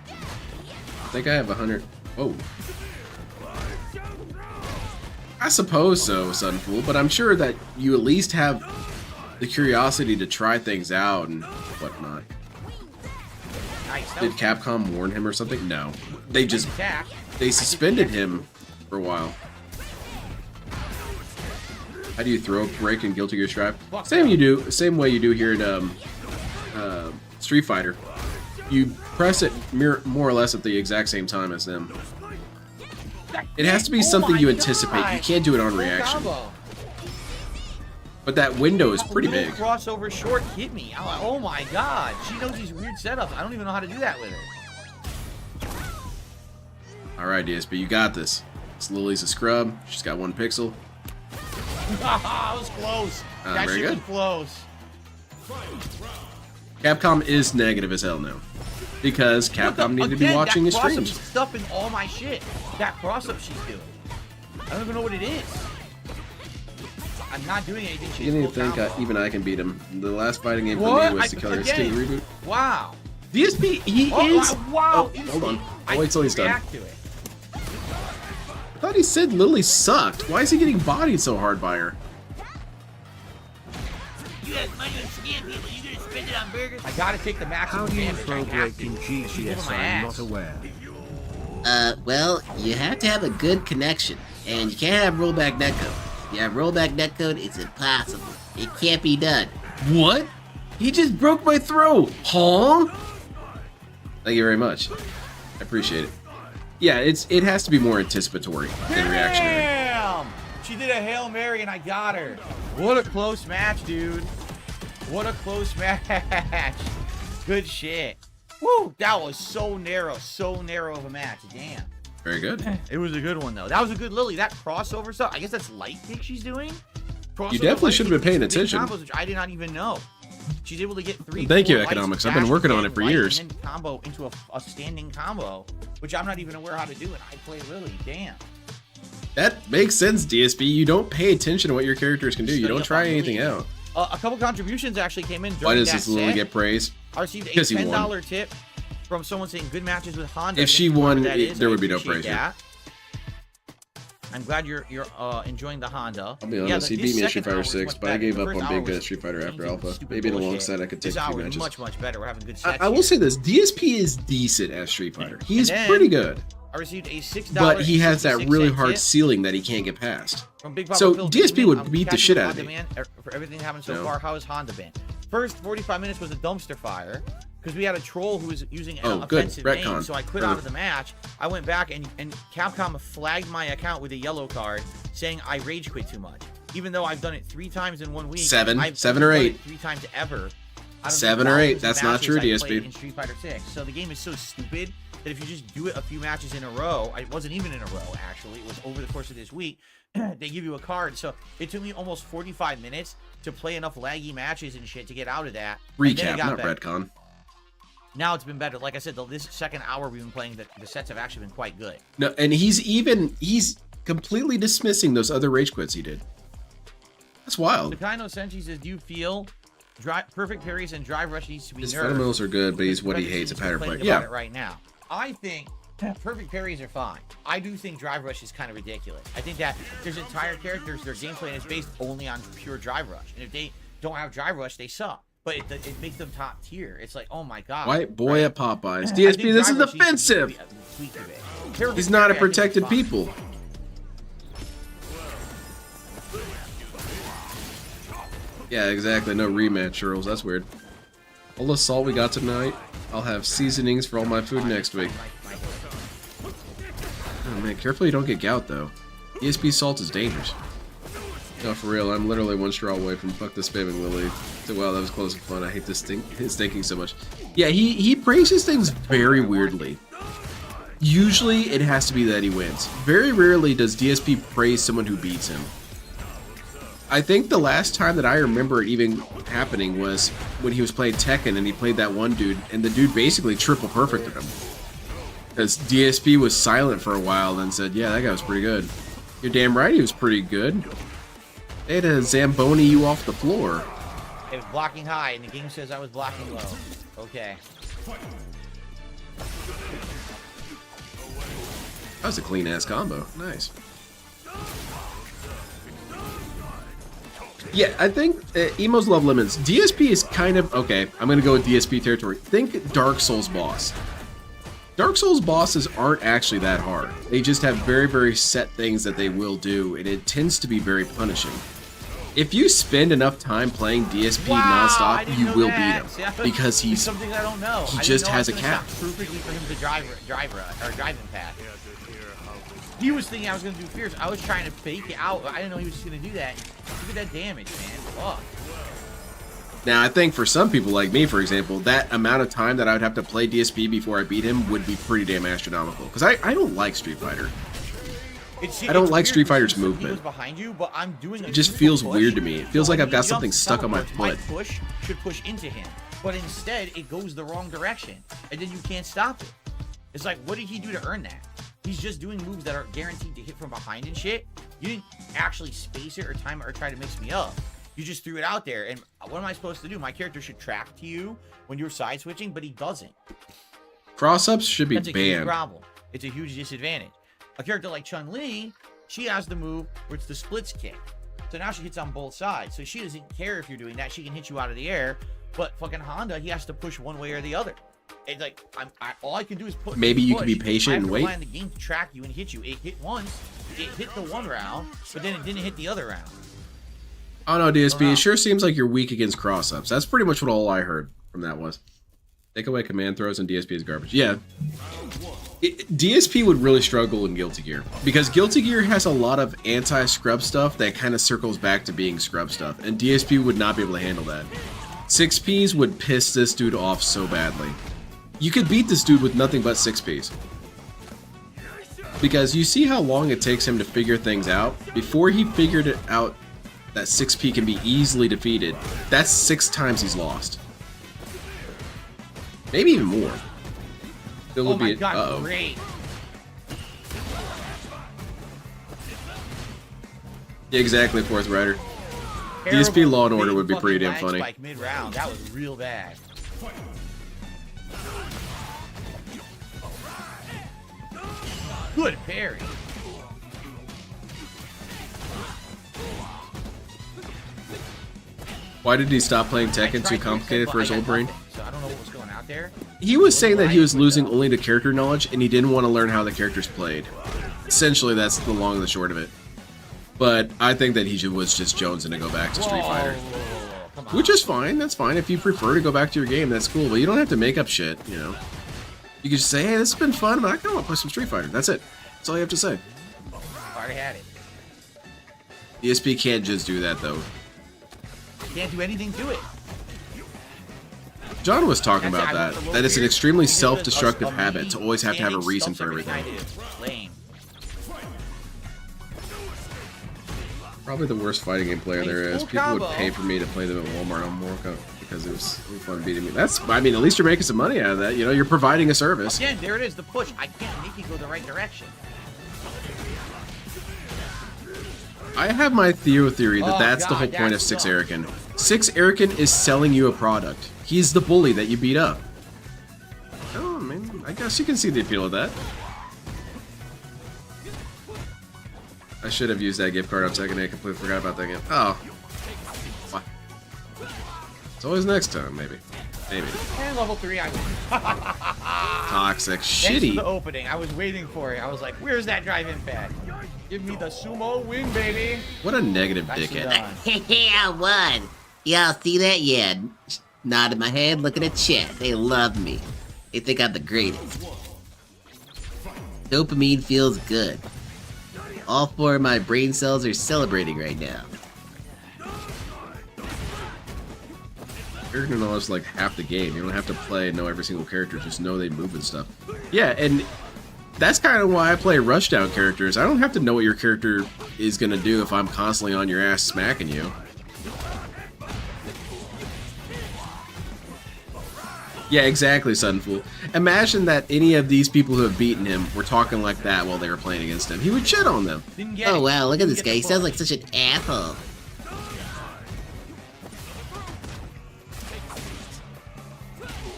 I think I have 100. Oh. I suppose so, Sunfool, but I'm sure that you at least have the curiosity to try things out and whatnot. Did Capcom warn him or something? No. They suspended him for a while. How do you throw break in Guilty Gear Strive? Same way you do here in Street Fighter. You press it more or less at the exact same time as them. It has to be something you anticipate. You can't do it on reaction. But that window is pretty big. Crossover short hit me. Oh my god. She knows these weird setups. I don't even know how to do that with her. Alright, DSP, you got this. This Lily's a scrub. She's got 1 pixel. That was close. That very shit was good. close. Capcom is negative as hell now. Because Capcom need to be watching his streams. She's stuffing all my shit. That cross-up she's doing. I don't even know what it is. I'm not doing anything. You didn't even think even I can beat him. The last fighting game for What? me was the Killer Instinct reboot. Wow. DSP, he is. Wow. Oh, hold on. I'll wait till he's done. React to it. I thought he said Lily sucked. Why is he getting bodied so hard by her? You have money on scam people. You gonna spend it on burgers? I gotta take the maximum How do you damage. throw I have break in to. She's GCS? giving my I'm ass. not aware. Well, you have to have a good connection, and you can't have rollback netcode. If you have rollback netcode, it's impossible. It can't be done. What? He just broke my throat. Huh? Thank you very much. I appreciate it. Yeah, it has to be more anticipatory than reactionary. Damn! She did a Hail Mary and I got her. What a close match, dude. What a close match. Good shit. Woo! That was so narrow of a match. Damn. Very good. It was a good one though. That was a good Lily. That crossover stuff. I guess that's light kick she's doing. You definitely should have been paying attention. Combos, which I did not even know. She's able to get 3. Thank you, lights, Economics. I've been dash, working on and it for light, years. And then combo into a standing combo, which I'm not even aware how to do. And I play Lily. Damn. That makes sense, DSP. You don't pay attention to what your characters can do. You Study don't up try on anything Lily. out. A couple contributions actually came in during Why does that this Lily set. get praise? I received a Because he won. $10 tip from someone saying good matches with Honda. If she won, That is, there I would be no appreciate praise here. that. I'm glad you're enjoying the Honda. I'll be honest, he this beat me at second Street Fighter hour was 6, much but I better. gave The up first on hour being good was at Street Fighter after changing Alpha. stupid Maybe in the long bullshit. set I could take This a few hour is matches. much better. We're having good sets. I will here. say this, DSP is decent at Street Fighter. He's then- pretty good, I received a $6. but he has that really 66 hard tip ceiling that he can't get past. from Big Papa So Phil DSP Gaming. would I'm beat the catching shit up out on of me. demand for everything that happened so No. far. How has Honda been? First 45 minutes was a dumpster fire because we had a troll who was using an Oh, good. offensive name, Retcon. so I quit out of the match. I went back and Capcom flagged my account with a yellow card saying I rage quit too much, even though I've done it 3 times in 1 week. Seven or done 8. it 3 times ever. Out of the 7 or 8. thousands of That's not matches true, I played DSP. in Street Fighter 6. So the game is so stupid that if you just do it a few matches in a row, it wasn't even in a row actually, it was over the course of this week, they give you a card. So it took me almost 45 minutes to play enough laggy matches and shit to get out of that. And then Recap, it got not better. retcon. Now it's been better. Like I said, this second hour we've been playing, the sets have actually been quite good. No, and he's completely dismissing those other rage quits he did. That's wild. Takano Senshi says, do you feel perfect parries and drive rush needs to be His nerfed? fundamentals are good, but he's Because what he Predator hates, a seems pattern complaining player. about Yeah. it right now. I think perfect parries are fine. I do think drive rush is kind of ridiculous. I think that there's entire characters, their gameplay is based only on pure drive rush. And if they don't have drive ruch, they suck. But it makes them top tier. It's like, oh my god. White boy right? at Popeyes. I DSP, think this is drive rush needs to offensive. be tweaked a bit. Perfect He's not a parry, I think, is protected fine. people. Yeah, exactly. No rematch, Charles. That's weird. All the salt we got tonight, I'll have seasonings for all my food next week. Oh man, careful you don't get gout though. ESP salt is dangerous. No, for real, I'm literally 1 straw away from fuck this spamming Lily. So, wow, that was close and fun. I hate this his thinking so much. Yeah, he praises things very weirdly. Usually, it has to be that he wins. Very rarely does DSP praise someone who beats him. I think the last time that I remember it even happening was when he was playing Tekken and he played that one dude, and the dude basically triple perfected him. Because DSP was silent for a while and said, yeah, that guy was pretty good. You're damn right he was pretty good. They had to Zamboni you off the floor. It was blocking high, and the game says I was blocking low. Okay. That was a clean-ass combo. Nice. Yeah, I think Emo's Love Lemons. DSP is kind of... Okay, I'm going to go with DSP territory. Think Dark Souls boss. Dark Souls bosses aren't actually that hard. They just have very, very set things that they will do, and it tends to be very punishing. If you spend enough time playing DSP nonstop, you will beat him. Because he's... something I don't know. He just has a cap. Perfectly for him to driving pad. He was thinking I was going to do fierce. I was trying to fake it out. I didn't know he was just going to do that. Look at that damage, man. Fuck. Now, I think for some people like me, for example, that amount of time that I would have to play DSP before I beat him would be pretty damn astronomical. Because I don't like Street Fighter. I don't like Street Fighter's movement. Behind you, but I'm doing it just feels weird to me. It feels like I've got something stuck on my foot. My push should push into him, but instead it goes the wrong direction, and then you can't stop it. It's like, what did he do to earn that? He's just doing moves that are guaranteed to hit from behind and shit. You didn't actually space it or time it or try to mix me up. You just threw it out there. And what am I supposed to do? My character should track to you when you're side switching, but he doesn't. Cross-ups should be That's a huge banned. problem. It's a huge disadvantage. A character like Chun-Li, she has the move where it's the splits kick. So now she hits on both sides. So she doesn't care if you're doing that. She can hit you out of the air. But fucking Honda, he has to push one way or the other. It's like, all I can do is put. Maybe you push. can be patient and I have to wait. rely on the game to track you and hit you. It hit once. It hit the one round, but then it didn't hit the other round. Oh no, DSP, it sure seems like you're weak against cross-ups. That's pretty much what all I heard from that was. Take away command throws and DSP is garbage. Yeah. DSP would really struggle in Guilty Gear. Because Guilty Gear has a lot of anti-scrub stuff that kind of circles back to being scrub stuff. And DSP would not be able to handle that. 6Ps would piss this dude off so badly. You could beat this dude with nothing but 6Ps. Because you see how long it takes him to figure things out? Before he figured it out that 6P can be easily defeated, that's 6 times he's lost. Maybe even more. Still Oh my god, great. Yeah, exactly, Fourth Rider. Terrible DSP Law and Order big would be pretty damn fucking funny. lag spike mid-round. That was real bad. Good parry. Why did he stop playing Tekken? Too complicated for his old brain? So I don't know what was going out there. He was saying that he was losing only to character knowledge and he didn't want to learn how the characters played. Essentially, that's the long and the short of it. But I think that he was just jonesing to go back to Street Fighter. Which is fine, that's fine. If you prefer to go back to your game, that's cool. But you don't have to make up shit, you know. You can just say, hey, this has been fun, but I kind of want to play some Street Fighter. That's it. That's all you have to say. Already had it. DSP can't just do that, though. Can't do anything to it. John was talking That's about it, I went that. for That it's an low extremely tier. self-destructive A habit to always have to have a standing reason for stump everything. behind it. Lame. Probably the worst fighting game player there is. Full People would combo. pay for me to play them at Walmart on Morocco because it was fun beating me. That's, I mean, at least you're making some money out of that. You know, you're providing a service. Again, there it is, the push. I can't make you go the right direction. I have my theory that Oh, that's the God, whole point of that's Six dumb. Erican. Six Erican is selling you a product. He's the bully that you beat up. Oh, man, I guess you can see the appeal of that. I should have used that gift card on Tekken 8. I completely forgot about that game. Oh. What? It's always next time, maybe. Maybe. And level 3, I win. Toxic. Thanks for Shitty. the opening. I was waiting for it. I was like, where's that drive-in pad? Give me the sumo win, baby. What a negative Nicely dickhead. done. Hey, I won. Y'all see that? Yeah. Nodding my head, looking at chat. They love me. They think I'm the greatest. Dopamine feels good. All 4 of my brain cells are celebrating right now. Character knowledge is like half the game. You don't have to play and know every single character. Just know they move and stuff. Yeah, and that's kind of why I play rushdown characters. I don't have to know what your character is going to do if I'm constantly on your ass smacking you. Yeah, exactly, Sunfool. Imagine that any of these people who have beaten him were talking like that while they were playing against him. He would shit on them. Didn't get Oh it. wow, look at this Didn't guy. get He the sounds push. like such an asshole.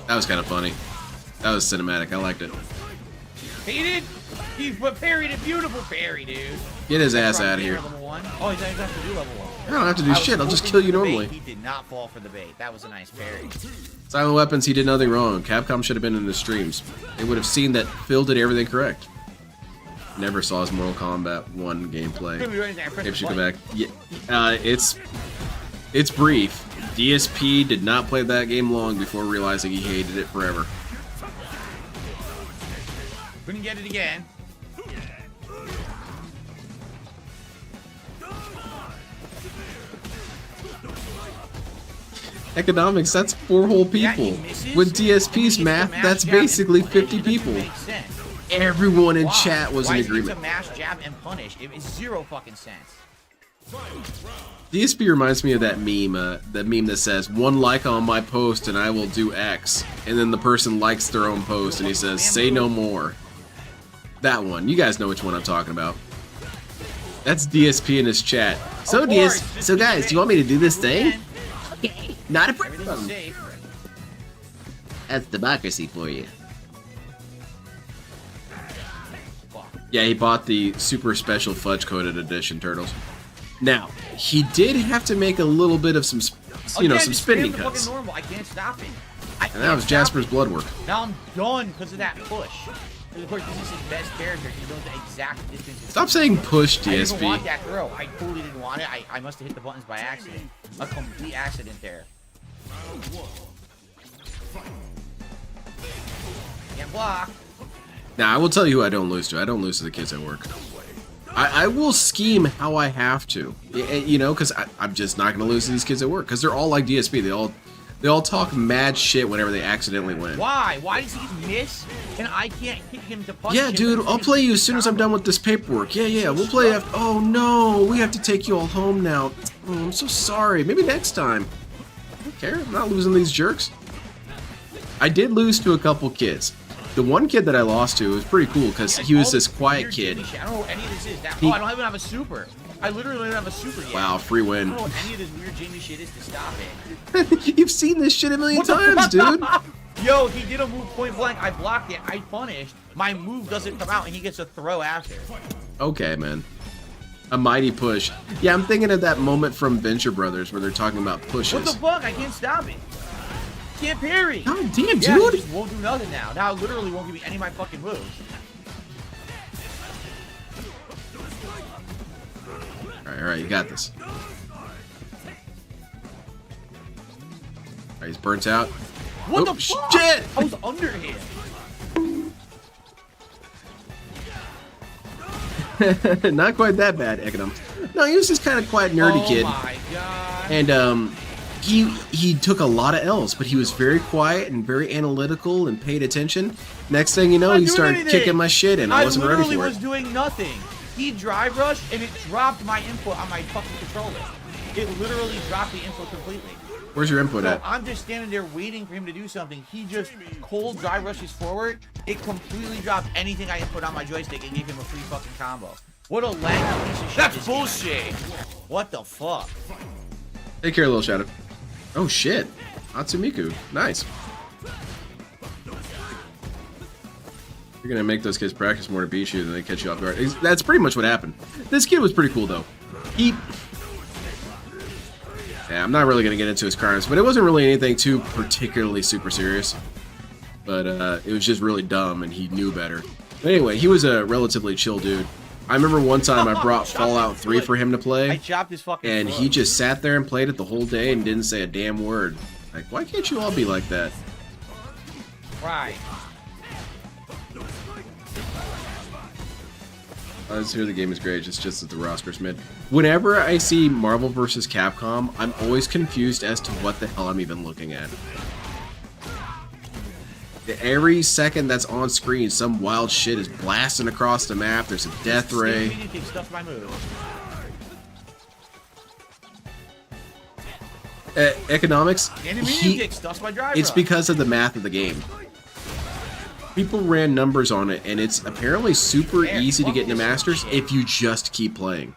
That was kind of funny. That was cinematic. I liked it. He did. He parried a beautiful parry, dude. Get his ass Right out of there, here. Level 1. Oh, he doesn't have to do level 1. I don't have to do I was shit. I'll just hoping kill you for the bait. normally. He did not fall for the bait. That was a nice parry. Silent Weapons, he did nothing wrong. Capcom should have been in the streams. They would have seen that Phil did everything correct. Never saw his Mortal Kombat 1 gameplay. Couldn't do anything. I pressed Maybe the should go button. back. Yeah, it's brief. DSP did not play that game long before realizing he hated it forever. Couldn't get it again. Economics, that's 4 whole Yeah, he people. misses, With and then he DSP's gets the math, mash that's jab and basically punish. 50 It doesn't people. make sense. Everyone in Why? chat was Why in is he agreement. to mash, jab, and punish? It makes zero fucking sense. DSP reminds me of that meme that says, 1 like on my post and I will do X. And then the person likes their own post and he says, say no more. That one. You guys know which one I'm talking about. That's DSP in his chat. So Of course, so guys, do you want me to do this thing? Man, Okay, not a everything's problem. safe. That's democracy for you. Yeah, he bought the super special fudge coated edition turtles. Now, he did have to make a little bit of some, Again, some just spending spam the cuts. fucking normal. I can't stop it. And that was Jasper's blood work. Now I'm done because of that push. And of course, this is his best character. He knows the exact distance. Stop saying push, I didn't want DSP. that throw. I totally didn't want it. I must have hit the buttons by accident. A complete accident there. Can't block. Now, I will tell you who I don't lose to. I don't lose to the kids at work. I will scheme how I have to. You know, because I'm just not going to lose to these kids at work. Because they're all like DSP. They all talk mad shit whenever they accidentally win. Why? Why does he miss? And I can't kick him to punish Yeah, him dude, because I'll he's play you as soon as I'm done with this paperwork. Yeah, we'll play after. Oh, no, we have to take you all home now. Oh, I'm so sorry. Maybe next time. I don't care. I'm not losing these jerks. I did lose to a couple kids. The one kid that I lost to was pretty cool because he was this quiet kid. I don't know what any of this is. Oh, I don't even have a super. I literally don't have a super yet. Wow, free I win. don't know what any of this weird Jamie shit is to stop it. You've seen this shit a million times, dude. Yo, he did a move point blank. I blocked it. I punished. My move doesn't come out, and he gets a throw after. Okay, man. A mighty push. Yeah, I'm thinking of that moment from Venture Brothers where they're talking about pushes. What the fuck? I can't stop it. Can't parry. God damn, Yeah, dude. he just won't do nothing now. Now it literally won't give me any of my fucking moves. All right, you got this. All right, he's burnt out. What Oh, the fuck? shit! I was under him. Not quite that bad, Economics. No, he was just kind of quiet, nerdy kid. Oh my god. And he took a lot of L's, but he was very quiet and very analytical and paid attention. Next thing you know, I'm he not started doing anything. kicking my shit, and I wasn't ready literally for was it. doing nothing. He drive rushed, and it dropped my input on my fucking controller. It literally dropped the input completely. Where's your input So at? I'm just standing there waiting for him to do something. He just cold drive rushes forward. It completely dropped anything I input on my joystick and gave him a free fucking combo. What a laggy piece of shit. That's bullshit. What the fuck? Take care, little shadow. Oh shit, Atsumiku, nice. You're gonna make those kids practice more to beat you than they catch you off guard. That's pretty much what happened. This kid was pretty cool though. Yeah, I'm not really gonna get into his crimes, but it wasn't really anything too particularly super serious. But it was just really dumb, and he knew better. But anyway, he was a relatively chill dude. I remember one time I brought Fallout 3 for him to I play, chopped his fucking and foot. he just sat there and played it the whole day and didn't say a damn word. Like, why can't you all be like that? Right. I just hear the game is great, it's just that the roster's mid. Whenever I see Marvel vs. Capcom, I'm always confused as to what the hell I'm even looking at. Every second that's on screen, some wild shit is blasting across the map. There's a death ray. Stuff my move. Economics, Stuffs my drive it's rush. because of the math of the game. People ran numbers on it, and it's apparently super easy to get into Masters if you just keep playing.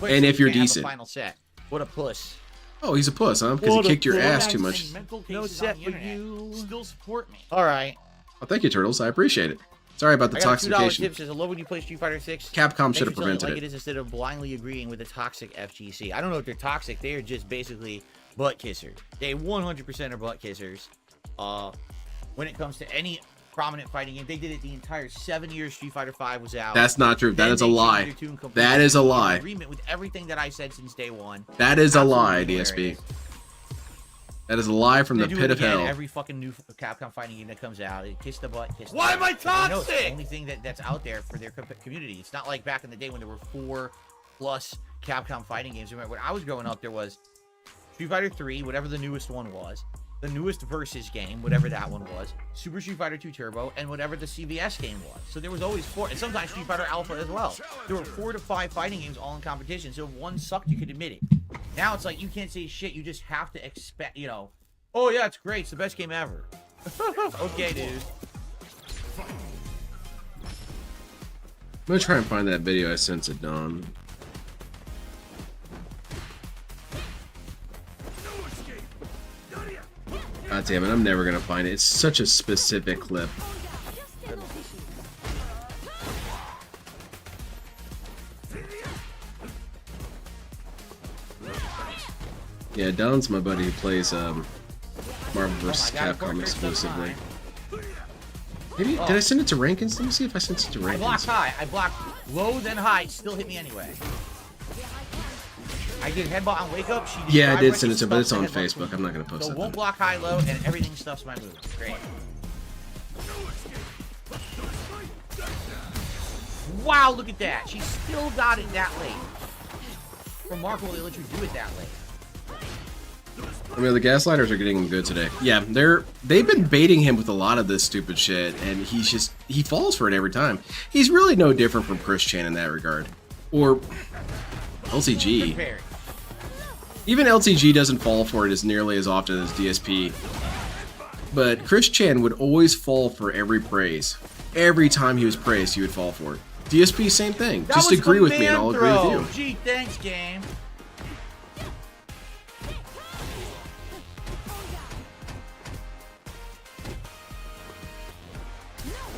And if you're decent. Final set. What a puss. Oh, he's a puss, huh? Because he kicked your ass too much. No set for you. Still support me. All right. Well, thank you, Turtles. I appreciate it. Sorry about the I got a $2 toxification. tip. Says, I love when you play Street Fighter 6. Capcom should have Thanks for telling prevented like it. it is instead of blindly agreeing with the toxic FGC. I don't know if they're toxic. They are just basically butt kissers. They 100% are butt kissers. When it comes to any prominent fighting game, they did it the entire 7 years Street Fighter 5 was out. That's not true. That Then is a they lie. changed their tune completely. That is a In lie. agreement with everything that I said since day one. That is a lie, Absolutely DSP. hilarious. That is a lie from They the do pit it of again hell. Every fucking new Capcom fighting game that comes out, it kiss the butt, kiss the Why butt. am I I know it's the toxic? only thing that's out there for their community. It's not like back in the day when there were 4+ Capcom fighting games. Remember, when I was growing up, there was Street Fighter 3, whatever the newest one was, the newest Versus game, whatever that one was, Super Street Fighter 2 Turbo, and whatever the CVS game was. So there was always 4, and sometimes Street Fighter Alpha as well. There were 4 to 5 fighting games all in competition, so if one sucked, you could admit it. Now it's like, you can't say shit, you just have to expect, you know, oh yeah, it's great, it's the best game ever. Okay, dude. gonna try and find that video I sent to Don. God damn it, I'm never gonna find it. It's such a specific clip. Yeah, Don's my buddy who plays Marvel vs. Capcom exclusively. Maybe did I send it to Rankins? Let me see if I sent it to Rankins. I blocked high. I blocked low, then high. Still hit me anyway. I did headbutt on wake up. She did Yeah, I did right, send it to, but it's on headbutt Facebook. I'm not gonna post so it. won't block high low, and everything stuffs my move. Great. Wow, look at that. She still got it that late. Remarkable they let you do it that late. I mean, the Gaslighters are getting him good today. Yeah, they've been baiting him with a lot of this stupid shit, and he falls for it every time. He's really no different from Chris Chan in that regard, or LCG. Even LTG doesn't fall for it as nearly as often as DSP. But Chris Chan would always fall for every praise. Every time he was praised, he would fall for it. DSP, same thing. That Just was agree with me and command I'll agree throw. with you. Gee, thanks, game.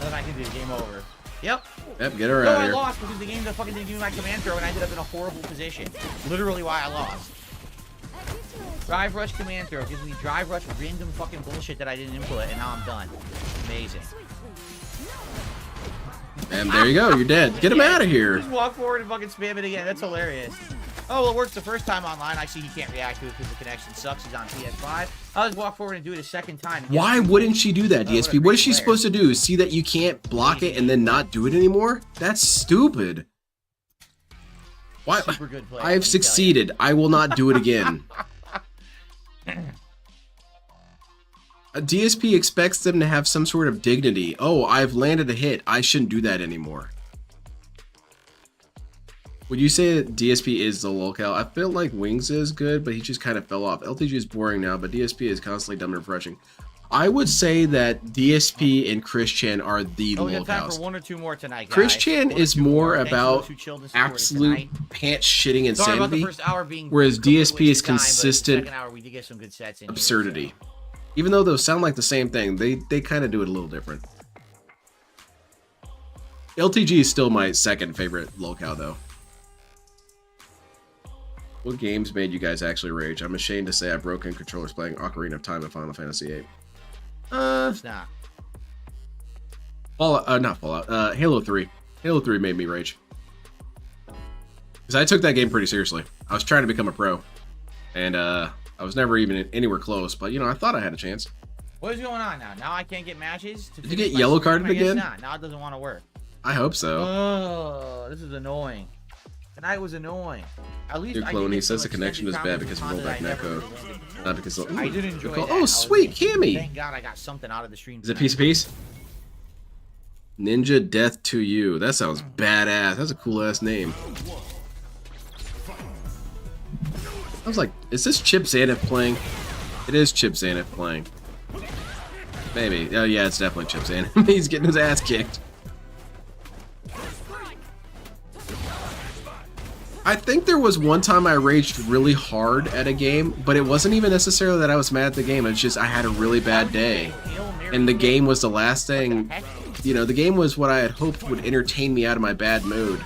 Nothing I can do. Game over. Yep. Yep, get her No, out of I here. lost because the game fucking didn't give me my command throw and I ended up in a horrible position. Literally why I lost. Drive rush command throw gives me drive rush random fucking bullshit that I didn't input and now I'm done. Amazing. And there you go, you're dead. Get him out of here. Just walk forward and fucking spam it again. That's hilarious. Oh, well, it works the first time online. I see he can't react to it because the connection sucks. He's on PS5. I'll just walk forward and do it a second time. Why wouldn't she do that, DSP? What is she supposed to do? See that you can't block it and then not do it anymore? That's stupid. Why? Super good play, I have succeeded. I will not do it again. A DSP expects them to have some sort of dignity. Oh, I've landed a hit. I shouldn't do that anymore. Would you say that DSP is the locale? I feel like Wings is good, but he just kind of fell off. LTG is boring now, but DSP is constantly dumb and refreshing. I would say that DSP and Chris Chan are the we got time for locales. one or two more tonight, guys. Chris Chan is more Thanks to about those who chilled and supported absolute tonight. pants shitting Sorry about the insanity, first hour being whereas complete DSP waste is of time, but the consistent second hour we did get some good sets in here, absurdity. Even though those sound like the same thing, they kind of do it a little different. LTG is still my second favorite locale, though. What games made you guys actually rage? I'm ashamed to say I've broken controllers playing Ocarina of Time and Final Fantasy VIII. It's not. Fallout, not Fallout. Halo 3. Halo 3 made me rage. Because I took that game pretty seriously. I was trying to become a pro. And I was never even anywhere close, but you know, I thought I had a chance. What is going on now? Now I can't get matches? Did you get yellow carded again? Not. Now it doesn't want to work. I hope so. Oh, this is annoying. Tonight was annoying. At least Dear I Clone, did he get says some the connection is extended bad because of content rollback that I never netcode. really did. Not because of... I did enjoy that. Oh, sweet, Cammy! Thank God I got something out of the stream. Is it piece of piece? Ninja Death to You. That sounds badass. That's a cool ass name. I was like, is this Chip Zaneth playing? It is Chip Zaneth playing. Maybe. Oh yeah, it's definitely Chip Zaneth. He's getting his ass kicked. I think there was one time I raged really hard at a game, but it wasn't even necessarily that I was mad at the game. It's just I had a really bad day. And the game was the last thing, you know, the game was what I had hoped would entertain me out of my bad mood.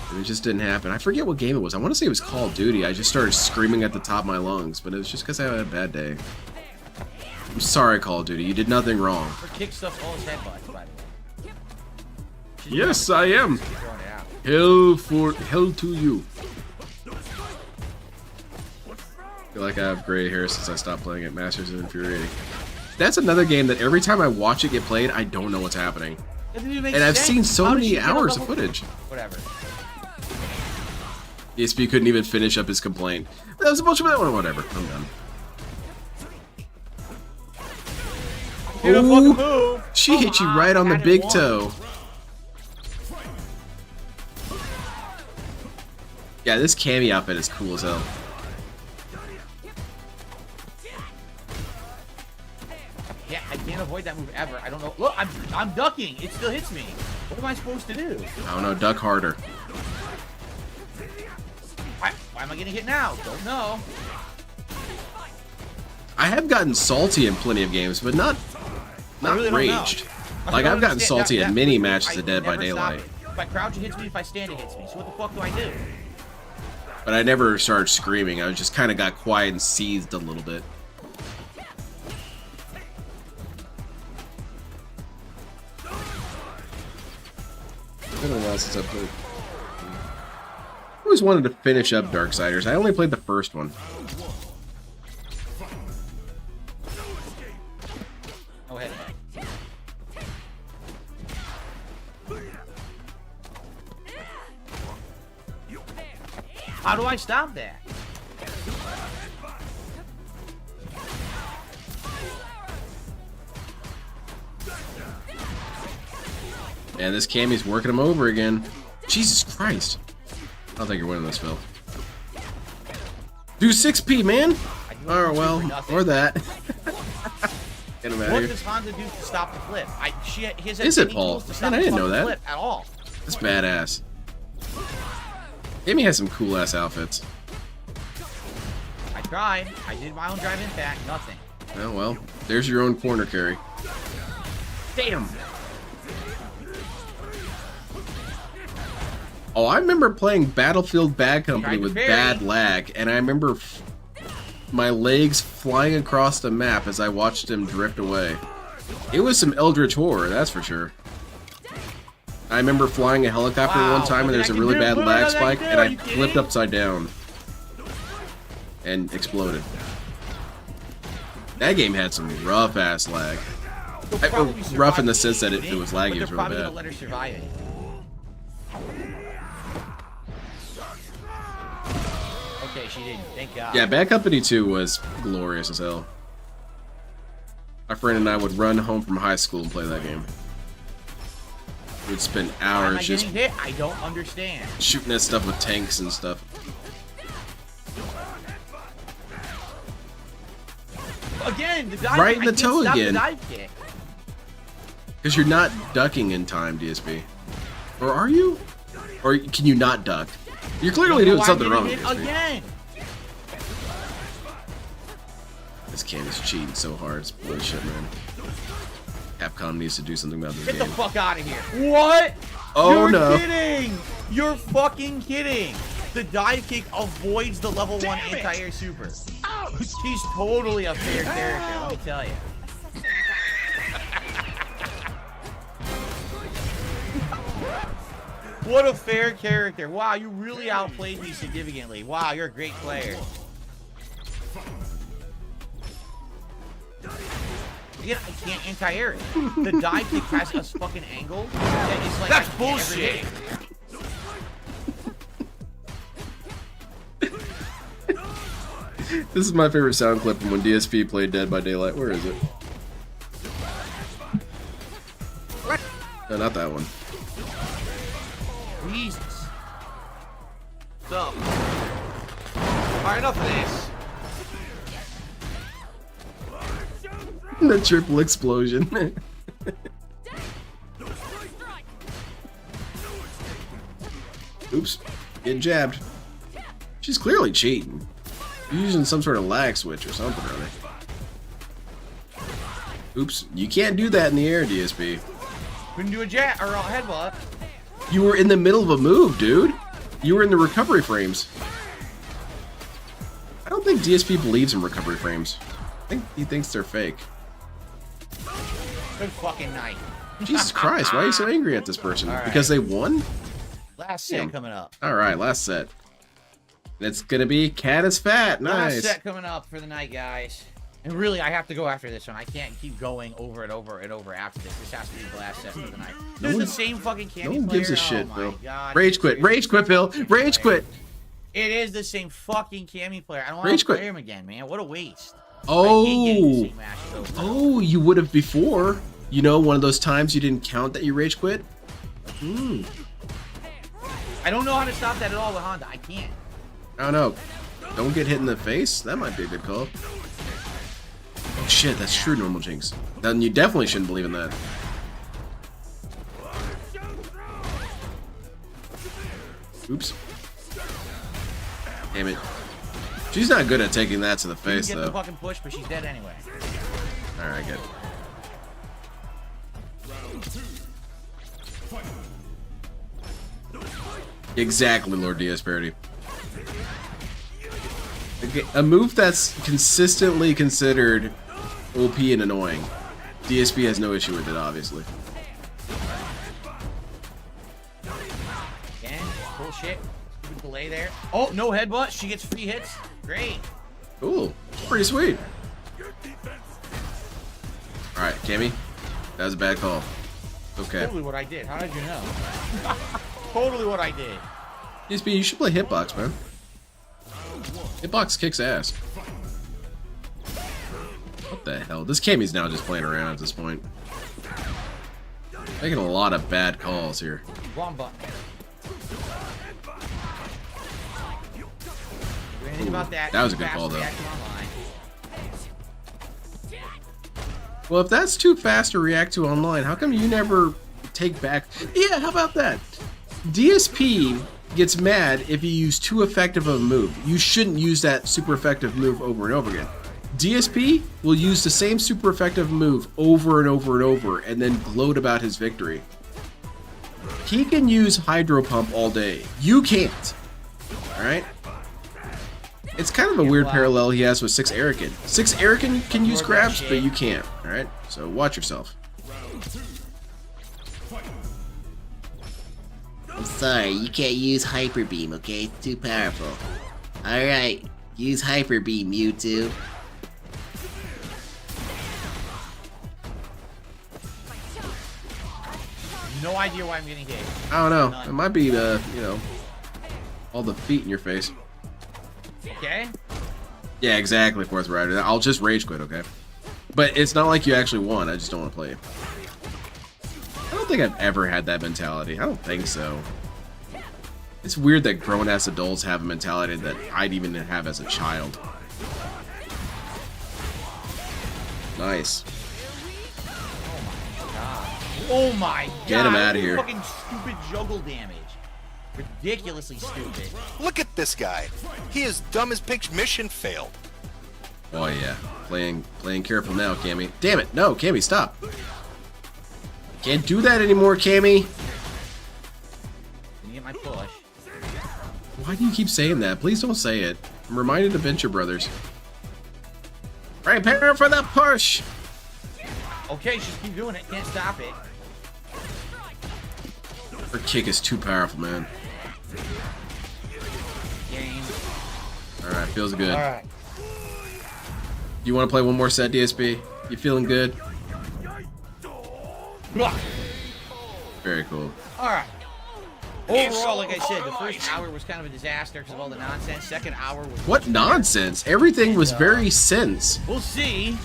And it just didn't happen. I forget what game it was. I want to say it was Call of Duty. I just started screaming at the top of my lungs, but it was just because I had a bad day. I'm sorry, Call of Duty. You did nothing wrong. For kick stuff all his headbutts, by the way. Yes, I am. Throwing it out. Hell to you. I feel like I have gray hair since I stopped playing it. Masters is infuriating. That's another game that every time I watch it get played, I don't know what's happening. And I've seen so many hours of footage. Whatever. DSP couldn't even finish up his complaint. That was a bunch of that one. Whatever. I'm done. Ooh, she hit you right on the big toe. Yeah, this Cammy outfit is cool as hell. Yeah, I can't avoid that move ever. I don't know. Look, I'm ducking. It still hits me. What am I supposed to do? I don't know, duck harder. Why am I getting hit now? Don't know. I have gotten salty in plenty of games, but not really don't know. raged. I Like, don't I've gotten understand salty that in many move, matches I of Dead by never stop Daylight. it. If I crouch, it hits me. If I stand, it hits me. So what the fuck do I do? But I never started screaming. I just kind of got quiet and seethed a little bit. It's been a while since I played. I always wanted to finish up Darksiders. I only played the first one. Go ahead. How do I stop that? Man, this Cammy's working him over again. Jesus Christ. I don't think you're winning this, Phil. Do 6P, man! Or, well, or that. Get him out What of does here. Honda do to stop the flip? He has Is it, any Paul? tools to stop Man, I the didn't know fucking that. flip at all. That's badass. Cammy has some cool-ass outfits. I tried. I did my own drive impact. Nothing. Oh, well. There's your own corner carry. Damn. Oh, I remember playing Battlefield Bad Company Tried to with parry. bad lag, and I remember my legs flying across the map as I watched him drift away. It was some eldritch horror, that's for sure. I remember flying a helicopter Wow, one time and look there's a what I really can do. bad Look lag what I spike, can do. and Are I you kidding? flipped upside down and exploded. That game had some rough-ass lag. They'll Or probably rough in the survive sense that it it, was but laggy, it they're was really probably gonna bad. let her survive it. Okay, she didn't. Thank God. Yeah, Bad Company 2 was glorious as hell. My friend and I would run home from high school and play that game. We'd spend Why am I hours just getting hit? I don't understand. shooting at stuff with tanks and stuff. Again, the dive. Right in the I can't toe stop again. The dive kick. Because you're not ducking in time, DSP. Or are you? Or can you not duck? You're clearly doing Why something am I wrong, getting hit DSP. again. This game is cheating so hard. It's bullshit, man. Capcom needs to do something about this Get the game. fuck out of here. What? Oh, You're no. kidding. You're fucking kidding. The dive kick avoids the level 1 anti-air super. He's totally a fair character, let me tell you. What a fair character. Wow, you really outplayed me significantly. Wow, you're a great player. Again, I can't anti-air it. The dive kick has a fucking angle that is like... That's I can't ever bullshit. hit it. This is my favorite sound clip from when DSP played Dead by Daylight. Where is it? No, not that one. Jesus. So. Alright, enough of this. The triple explosion. Oops. Getting jabbed. She's clearly cheating. You're using some sort of lag switch or something, really. Oops. You can't do that in the air, DSP. Couldn't do a jet or a headbutt. You were in the middle of a move, dude. You were in the recovery frames. I don't think DSP believes in recovery frames. I think he thinks they're fake. Good fucking night. Jesus Christ, why are you so angry at this person? All right. Because they won? Last set Damn. coming up. Alright, last set. It's gonna be Cat is Fat. Last Nice. set coming up for the night, guys. And really, I have to go after this one. I can't keep going over and over and over after this. This has to be the last set for the night. This is the same fucking No Cammy one player. gives a shit, oh my Bill. God. Rage quit. Rage quit, Bill. Rage quit. It is the same fucking Cammy player. I don't want Rage to quit. play him again, man. What a waste. I hate getting the Oh. same matches over. Oh, you would have before. You know, one of those times you didn't count that you rage quit? Hmm. I don't know how to stop that at all with Honda. I can't. I don't know. Don't get hit in the face? That might be a good call. Oh shit, that's true, normal jinx. Then you definitely shouldn't believe in that. Oops. Damn it. She's not good at taking that to the face, Get the though. fucking push, but she's dead anyway. Alright, good. Exactly, Lord Diaz parody. A move that's consistently considered OP and annoying. DSP has no issue with it, obviously. Again, bullshit. Stupid delay there. Oh, no headbutt. She gets free hits. Great. Cool. Pretty sweet. Alright, Cammy. That was a bad call. Okay. Totally what I did. How did you know? Totally what I did. DSP, you should play Hitbox, man. Hitbox kicks ass. What the hell? This Cammy's now just playing around at this point. Making a lot of bad calls here. Wrong button. Anything about that? That was a good call, though. Reaction online. Well, if that's too fast to react to online, how come you never take back? Yeah, how about that? DSP gets mad if you use too effective of a move. You shouldn't use that super effective move over and over again. DSP will use the same super effective move over and over and over and then gloat about his victory. He can use Hydro Pump all day. You can't. Alright? It's kind of a weird parallel he has with 6 Erican. 6 Erican can use grabs, but you can't. Alright? So watch yourself. I'm sorry, you can't use Hyper Beam, okay? It's too powerful. Alright, use Hyper Beam, Mewtwo. No idea why I'm getting hit. I don't know. It might be the, you know, all the feet in your face. Okay. Yeah, exactly, Fourth Rider. I'll just rage quit, okay? But it's not like you actually won. I just don't want to play. I don't think I've ever had that mentality. I don't think so. It's weird that grown-ass adults have a mentality that I'd even have as a child. Nice. Oh my god. Get him out of here. Fucking stupid juggle damage. Ridiculously stupid. Look at this guy. He is dumb as pig's mission failed. Oh yeah. Playing careful now, Cammy. Damn it. No, Cammy, stop. Can't do that anymore, Cammy. Can you get my push? Why do you keep saying that? Please don't say it. I'm reminded of Venture Brothers. Prepare for the push! Okay, just keep doing it. Can't stop it. Her kick is too powerful, man. Game. Alright, feels good. Alright. You want to play one more set, DSP? You feeling good? Very cool. Alright. Overall, like I said, the first hour was kind of a disaster because of all the nonsense. Second hour was... What nonsense? Everything was very sense. We'll see.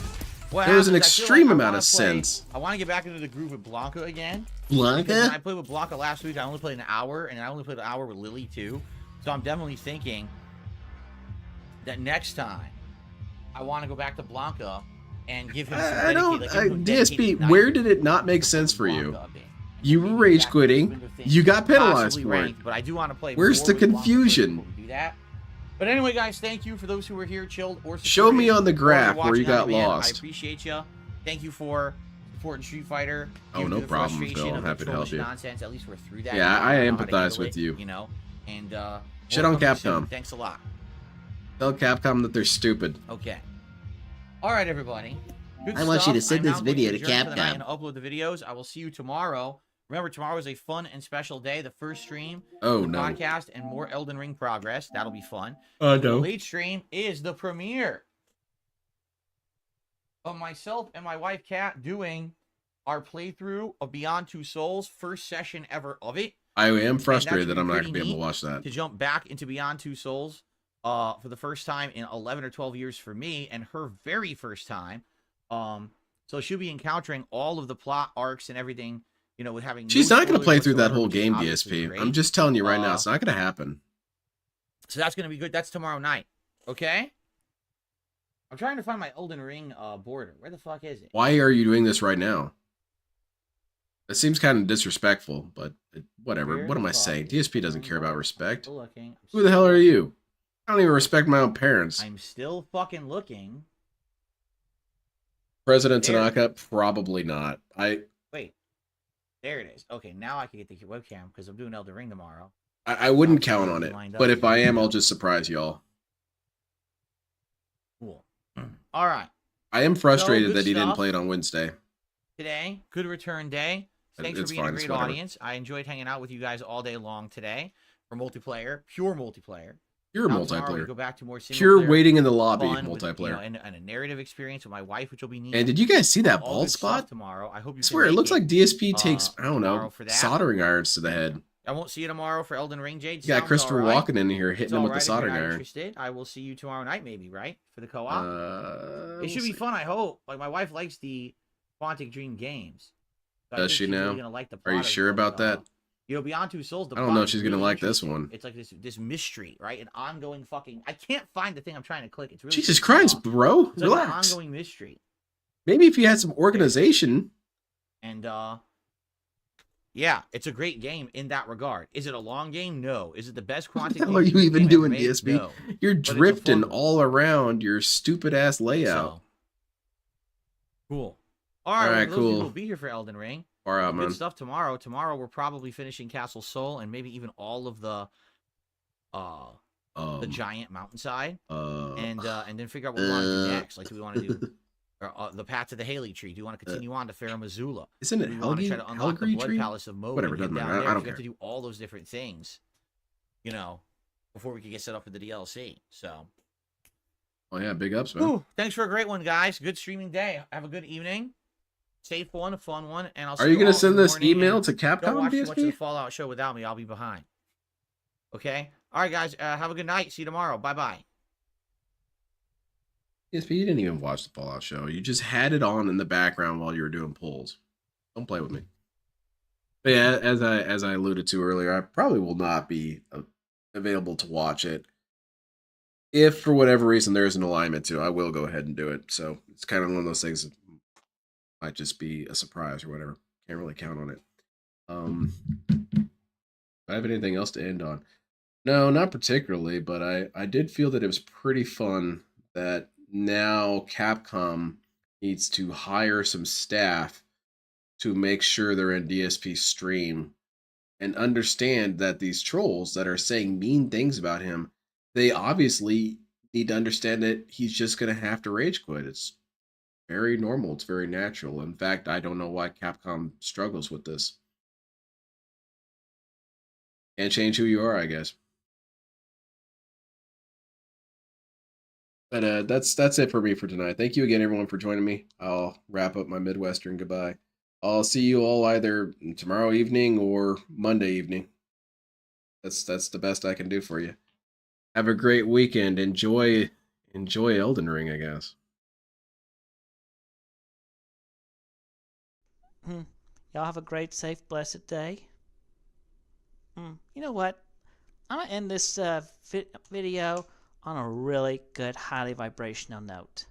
There was an extreme amount of sense. I want to get back into the groove with Blanca again. Blanca? Because when I played with Blanca last week, I only played an hour, and I only played an hour with Lily too. So I'm definitely thinking that next time I want to go back to Blanca and give him some I don't... dedicated, DSP, where did it not make sense for you? You were rage quitting. You got penalized for it. But I do want to play. Where's more the with Blanca confusion? before we do that. But anyway, guys, thank you for those who were here, chilled, or Show me on the or graph where you watching on got demand. lost. I appreciate you. Thank you for supporting Street Fighter. Oh, Giving no me the problem, frustration Phil. I'm of the happy to help trollish you. Nonsense. At least we're through that. Yeah, now. I know how to empathize handle with it, you. You know, and Shit we'll on talk to you soon. Capcom. Thanks a lot. Tell Capcom that they're stupid. Okay. All right, everybody. Good I want you to stuff. send I'm this now going video to adjourn for the night Capcom. and upload the videos. I will see you tomorrow. Remember, tomorrow is a fun and special day. The first stream, Oh, the no. podcast, and more Elden Ring progress. That'll be fun. Oh, The no. late stream is the premiere of myself and my wife, Kat, doing our playthrough of Beyond Two Souls. First session ever of it. I am frustrated that's that I'm not pretty going to be able to neat watch that. To jump back into Beyond Two Souls for the first time in 11 or 12 years for me, and her very first time. So she'll be encountering all of the plot arcs and everything, you know, with having She's no not going to spoilers play through that whatsoever, whole which is game, obviously DSP. great. I'm just telling you right now, it's not going to happen. So that's going to be good. That's tomorrow night. Okay? I'm trying to find my Elden Ring border. Where the fuck is it? Why are you doing this right now? It seems kind of disrespectful, but whatever. Where What am the I saying? fuck DSP is doesn't care about I'm respect. still looking. Who the hell are you? I don't even respect my own parents. I'm still fucking looking. President There. Tanaka, probably not. Wait. There it is. Okay, now I can get the webcam because I'm doing Elden Ring tomorrow. I wouldn't I'll count be on it. lined up. But if I am, I'll just surprise y'all. Cool. All right. I am frustrated good that he didn't stuff. play it on Wednesday. Today, good return day. Thanks It's for being fine, a it's great whatever. audience. I enjoyed hanging out with you guys all day long today for multiplayer, pure multiplayer. Pure Now tomorrow we multiplayer. go back to more single Pure player waiting in the lobby fun with, multiplayer. and a narrative experience with my wife, which will be neat. And did you guys see that All bald good stuff spot? tomorrow? I hope you I can swear, it make looks like DSP takes, I don't tomorrow know, for that. soldering irons to the head. I won't see you tomorrow for Elden Ring, Jade. You got Sounds Christopher all right. Walken in here hitting It's him all with right the if you're soldering not iron. interested. I will see you tomorrow night, maybe, right? For the co-op. We'll It should be see. fun, I hope. Like, my wife likes the Quantic Dream games. So I Does think she she's really now? gonna like the Are you plot of sure them, about that? You know, Beyond Two Souls. I don't know if she's gonna like this one. It's like this mystery, right? An ongoing fucking. I can't find the thing I'm trying to click. It's really Jesus pissing me Christ, off. bro. It's like an Relax. ongoing mystery, Maybe if you had some organization. and yeah, it's a great game in that regard. Is it a long game? No. Is it the best What Quantic the hell Dream are you even game ever doing, made? DSP? No. You're it's a drifting fun one. all around your stupid ass layout. So, cool. All right, Alright, well, those people cool. will be here for Elden Ring. Far out, Good man. stuff tomorrow. Tomorrow we're probably finishing Castle Soul and maybe even all of the giant mountainside, and then figure out what we want to do next. Like, do we want to do the Path to the Haley Tree? Do you want to continue on to Farum Azula? Isn't it Do we want to try to unlock the Helgry Blood Tree? Palace of Mo? Whatever, and get doesn't down matter. there? I We don't have to care. do all those different things, before we can get set up for the DLC. So, Oh yeah, big ups, man. whew, thanks for a great one, guys. Good streaming day. Have a good evening. Safe one, a fun one, and I'll see Are you all gonna in send the this morning, email and to don't Capcom, watch too much of the DSP? Fallout show without me. I'll be behind. Okay? All right, guys. Have a good night. See you tomorrow. Bye-bye. DSP, you didn't even watch the Fallout show. You just had it on in the background while you were doing polls. Don't play with me. But yeah, as I alluded to earlier, I probably will not be available to watch it. If for whatever reason there is an alignment to, I will go ahead and do it. So it's kind of one of those things that might just be a surprise or whatever. Can't really count on it. Do I have anything else to end on? No, not particularly, but I did feel that it was pretty fun that now Capcom needs to hire some staff to make sure they're in DSP's stream and understand that these trolls that are saying mean things about him, they obviously need to understand that he's just going to have to rage quit. It's very normal. It's very natural. In fact, I don't know why Capcom struggles with this. Can't change who you are, I guess. But that's it for me for tonight. Thank you again, everyone, for joining me. I'll wrap up my Midwestern goodbye. I'll see you all either tomorrow evening or Monday evening. That's the best I can do for you. Have a great weekend. Enjoy Elden Ring, I guess. Y'all have a great, safe, blessed day. You know what? I'm gonna end this video on a really good, highly vibrational note.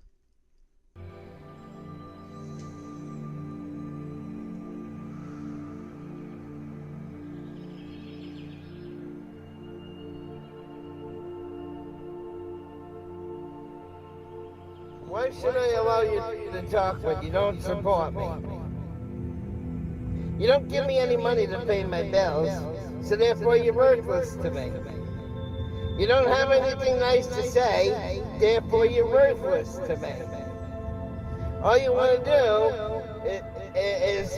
Why should I allow you to talk when you don't support me? You don't give me any money to pay my bills, so therefore you're worthless to me. You don't have anything nice to say, therefore you're worthless to me. All you want to do is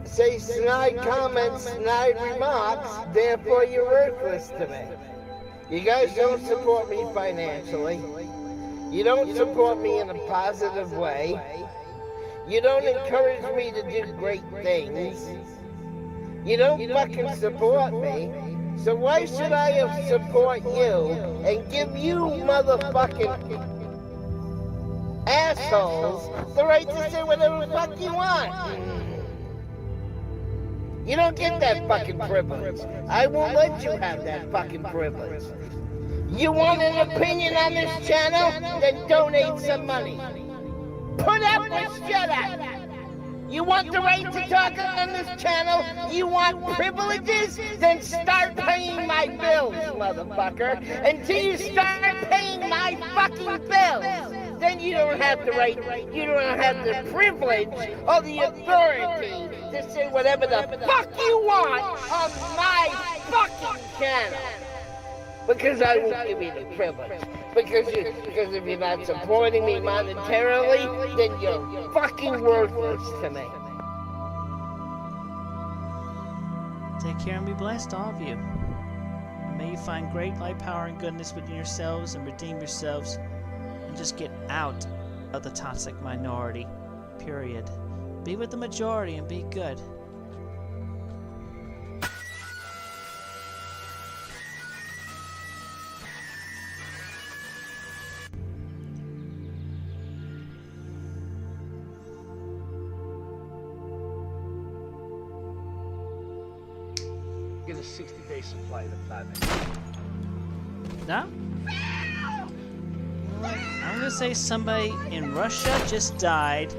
say snide comments, snide remarks, therefore you're worthless to me. You guys don't support me financially. You don't support me in a positive way. You don't encourage me to do great things. You don't fucking support me. So why should I support you and give you motherfucking assholes the right to say whatever the fuck you want? You don't get that fucking privilege. I won't let you have that fucking privilege. You want an opinion on this channel? Then donate some money. Put up or shut up. You want the right to talk on this channel? You want privileges? Then start paying my bills, motherfucker. Until you start paying my fucking bills, then you don't have the right, you don't have the privilege or the authority to say whatever the fuck you want on my fucking channel. Because I won't give you the privilege. Because if you're not supporting me monetarily, then you're fucking worthless to me. Take care and be blessed, all of you. And may you find great light, power, and goodness within yourselves and redeem yourselves and just get out of the toxic minority. Period. Be with the majority and be good. Get a 60-day supply of the planet. No? I'm gonna say somebody in Russia just died,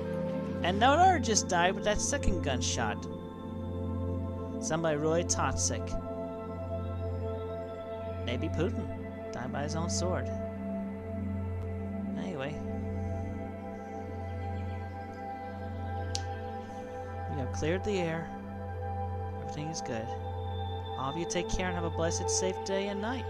and no other just died with that second gunshot. Somebody really toxic. Maybe Putin died by his own sword. Anyway, we have cleared the air. Everything is good. All of you take care and have a blessed, safe day and night.